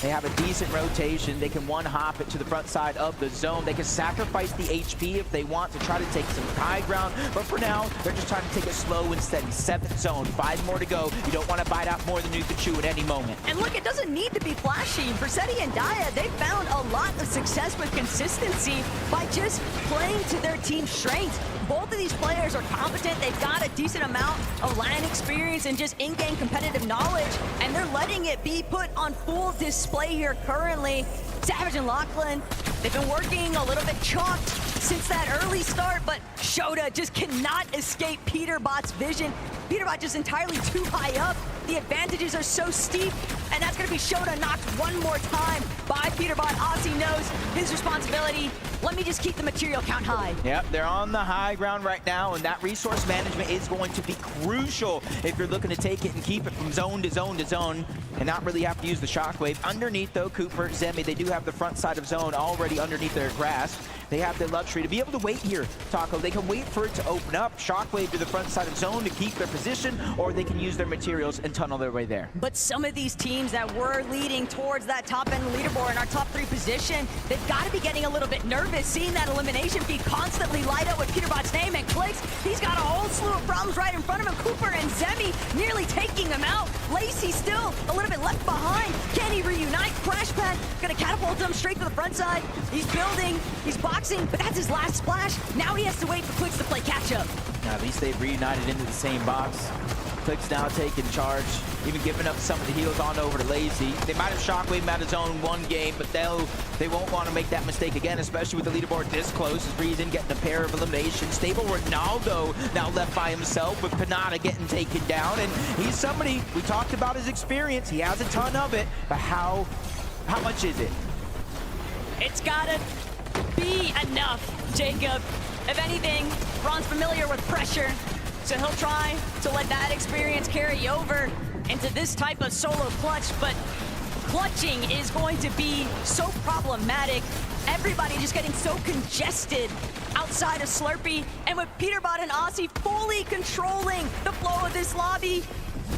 they have a decent rotation. They can one-hop it to the front side of the zone. They can sacrifice the HP if they want to try to take some high ground. But for now, they're just trying to take it slow and steady. 7th zone, 5 more to go. You don't want to bite out more than you can chew at any moment. And look, it doesn't need to be flashy. For Seti and Daya, they found a lot of success with consistency by just playing to their team's strengths. Both of these players are competent. They've got a decent amount of LAN experience and just in-game competitive knowledge, and they're letting it be put on full display here currently. Savage and Lachlan, they've been working a little bit chalked since that early start, but Shota just cannot escape Peterbot's vision. Peterbot just entirely too high up. The advantages are so steep, and that's going to be Shota knocked one more time by Peterbot. Ozzy knows his responsibility. Let me just keep the material count high. Yep, they're on the high ground right now, and that resource management is going to be crucial if you're looking to take it and keep it from zone to zone to zone and not really have to use the shockwave. Underneath, though, Cooper, Zemi, they do have the front side of zone already underneath their grasp. They have the luxury to be able to wait here, Taco. They can wait for it to open up, shockwave to the front side of zone to keep their position, or they can use their materials and tunnel their way there. But some of these teams that were leading towards that top end leaderboard in our top 3 position, they've got to be getting a little bit nervous, seeing that elimination feed constantly light up with Peterbot's name and clicks. He's got a whole slew of problems right in front of him. Cooper and Zemi nearly taking him out. Lacey still a little bit left behind. Can he reunite? Crash Pad gonna catapult him straight to the front side. He's building, he's boxing, but that's his last splash. Now he has to wait for Clicks to play catch up. Now, at least they've reunited into the same box. Clicks now taking charge, even giving up some of the heals on over to Lazy. They might have shockwave out of zone one game, but they won't want to make that mistake again, especially with the leaderboard this close. As Reason getting a pair of eliminations. Stable Ronaldo now left by himself with Panada getting taken down, and he's somebody, we talked about his experience. He has a ton of it, but how much is it? It's gotta be enough, Jacob. If anything, Ron's familiar with pressure, so he'll try to let that experience carry over into this type of solo clutch, but clutching is going to be so problematic. Everybody just getting so congested outside of Slurpee, and with Peterbot and Ozzy fully controlling the flow of this lobby,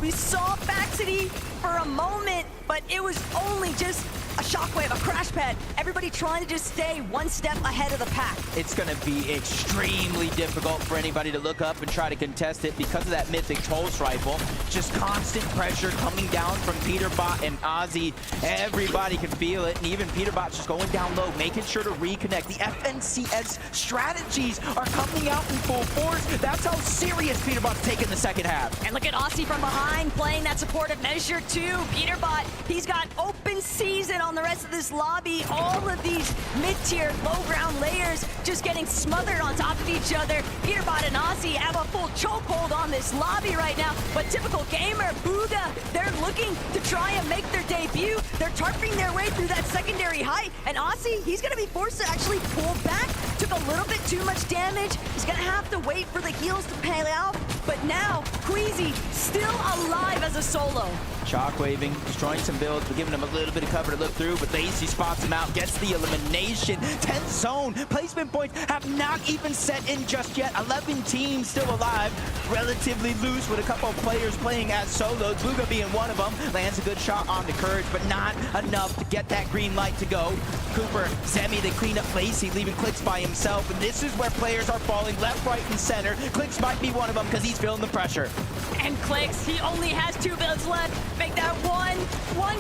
we saw Baxity for a moment, but it was only just a shockwave, a crash pad. Everybody trying to just stay one step ahead of the pack. It's going to be extremely difficult for anybody to look up and try to contest it because of that mythic pulse rifle. Just constant pressure coming down from Peterbot and Ozzy. Everybody can feel it, and even Peterbot's just going down low, making sure to reconnect. The FNCS strategies are coming out in full force. That's how serious Peterbot's taking the second half. And look at Ozzy from behind playing that supportive measure too. Peterbot, he's got open season on the rest of this lobby. All of these mid-tier, low-ground layers just getting smothered on top of each other. Peterbot and Ozzy have a full chokehold on this lobby right now, but Typical Gamer, Bugha, they're looking to try and make their debut. They're tarping their way through that secondary height, and Ozzy, he's gonna be forced to actually pull back. Took a little bit too much damage. He's gonna have to wait for the heals to pay out, but now Queasy still alive as a solo. Shockwaving, destroying some builds, but giving him a little bit of cover to look through, but Lacey spots him out, gets the elimination. 10th zone, placement points have not even set in just yet. 11 teams still alive, relatively loose with a couple of players playing as solos. Bugha being one of them, lands a good shot on the Courage, but not enough to get that green light to go. Cooper, Zemi, they clean up Lacey, leaving Clicks by himself, and this is where players are falling left, right, and center. Clicks might be one of them because he's feeling the pressure. and clicks. He only has 2 builds left. Make that one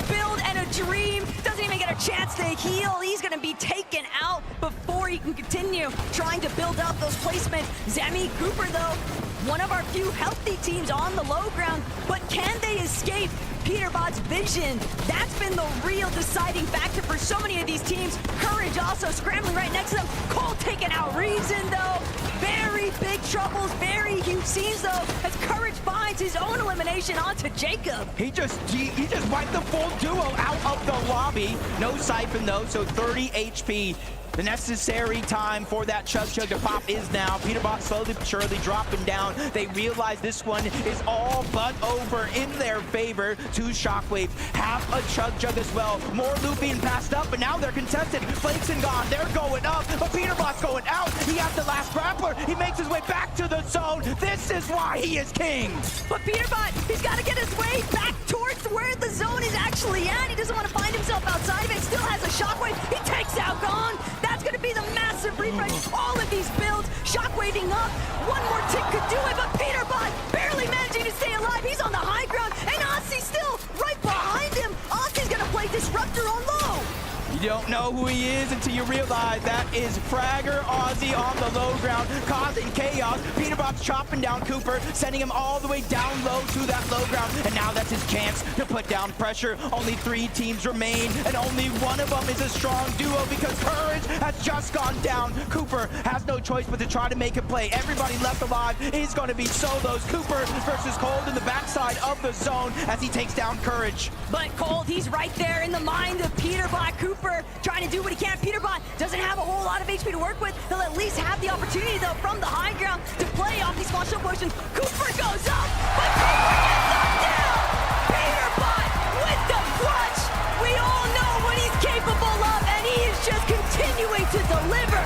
build and a dream. Doesn't even get a chance to heal. He's gonna be taken out before he can continue trying to build up those placements. Zemi, Cooper though, one of our few healthy teams on the low ground, but can they escape Peterbot's vision? That's been the real deciding factor for so many of these teams. Courage also scrambling right next to them. Cole taking out Reason though. Very big troubles, very huge scenes though, as Courage finds his own elimination onto Jacob. He just wiped the full duo out of the lobby. No Siphon though, so 30 HP. The necessary time for that Chug Chug to pop is now. Peterbot slowly but surely dropping down. They realize this one is all but over in their favor. 2 Shockwaves, half a Chug Chug as well. More loot being passed up, but now they're contested. Flakeson gone, they're going up, but Peterbot's going out. He has the last grappler. He makes his way back to the zone. This is why he is king. But Peterbot, he's got to get his way back towards where the zone is actually at. He doesn't want to find himself outside of it. Still has a Shockwave. He takes out Gone. That's going to be the massive refresh. All of these builds, Shockwaving up. One more tick could do it, but Peterbot barely managing to stay alive. He's on the high ground, and Aussie still right behind him. Aussie's going to play Disruptor on low. You don't know who he is until you realize that is Fragger Aussie on the low ground, causing chaos. Peterbot's chopping down Cooper, sending him all the way down low to that low ground, and now that's his chance to put down pressure. Only 3 teams remain, and only one of them is a strong duo because Courage has just gone down. Cooper has no choice but to try to make a play. Everybody left alive is going to be solos. Cooper versus Cold in the backside of the zone as he takes down Courage. But Cold, he's right there in the mind of Peterbot. Cooper trying to do what he can. Peterbot doesn't have a whole lot of HP to work with. He'll at least have the opportunity, though, from the high ground to play off these small shield potions. Cooper goes up, but Cooper gets knocked down! Peterbot with the clutch! We all know what he's capable of, and he is just continuing to deliver!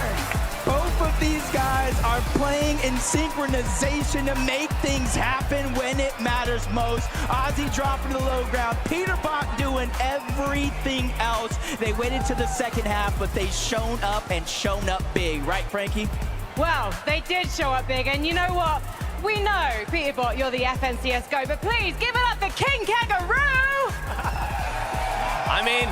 Both of these guys are playing in synchronization to make things happen when it matters most. Aussie dropping to the low ground, Peterbot doing everything else. They waited to the second half, but they shown up and shown up big. Right, Frankie? Well, they did show up big, and you know what? We know, Peterbot, you're the FNCS GO, but please give it up for King Kangaroo! I mean,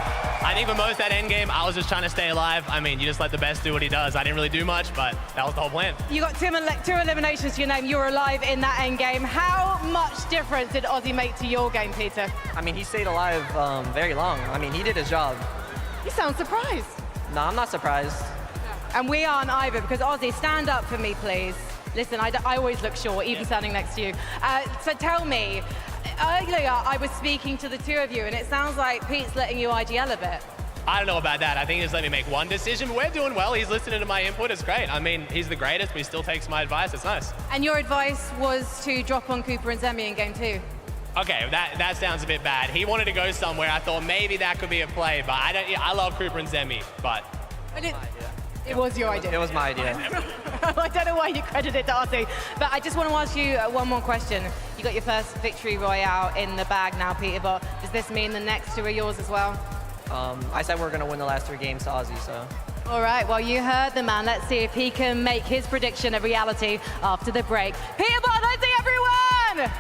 I think for most of that end game, I was just trying to stay alive. I mean, you just let the best do what he does. I didn't really do much, but that was the whole plan. You got 2 eliminations to your name. You were alive in that end game. How much difference did Aussie make to your game, Peter? I mean, he stayed alive very long. I mean, he did his job. You sound surprised. No, I'm not surprised. And we aren't either, because Aussie, stand up for me, please. Listen, I always look short, even standing next to you. So tell me, earlier I was speaking to the 2 of you, and it sounds like Pete's letting you IGL a bit. I don't know about that. I think he just let me make one decision. We're doing well. He's listening to my input. It's great. I mean, he's the greatest, but he still takes my advice. It's nice. And your advice was to drop on Cooper and Zemi in game 2. Okay, that sounds a bit bad. He wanted to go somewhere. I thought maybe that could be a play, but I love Cooper and Zemi, but... It was your idea. It was my idea. I don't know why you credit it to Aussie, but I just want to ask you one more question. You got your first victory royale in the bag now, Peterbot. Does this mean the next 2 are yours as well? I said we're going to win the last 3 games to Aussie, so... All right, well, you heard the man. Let's see if he can make his prediction a reality after the break. Peterbot, let's see everyone!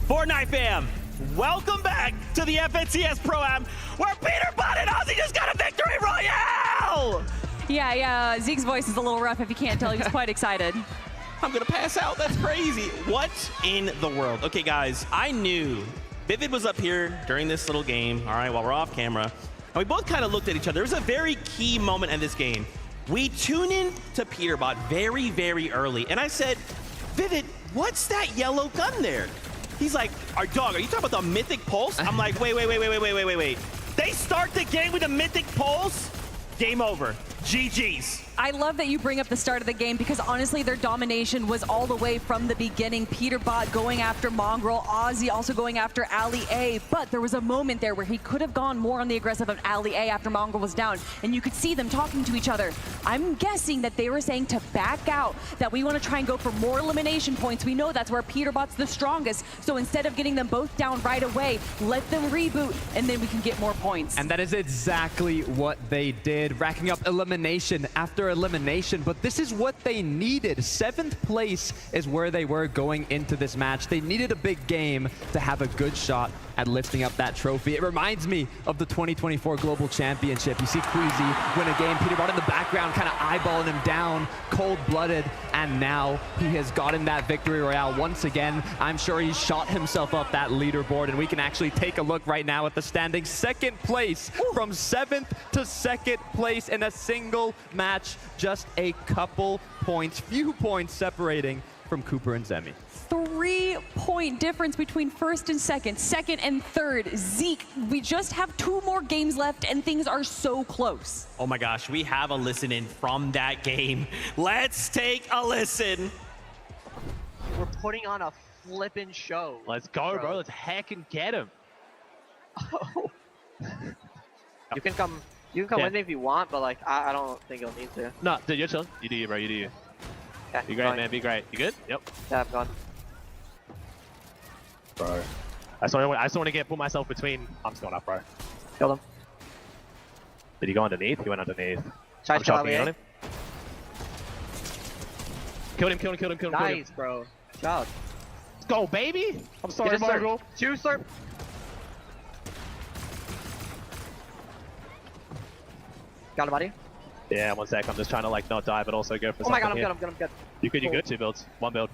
Fortnite fam, welcome back to the FNCS Pro-Am, where Peterbot and Ozzy just got a victory royale! Yeah, Zeke's voice is a little rough if you can't tell. He was quite excited. I'm gonna pass out, that's crazy. What in the world? Okay guys, I knew Vivid was up here during this little game, all right, while we're off camera, and we both kind of looked at each other. There was a very key moment in this game. We tune in to Peterbot very, very early, and I said, Vivid, what's that yellow gun there? He's like, our dog, are you talking about the Mythic Pulse? I'm like, wait. They start the game with a Mythic Pulse? Game over. GG's. I love that you bring up the start of the game because honestly their domination was all the way from the beginning. Peterbot going after Mongraal, Ozzy also going after Ali A, but there was a moment there where he could have gone more on the aggressive of Ali A after Mongraal was down, and you could see them talking to each other. I'm guessing that they were saying to back out, that we want to try and go for more elimination points. We know that's where Peterbot's the strongest, so instead of getting them both down right away, let them reboot, and then we can get more points. And that is exactly what they did, racking up elimination after elimination, but this is what they needed. 7th place is where they were going into this match. They needed a big game to have a good shot at lifting up that trophy. It reminds me of the 2024 Global Championship. You see Queasy win a game, Peterbot in the background kind of eyeballing him down, cold-blooded, and now he has gotten that victory royale once again. I'm sure he shot himself up that leaderboard, and we can actually take a look right now at the standings. 2nd place from 7th to 2nd place in a single match. Just a couple points, few points separating from Cooper and Zemi. 3-point difference between 1st and 2nd, 2nd and 3rd. Zeke, we just have 2 more games left and things are so close. Oh my gosh, we have a listen in from that game. Let's take a listen. We're putting on a flippin' show. Let's go, bro. Let's heck and get him. Oh. You can come with me if you want, but like I don't think you'll need to. No, dude, you're chilling. You do you, bro. You do you. Okay, be great, man. Be great. You good? Yep. Yeah, I'm gone. Bro. I just want to put myself between. I'm just going up, bro. Kill him. Did he go underneath? He went underneath. Try I'm chopping on him. Killed him. Nice, bro. Good job. Let's go, baby. I'm sorry, Mongraal. 2 slurp. Got a body? Yeah, 1 sec. I'm just trying to like not die, but also go for something. Oh my god, here. I'm good. You good? 2 builds. 1 build.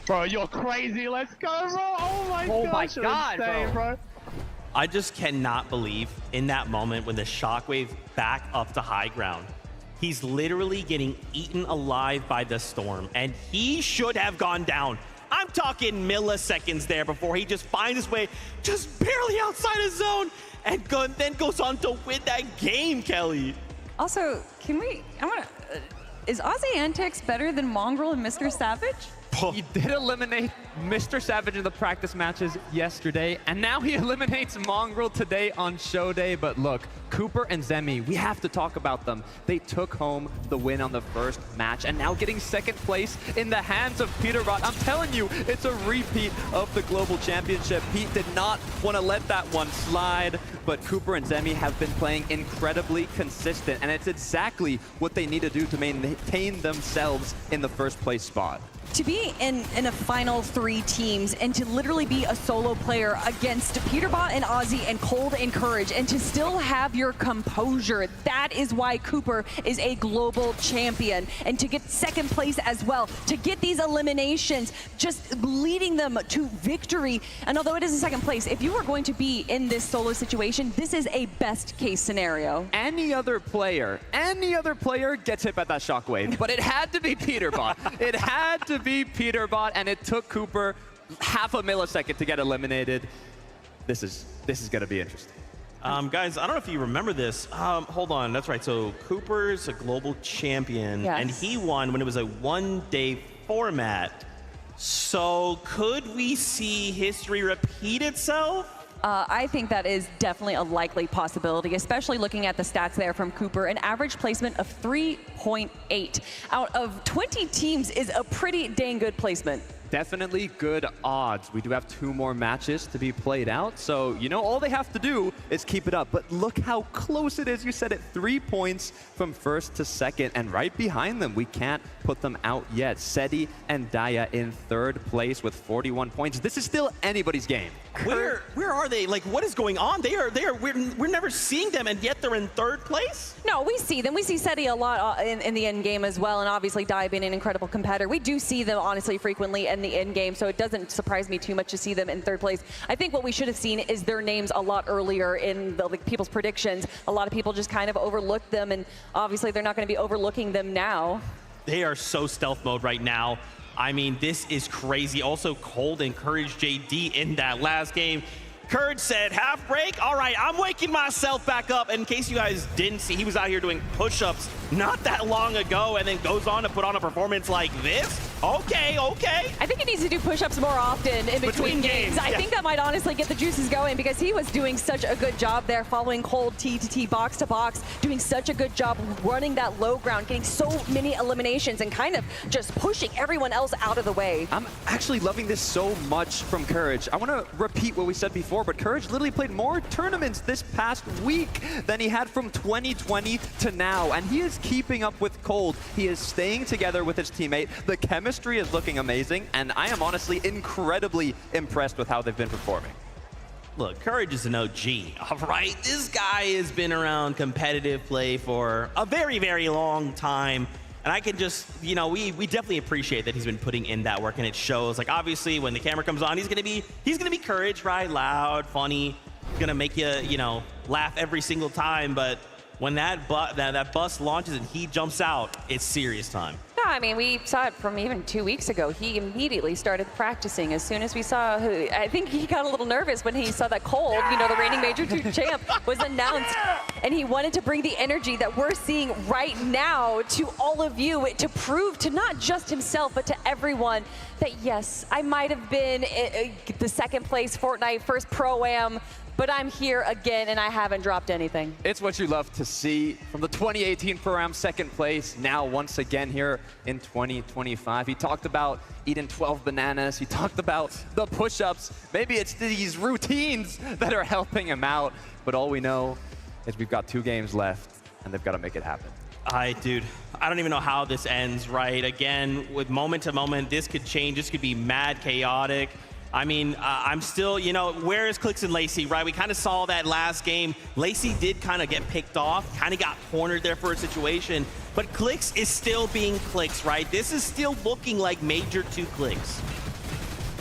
Bro, you're crazy. Let's go, bro. Oh my god, insane, bro. I just cannot believe in that moment when the shockwave back up to high ground. He's literally getting eaten alive by the storm, and he should have gone down. I'm talking milliseconds there before he just finds his way just barely outside his zone and then goes on to win that game, Kelly. Also, is Ozzy Antics better than Mongraal and Mr. Savage? He did eliminate Mr. Savage in the practice matches yesterday, and now he eliminates Mongraal today on show day. But look, Cooper and Zemi, we have to talk about them. They took home the win on the first match, and now getting 2nd place in the hands of Peterbot. I'm telling you, it's a repeat of the Global Championship. Pete did not want to let that one slide, but Cooper and Zemi have been playing incredibly consistent, and it's exactly what they need to do to maintain themselves in the 1st place spot. To be in a final 3 teams and to literally be a solo player against Peterbot and Ozzy and Cold and Courage and to still have your composure, that is why Cooper is a global champion. And to get 2nd place as well, to get these eliminations, just leading them to victory. And although it is a 2nd place, if you are going to be in this solo situation, this is a best case scenario. Any other player gets hit by that shockwave, but it had to be Peterbot. It had to be Peterbot, and it took Cooper half a millisecond to get eliminated. This is going to be interesting. Guys, I don't know if you remember this. Hold on, that's right. So Cooper's a global champion, yes, and he won when it was a 1-day format. So could we see history repeat itself? I think that is definitely a likely possibility, especially looking at the stats there from Cooper. An average placement of 3.8 out of 20 teams is a pretty dang good placement. definitely good odds. We do have 2 more matches to be played out, so you know all they have to do is keep it up. But look how close it is. You said it, 3 points from first to second, and right behind them, we can't put them out yet. Seti and Daya in 3rd place with 41 points. This is still anybody's game. Where are they? Like, what is going on? We're never seeing them, and yet they're in 3rd place? No, we see them. We see Seti a lot in the end game as well, and obviously Daya being an incredible competitor. We do see them, honestly, frequently in the end game, so it doesn't surprise me too much to see them in 3rd place. I think what we should have seen is their names a lot earlier in the people's predictions. A lot of people just kind of overlooked them, and obviously they're not going to be overlooking them now. They are so stealth mode right now. I mean, this is crazy. Also, Cold encouraged JD in that last game. Courage said, half break? All right, I'm waking myself back up. In case you guys didn't see, he was out here doing push-ups not that long ago and then goes on to put on a performance like this. Okay. I think he needs to do push-ups more often in between games. I think that might honestly get the juices going because he was doing such a good job there following Cold T to T, box to box, doing such a good job running that low ground, getting so many eliminations and kind of just pushing everyone else out of the way. I'm actually loving this so much from Courage. I want to repeat what we said before, but Courage literally played more tournaments this past week than he had from 2020 to now, and he is keeping up with Cold. He is staying together with his teammate. The chemistry is looking amazing, and I am honestly incredibly impressed with how they've been performing. Look, Courage is an OG, all right? This guy has been around competitive play for a very, very long time. And I can just, you know, we definitely appreciate that he's been putting in that work, and it shows. Like, obviously, when the camera comes on, he's gonna be Courage, right? Loud, funny, gonna make you, you know, laugh every single time. But when that bus launches and he jumps out, it's serious time. No, I mean, we saw it from even 2 weeks ago. He immediately started practicing as soon as we saw, I think he got a little nervous when he saw that Cold, you know, the reigning Major 2 champ, was announced. And he wanted to bring the energy that we're seeing right now to all of you to prove to not just himself, but to everyone that, yes, I might have been the 2nd place Fortnite first Pro-Am, but I'm here again, and I haven't dropped anything. It's what you love to see from the 2018 Pro-Am 2nd place, now once again here in 2025. He talked about eating 12 bananas. He talked about the push-ups. Maybe it's these routines that are helping him out, but all we know is we've got 2 games left, and they've got to make it happen. Dude, I don't even know how this ends, right? Again, with moment to moment, this could change. This could be mad chaotic. I mean, I'm still, you know, where is Clix and Lacey, right? We kind of saw that last game. Lacey did kind of get picked off, kind of got cornered there for a situation, but Clix is still being Clix, right? This is still looking like Major 2 Clix.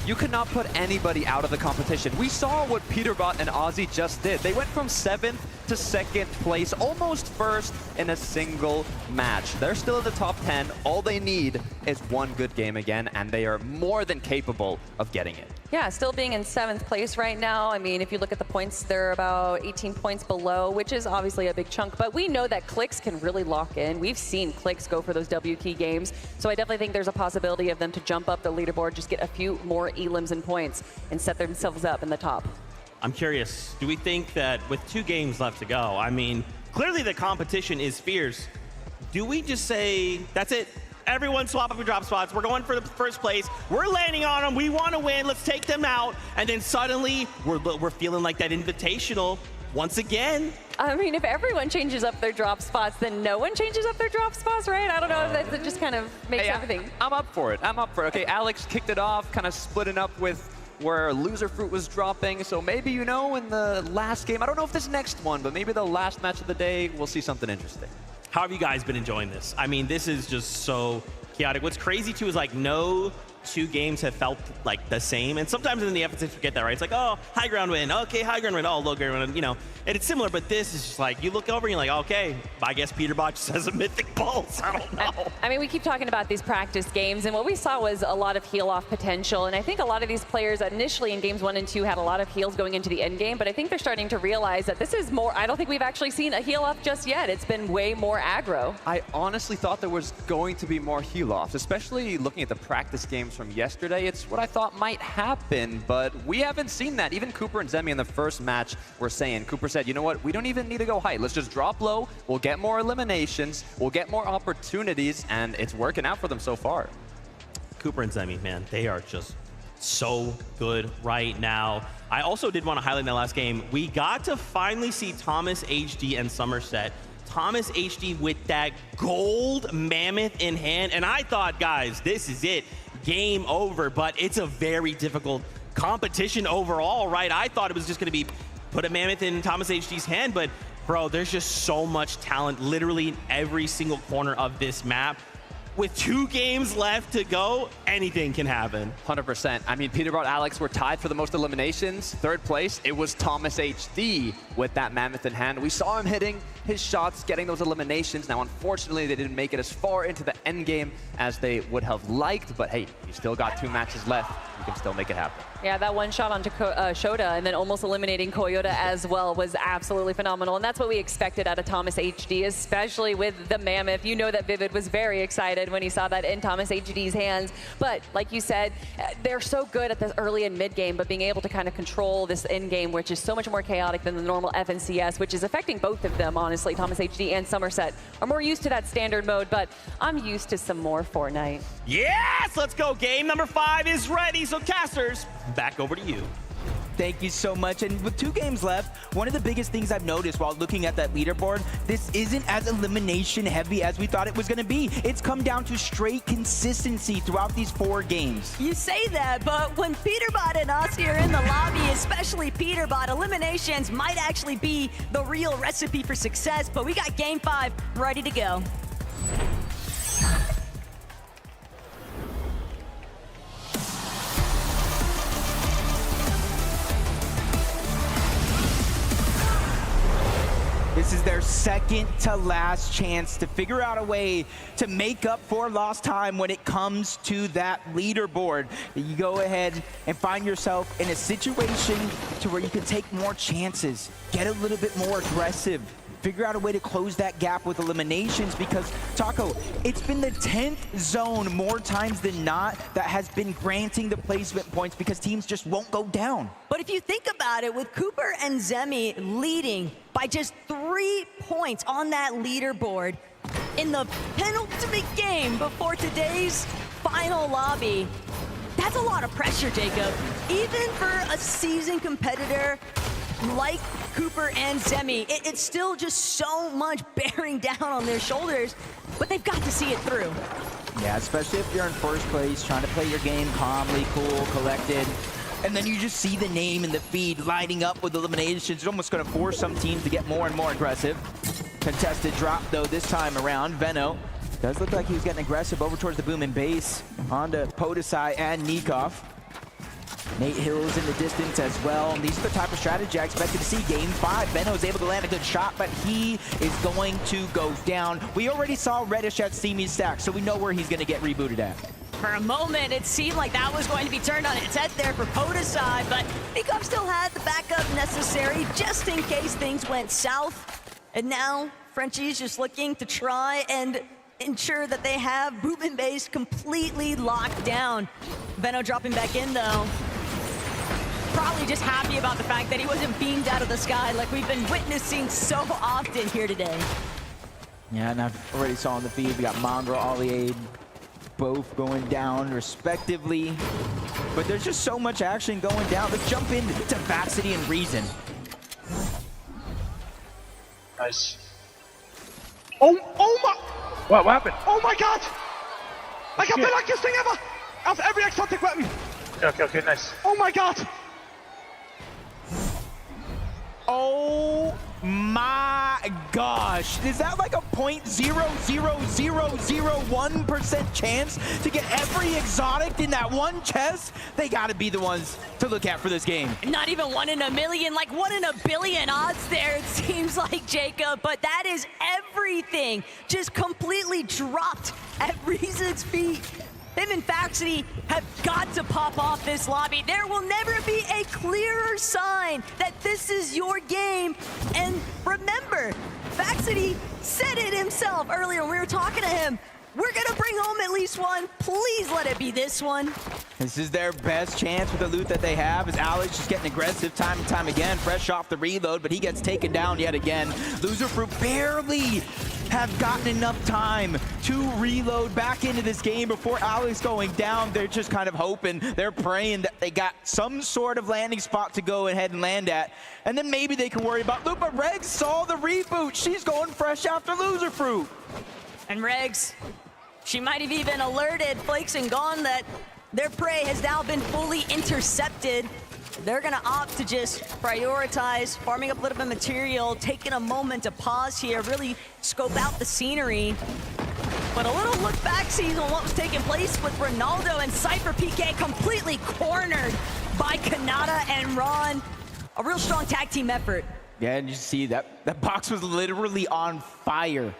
You could not put anybody out of the competition. We saw what Peterbot and Ozzy just did. They went from 7th to 2nd place, almost first in a single match. They're still in the top 10. All they need is 1 good game again, and they are more than capable of getting it. Yeah, still being in 7th place right now. I mean, if you look at the points, they're about 18 points below, which is obviously a big chunk, but we know that Clix can really lock in. We've seen Clix go for those W key games, so I definitely think there's a possibility of them to jump up the leaderboard, just get a few more elims and points, and set themselves up in the top. I'm curious, do we think that with 2 games left to go, I mean, clearly the competition is fierce. Do we just say, that's it? Everyone swap up your drop spots. We're going for the 1st place. We're landing on them. We want to win. Let's take them out. And then suddenly we're feeling like that invitational once again. I mean, if everyone changes up their drop spots, then no one changes up their drop spots, right? I don't know if that just kind of makes everything. I'm up for it. I'm up for it. Okay, Alex kicked it off, kind of splitting up with where Loser Fruit was dropping. So maybe, you know, in the last game, I don't know if this next one, but maybe the last match of the day, we'll see something interesting. How have you guys been enjoying this? I mean, this is just so chaotic. What's crazy, too, is like no 2 games have felt like the same. And sometimes in the FNCS, you forget that, right? It's like, oh, high ground win. Okay, high ground win. Oh, low ground win. You know, and it's similar, but this is just like, you look over and you're like, okay, I guess Peterbot just has a mythic pulse. I don't know. I mean, we keep talking about these practice games, and what we saw was a lot of heal-off potential. And I think a lot of these players initially in games 1 and 2 had a lot of heals going into the end game, but I think they're starting to realize that this is more, I don't think we've actually seen a heal-off just yet. It's been way more aggro. I honestly thought there was going to be more heal-offs, especially looking at the practice games from yesterday. It's what I thought might happen, but we haven't seen that. Even Cooper and Zemi in the first match were saying, Cooper said, you know what, we don't even need to go high. Let's just drop low. We'll get more eliminations. We'll get more opportunities, and it's working out for them so far. Cooper and Zemi, man, they are just so good right now. I also did want to highlight in that last game, we got to finally see Thomas HD and Somerset. Thomas HD with that gold mammoth in hand. And I thought, guys, this is it. Game over. But it's a very difficult competition overall, right? I thought it was just going to be put a mammoth in Thomas HD's hand. But, bro, there's just so much talent literally in every single corner of this map. With 2 games left to go, anything can happen. 100%. I mean, Peterbot Alex were tied for the most eliminations. 3rd place, it was Thomas HD with that mammoth in hand. We saw him hitting his shots, getting those eliminations. Now, unfortunately, they didn't make it as far into the end game as they would have liked. But hey, you still got 2 matches left. You can still make it happen. Yeah, that one shot onto Shota and then almost eliminating Koyota as well was absolutely phenomenal. And that's what we expected out of Thomas HD, especially with the mammoth. You know that Vivid was very excited when he saw that in Thomas HD's hands. But like you said, they're so good at the early and mid game, but being able to kind of control this end game, which is so much more chaotic than the normal FNCS, which is affecting both of them, honestly. Thomas HD and Somerset are more used to that standard mode, but I'm used to some more Fortnite. Yes, let's go. Game number 5 is ready. So casters, back over to you. Thank you so much. And with 2 games left, one of the biggest things I've noticed while looking at that leaderboard, this isn't as elimination heavy as we thought it was going to be. It's come down to straight consistency throughout these 4 games. You say that, but when Peterbot and us here in the lobby, especially Peterbot, eliminations might actually be the real recipe for success. But we got game 5 ready to go. This is their second to last chance to figure out a way to make up for lost time when it comes to that leaderboard. You go ahead and find yourself in a situation to where you can take more chances, get a little bit more aggressive, figure out a way to close that gap with eliminations, because Taco, it's been the 10th zone more times than not that has been granting the placement points because teams just won't go down. But if you think about it, with Cooper and Zemi leading by just 3 points on that leaderboard in the penultimate game before today's final lobby, that's a lot of pressure, Jacob. Even for a seasoned competitor like Cooper and Zemi, it's still just so much bearing down on their shoulders, but they've got to see it through. Yeah, especially if you're in first place, trying to play your game calmly, cool, collected, and then you just see the name in the feed lining up with eliminations. It's almost going to force some teams to get more and more aggressive. Contested drop, though, this time around. Veno does look like he was getting aggressive over towards the boom and base onto Podesai and Nikov. Nate Hill's in the distance as well. And these are the type of strategy I expected to see. Game 5, Veno is able to land a good shot, but he is going to go down. We already saw Reddish at Steamy's stack, so we know where he's going to get rebooted at. For a moment, it seemed like that was going to be turned on its head there for Podesai, but Nikov still had the backup necessary just in case things went south. And now, Frenchie's just looking to try and ensure that they have boom and base completely locked down. Veno dropping back in, though. Probably just happy about the fact that he wasn't beamed out of the sky like we've been witnessing so often here today. Yeah, and I've already saw on the feed, we got Mongrel, Olliade, both going down respectively. But there's just so much action going down. Let's jump into Vaxity and Reason. Nice. Oh my! What happened? Oh my god! I got the luckiest thing ever! Of every exotic weapon! Okay, nice. Oh my god! Oh my gosh. Is that like a 0.00001% chance to get every exotic in that one chest? They gotta be the ones to look at for this game. Not even 1 in a million, like 1 in a billion odds there, it seems like, Jacob. But that is everything just completely dropped at Reason's feet. Him and Vaxity have got to pop off this lobby. There will never be a clearer sign that this is your game. And remember, Vaxity said it himself earlier when we were talking to him. We're gonna bring home at least one. Please let it be this one. This is their best chance with the loot that they have, as Alex just getting aggressive time and time again, fresh off the reload, but he gets taken down yet again. Loserfruit barely have gotten enough time to reload back into this game before Alex going down. They're just kind of hoping, they're praying that they got some sort of landing spot to go ahead and land at. And then maybe they can worry about loot, but Regs saw the reboot. She's going fresh after Loser Fruit. And Regs, she might have even alerted Flakes and Gone that their prey has now been fully intercepted. They're gonna opt to just prioritize farming up a little bit of material, taking a moment to pause here, really scope out the scenery. But a little look back season on what was taking place with Ronaldo and Cypher PK completely cornered by Kanata and Ron. A real strong tag team effort. Yeah, and you see that box was literally on fire.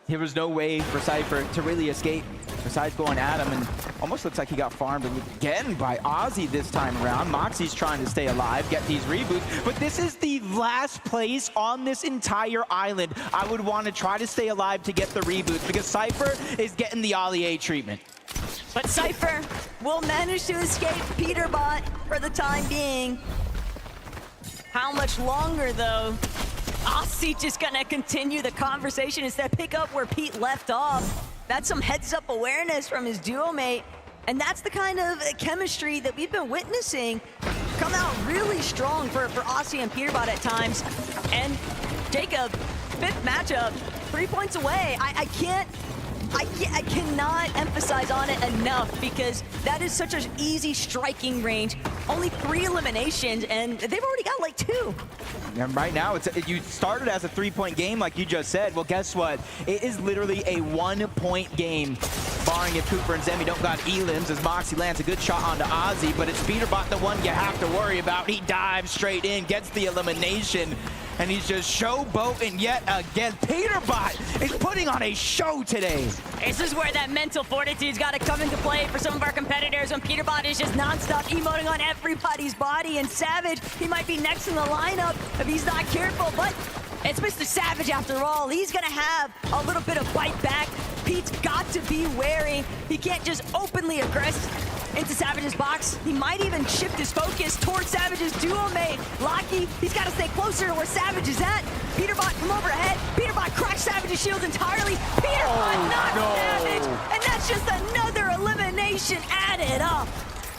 There was no way for Cypher to really escape besides going at him, and almost looks like he got farmed again by Ozzy this time around. Moxie's trying to stay alive, get these reboots, but this is the last place on this entire island I would want to try to stay alive to get the reboots, because Cypher is getting the Ollie A treatment. But Cypher will manage to escape Peterbot for the time being. How much longer, though? Ozzy just gonna continue the conversation instead of pick up where Pete left off. That's some heads-up awareness from his duo mate, and that's the kind of chemistry that we've been witnessing come out really strong for Ozzy and Peterbot at times. And Jacob, 5th matchup, 3 points away. I cannot emphasize on it enough, because that is such an easy striking range. Only 3 eliminations, and they've already got like 2. And right now, you started as a 3-point game, like you just said. Well, guess what? It is literally a 1-point game, barring if Cooper and Zemi don't got elims, as Moxie lands a good shot onto Ozzy, but it's Peterbot the one you have to worry about. He dives straight in, gets the elimination, and he's just showboating yet again. Peterbot is putting on a show today. This is where that mental fortitude's got to come into play for some of our competitors, when Peterbot is just nonstop emoting on everybody's body. And Savage, he might be next in the lineup if he's not careful, but it's Mr. Savage after all. He's gonna have a little bit of bite back. Pete's got to be wary. He can't just openly aggress into Savage's box. He might even shift his focus towards Savage's duo mate, Locky. He's got to stay closer to where Savage is at. Peterbot from overhead. Peterbot cracks Savage's shields entirely. Peterbot knocks Savage, and that's just another elimination added up.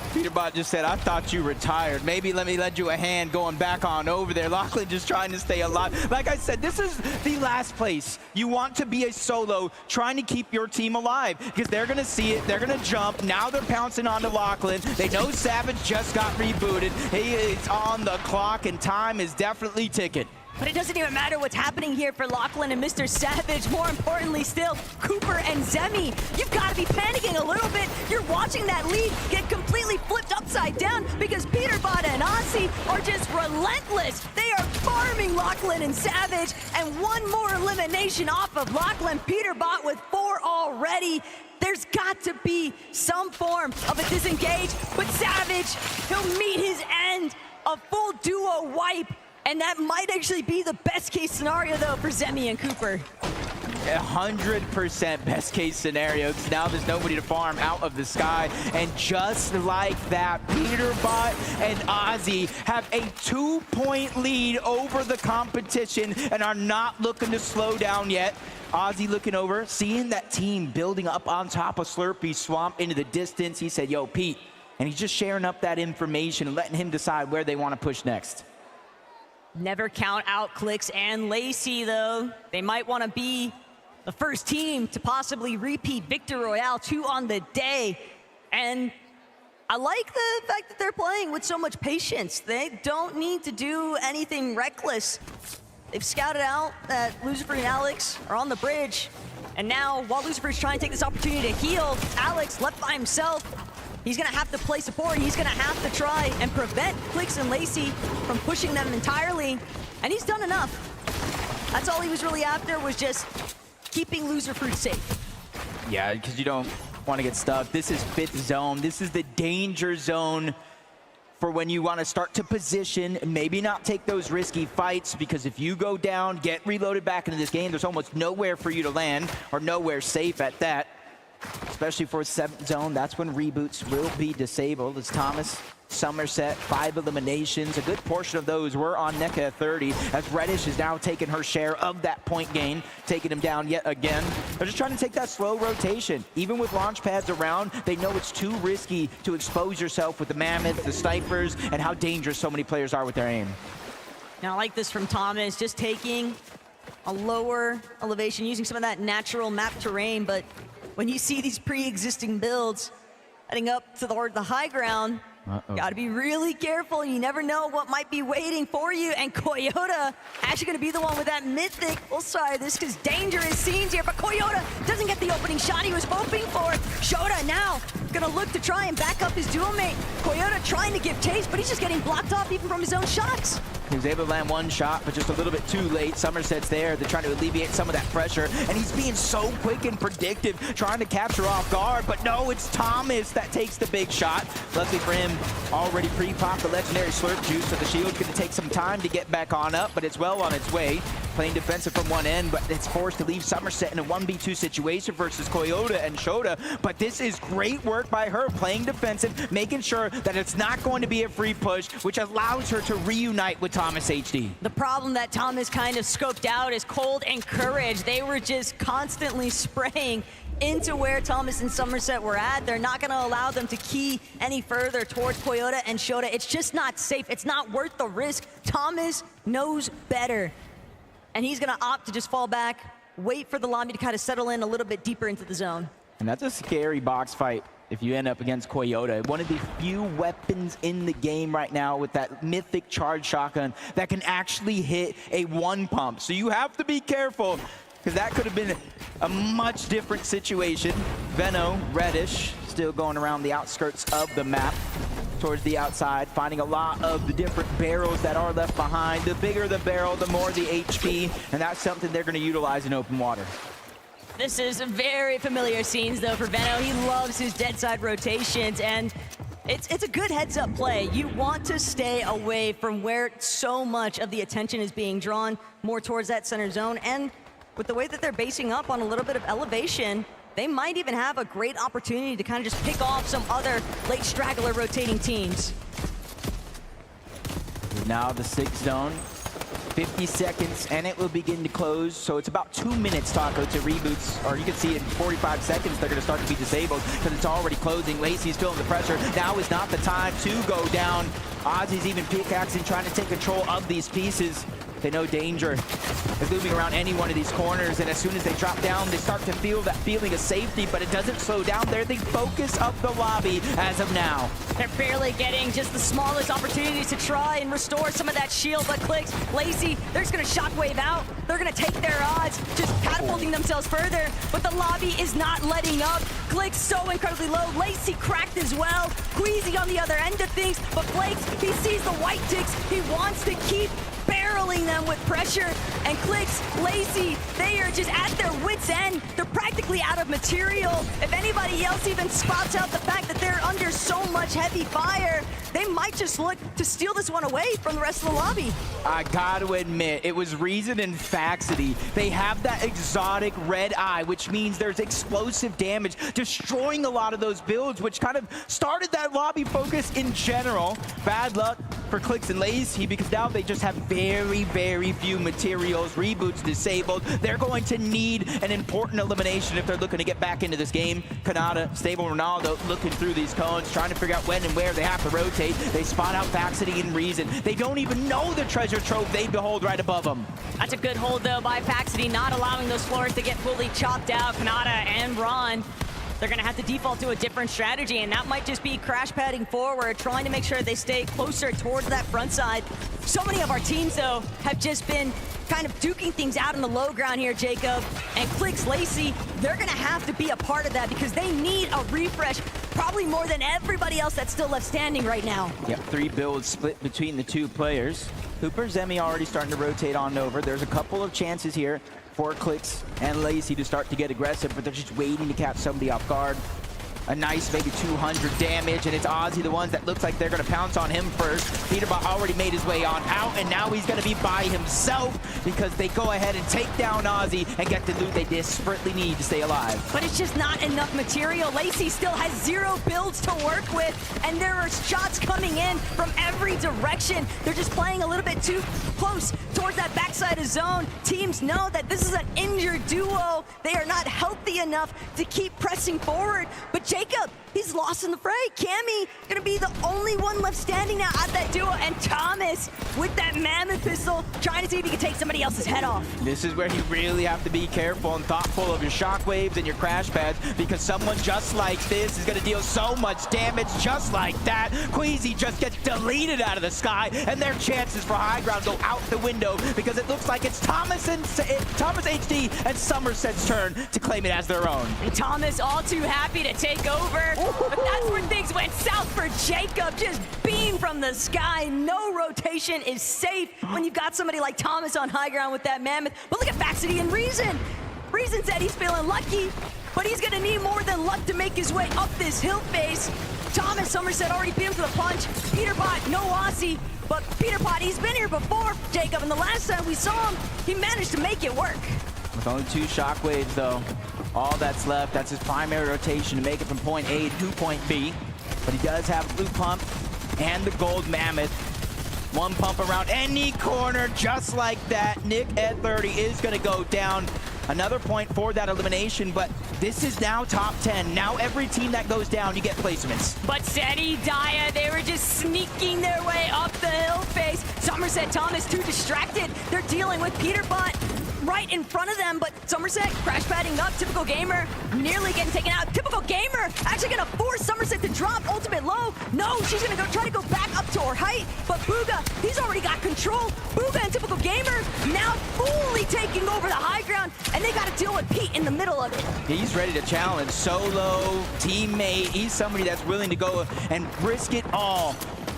Peterbot just said, I thought you retired. Maybe let me lend you a hand going back on over there. Lachlan just trying to stay alive. Like I said, this is the last place you want to be a solo, trying to keep your team alive, because they're going to see it. They're going to jump. Now they're pouncing onto Lachlan. They know Savage just got rebooted. He is on the clock, and time is definitely ticking. But it doesn't even matter what's happening here for Lachlan and Mr. Savage. More importantly still, Cooper and Zemi. You've got to be panicking a little bit. You're watching that lead get completely flipped upside down because Peterbot and Ozzy are just relentless. They are farming Lachlan and Savage, and one more elimination off of Lachlan. Peterbot with 4 already. There's got to be some form of a disengage, but Savage, he'll meet his end. A full duo wipe. And that might actually be the best case scenario, though, for Zemi and Cooper. 100% best case scenario, because now there's nobody to farm out of the sky. And just like that, Peterbot and Ozzy have a 2-point lead over the competition and are not looking to slow down yet. Ozzy looking over, seeing that team building up on top of Slurpee Swamp into the distance. He said, yo, Pete. And he's just sharing up that information and letting him decide where they want to push next. Never count out Clix and Lacey, though. They might want to be the first team to possibly repeat Victor Royale 2 on the day. And I like the fact that they're playing with so much patience. They don't need to do anything reckless. They've scouted out that Lucifer and Alex are on the bridge. And now, while Lucifer's trying to take this opportunity to heal, Alex left by himself. He's gonna have to play support. He's gonna have to try and prevent Clix and Lacey from pushing them entirely. And he's done enough. That's all he was really after, was just keeping Loser Fruit safe. Yeah, because you don't want to get stuck. This is 5th zone. This is the danger zone for when you want to start to position, maybe not take those risky fights, because if you go down, get reloaded back into this game, there's almost nowhere for you to land, or nowhere safe at that. Especially for 7th zone, that's when reboots will be disabled, as Thomas Somerset, 5 eliminations. A good portion of those were on NECA at 30, as Reddish has now taken her share of that point gain, taking him down yet again. They're just trying to take that slow rotation. Even with launch pads around, they know it's too risky to expose yourself with the Mammoths, the Snipers, and how dangerous so many players are with their aim. Now I like this from Thomas, just taking a lower elevation, using some of that natural map terrain, but when you see these pre-existing builds heading up to the high ground, gotta be really careful. You never know what might be waiting for you. And Coyota actually gonna be the one with that mythic. Well, sorry, this is dangerous scenes here, but Coyota doesn't get the opening shot he was hoping for. Shota now gonna look to try and back up his dual mate. Coyota trying to give chase, but he's just getting blocked off even from his own shots. He was able to land one shot, but just a little bit too late. Somerset's there. They're trying to alleviate some of that pressure, and he's being so quick and predictive, trying to capture off guard, but no, it's Thomas that takes the big shot. Luckily for him, already pre-popped the legendary Slurp Juice, so the shield's going to take some time to get back on up, but it's well on its way. Playing defensive from one end, but it's forced to leave Somerset in a 1v2 situation versus Coyota and Shota. But this is great work by her, playing defensive, making sure that it's not going to be a free push, which allows her to reunite with Thomas HD. The problem that Thomas kind of scoped out is Cold and Courage. They were just constantly spraying into where Thomas and Somerset were at. They're not going to allow them to key any further towards Coyota and Shota. It's just not safe. It's not worth the risk. Thomas knows better. And he's going to opt to just fall back, wait for the lobby to kind of settle in a little bit deeper into the zone. And that's a scary box fight if you end up against Coyota. One of the few weapons in the game right now with that mythic charge shotgun that can actually hit a one pump. So you have to be careful, because that could have been a much different situation. Veno, Reddish, still going around the outskirts of the map, towards the outside, finding a lot of the different barrels that are left behind. The bigger the barrel, the more the HP, and that's something they're going to utilize in open water. This is very familiar scenes, though, for Veno. He loves his dead side rotations, and it's a good heads-up play. You want to stay away from where so much of the attention is being drawn more towards that center zone, and with the way that they're basing up on a little bit of elevation, they might even have a great opportunity to kind of just pick off some other late straggler rotating teams. Now the 6th zone, 50 seconds, and it will begin to close. So it's about 2 minutes, Taco, to reboots, or you can see in 45 seconds they're going to start to be disabled because it's already closing. Lacey's feeling the pressure. Now is not the time to go down. Ozzy's even pickaxing, trying to take control of these pieces. They know danger is looming around any one of these corners, and as soon as they drop down, they start to feel that feeling of safety, but it doesn't slow down there. They focus up the lobby as of now. They're barely getting just the smallest opportunities to try and restore some of that shield, but Clix, Lacey, they're just going to shockwave out. They're going to take their odds, just catapulting themselves further, but the lobby is not letting up. Clix so incredibly low. Lacey cracked as well. Queasy on the other end of things, but Flakes, he sees the white ticks. He wants to keep barreling them with pressure, and Clix, Lacey, they are just at their wits' end. They're practically out of material. If anybody else even spots out the fact that they're under so much heavy fire, they might just look to steal this one away from the rest of the lobby. I gotta admit, it was Reason and Faxity. They have that exotic red eye, which means there's explosive damage, destroying a lot of those builds, which kind of started that lobby focus in general. Bad luck for Clix and Lacey, because now they just have very, very few materials. Reboots disabled. They're going to need an important elimination if they're looking to get back into this game. Kanata, Stable Ronaldo looking through these cones, trying to figure out when and where they have to rotate. They spot out Faxity and Reason. They don't even know the treasure trove they behold right above them. That's a good hold, though, by Faxity, not allowing those floors to get fully chopped out. Kanata and Ron, they're going to have to default to a different strategy, and that might just be crash padding forward, trying to make sure they stay closer towards that front side. So many of our teams, though, have just been kind of duking things out in the low ground here, Jacob. And Clix, Lacey, they're going to have to be a part of that because they need a refresh, probably more than everybody else that's still left standing right now. Yep, 3 builds split between the 2 players. Hooper, Zemi already starting to rotate on over. There's a couple of chances here for Clix and Lacey to start to get aggressive, but they're just waiting to catch somebody off guard. a nice maybe 200 damage, and it's Ozzy, the ones that looks like they're going to pounce on him first. Peterbot already made his way on out, and now he's going to be by himself because they go ahead and take down Ozzy and get the loot they desperately need to stay alive. But it's just not enough material. Lacey still has 0 builds to work with, and there are shots coming in from every direction. They're just playing a little bit too close towards that backside of zone. Teams know that this is an injured duo. They are not healthy enough to keep pressing forward. But Jacob, he's lost in the fray. Cammy gonna be the only one left standing now at that duo, and Thomas with that mammoth pistol trying to see if he can take somebody else's head off. This is where you really have to be careful and thoughtful of your shockwaves and your crash pads, because someone just like this is gonna deal so much damage just like that. Queasy just gets deleted out of the sky, and their chances for high ground go out the window because it looks like it's Thomas HD and Somerset's turn to claim it as their own. And Thomas all too happy to take over, but that's where things went south for Jacob. Just beam from the sky. No rotation is safe when you've got somebody like Thomas on high ground with that mammoth. But look at Baxity and Reason. Reason said he's feeling lucky, but he's gonna need more than luck to make his way up this hill face. Thomas, Somerset already beat him to the punch. Peterbot, no Aussie, but Peterbot, he's been here before, Jacob, and the last time we saw him, he managed to make it work. With only 2 shockwaves though, all that's left, that's his primary rotation to make it from point A to point B. But he does have blue pump and the gold mammoth. 1 pump around any corner just like that. Nick at 30 is gonna go down. Another point for that elimination, but this is now top 10. Now every team that goes down, you get placements. But Seti, Daya, they were just sneaking their way up the hill face. Somerset, Thomas, too distracted. They're dealing with Peterbot right in front of them, but Somerset crash padding up. Typical Gamer nearly getting taken out. Typical Gamer actually gonna force Somerset to drop ultimate low. No, she's gonna try to go back up to her height, but Bugha, he's already got control. Bugha and Typical Gamer now fully taking over the high ground, and they gotta deal with Pete in the middle of it. He's ready to challenge. Solo, teammate, he's somebody that's willing to go and risk it all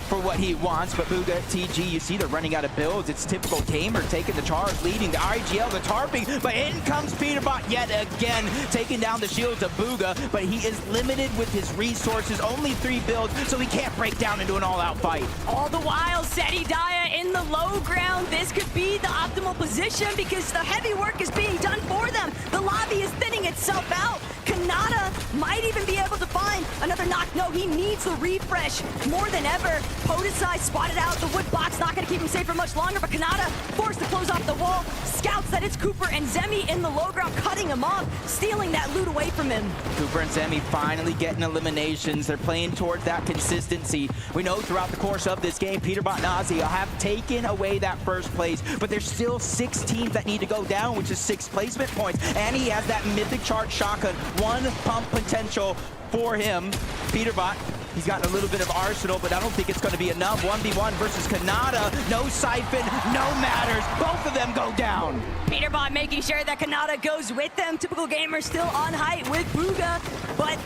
for what he wants. But Bugha, TG, you see they're running out of builds. It's Typical Gamer taking the charge, leading the IGL, the tarping, but in comes Peterbot yet again, taking down the shields of Bugha, but he is limited with his resources, only 3 builds, so he can't break down into an all-out fight. All the while, Seti Daya in the low ground. This could be the optimal position because the heavy work is being done for them. The lobby is thinning itself out. Kanata might even be able to find another knock. No, he needs the refresh more than ever. Podesai spotted out. The wood box not going to keep him safe for much longer, but Kanata forced to close off the wall. Scouts that it's Cooper and Zemi in the low ground, cutting him off, stealing that loot away from him. Cooper and Zemi finally getting eliminations. They're playing towards that consistency. We know throughout the course of this game, Peterbot and Ozzy have taken away that first place, but there's still 6 teams that need to go down, which is 6 placement points, and he has that mythic charge shotgun. 1 pump potential for him. Peterbot, he's got a little bit of arsenal, but I don't think it's going to be enough. 1v1 versus Kanata. No Siphon, no matters. Both of them go down. Peterbot making sure that Kanata goes with them. Typical Gamer still on height with Bugha, but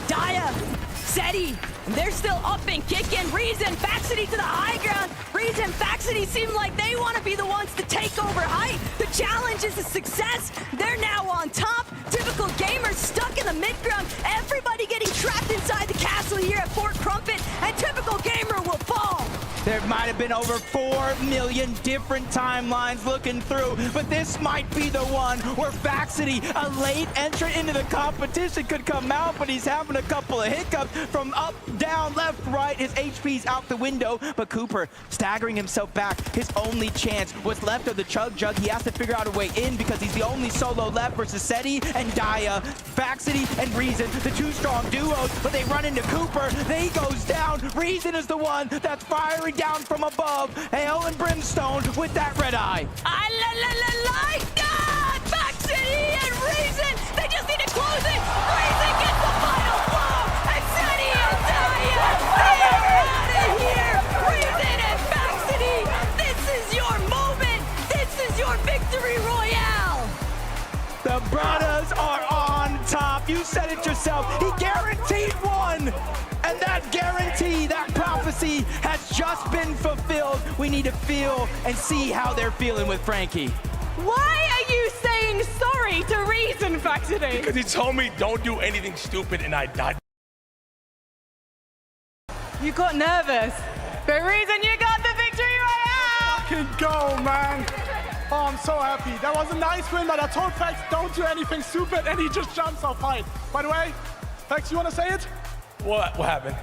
Daya, Seti, they're still up and kicking. Reason, Baxity to the high ground. Reason, Baxity seem like they want to be the ones to take over height. The challenge is a success. They're now on top. Typical Gamer stuck in the mid-ground. Everybody getting trapped inside the castle here at Fort Crumpet, and Typical Gamer will fall. There might have been over 4 million different timelines looking through, but this might be the one where Baxity, a late entrant into the competition, could come out, but he's having a couple of hiccups from up, down, left, right. His HP's out the window, but Cooper staggering himself back. His only chance was left of the Chug Jug. He has to figure out a way in because he's the only solo left versus Seti and Daya. Baxity and Reason, the 2 strong duos, but they run into Cooper. He goes down. Reason is the one that's firing down from above. Hail and Brimstone with that red eye. I like that! Baxity and Reason, they just need to close it. Reason gets the final blow, and Seti and Daya, they are out of here. Reason and Baxity, this is your moment. This is your victory royale. The brothers are on top. You said it yourself. He guaranteed 1. And that guarantee, that prophecy has just been fulfilled. We need to feel and see how they're feeling with Frankie. Why are you saying sorry to Reason, Baxity? Because he told me don't do anything stupid and I died. You got nervous. But Reason, you got the victory royale! Fucking go, man. Oh, I'm so happy. That was a nice win, but I told Fax, don't do anything stupid, and he just jumps off fight. By the way, Fax, you want to say it? What happened?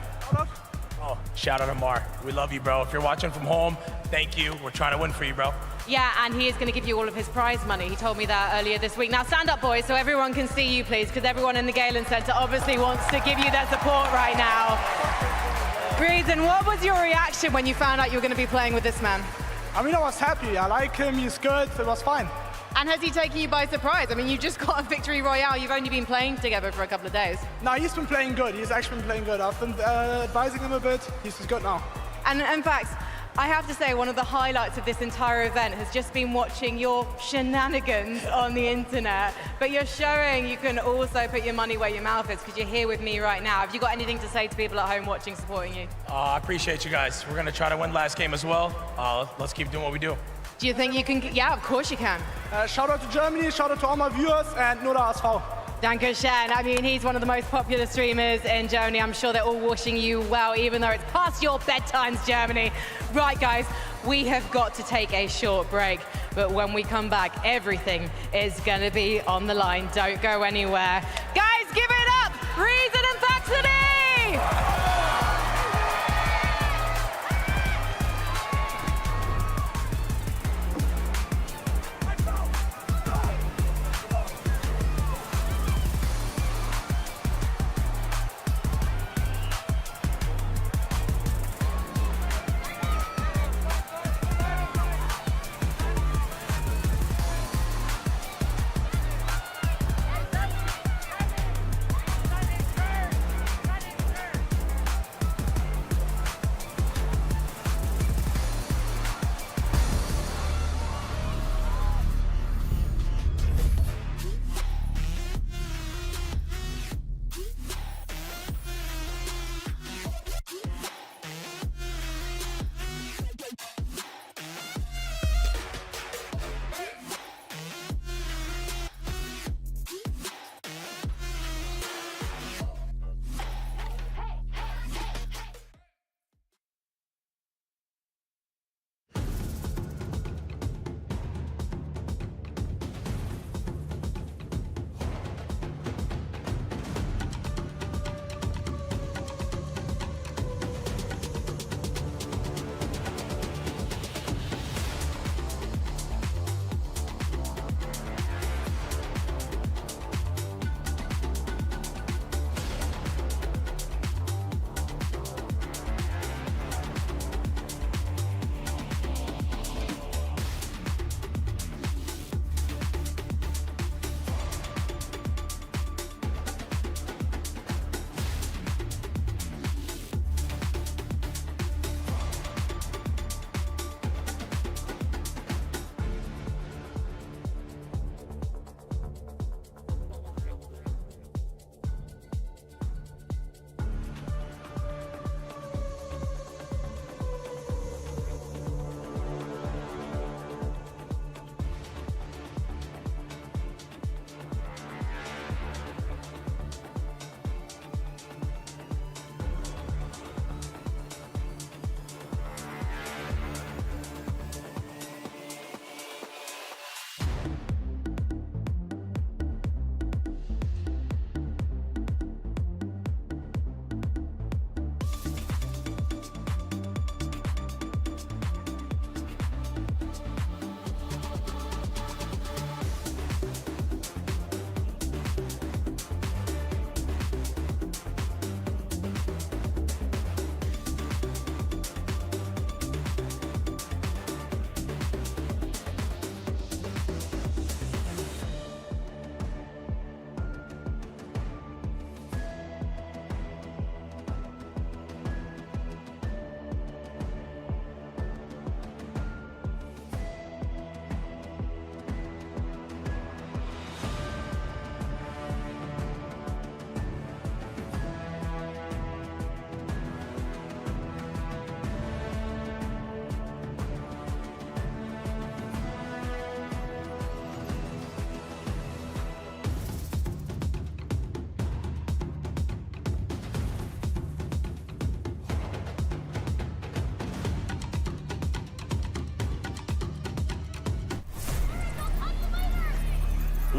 Oh, shout out to Mar. We love you, bro. If you're watching from home, thank you. We're trying to win for you, bro. Yeah, and he is going to give you all of his prize money. He told me that earlier this week. Now stand up, boys, so everyone can see you, please, because everyone in the Galen Center obviously wants to give you their support right now. Reason, what was your reaction when you found out you were going to be playing with this man? I mean, I was happy. I like him. He's good. It was fine. And has he taken you by surprise? I mean, you just got a victory royale. You've only been playing together for a couple of days. No, he's been playing good. He's actually been playing good. I've been advising him a bit. He's good now. And in fact, I have to say, one of the highlights of this entire event has just been watching your shenanigans on the internet. But you're showing you can also put your money where your mouth is, because you're here with me right now. Have you got anything to say to people at home watching, supporting you? I appreciate you guys. We're going to try to win last game as well. Let's keep doing what we do. Do you think you can? Yeah, of course you can. Shout out to Germany, shout out to all my viewers, and nur der HSV. Dankeschön. I mean, he's one of the most popular streamers in Germany. I'm sure they're all wishing you well, even though it's past your bedtimes, Germany. Right, guys, we have got to take a short break. But when we come back, everything is going to be on the line. Don't go anywhere. Guys, give it up! Reason and Faxity!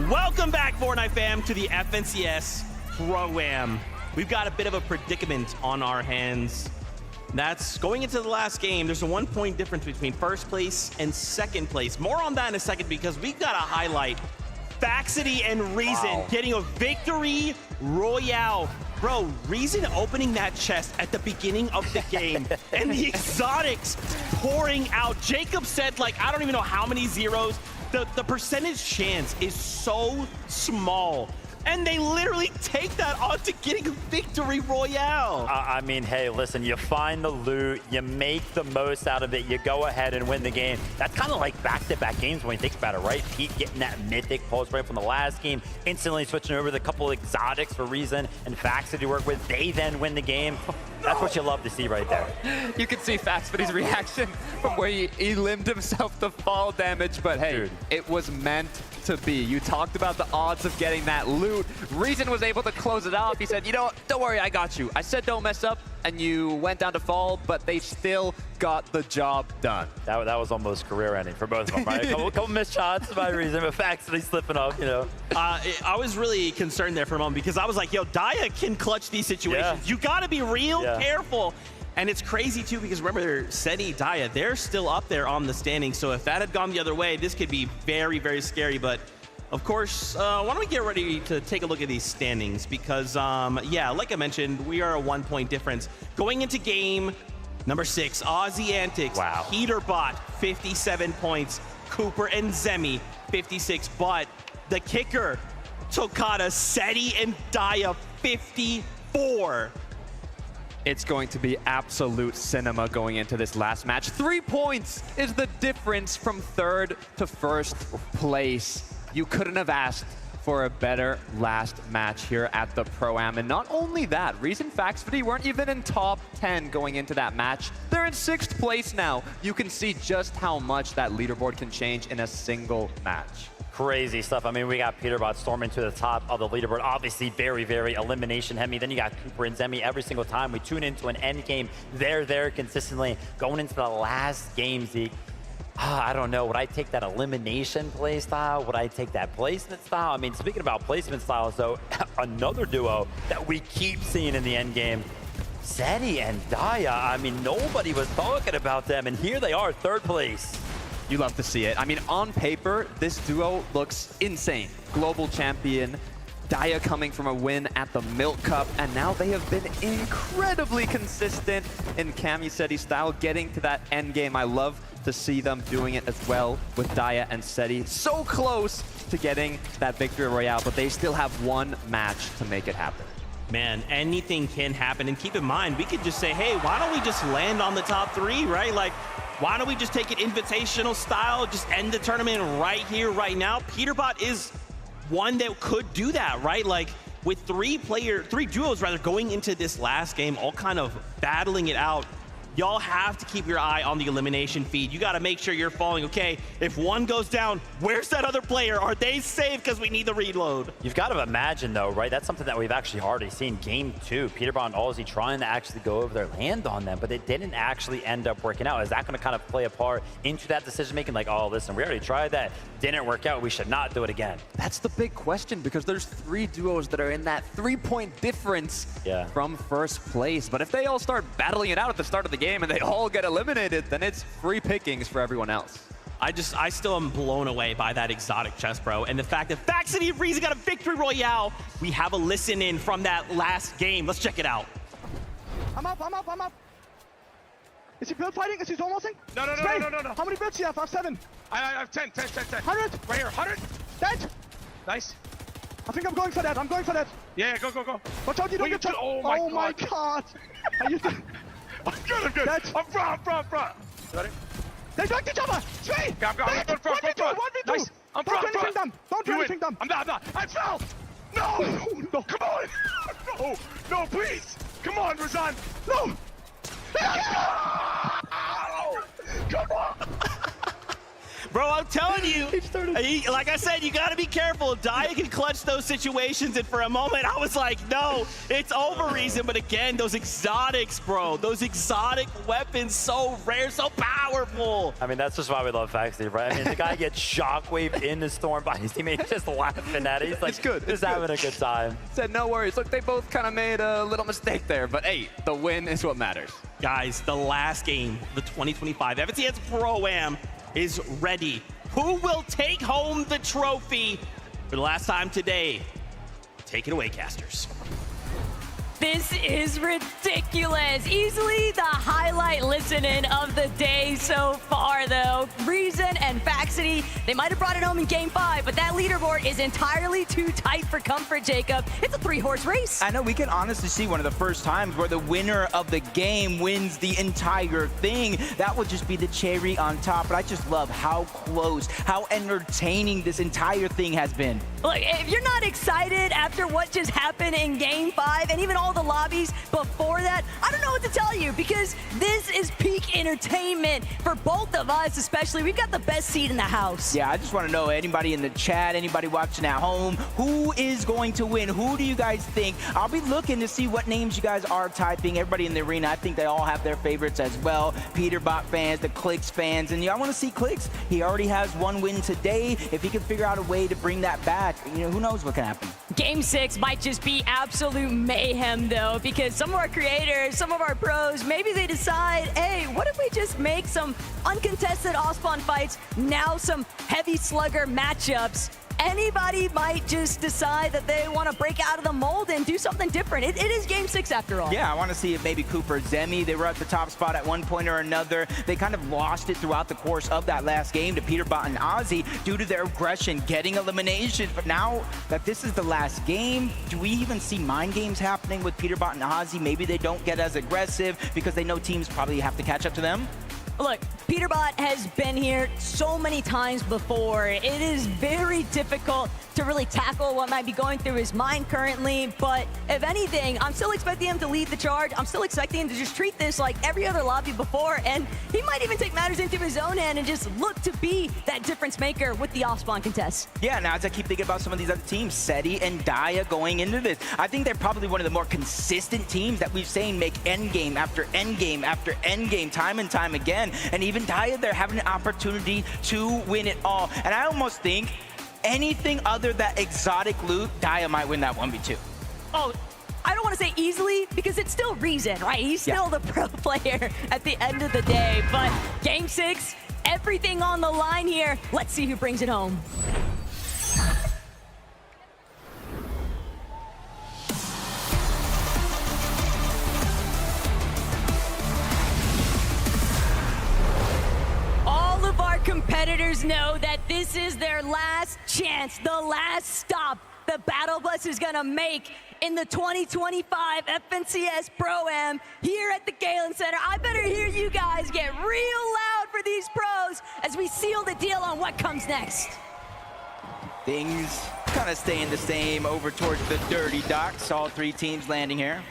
Welcome back, Fortnite fam, to the FNCS Pro-Am. We've got a bit of a predicament on our hands. That's going into the last game. There's a 1 point difference between first place and second place. More on that in a second because we've got to highlight Faxity and Reason getting a victory royale. Bro, Reason opening that chest at the beginning of the game and the exotics pouring out. Jacob said, like, I don't even know how many zeros. The percentage chance is so small. And they literally take that on to getting a victory royale. I mean, hey, listen, you find the loot, you make the most out of it, you go ahead and win the game. That's kind of like back-to-back games when you think about it, right? Pete getting that mythic pulse right from the last game, instantly switching over the couple of exotics for Reason and Faxity to work with. They then win the game. That's what you love to see right there. You can see Faxity's reaction from where he limbed himself to fall damage, but hey, it was meant to be. You talked about the odds of getting that loot. Reason was able to close it off. He said, you know what, don't worry, I got you. I said don't mess up, and you went down to fall, but they still got the job done. That was almost career ending for both of them, right? a couple missed shots by Reason, but Faxity slipping up, you know. I was really concerned there for a moment because I was like, yo, Daya can clutch these situations. Yeah. You gotta be real careful. And it's crazy too because remember, Seti, Daya, they're still up there on the standings. So if that had gone the other way, this could be very, very scary. But of course, why don't we get ready to take a look at these standings? Because, yeah, like I mentioned, we are a 1 point difference. Going into game number 6, Aussie Antics, Peterbot, 57 points, Cooper and Zemi, 56. But the kicker, Tokata, Seti, and Daya, 54. It's going to be absolute cinema going into this last match. 3 points is the difference from third to first place. You couldn't have asked for a better last match here at the Pro-Am. And not only that, Reason Faxity weren't even in top 10 going into that match. They're in 6th place now. You can see just how much that leaderboard can change in a single match. Crazy stuff. I mean, we got Peterbot storming to the top of the leaderboard. Obviously, very, very elimination heavy. Then you got Cooper and Zemi every single time we tune into an end game. They're there consistently. Going into the last game, Zeke, I don't know. Would I take that elimination play style? Would I take that placement style? I mean, speaking about placement styles, though, another duo that we keep seeing in the end game, Seti and Daya. I mean, nobody was talking about them, and here they are, 3rd place. You love to see it. I mean, on paper, this duo looks insane. Global champion, Daya coming from a win at the Milk Cup, and now they have been incredibly consistent in Cami-Seti style, getting to that end game. I love to see them doing it as well with Daya and Seti. So close to getting that victory royale, but they still have 1 match to make it happen. Man, anything can happen. And keep in mind, we could just say, hey, why don't we just land on the top 3, right? Like, why don't we just take it invitational style, just end the tournament right here, right now? Peterbot is one that could do that, right? Like, with 3 duos rather going into this last game, all kind of battling it out. Y'all have to keep your eye on the elimination feed. You got to make sure you're following. Okay, if one goes down, where's that other player? Are they safe? Because we need the reload. You've got to imagine, though, right? That's something that we've actually already seen. Game 2, Peterbot and Aussie trying to actually go over there, land on them, but it didn't actually end up working out. Is that going to kind of play a part into that decision-making? Like, oh, listen, we already tried that. Didn't work out. We should not do it again. That's the big question, because there's 3 duos that are in that 3-point difference from first place. But if they all start battling it out at the start of the game and they all get eliminated, then it's free pickings for everyone else. I still am blown away by that exotic chest, bro. And the fact that Faxity and Reason got a victory royale. We have a listen in from that last game. Let's check it out. I'm up. Is he build fighting? Is he zone waltzing? No. How many builds do you have? I have 7. I have 10. 100. Right here, 100. Dead. Nice. I think I'm going for that. Yeah, go. Watch out, you don't get shot. Oh my god. Are you I'm good. Dead. I'm front. Ready? They knocked each other. 3. I'm front. 1v2. Nice. I'm front. Don't do anything dumb. I'm not. I fell. No. Come on. No, please. Come on, Razan. No. Come on. Bro, I'm telling you, like I said, you got to be careful. Dia can clutch those situations, and for a moment, I was like, no, it's over, Reason. But again, those exotics, bro, those exotic weapons, so rare, so powerful. I mean, that's just why we love Faxi, right? I mean, the guy gets shockwaved in the storm by his teammate just laughing at it. He's like, it's good. Just having a good time. Said, no worries. Look, they both kind of made a little mistake there, but hey, the win is what matters. Guys, the last game, the 2025 FNCS Pro-Am is ready. Who will take home the trophy for the last time today? Take it away, casters. This is ridiculous. Easily the highlight listening of the day so far, though. Reason and Faxity, they might have brought it home in Game 5, but that leaderboard is entirely too tight for comfort, Jacob. It's a 3-horse race. I know, we can honestly see one of the first times where the winner of the game wins the entire thing. That would just be the cherry on top, but I just love how close, how entertaining this entire thing has been. Look, if you're not excited after what just happened in Game 5 and even all the lobbies before that, I don't know what to tell you, because this is peak entertainment for both of us, especially. We've got the best seat in the house. Yeah, I just want to know, anybody in the chat, anybody watching at home, who is going to win? Who do you guys think? I'll be looking to see what names you guys are typing. Everybody in the arena, I think they all have their favorites as well. Peterbot fans, the Clix fans, and yeah, I want to see Clix. He already has one win today. If he can figure out a way to bring that back, you know, who knows what can happen. Game 6 might just be absolute mayhem, though, because some of our creators, some of our pros, maybe they decide, hey, what if we just make some uncontested off-spawn fights, now some heavy slugger matchups? Anybody might just decide that they want to break out of the mold and do something different. It is Game 6 after all. Yeah, I want to see if maybe Cooper Zemi, they were at the top spot at one point or another. They kind of lost it throughout the course of that last game to Peterbot and Ozzy due to their aggression, getting eliminations. But now that this is the last game, do we even see mind games happening with Peterbot and Ozzy? Maybe they don't get as aggressive because they know teams probably have to catch up to them? Look, Peterbot has been here so many times before. It is very difficult to really tackle what might be going through his mind currently, but if anything, I'm still expecting him to lead the charge. I'm still expecting him to just treat this like every other lobby before, and he might even take matters into his own hand and just look to be that difference maker with the off-spawn contest. Yeah, now as I keep thinking about some of these other teams, Seti and Dia going into this, I think they're probably one of the more consistent teams that we've seen make endgame after endgame after endgame time and time again. And even Dia, they're having an opportunity to win it all. And I almost think anything other than exotic loot, Dia might win that 1v2. Oh, I don't want to say easily, because it's still Reason, right? He's still the pro player at the end of the day. But Game 6, everything on the line here. Let's see who brings it home. All of our competitors know that this is their last chance, the last stop the Battle Bus is gonna make in the 2025 FNCS Pro-Am here at the Galen Center. I better hear you guys get real loud for these pros as we seal the deal on what comes next. Things kind of staying the same over towards the dirty docks. All three teams landing here.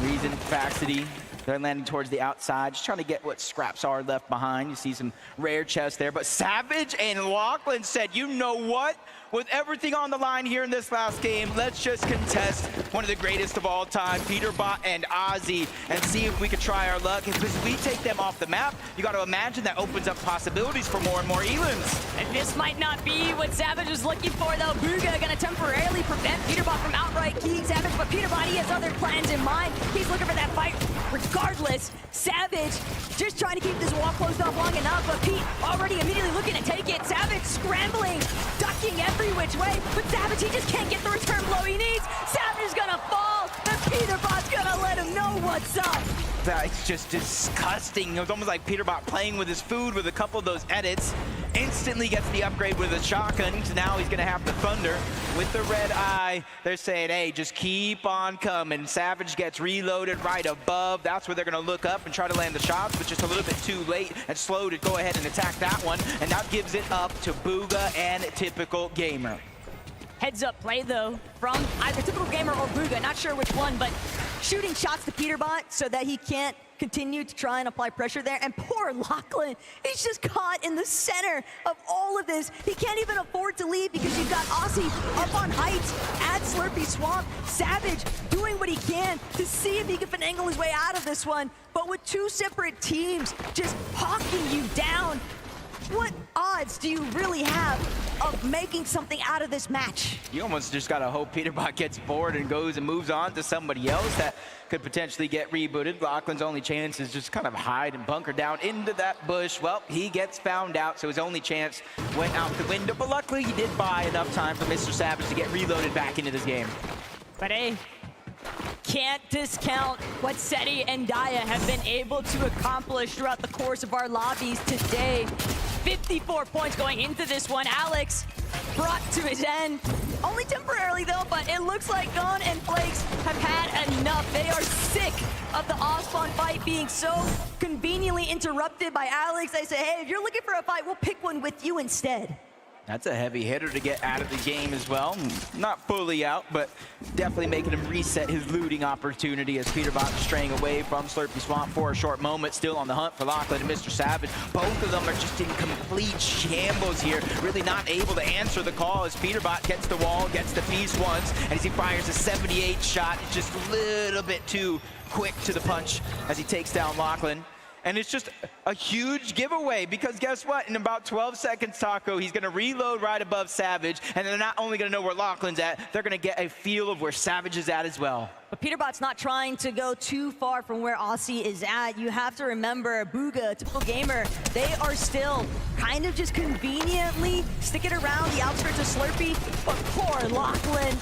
Reason, Faxity, they're landing towards the outside, just trying to get what scraps are left behind. You see some rare chests there, but Savage and Lachlan said, you know what? With everything on the line here in this last game, let's just contest one of the greatest of all time, Peterbot and Ozzy, and see if we can try our luck. Because if we take them off the map, you got to imagine that opens up possibilities for more and more elims. And this might not be what Savage was looking for, though. Bugha gonna temporarily prevent Peterbot from outright keying Savage, but Peterbot, he has other plans in mind. He's looking for that fight regardless. Savage just trying to keep this wall closed off long enough, but Pete already immediately looking to take it. Savage scrambling, ducking every which way, but Savage, he just can't get the return blow he needs. Savage is gonna fall, and Peterbot's gonna let him know what's up. That's just disgusting. It was almost like Peterbot playing with his food with a couple of those edits. Instantly gets the upgrade with a shotgun, so now he's gonna have the Thunder. With the red eye, they're saying, hey, just keep on coming. Savage gets reloaded right above. That's where they're gonna look up and try to land the shots, but just a little bit too late and slow to go ahead and attack that one. And that gives it up to Bugha and Typical Gamer. Heads up play, though, from either Typical Gamer or Bugha, not sure which one, but shooting shots to Peterbot so that he can't continue to try and apply pressure there. And poor Lachlan, he's just caught in the center of all of this. He can't even afford to leave because you've got Aussie up on heights at Slurpy Swamp. Savage doing what he can to see if he can finagle his way out of this one. But with two separate teams just hawking you down, what odds do you really have of making something out of this match? You almost just gotta hope Peterbot gets bored and goes and moves on to somebody else that could potentially get rebooted. Lachlan's only chance is just kind of hide and bunker down into that bush. Well, he gets found out, so his only chance went out the window. But luckily, he did buy enough time for Mr. Savage to get reloaded back into this game. But hey, can't discount what Seti and Daya have been able to accomplish throughout the course of our lobbies today. 54 points going into this one. Alex brought to his end. Only temporarily though, but it looks like Gon and Flakes have had enough. They are sick of the off-spawn fight being so conveniently interrupted by Alex. They say, hey, if you're looking for a fight, we'll pick one with you instead. That's a heavy hitter to get out of the game as well. Not fully out, but definitely making him reset his looting opportunity as Peterbot is straying away from Slurpy Swamp for a short moment. Still on the hunt for Lachlan and Mr. Savage. Both of them are just in complete shambles here. Really not able to answer the call as Peterbot gets the wall, gets the piece once, and as he fires a 78 shot, it's just a little bit too quick to the punch as he takes down Lachlan. And it's just a huge giveaway because guess what? In about 12 seconds, Taco, he's going to reload right above Savage. And they're not only going to know where Lachlan's at, they're going to get a feel of where Savage is at as well. But Peterbot's not trying to go too far from where Aussie is at. You have to remember, Booga, Typical Gamer, they are still kind of just conveniently sticking around the outskirts of Slurpy. But poor Lachlan,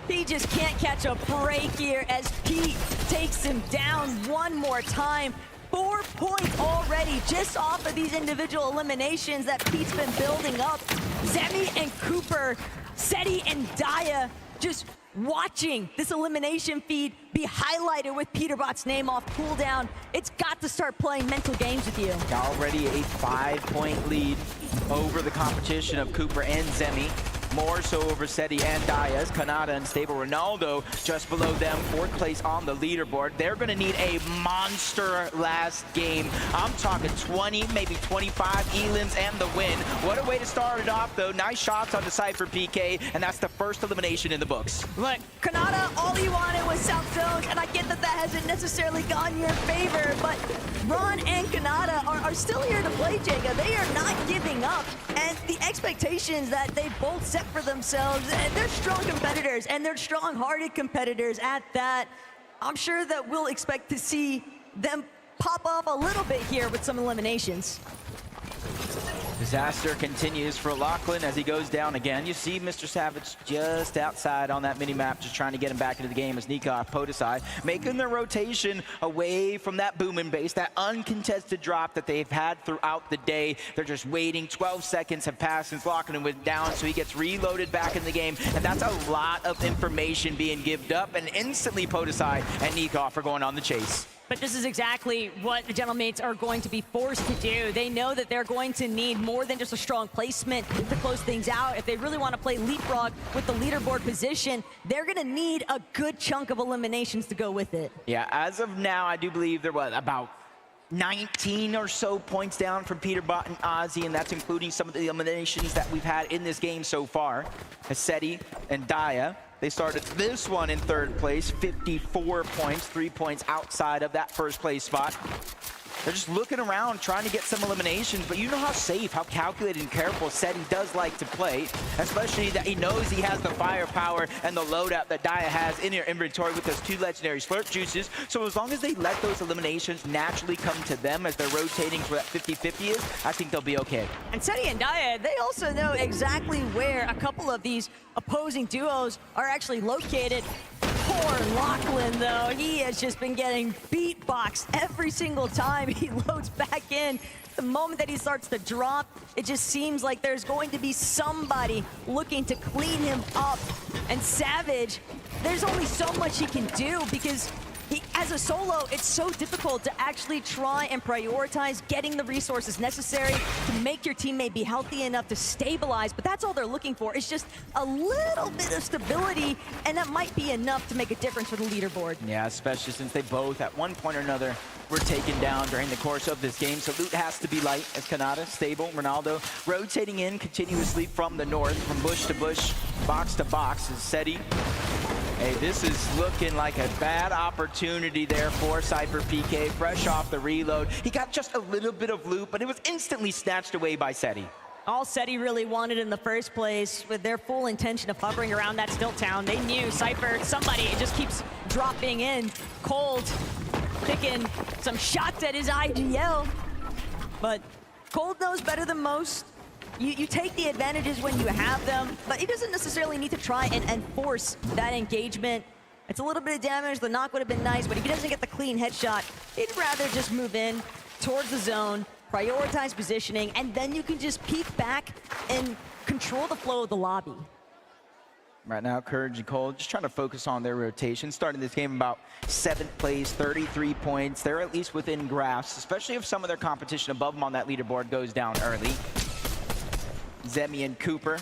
he just can't catch a break here as Pete takes him down one more time. 4 points already just off of these individual eliminations that Pete's been building up. Zemi and Cooper, Seti and Daya just watching this elimination feed be highlighted with Peterbot's name off cooldown. It's got to start playing mental games with you. Already a 5-point lead over the competition of Cooper and Zemi. More so over Seti and Diaz. Kanata and Stable Ronaldo just below them, 4th place on the leaderboard. They're going to need a monster last game. I'm talking 20, maybe 25 elims and the win. What a way to start it off, though. Nice shots on the Cypher PK, and that's the first elimination in the books. Look, Kanata, all he wanted was South Zones, and I get that that hasn't necessarily gone your favor, but Ron and Kanata are still here to play, Jacob. They are not giving up, and the expectations that they both set for themselves, and they're strong competitors, and they're strong-hearted competitors at that. I'm sure that we'll expect to see them pop off a little bit here with some eliminations. Disaster continues for Lachlan as he goes down again. You see Mr. Savage just outside on that mini-map, just trying to get him back into the game as Nikov, Podesai, making their rotation away from that booming base, that uncontested drop that they've had throughout the day. They're just waiting. 12 seconds have passed since Lachlan went down, so he gets reloaded back in the game, and that's a lot of information being given up, and instantly Podesai and Nikov are going on the chase. But this is exactly what the Gentlemates are going to be forced to do. They know that they're going to need more than just a strong placement to close things out. If they really want to play leapfrog with the leaderboard position, they're going to need a good chunk of eliminations to go with it. Yeah, as of now, I do believe they're, about 19 or so points down from Peterbot and Ozzy, and that's including some of the eliminations that we've had in this game so far. Seti and Daya. They started this one in 3rd place, 54 points, 3 points outside of that 1st place spot. They're just looking around, trying to get some eliminations, but you know how safe, how calculated and careful Seti does like to play, especially that he knows he has the firepower and the loadout that Daya has in their inventory with those 2 legendary slurp juices. So as long as they let those eliminations naturally come to them as they're rotating for that 50-50 is, I think they'll be okay. And Seti and Daya, they also know exactly where a couple of these opposing duos are actually located. Poor Lachlan, though. He has just been getting beatboxed every single time he loads back in. The moment that he starts to drop, it just seems like there's going to be somebody looking to clean him up. And Savage, there's only so much he can do because as a solo, it's so difficult to actually try and prioritize getting the resources necessary to make your teammate be healthy enough to stabilize, but that's all they're looking for. It's just a little bit of stability, and that might be enough to make a difference for the leaderboard. Yeah, especially since they both, at one point or another, were taken down during the course of this game. So loot has to be light as Kanata, stable, Ronaldo rotating in continuously from the north, from bush to bush, box to box is Seti. Hey, this is looking like a bad opportunity there for Cypher PK, fresh off the reload. He got just a little bit of loot, but it was instantly snatched away by Seti. All Seti really wanted in the first place, with their full intention of hovering around that Stilt Town. They knew Cypher, somebody, it just keeps dropping in. Cold, picking some shots at his IGL. But Cold knows better than most. You take the advantages when you have them, but he doesn't necessarily need to try and force that engagement. It's a little bit of damage. The knock would have been nice, but if he doesn't get the clean headshot, he'd rather just move in towards the zone, prioritize positioning, and then you can just peek back and control the flow of the lobby. Right now, Courage and Cold just trying to focus on their rotation. Starting this game about 7th place, 33 points. They're at least within grasp, especially if some of their competition above them on that leaderboard goes down early. Zemi and Cooper,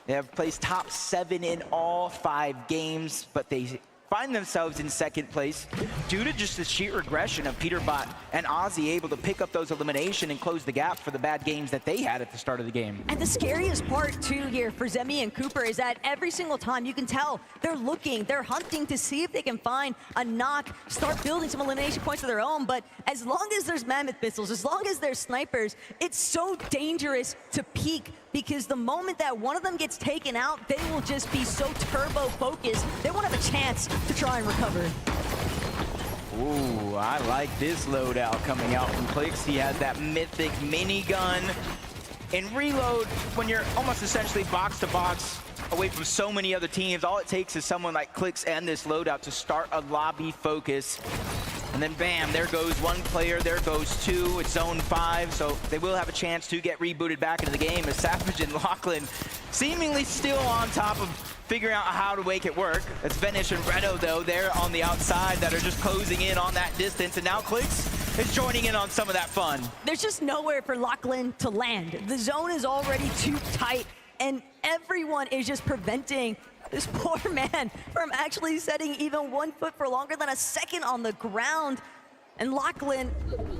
they have placed top 7 in all 5 games, but they find themselves in 2nd place due to just the sheer regression of Peterbot and Ozzy able to pick up those elimination and close the gap for the bad games that they had at the start of the game. And the scariest part too here for Zemi and Cooper is that every single time you can tell they're looking, they're hunting to see if they can find a knock, start building some elimination points of their own. But as long as there's mammoth pistols, as long as there's snipers, it's so dangerous to peek, because the moment that one of them gets taken out, they will just be so turbo focused, they won't have a chance to try and recover. Ooh, I like this loadout coming out from Clix. He has that mythic minigun. In reload, when you're almost essentially box to box away from so many other teams, all it takes is someone like Clix and this loadout to start a lobby focus. And then bam, there goes one player, there goes two. It's zone 5, so they will have a chance to get rebooted back into the game as Savage and Lachlan seemingly still on top of figuring out how to make it work. It's Venish and Redo, though, they're on the outside that are just closing in on that distance, and now Clix is joining in on some of that fun. There's just nowhere for Lachlan to land. The zone is already too tight, and everyone is just preventing this poor man from actually setting even 1 foot for longer than a second on the ground. And Lachlan,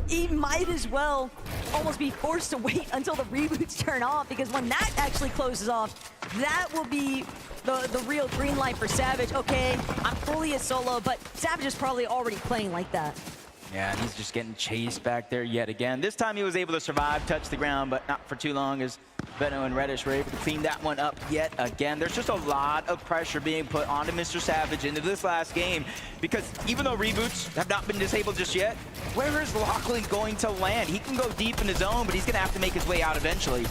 he might as well almost be forced to wait until the reboots turn off, because when that actually closes off, that will be the real green light for Savage. Okay, I'm fully a solo, but Savage is probably already playing like that. Yeah, and he's just getting chased back there yet again. This time he was able to survive, touch the ground, but not for too long as Veno and Reddish were able to clean that one up yet again. There's just a lot of pressure being put onto Mr. Savage into this last game, because even though reboots have not been disabled just yet, where is Lachlan going to land? He can go deep in his zone, but he's going to have to make his way out eventually.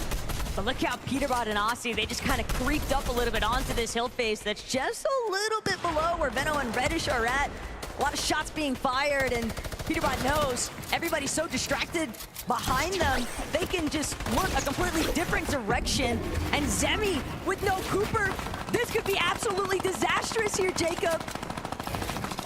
But look how Peterbot and Aussie, they just kind of creeped up a little bit onto this hill face that's just a little bit below where Veno and Reddish are at. A lot of shots being fired, and Peterbot knows everybody's so distracted behind them, they can just look a completely different direction. And Zemi with no Cooper, this could be absolutely disastrous here, Jacob.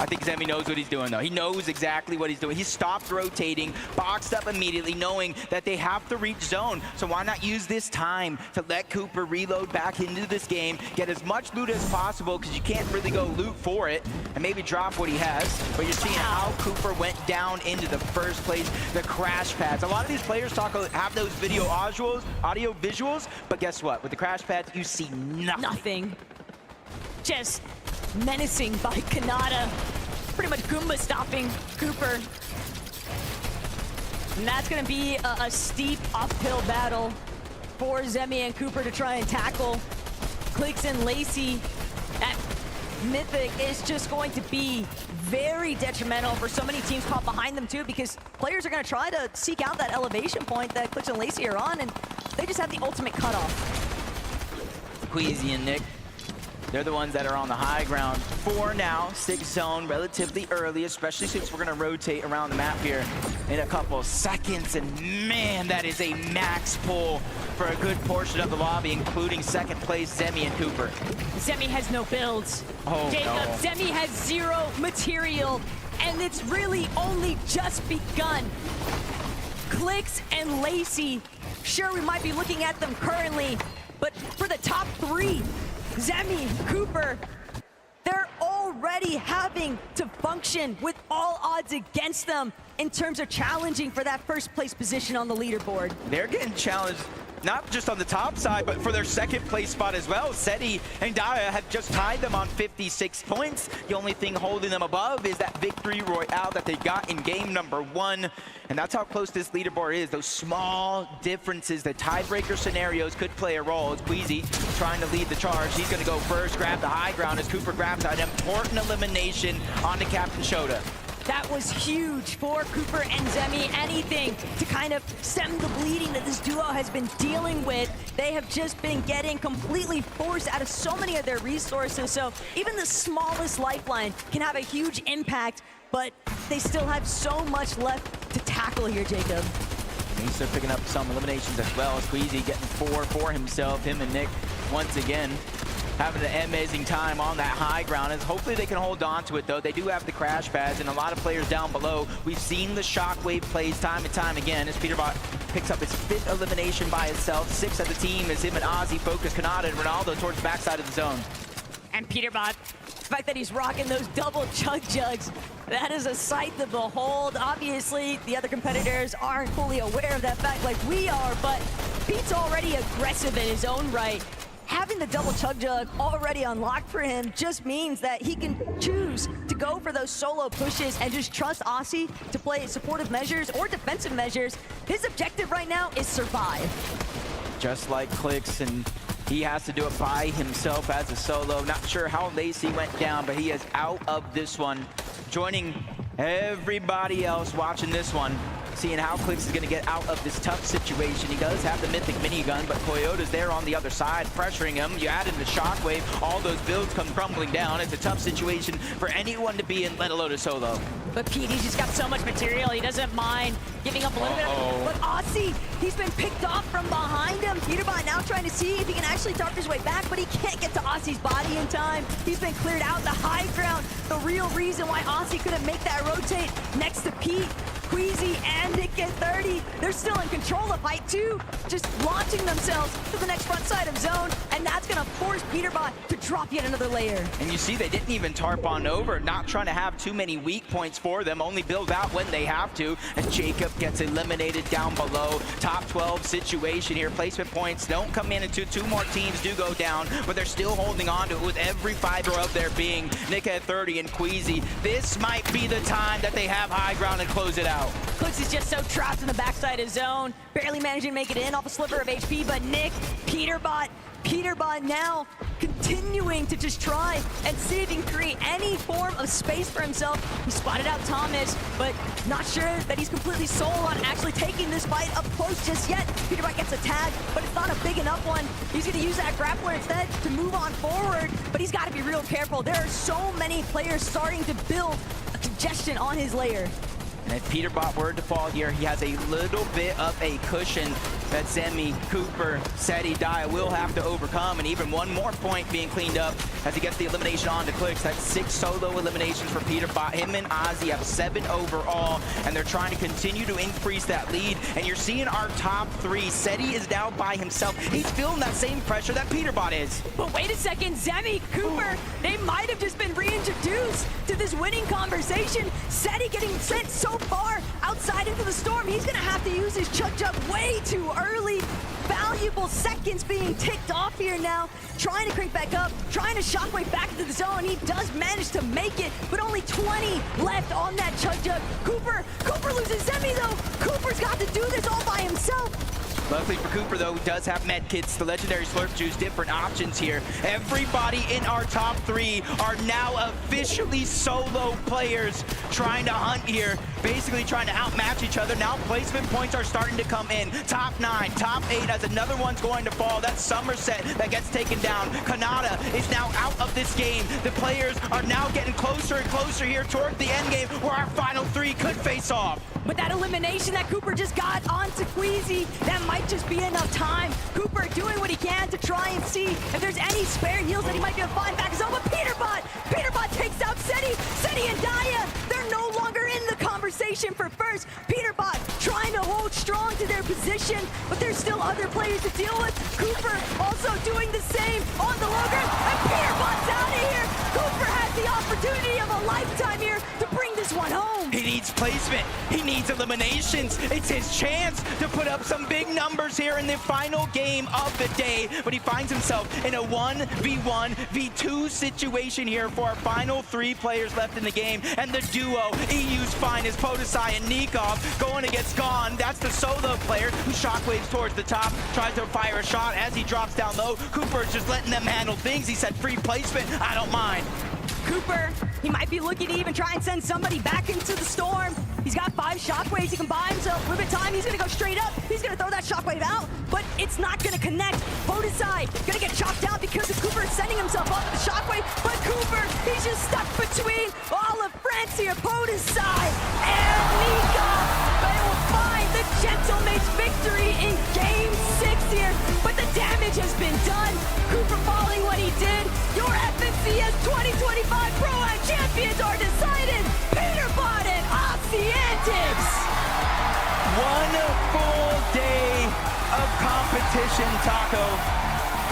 I think Zemi knows what he's doing, though. He knows exactly what he's doing. He stopped rotating, boxed up immediately, knowing that they have to reach zone. So why not use this time to let Cooper reload back into this game, get as much loot as possible, because you can't really go loot for it, and maybe drop what he has. But you're seeing how Cooper went down into the first place, the crash pads. A lot of these players have those audio visuals, but guess what? With the crash pads, you see nothing. Nothing. Just menacing by Kanata. Pretty much Goomba stopping Cooper. And that's going to be a steep uphill battle for Zemi and Cooper to try and tackle. Clix and Lacey at Mythic is just going to be very detrimental for so many teams caught behind them too, because players are going to try to seek out that elevation point that Clix and Lacey are on, and they just have the ultimate cutoff. Queasy and Nick, they're the ones that are on the high ground for now. 6 zone relatively early, especially since we're going to rotate around the map here in a couple seconds. And man, that is a max pull for a good portion of the lobby, including second place Zemi and Cooper. Zemi has no builds. Oh, Jacob, no. Zemi has 0 material, and it's really only just begun. Clix and Lacey, sure, we might be looking at them currently, but for the top 3, Zemi, Cooper, they're already having to function with all odds against them in terms of challenging for that first place position on the leaderboard. They're getting challenged not just on the top side, but for their second place spot as well. Seti and Daya have just tied them on 56 points. The only thing holding them above is that victory royale that they got in game number 1. And that's how close this leaderboard is. Those small differences, the tiebreaker scenarios could play a role. It's Queasy trying to lead the charge. He's going to go first, grab the high ground as Cooper grabs an important elimination onto Captain Shota. That was huge for Cooper and Zemi. Anything to kind of stem the bleeding that this duo has been dealing with. They have just been getting completely forced out of so many of their resources. So even the smallest lifeline can have a huge impact, but they still have so much left to tackle here, Jacob. He's still picking up some eliminations as well. Squeezy getting 4 for himself. Him and Nick once again having an amazing time on that high ground. As hopefully they can hold on to it, though. They do have the crash pads and a lot of players down below. We've seen the Shockwave plays time and time again as Peterbot picks up his 5th elimination by itself. 6 of the team as him and Ozzy focus Kanata and Ronaldo towards the backside of the zone. And Peterbot, the fact that he's rocking those double chug jugs, that is a sight to behold. Obviously, the other competitors aren't fully aware of that fact like we are, but Pete's already aggressive in his own right. Having the double chug jug already unlocked for him just means that he can choose to go for those solo pushes and just trust Aussie to play supportive measures or defensive measures. His objective right now is survive. Just like Clix, and he has to do it by himself as a solo. Not sure how Lacey went down, but he is out of this one. Joining everybody else watching this one, seeing how Clix is going to get out of this tough situation. He does have the Mythic minigun, but Coyota's there on the other side, pressuring him. You add in the Shockwave, all those builds come crumbling down. It's a tough situation for anyone to be in, let alone a solo. But Pete, he's just got so much material. He doesn't mind giving up a little bit. But Aussie, he's been picked off from behind him. Peterbot now trying to see if he can actually dart his way back, but he can't get to Aussie's body in time. He's been cleared out the high ground. The real reason why Aussie couldn't make that rotate next to Pete, Queasy, and Nick at 30. They're still in control of Height 2, just launching themselves to the next front side of zone, and that's going to force Peterbot to drop yet another layer. And you see they didn't even tarp on over, not trying to have too many weak points for them, only build out when they have to, and Jacob gets eliminated down below. Top 12 situation here. Placement points don't come in until 2 more teams do go down, but they're still holding on to it with every fiber of their being. Nick at 30 and Queasy. This might be the time that they have high ground and close it out. Clix is just so trapped in the backside of zone, barely managing to make it in off a sliver of HP, but Nick, Peterbot now continuing to just try and see if he can create any form of space for himself. He spotted out Thomas, but not sure that he's completely sold on actually taking this fight up close just yet. Peterbot gets a tag, but it's not a big enough one. He's going to use that grappler instead to move on forward, but he's got to be real careful. There are so many players starting to build a congestion on his layer. And if Peterbot were to fall here, he has a little bit of a cushion that Zemi, Cooper, Seti, Daya will have to overcome. And even one more point being cleaned up as he gets the elimination on to Clix. That's 6 solo eliminations for Peterbot. Him and Ozzy have 7 overall, and they're trying to continue to increase that lead. And you're seeing our top 3. Seti is now by himself. He's feeling that same pressure that Peterbot is. But wait a second, Zemi, Cooper, they might have just been reintroduced to this winning conversation. Seti getting sent so far outside into the storm. He's going to have to use his chug jug way too early. Valuable seconds being ticked off here now. Trying to crank back up, trying to shockwave back into the zone. He does manage to make it, but only 20 left on that chug jug. Cooper loses Zemi though. Cooper's got to do this all by himself. Luckily for Cooper, though, who does have med kits, the legendary Slurp Juice, different options here. Everybody in our top 3 are now officially solo players trying to hunt here, basically trying to outmatch each other. Now placement points are starting to come in. Top 9, top 8 as another one's going to fall. That's Somerset that gets taken down. Kanata is now out of this game. The players are now getting closer and closer here toward the end game where our final 3 could face off. But that elimination that Cooper just got onto Queasy, that might might just be enough time. Cooper doing what he can to try and see if there's any spare heals that he might be able to find back his own. But Peterbot takes out Seti. Seti and Daya, they're no longer in the conversation for first. Peterbot trying to hold strong to their position, but there's still other players to deal with. Cooper also doing the same on the low ground, and Peterbot's out of here. Cooper has the opportunity of a lifetime here to bring this one home. He needs placement. He needs eliminations. It's his chance to put up some big numbers here in the final game of the day, but he finds himself in a 1v1, v2 situation here for our final 3 players left in the game, and the duo, EU's finest, Podesai and Nikov, going against Gone. That's the solo player who shockwaves towards the top, tries to fire a shot as he drops down low. Cooper's just letting them handle things. He said free placement, I don't mind. Cooper, he might be looking to even try and send somebody back into the storm. He's got 5 shockwaves. He can buy himself a little bit of time. He's going to go straight up. He's going to throw that shockwave out, but it's not going to connect. Podesai going to get chopped out because of Cooper sending himself off with the shockwave, but Cooper, he's just stuck between all of France here. Podesai and Nikov, they will find the Gentleman's victory in Game 6 here, but the damage has been done. Cooper falling what he did. Your FNCS 2025 Pro-Am champions are decided. Peterbot and Oxyantics. One full day of competition, Taco.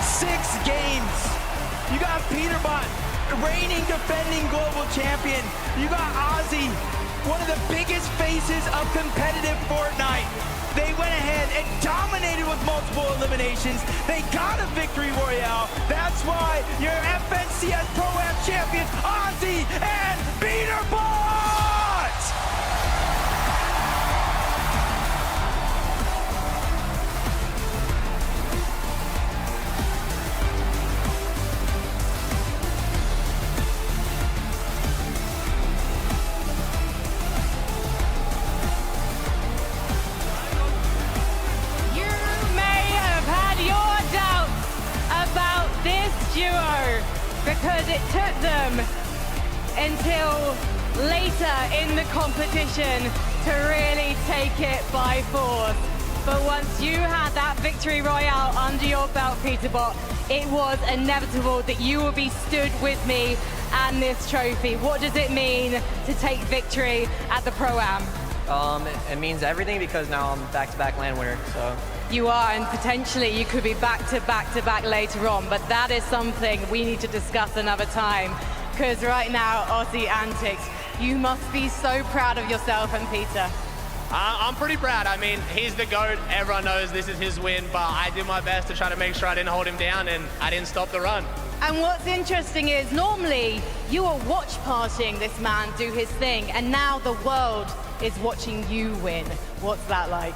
6 games. You got Peterbot, reigning defending global champion. You got Ozzy, one of the biggest faces of competitive Fortnite. They went ahead and dominated with multiple eliminations. They got a victory royale. That's why your FNCS Pro-Am champions, Ozzy and Peterbot! Because it took them until later in the competition to really take it by force. But once you had that victory royale under your belt, Peterbot, it was inevitable that you will be stood with me and this trophy. What does it mean to take victory at the Pro-Am? It means everything because now I'm back-to-back LAN winner, so. You are, and potentially you could be back-to-back later on, but that is something we need to discuss another time, because right now, Oxyantics, you must be so proud of yourself and Peter. I'm pretty proud. I mean, he's the GOAT. Everyone knows this is his win, but I did my best to try to make sure I didn't hold him down, and I didn't stop the run. And what's interesting is, normally, you are watch partying this man do his thing, and now the world is watching you win. What's that like?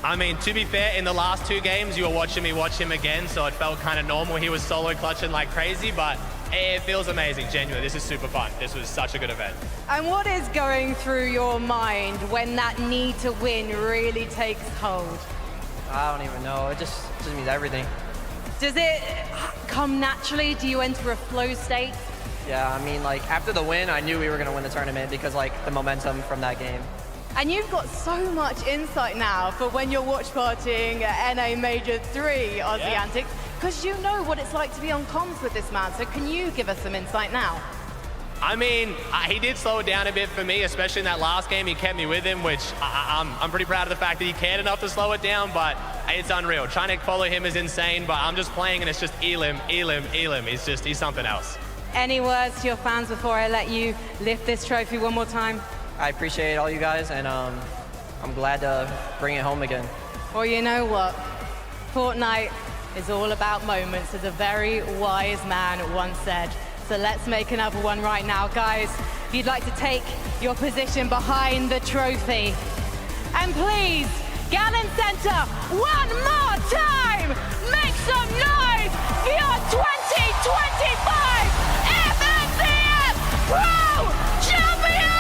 I mean, to be fair, in the last 2 games, you were watching me watch him again, so it felt kind of normal. He was solo clutching like crazy, but it feels amazing, genuinely. This is super fun. This was such a good event. And what is going through your mind when that need to win really takes hold? I don't even know. It just means everything. Does it come naturally? Do you enter a flow state? Yeah, I mean, like, after the win, I knew we were going to win the tournament because, like, the momentum from that game. And you've got so much insight now for when you're watch partying at NA Major 3, Oxyantics, because you know what it's like to be on comms with this man. So can you give us some insight now? I mean, he did slow it down a bit for me, especially in that last game. He kept me with him, which I'm pretty proud of the fact that he cared enough to slow it down, but it's unreal. Trying to follow him is insane, but I'm just playing and it's just Elim. He's something else. Any words to your fans before I let you lift this trophy one more time? I appreciate all you guys, and I'm glad to bring it home again. Well, you know what? Fortnite is all about moments, as a very wise man once said. So let's make another one right now. Guys, if you'd like to take your position behind the trophy. And please, Gallon Center, one more time! Make some noise for your 2025 FNCS Pro Champion!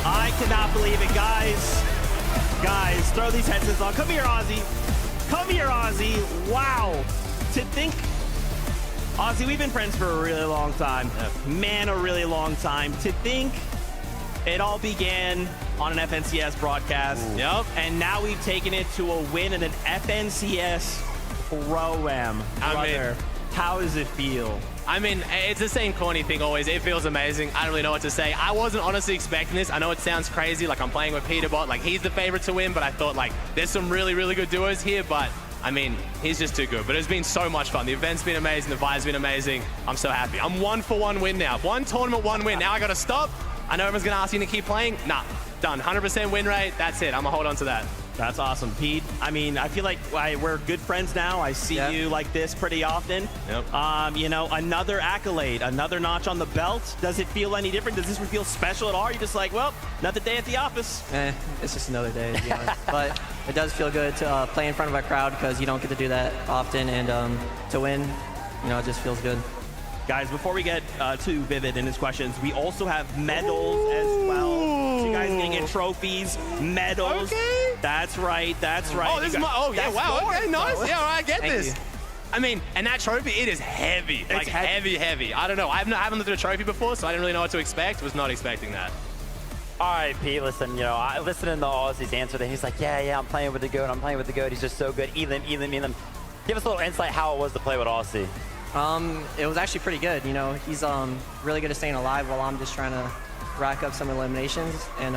I cannot believe it, guys. throw these headsets on. Come here, Ozzy. Come here, Ozzy. Wow. To think, Ozzy, we've been friends for a really long time. Man, a really long time. To think it all began on an FNCS broadcast. Yep. And now we've taken it to a win in an FNCS Pro-Am. Brother, how does it feel? I mean, it's the same corny thing always. It feels amazing. I don't really know what to say. I wasn't honestly expecting this. I know it sounds crazy, like I'm playing with Peterbot, like he's the favorite to win, but I thought like there's some really, really good duos here, but I mean, he's just too good. But it's been so much fun. The event's been amazing. The vibe's been amazing. I'm so happy. I'm 1 for 1 win now. 1 tournament, 1 win. Now I got to stop. I know everyone's going to ask you to keep playing. Nah, done. 100% win rate. That's it. I'm going to hold on to that. That's awesome, Pete. I mean, I feel like we're good friends now. I see you like this pretty often. Yep. You know, another accolade, another notch on the belt. Does it feel any different? Does this feel special at all? Or are you just like, well, another day at the office? It's just another day, to be honest. But it does feel good to play in front of a crowd because you don't get to do that often. And to win, you know, it just feels good. Guys, before we get to Vivid and his questions, we also have medals as well. So you guys can get trophies, medals. Okay. That's right. That's right. Oh, this is my. Oh, yeah. Wow. Okay. Nice. Yeah. All right. I get this. I mean, and that trophy, it is heavy. Like heavy. I don't know. I haven't looked at a trophy before, so I didn't really know what to expect. Was not expecting that. All right, Pete, listen, you know, I listening to Ozzy's answer there. He's like, yeah, I'm playing with the GOAT. I'm playing with the GOAT. He's just so good. Elam. Give us a little insight how it was to play with Ozzy. It was actually pretty good. You know, he's really good at staying alive while I'm just trying to rack up some eliminations, and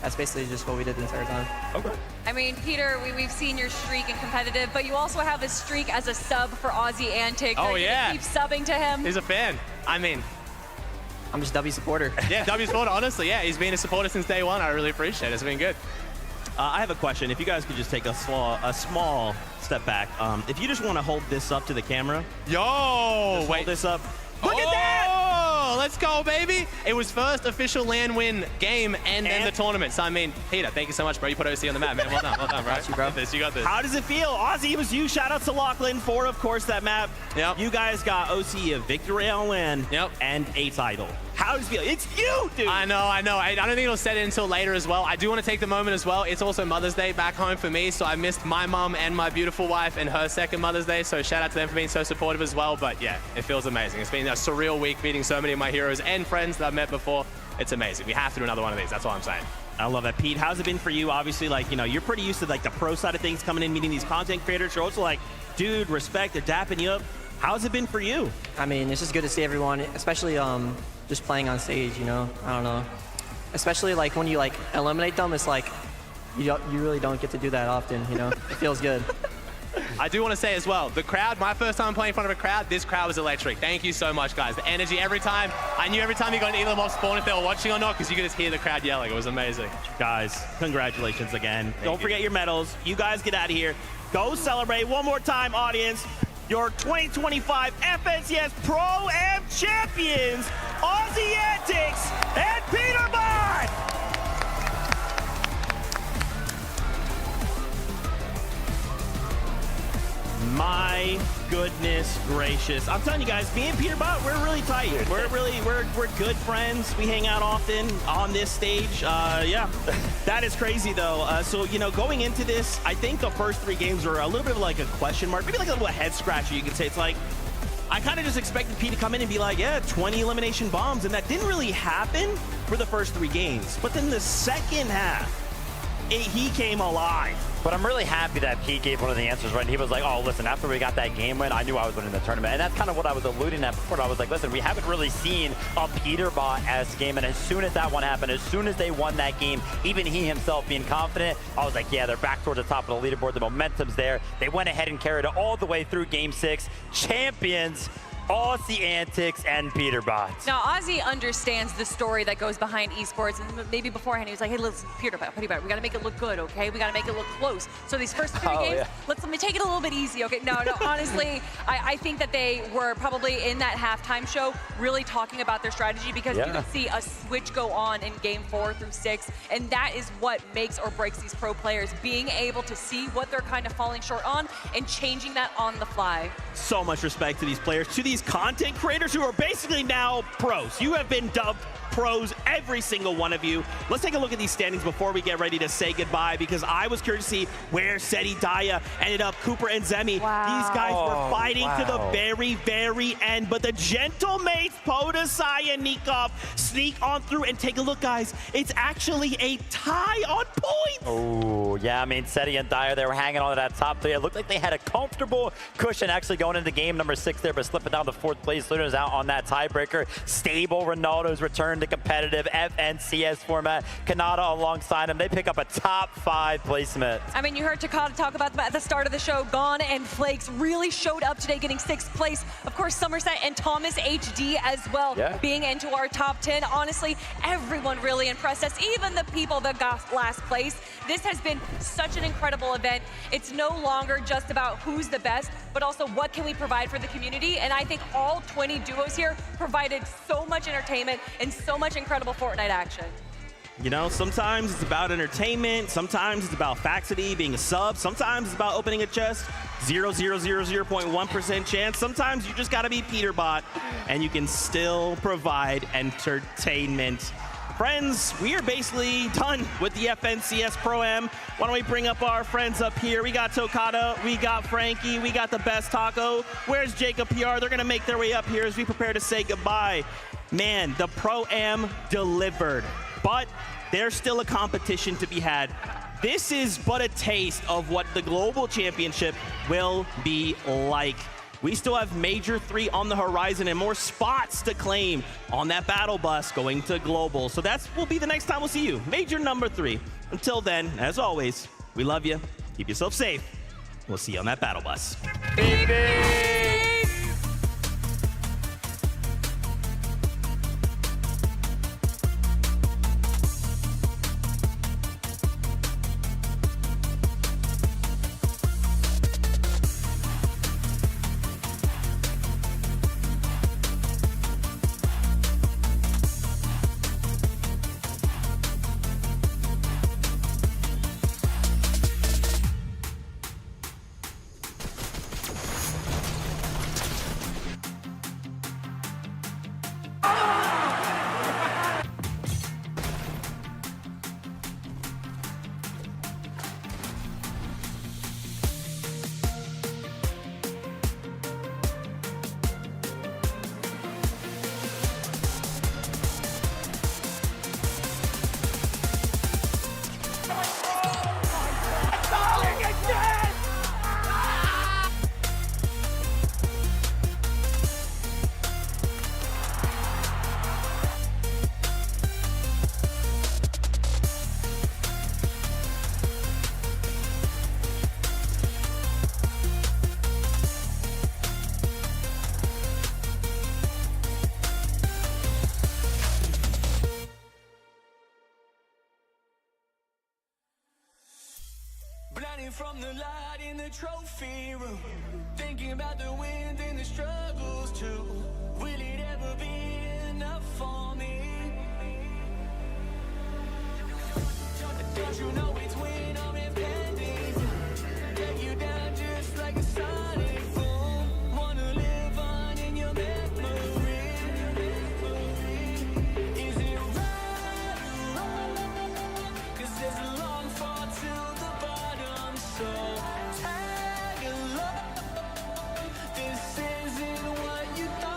that's basically just what we did the entire time. Okay. I mean, Peter, we've seen your streak in competitive, but you also have a streak as a sub for Ozzy Antics. Oh, yeah. Keep subbing to him. He's a fan. I mean, I'm just W supporter. Yeah, W supporter, honestly. Yeah, he's been a supporter since day one. I really appreciate it. It's been good. I have a question. If you guys could just take a small step back. If you just want to hold this up to the camera. Yo! Hold this up. Look at that! Oh, let's go, baby. It was first official LAN win game and then the tournament. So, I mean, Peter, thank you so much, bro. You put OC on the map, man. Well done, bro. Got you, bro. You got this. How does it feel? Ozzy, it was you. Shout out to Lachlan for, of course, that map. Yep. You guys got OC a victory on LAN and a title. How does it feel? It's you, dude. I know. I don't think it'll set it until later as well. I do want to take the moment as well. It's also Mother's Day back home for me, so I missed my mom and my beautiful wife and her second Mother's Day, so shout out to them for being so supportive as well. But yeah, it feels amazing. It's been a surreal week meeting so many of my heroes and friends that I've met before. It's amazing. We have to do another one of these. That's all I'm saying. I love that. Pete, how's it been for you? Obviously, like, you know, you're pretty used to like the pro side of things, coming in, meeting these content creators. You're also like, dude, respect, they're dapping you up. How's it been for you? I mean, it's just good to see everyone, especially just playing on stage, you know? I don't know. Especially like when you like eliminate them, it's like you really don't get to do that often, you know? It feels good. I do want to say as well, the crowd, my first time playing in front of a crowd, this crowd was electric. Thank you so much, guys. The energy every time. I knew every time you got an Elam off spawn if they were watching or not, because you could just hear the crowd yelling. It was amazing. Guys, congratulations again. Don't forget your medals. You guys get out of here. Go celebrate one more time, audience. Your 2025 FNCS Pro-Am champions, Ozzy Antics and Peterbot! My goodness gracious. I'm telling you guys, me and Peterbot, we're really tight. We're good friends. We hang out often on this stage. Yeah, that is crazy though. So, you know, going into this, I think the first 3 games were a little bit of like a question mark, maybe like a little head scratcher, you could say. It's like, I kind of just expected Pete to come in and be like, yeah, 20 elimination bombs, and that didn't really happen for the first 3 games. But then the second half, he came alive. But I'm really happy that Pete gave one of the answers, right? And he was like, oh, listen, after we got that game win, I knew I was winning the tournament. And that's kind of what I was alluding at before. I was like, listen, we haven't really seen a Peterbot-esque game. And as soon as that one happened, as soon as they won that game, even he himself being confident, I was like, yeah, they're back towards the top of the leaderboard. The momentum's there. They went ahead and carried it all the way through Game 6. Champions, Ozzy Antics and Peterbot. Now, Ozzy understands the story that goes behind esports, and maybe beforehand he was like, hey, listen, Peterbot, we got to make it look good, okay? We got to make it look close. So these first 3 games, let me take it a little bit easy, okay? No, honestly, I think that they were probably in that halftime show really talking about their strategy, because you could see a switch go on in Game 4 through 6, and that is what makes or breaks these pro players, being able to see what they're kind of falling short on and changing that on the fly. So much respect to these players, to these content creators who are basically now pros. You have been dubbed pros, every single one of you. Let's take a look at these standings before we get ready to say goodbye, because I was curious to see where Seti Daya ended up. Cooper and Zemi, these guys were fighting to the very, very end, but the gentle mates, Podesai and Nikov, sneak on through, and take a look, guys. It's actually a tie on points. Oh, yeah, I mean, Seti and Daya, they were hanging on to that top 3. It looked like they had a comfortable cushion actually going into game number 6 there, but slipping down to 4th place. Luna's out on that tiebreaker. Stable Ronaldo's return to competitive FNCS format. Kanata alongside him. They pick up a top 5 placement. I mean, you heard Takada talk about them at the start of the show. Gon and Flakes really showed up today, getting 6th place. Of course, Somerset and Thomas HD as well, being into our top 10. Honestly, everyone really impressed us, even the people that got last place. This has been such an incredible event. It's no longer just about who's the best, but also what can we provide for the community. And I think all 20 duos here provided so much entertainment and so much incredible Fortnite action. You know, sometimes it's about entertainment, sometimes it's about Faxity being a sub, sometimes it's about opening a chest, 0.1% chance. Sometimes you just gotta be Peterbot, and you can still provide entertainment. Friends, we are basically done with the FNCS Pro-Am. Why don't we bring up our friends up here? We got Tokata, we got Frankie, we got the best taco. Where's Jacob PR? They're gonna make their way up here as we prepare to say goodbye. Man, the Pro-Am delivered, but there's still a competition to be had. This is but a taste of what the Global Championship will be like. We still have Major 3 on the horizon and more spots to claim on that battle bus going to Global. So that will be the next time we'll see you, Major number 3. Until then, as always, we love you. Keep yourself safe. We'll see you on that battle bus. Beep, beep. From the light in the trophy room, thinking about the wins and the struggles too. Will it ever be enough for me? Don't you know it's when I'm impending? Get you down just like a sonic boom. Wanna live on in your memory. Is it right? 'Cause there's a long fall to the bottom. So tag along. This isn't what you thought.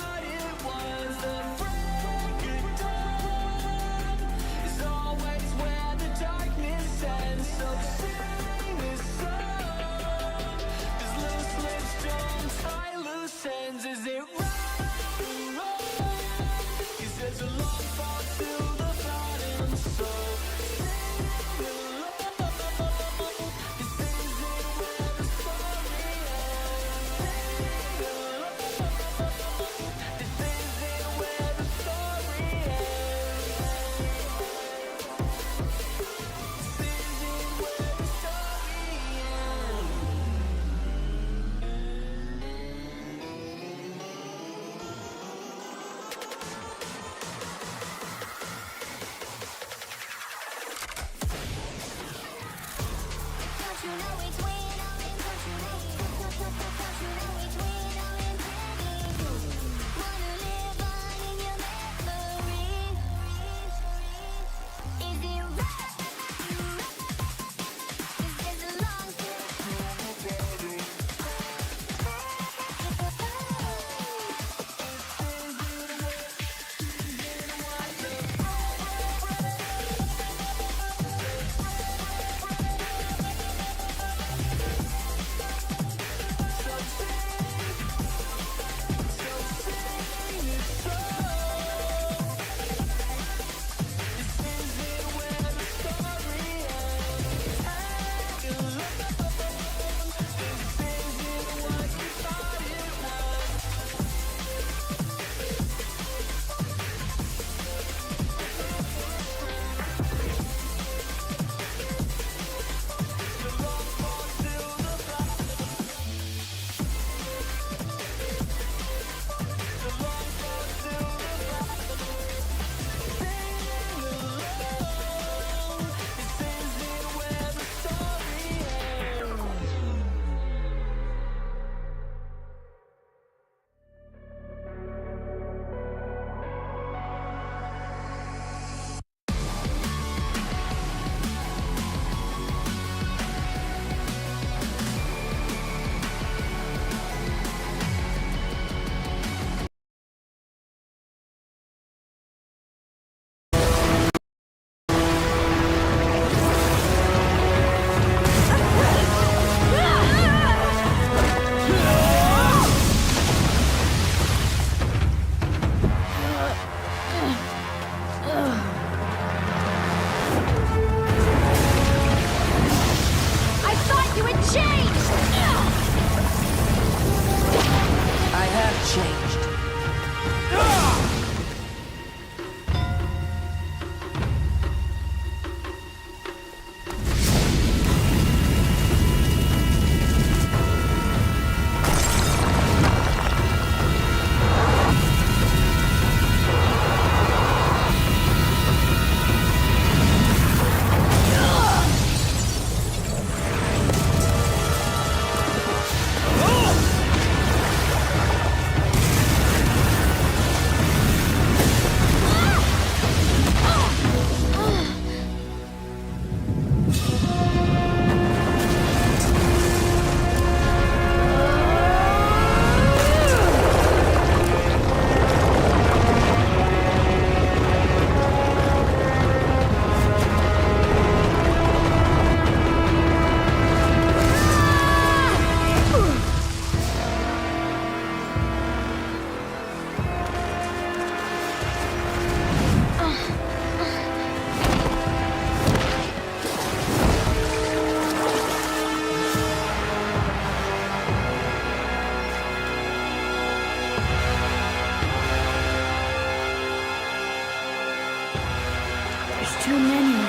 too many.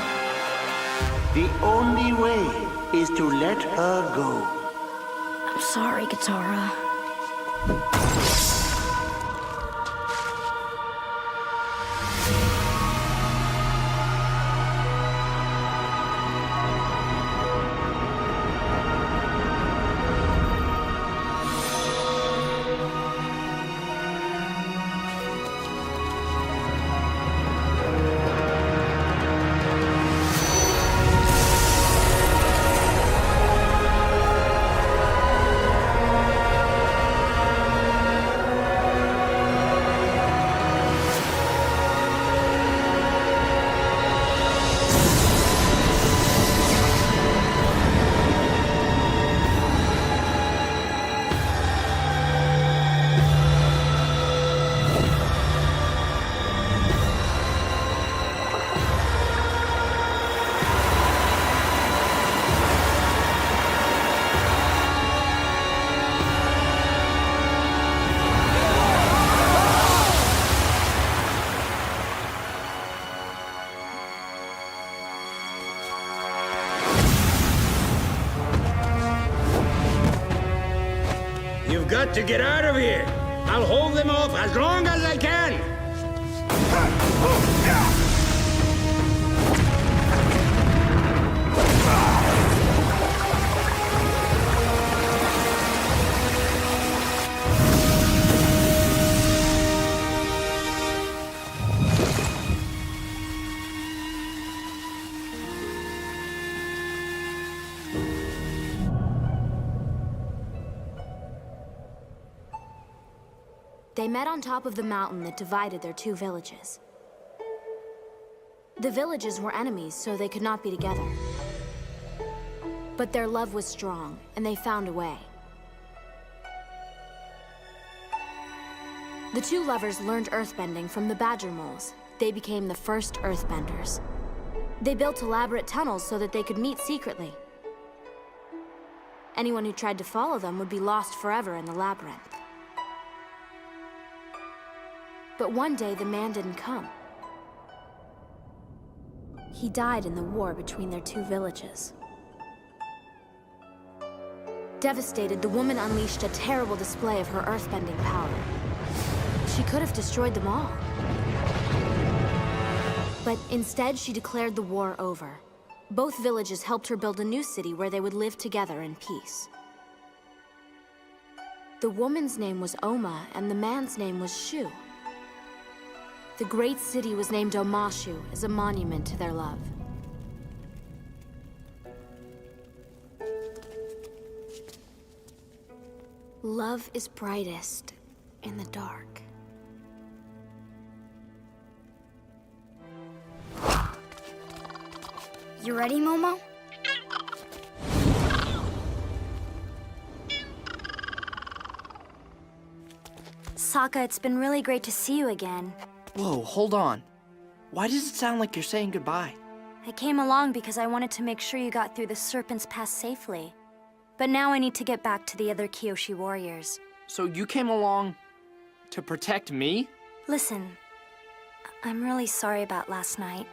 The only way is to let her go. I'm sorry, Katara. You've got to get out of here. I'll hold them off as long as I can. They met on top of the mountain that divided their two villages. The villages were enemies, so they could not be together. But their love was strong, and they found a way. The two lovers learned earthbending from the Badger Moles. They became the first earthbenders. They built elaborate tunnels so that they could meet secretly. Anyone who tried to follow them would be lost forever in the labyrinth. But one day, the man didn't come. He died in the war between their two villages. Devastated, the woman unleashed a terrible display of her earthbending power. She could have destroyed them all. But instead, she declared the war over. Both villages helped her build a new city where they would live together in peace. The woman's name was Oma, and the man's name was Shu. The great city was named Omashu as a monument to their love. Love is brightest in the dark. You ready, Momo? Sokka, it's been really great to see you again. Whoa, hold on. Why does it sound like you're saying goodbye? I came along because I wanted to make sure you got through the Serpent's Pass safely. But now I need to get back to the other Kyoshi warriors. So you came along to protect me? Listen, I'm really sorry about last night.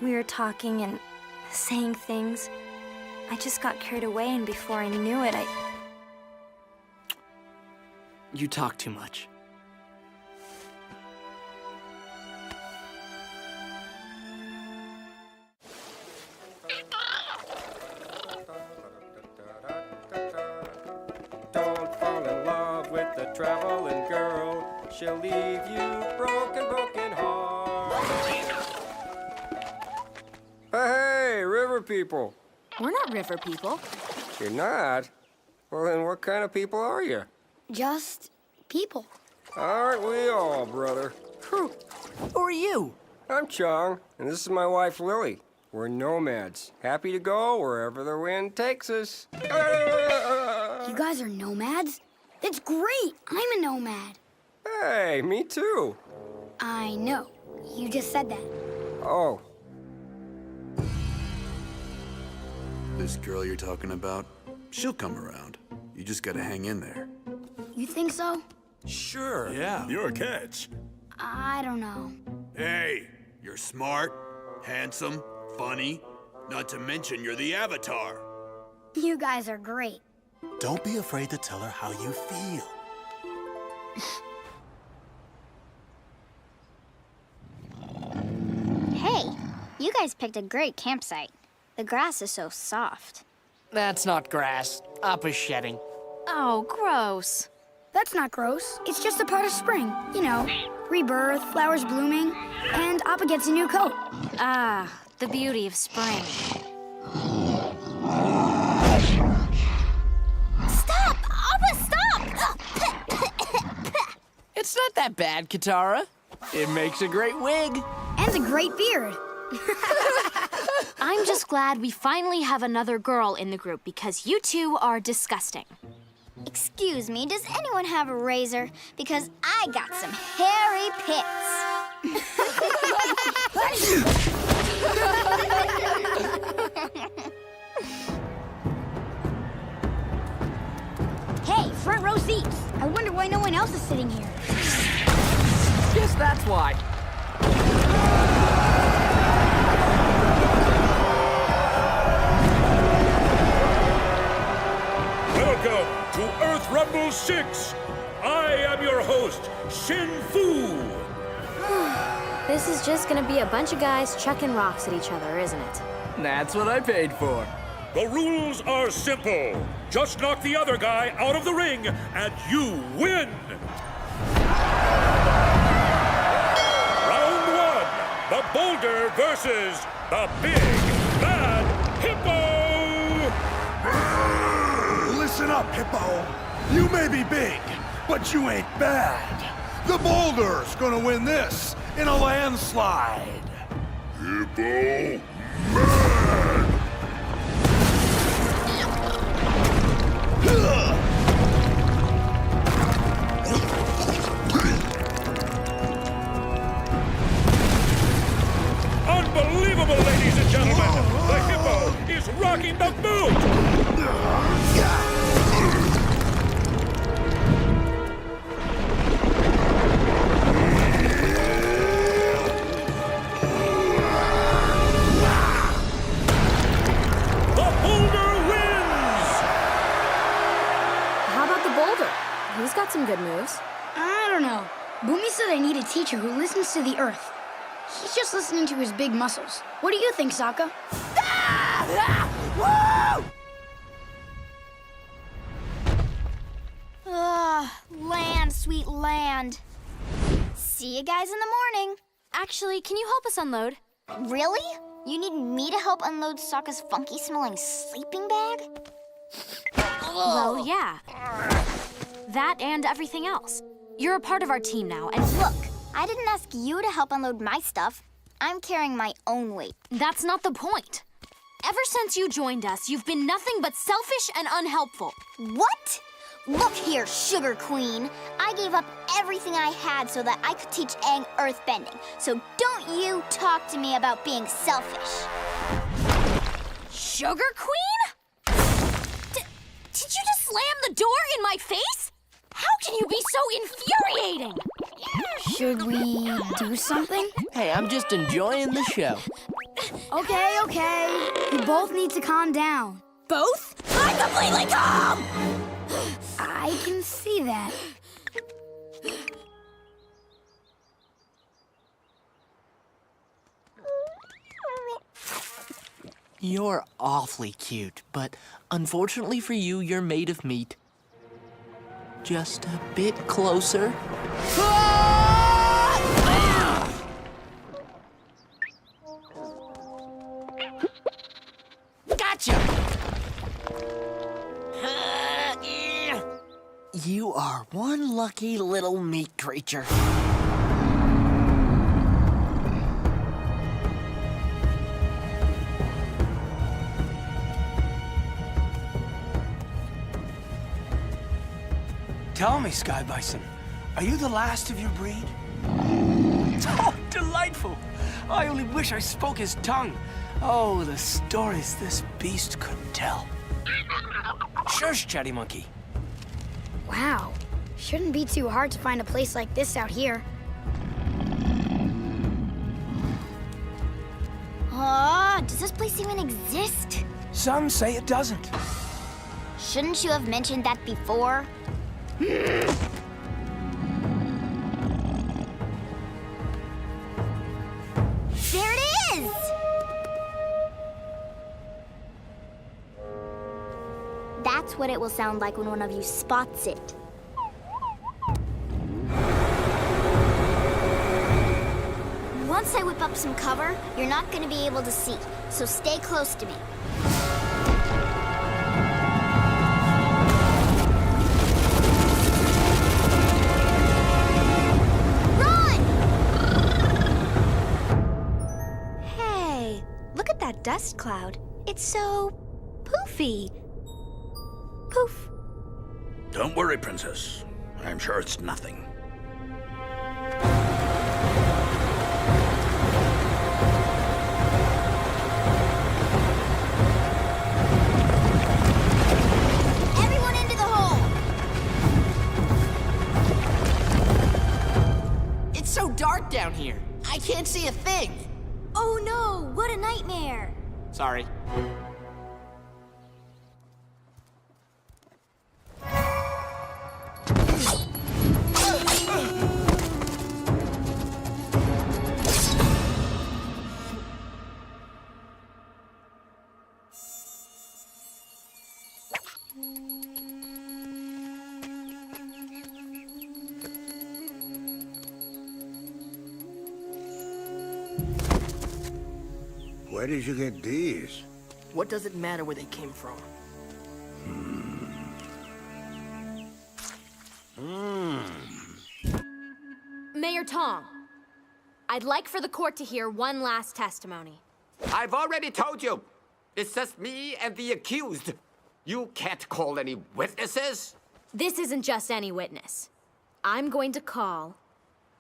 We were talking and saying things. I just got carried away, and before I knew it, You talk too much. Don't fall in love with the traveling girl. She'll leave you broken heart. Hey, river people. We're not river people. You're not? Well, then what kind of people are you? Just people. Aren't we all, brother? Who are you? I'm Chong, and this is my wife, Lily. We're nomads, happy to go wherever the wind takes us. You guys are nomads? It's great! I'm a nomad. Hey, me too. I know. You just said that. Oh. This girl you're talking about, she'll come around. You just gotta hang in there. You think so? Sure. Yeah. You're a catch. I don't know. Hey, you're smart. Handsome, funny, not to mention you're the Avatar. You guys are great. Don't be afraid to tell her how you feel. Hey, you guys picked a great campsite. The grass is so soft. That's not grass. Appa's shedding. Oh, gross. That's not gross. It's just a part of spring. You know, rebirth, flowers blooming, and Appa gets a new coat. Ah, the beauty of spring. Stop! Appa, stop! It's not that bad, Katara. It makes a great wig. And a great beard. I'm just glad we finally have another girl in the group because you two are disgusting. Excuse me, does anyone have a razor? Because I got some hairy pits. Hey, front row seats. I wonder why no one else is sitting here. Guess that's why. Welcome to Earth Rumble 6. I am your host, Shin Fu. This is just gonna be a bunch of guys chucking rocks at each other, isn't it? That's what I paid for. The rules are simple. Just knock the other guy out of the ring, and you win. Round 1, the boulder versus the big bad hippo. Listen up, Hippo. You may be big, but you ain't bad. The boulder's gonna win this in a landslide. Hippo man! Unbelievable, ladies and gentlemen! The hippo is rocking the boot! He's got some good moves. I don't know. Boomy said I need a teacher who listens to the earth. He's just listening to his big muscles. What do you think, Sokka? Land, sweet land. See you guys in the morning. Actually, can you help us unload? Really? You need me to help unload Sokka's funky-smelling sleeping bag? Well, yeah. That and everything else. You're a part of our team now, and look, I didn't ask you to help unload my stuff. I'm carrying my own weight. That's not the point. Ever since you joined us, you've been nothing but selfish and unhelpful. What? Look here, Sugar Queen. I gave up everything I had so that I could teach Aang earthbending. So don't you talk to me about being selfish. Sugar Queen? Did you just slam the door in my face? How can you be so infuriating? Should we do something? Hey, I'm just enjoying the show. Okay. You both need to calm down. Both? I'm completely calm! I can see that. You're awfully cute, but unfortunately for you, you're made of meat. Just a bit closer. Gotcha! You are one lucky little meat creature. Tell me, Sky Bison, are you the last of your breed? Oh, delightful! I only wish I spoke his tongue. Oh, the stories this beast could tell. Shush, Chatty Monkey. Wow. Shouldn't be too hard to find a place like this out here. Does this place even exist? Some say it doesn't. Shouldn't you have mentioned that before? There it is! That's what it will sound like when one of you spots it. Once I whip up some cover, you're not going to be able to see, so stay close to me. Run! Hey, look at that dust cloud. It's so poofy. Poof. Don't worry, Princess. I'm sure it's nothing. Everyone into the hole! It's so dark down here. I can't see a thing. Oh no, what a nightmare! Sorry. Where did you get these? What does it matter where they came from? Mayor Tong, I'd like for the court to hear one last testimony. I've already told you. It's just me and the accused. You can't call any witnesses. This isn't just any witness. I'm going to call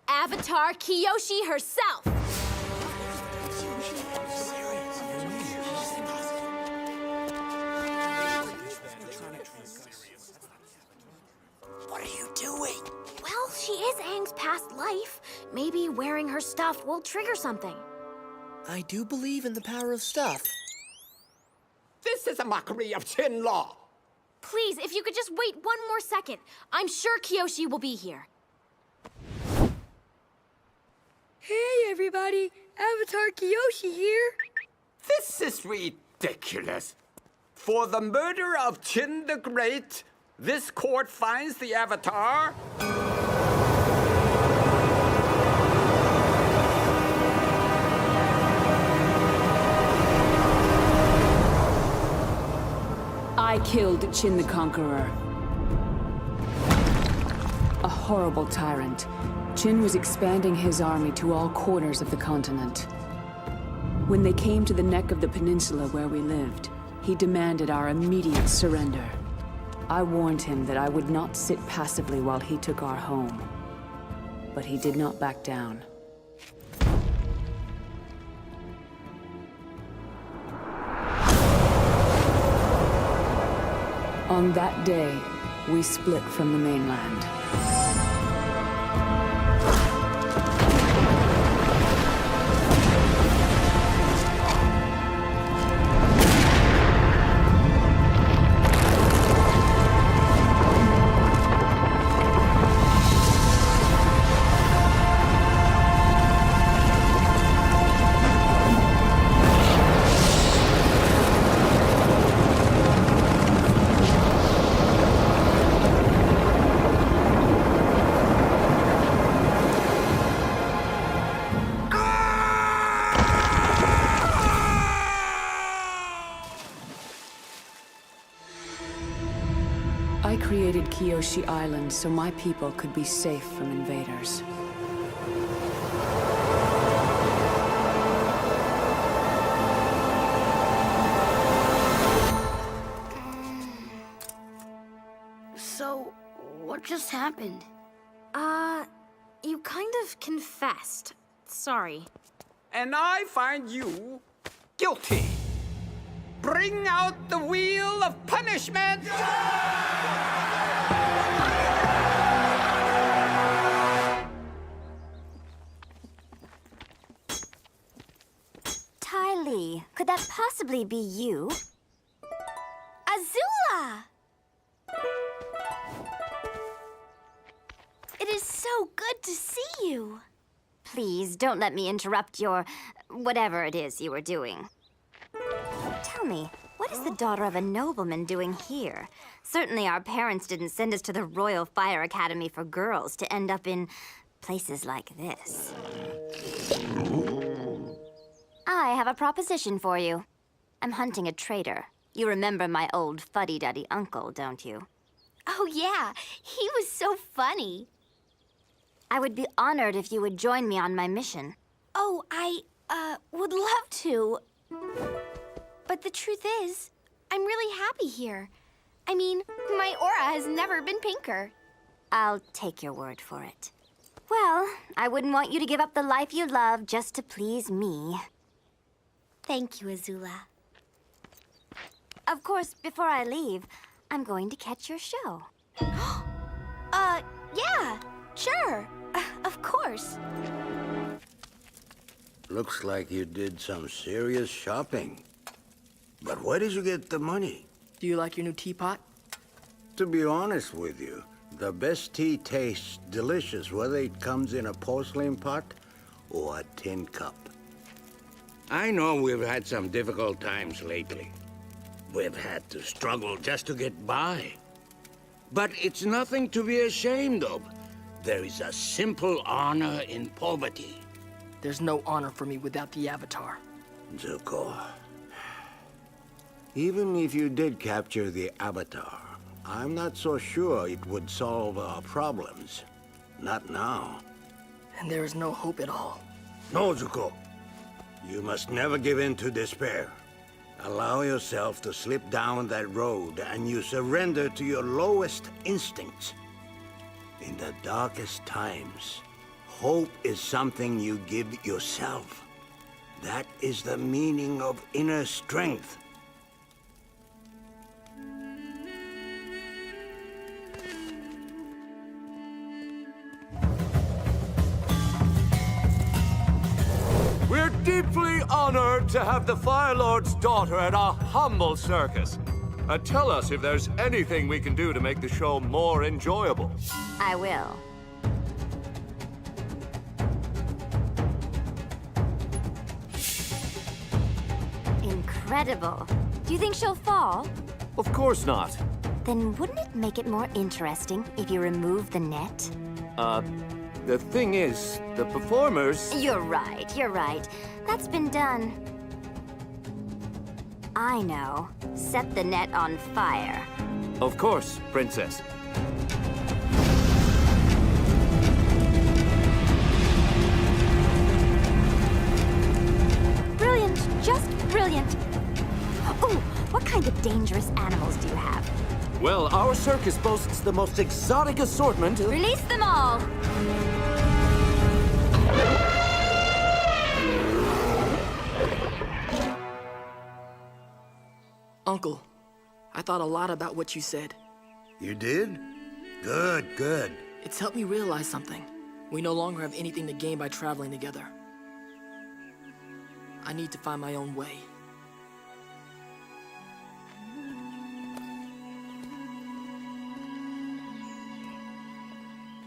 Avatar Kyoshi herself. What are you doing? Well, she is Aang's past life. Maybe wearing her stuff will trigger something. I do believe in the power of stuff. This is a mockery of Qin law. Please, if you could just wait one more second. I'm sure Kyoshi will be here. Hey, everybody! Avatar Kyoshi here. This is ridiculous. For the murder of Qin the Great, this court finds the Avatar... I killed Qin the Conqueror. A horrible tyrant, Qin was expanding his army to all corners of the continent. When they came to the neck of the peninsula where we lived, he demanded our immediate surrender. I warned him that I would not sit passively while he took our home. But he did not back down. On that day, we split from the mainland. I created Kyoshi Island so my people could be safe from invaders. So, what just happened? You kind of confessed. Sorry. And I find you guilty. Bring out the wheel of punishment! Ty Lee. Could that possibly be you? Azula! It is so good to see you. Please, don't let me interrupt your... whatever it is you were doing. Tell me, what is the daughter of a nobleman doing here? Certainly our parents didn't send us to the Royal Fire Academy for girls to end up in places like this. I have a proposition for you. I'm hunting a traitor. You remember my old fuddy-duddy uncle, don't you? Oh, yeah. He was so funny. I would be honored if you would join me on my mission. Oh, I, would love to. But the truth is, I'm really happy here. I mean, my aura has never been pinker. I'll take your word for it. Well, I wouldn't want you to give up the life you love just to please me. Thank you, Azula. Of course, before I leave, I'm going to catch your show. Yeah, sure. Of course. Looks like you did some serious shopping. But where did you get the money? Do you like your new teapot? To be honest with you, the best tea tastes delicious whether it comes in a porcelain pot or a tin cup. I know we've had some difficult times lately. We've had to struggle just to get by. But it's nothing to be ashamed of. There is a simple honor in poverty. There's no honor for me without the Avatar. Zuko, even if you did capture the Avatar, I'm not so sure it would solve our problems. Not now. And there is no hope at all. No, Zuko. You must never give in to despair. Allow yourself to slip down that road and you surrender to your lowest instincts. In the darkest times, hope is something you give yourself. That is the meaning of inner strength. We're deeply honored to have the Fire Lord's daughter at our humble circus. Tell us if there's anything we can do to make the show more enjoyable. I will. Incredible. Do you think she'll fall? Of course not. Then wouldn't it make it more interesting if you remove the net? The thing is, the performers... You're right, you're right. That's been done. I know. Set the net on fire. Of course, Princess. Brilliant, just brilliant. Ooh, what kind of dangerous animals do you have? Well, our circus boasts the most exotic assortment of... Release them all! Uncle, I thought a lot about what you said. You did? Good, good. It's helped me realize something. We no longer have anything to gain by traveling together. I need to find my own way.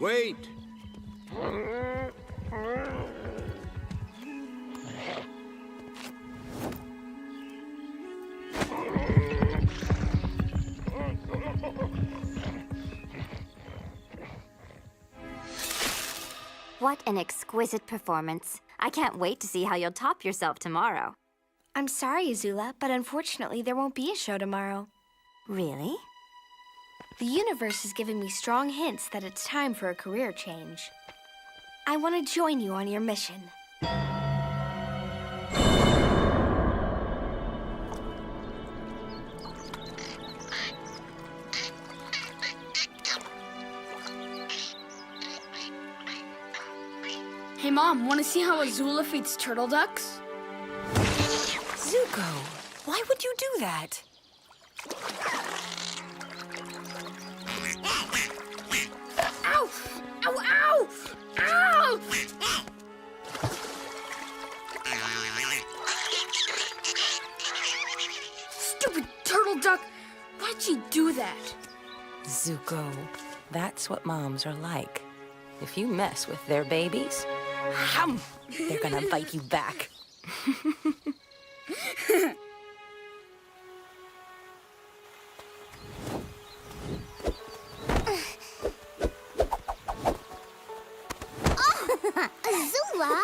Wait! What an exquisite performance. I can't wait to see how you'll top yourself tomorrow. I'm sorry, Azula, but unfortunately there won't be a show tomorrow. Really? The universe is giving me strong hints that it's time for a career change. I want to join you on your mission. Hey, Mom, want to see how Azula feeds turtle ducks? Zuko, why would you do that? Ow! Ow, ow! Ow! Zuko, that's what moms are like. If you mess with their babies, they're gonna bite you back. Azula?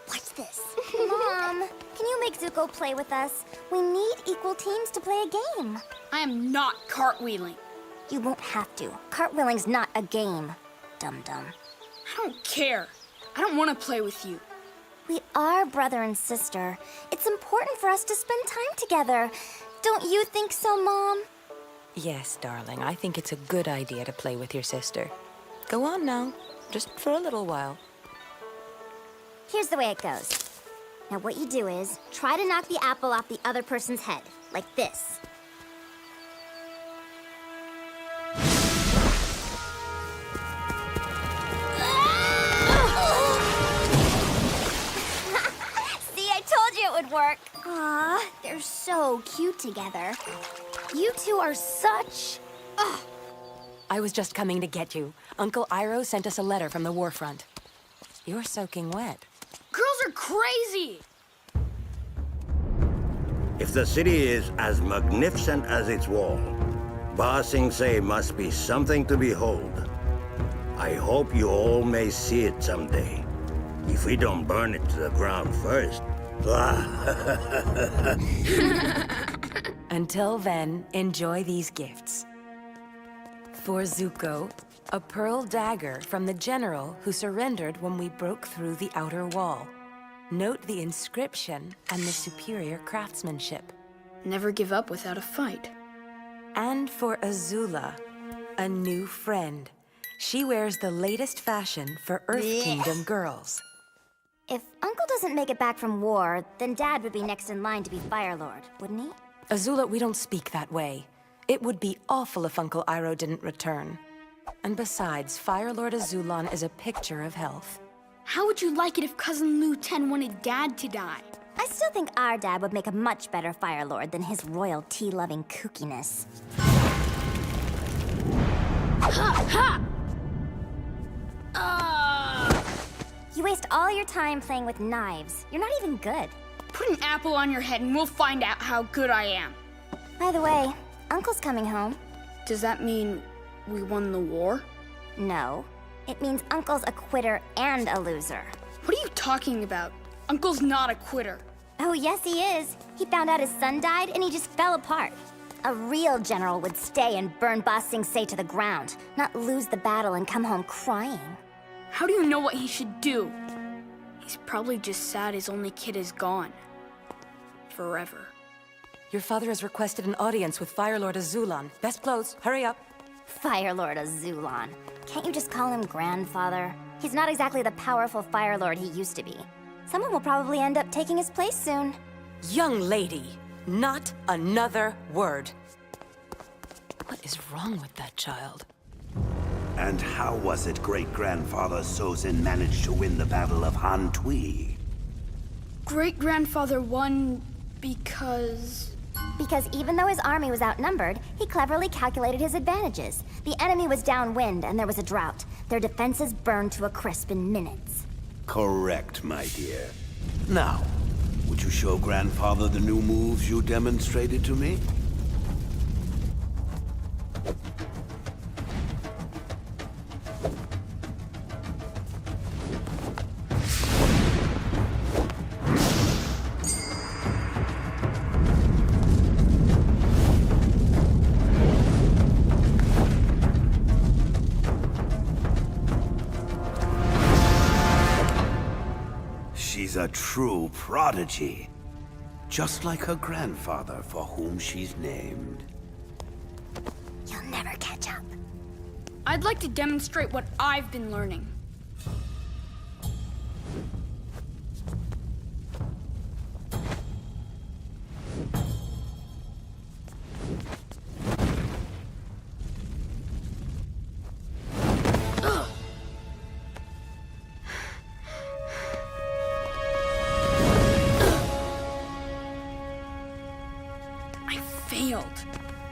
What's this? Mom, can you make Zuko play with us? We need equal teams to play a game. I am not cartwheeling. You won't have to. Cartwheeling's not a game, dum-dum. I don't care. I don't want to play with you. We are brother and sister. It's important for us to spend time together. Don't you think so, Mom? Yes, darling, I think it's a good idea to play with your sister. Go on now, just for a little while. Here's the way it goes. Now what you do is, try to knock the apple off the other person's head, like this. See, I told you it would work. Aw, they're so cute together. You two are such... Ugh. I was just coming to get you. Uncle Iroh sent us a letter from the war front. You're soaking wet. Girls are crazy! If the city is as magnificent as its wall, Ba Sing Se must be something to behold. I hope you all may see it someday. If we don't burn it to the ground first. Until then, enjoy these gifts. For Zuko, a pearl dagger from the general who surrendered when we broke through the outer wall. Note the inscription and the superior craftsmanship. Never give up without a fight. And for Azula, a new friend. She wears the latest fashion for Earth Kingdom girls. If Uncle doesn't make it back from war, then Dad would be next in line to be Fire Lord, wouldn't he? Azula, we don't speak that way. It would be awful if Uncle Iroh didn't return. And besides, Fire Lord Azulan is a picture of health. How would you like it if Cousin Lu Ten wanted Dad to die? I still think our dad would make a much better Fire Lord than his royal tea-loving kookiness. Ha! You waste all your time playing with knives. You're not even good. Put an apple on your head and we'll find out how good I am. By the way, Uncle's coming home. Does that mean we won the war? No. It means Uncle's a quitter and a loser. What are you talking about? Uncle's not a quitter. Oh, yes, he is. He found out his son died and he just fell apart. A real general would stay and burn Ba Sing Se to the ground, not lose the battle and come home crying. How do you know what he should do? He's probably just sad his only kid is gone. Forever. Your father has requested an audience with Fire Lord Azulan. Best clothes, hurry up. Fire Lord Azulan. Can't you just call him Grandfather? He's not exactly the powerful Fire Lord he used to be. Someone will probably end up taking his place soon. Young lady, not another word. What is wrong with that child? And how was it great-grandfather Sozin managed to win the Battle of Han Tui? Great-grandfather won because... Because even though his army was outnumbered, he cleverly calculated his advantages. The enemy was downwind and there was a drought. Their defenses burned to a crisp in minutes. Correct, my dear. Now, would you show Grandfather the new moves you demonstrated to me? She's a true prodigy. Just like her grandfather, for whom she's named. You'll never catch up. I'd like to demonstrate what I've been learning.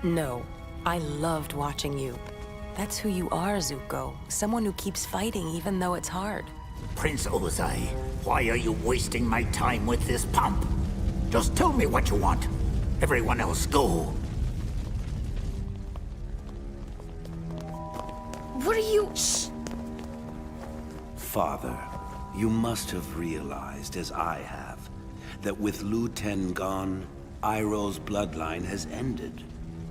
No, I loved watching you. That's who you are, Zuko. Someone who keeps fighting even though it's hard. Prince Ozai, why are you wasting my time with this pump? Just tell me what you want. Everyone else go. What are you... Shh. Father, you must have realized, as I have, that with Lu Ten gone, Iroh's bloodline has ended.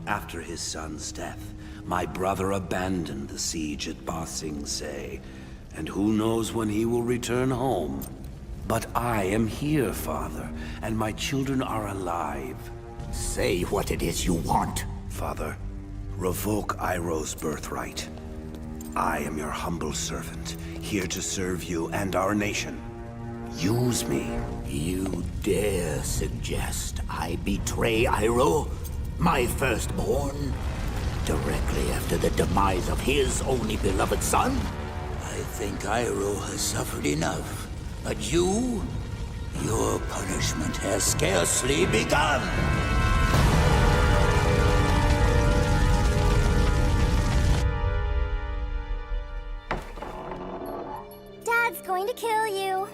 After his son's death, my brother abandoned the siege at Ba Sing Se, and who knows when he will return home. But I am here, Father, and my children are alive. Say what it is you want. Father, revoke Iroh's birthright. I am your humble servant, here to serve you and our nation. Use me. You dare suggest I betray Iroh, my firstborn, directly after the demise of his only beloved son? I think Iroh has suffered enough. But you, your punishment has scarcely begun. Dad's going to kill you.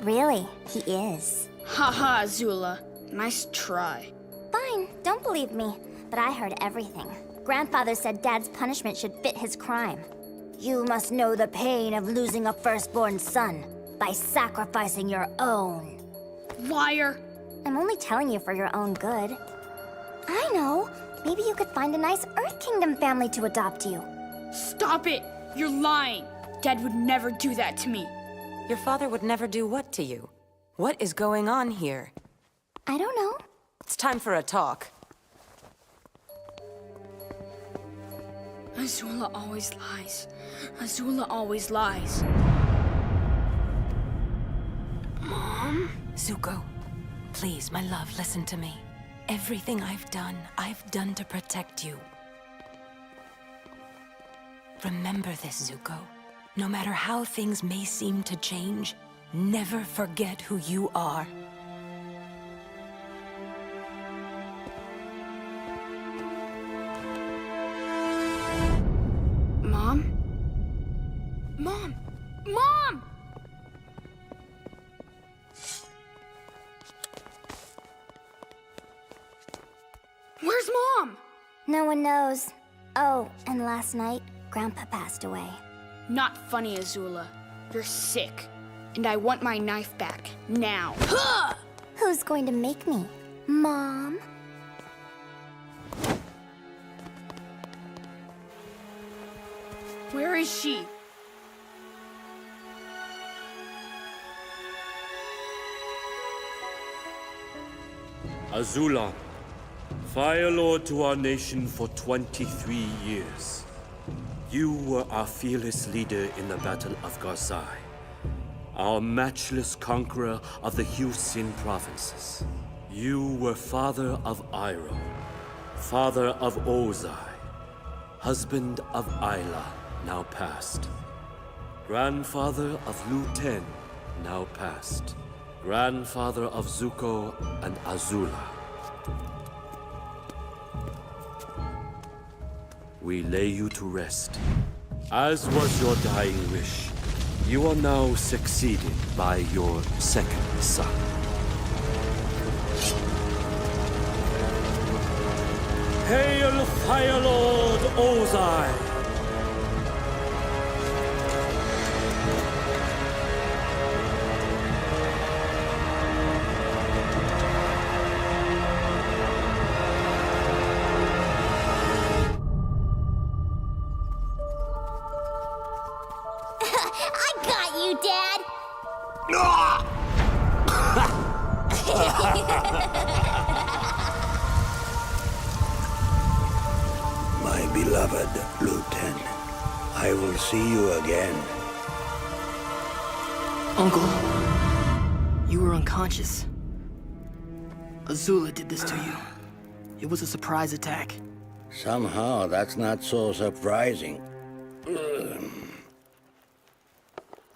Really, he is. Haha, Azula. Nice try. Fine, don't believe me. But I heard everything. Grandfather said Dad's punishment should fit his crime. You must know the pain of losing a firstborn son by sacrificing your own. Liar! I'm only telling you for your own good. I know. Maybe you could find a nice Earth Kingdom family to adopt you. Stop it! You're lying! Dad would never do that to me. Your father would never do what to you? What is going on here? I don't know. It's time for a talk. Azula always lies. Azula always lies. Mom? Zuko, please, my love, listen to me. Everything I've done to protect you. Remember this, Zuko. No matter how things may seem to change, never forget who you are. Mom? Mom! Mom! Where's Mom? No one knows. Oh, and last night, Grandpa passed away. Not funny, Azula. You're sick. And I want my knife back, now. Who's going to make me? Mom? Where is she? Azula, Fire Lord to our nation for 23 years. You were our fearless leader in the Battle of Garzai, our matchless conqueror of the Hyusin provinces. You were father of Iroh, father of Ozai, husband of Ayla, now past, grandfather of Lu Ten, now past, grandfather of Zuko and Azula. We lay you to rest. As was your dying wish, you are now succeeded by your second son. Hail Fire Lord Ozai! My beloved Lu Ten, I will see you again. Uncle, you were unconscious. Azula did this to you. It was a surprise attack. Somehow, that's not so surprising.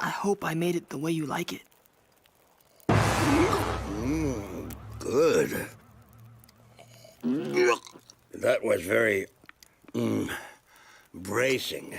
I hope I made it the way you like it. Good. That was very bracing.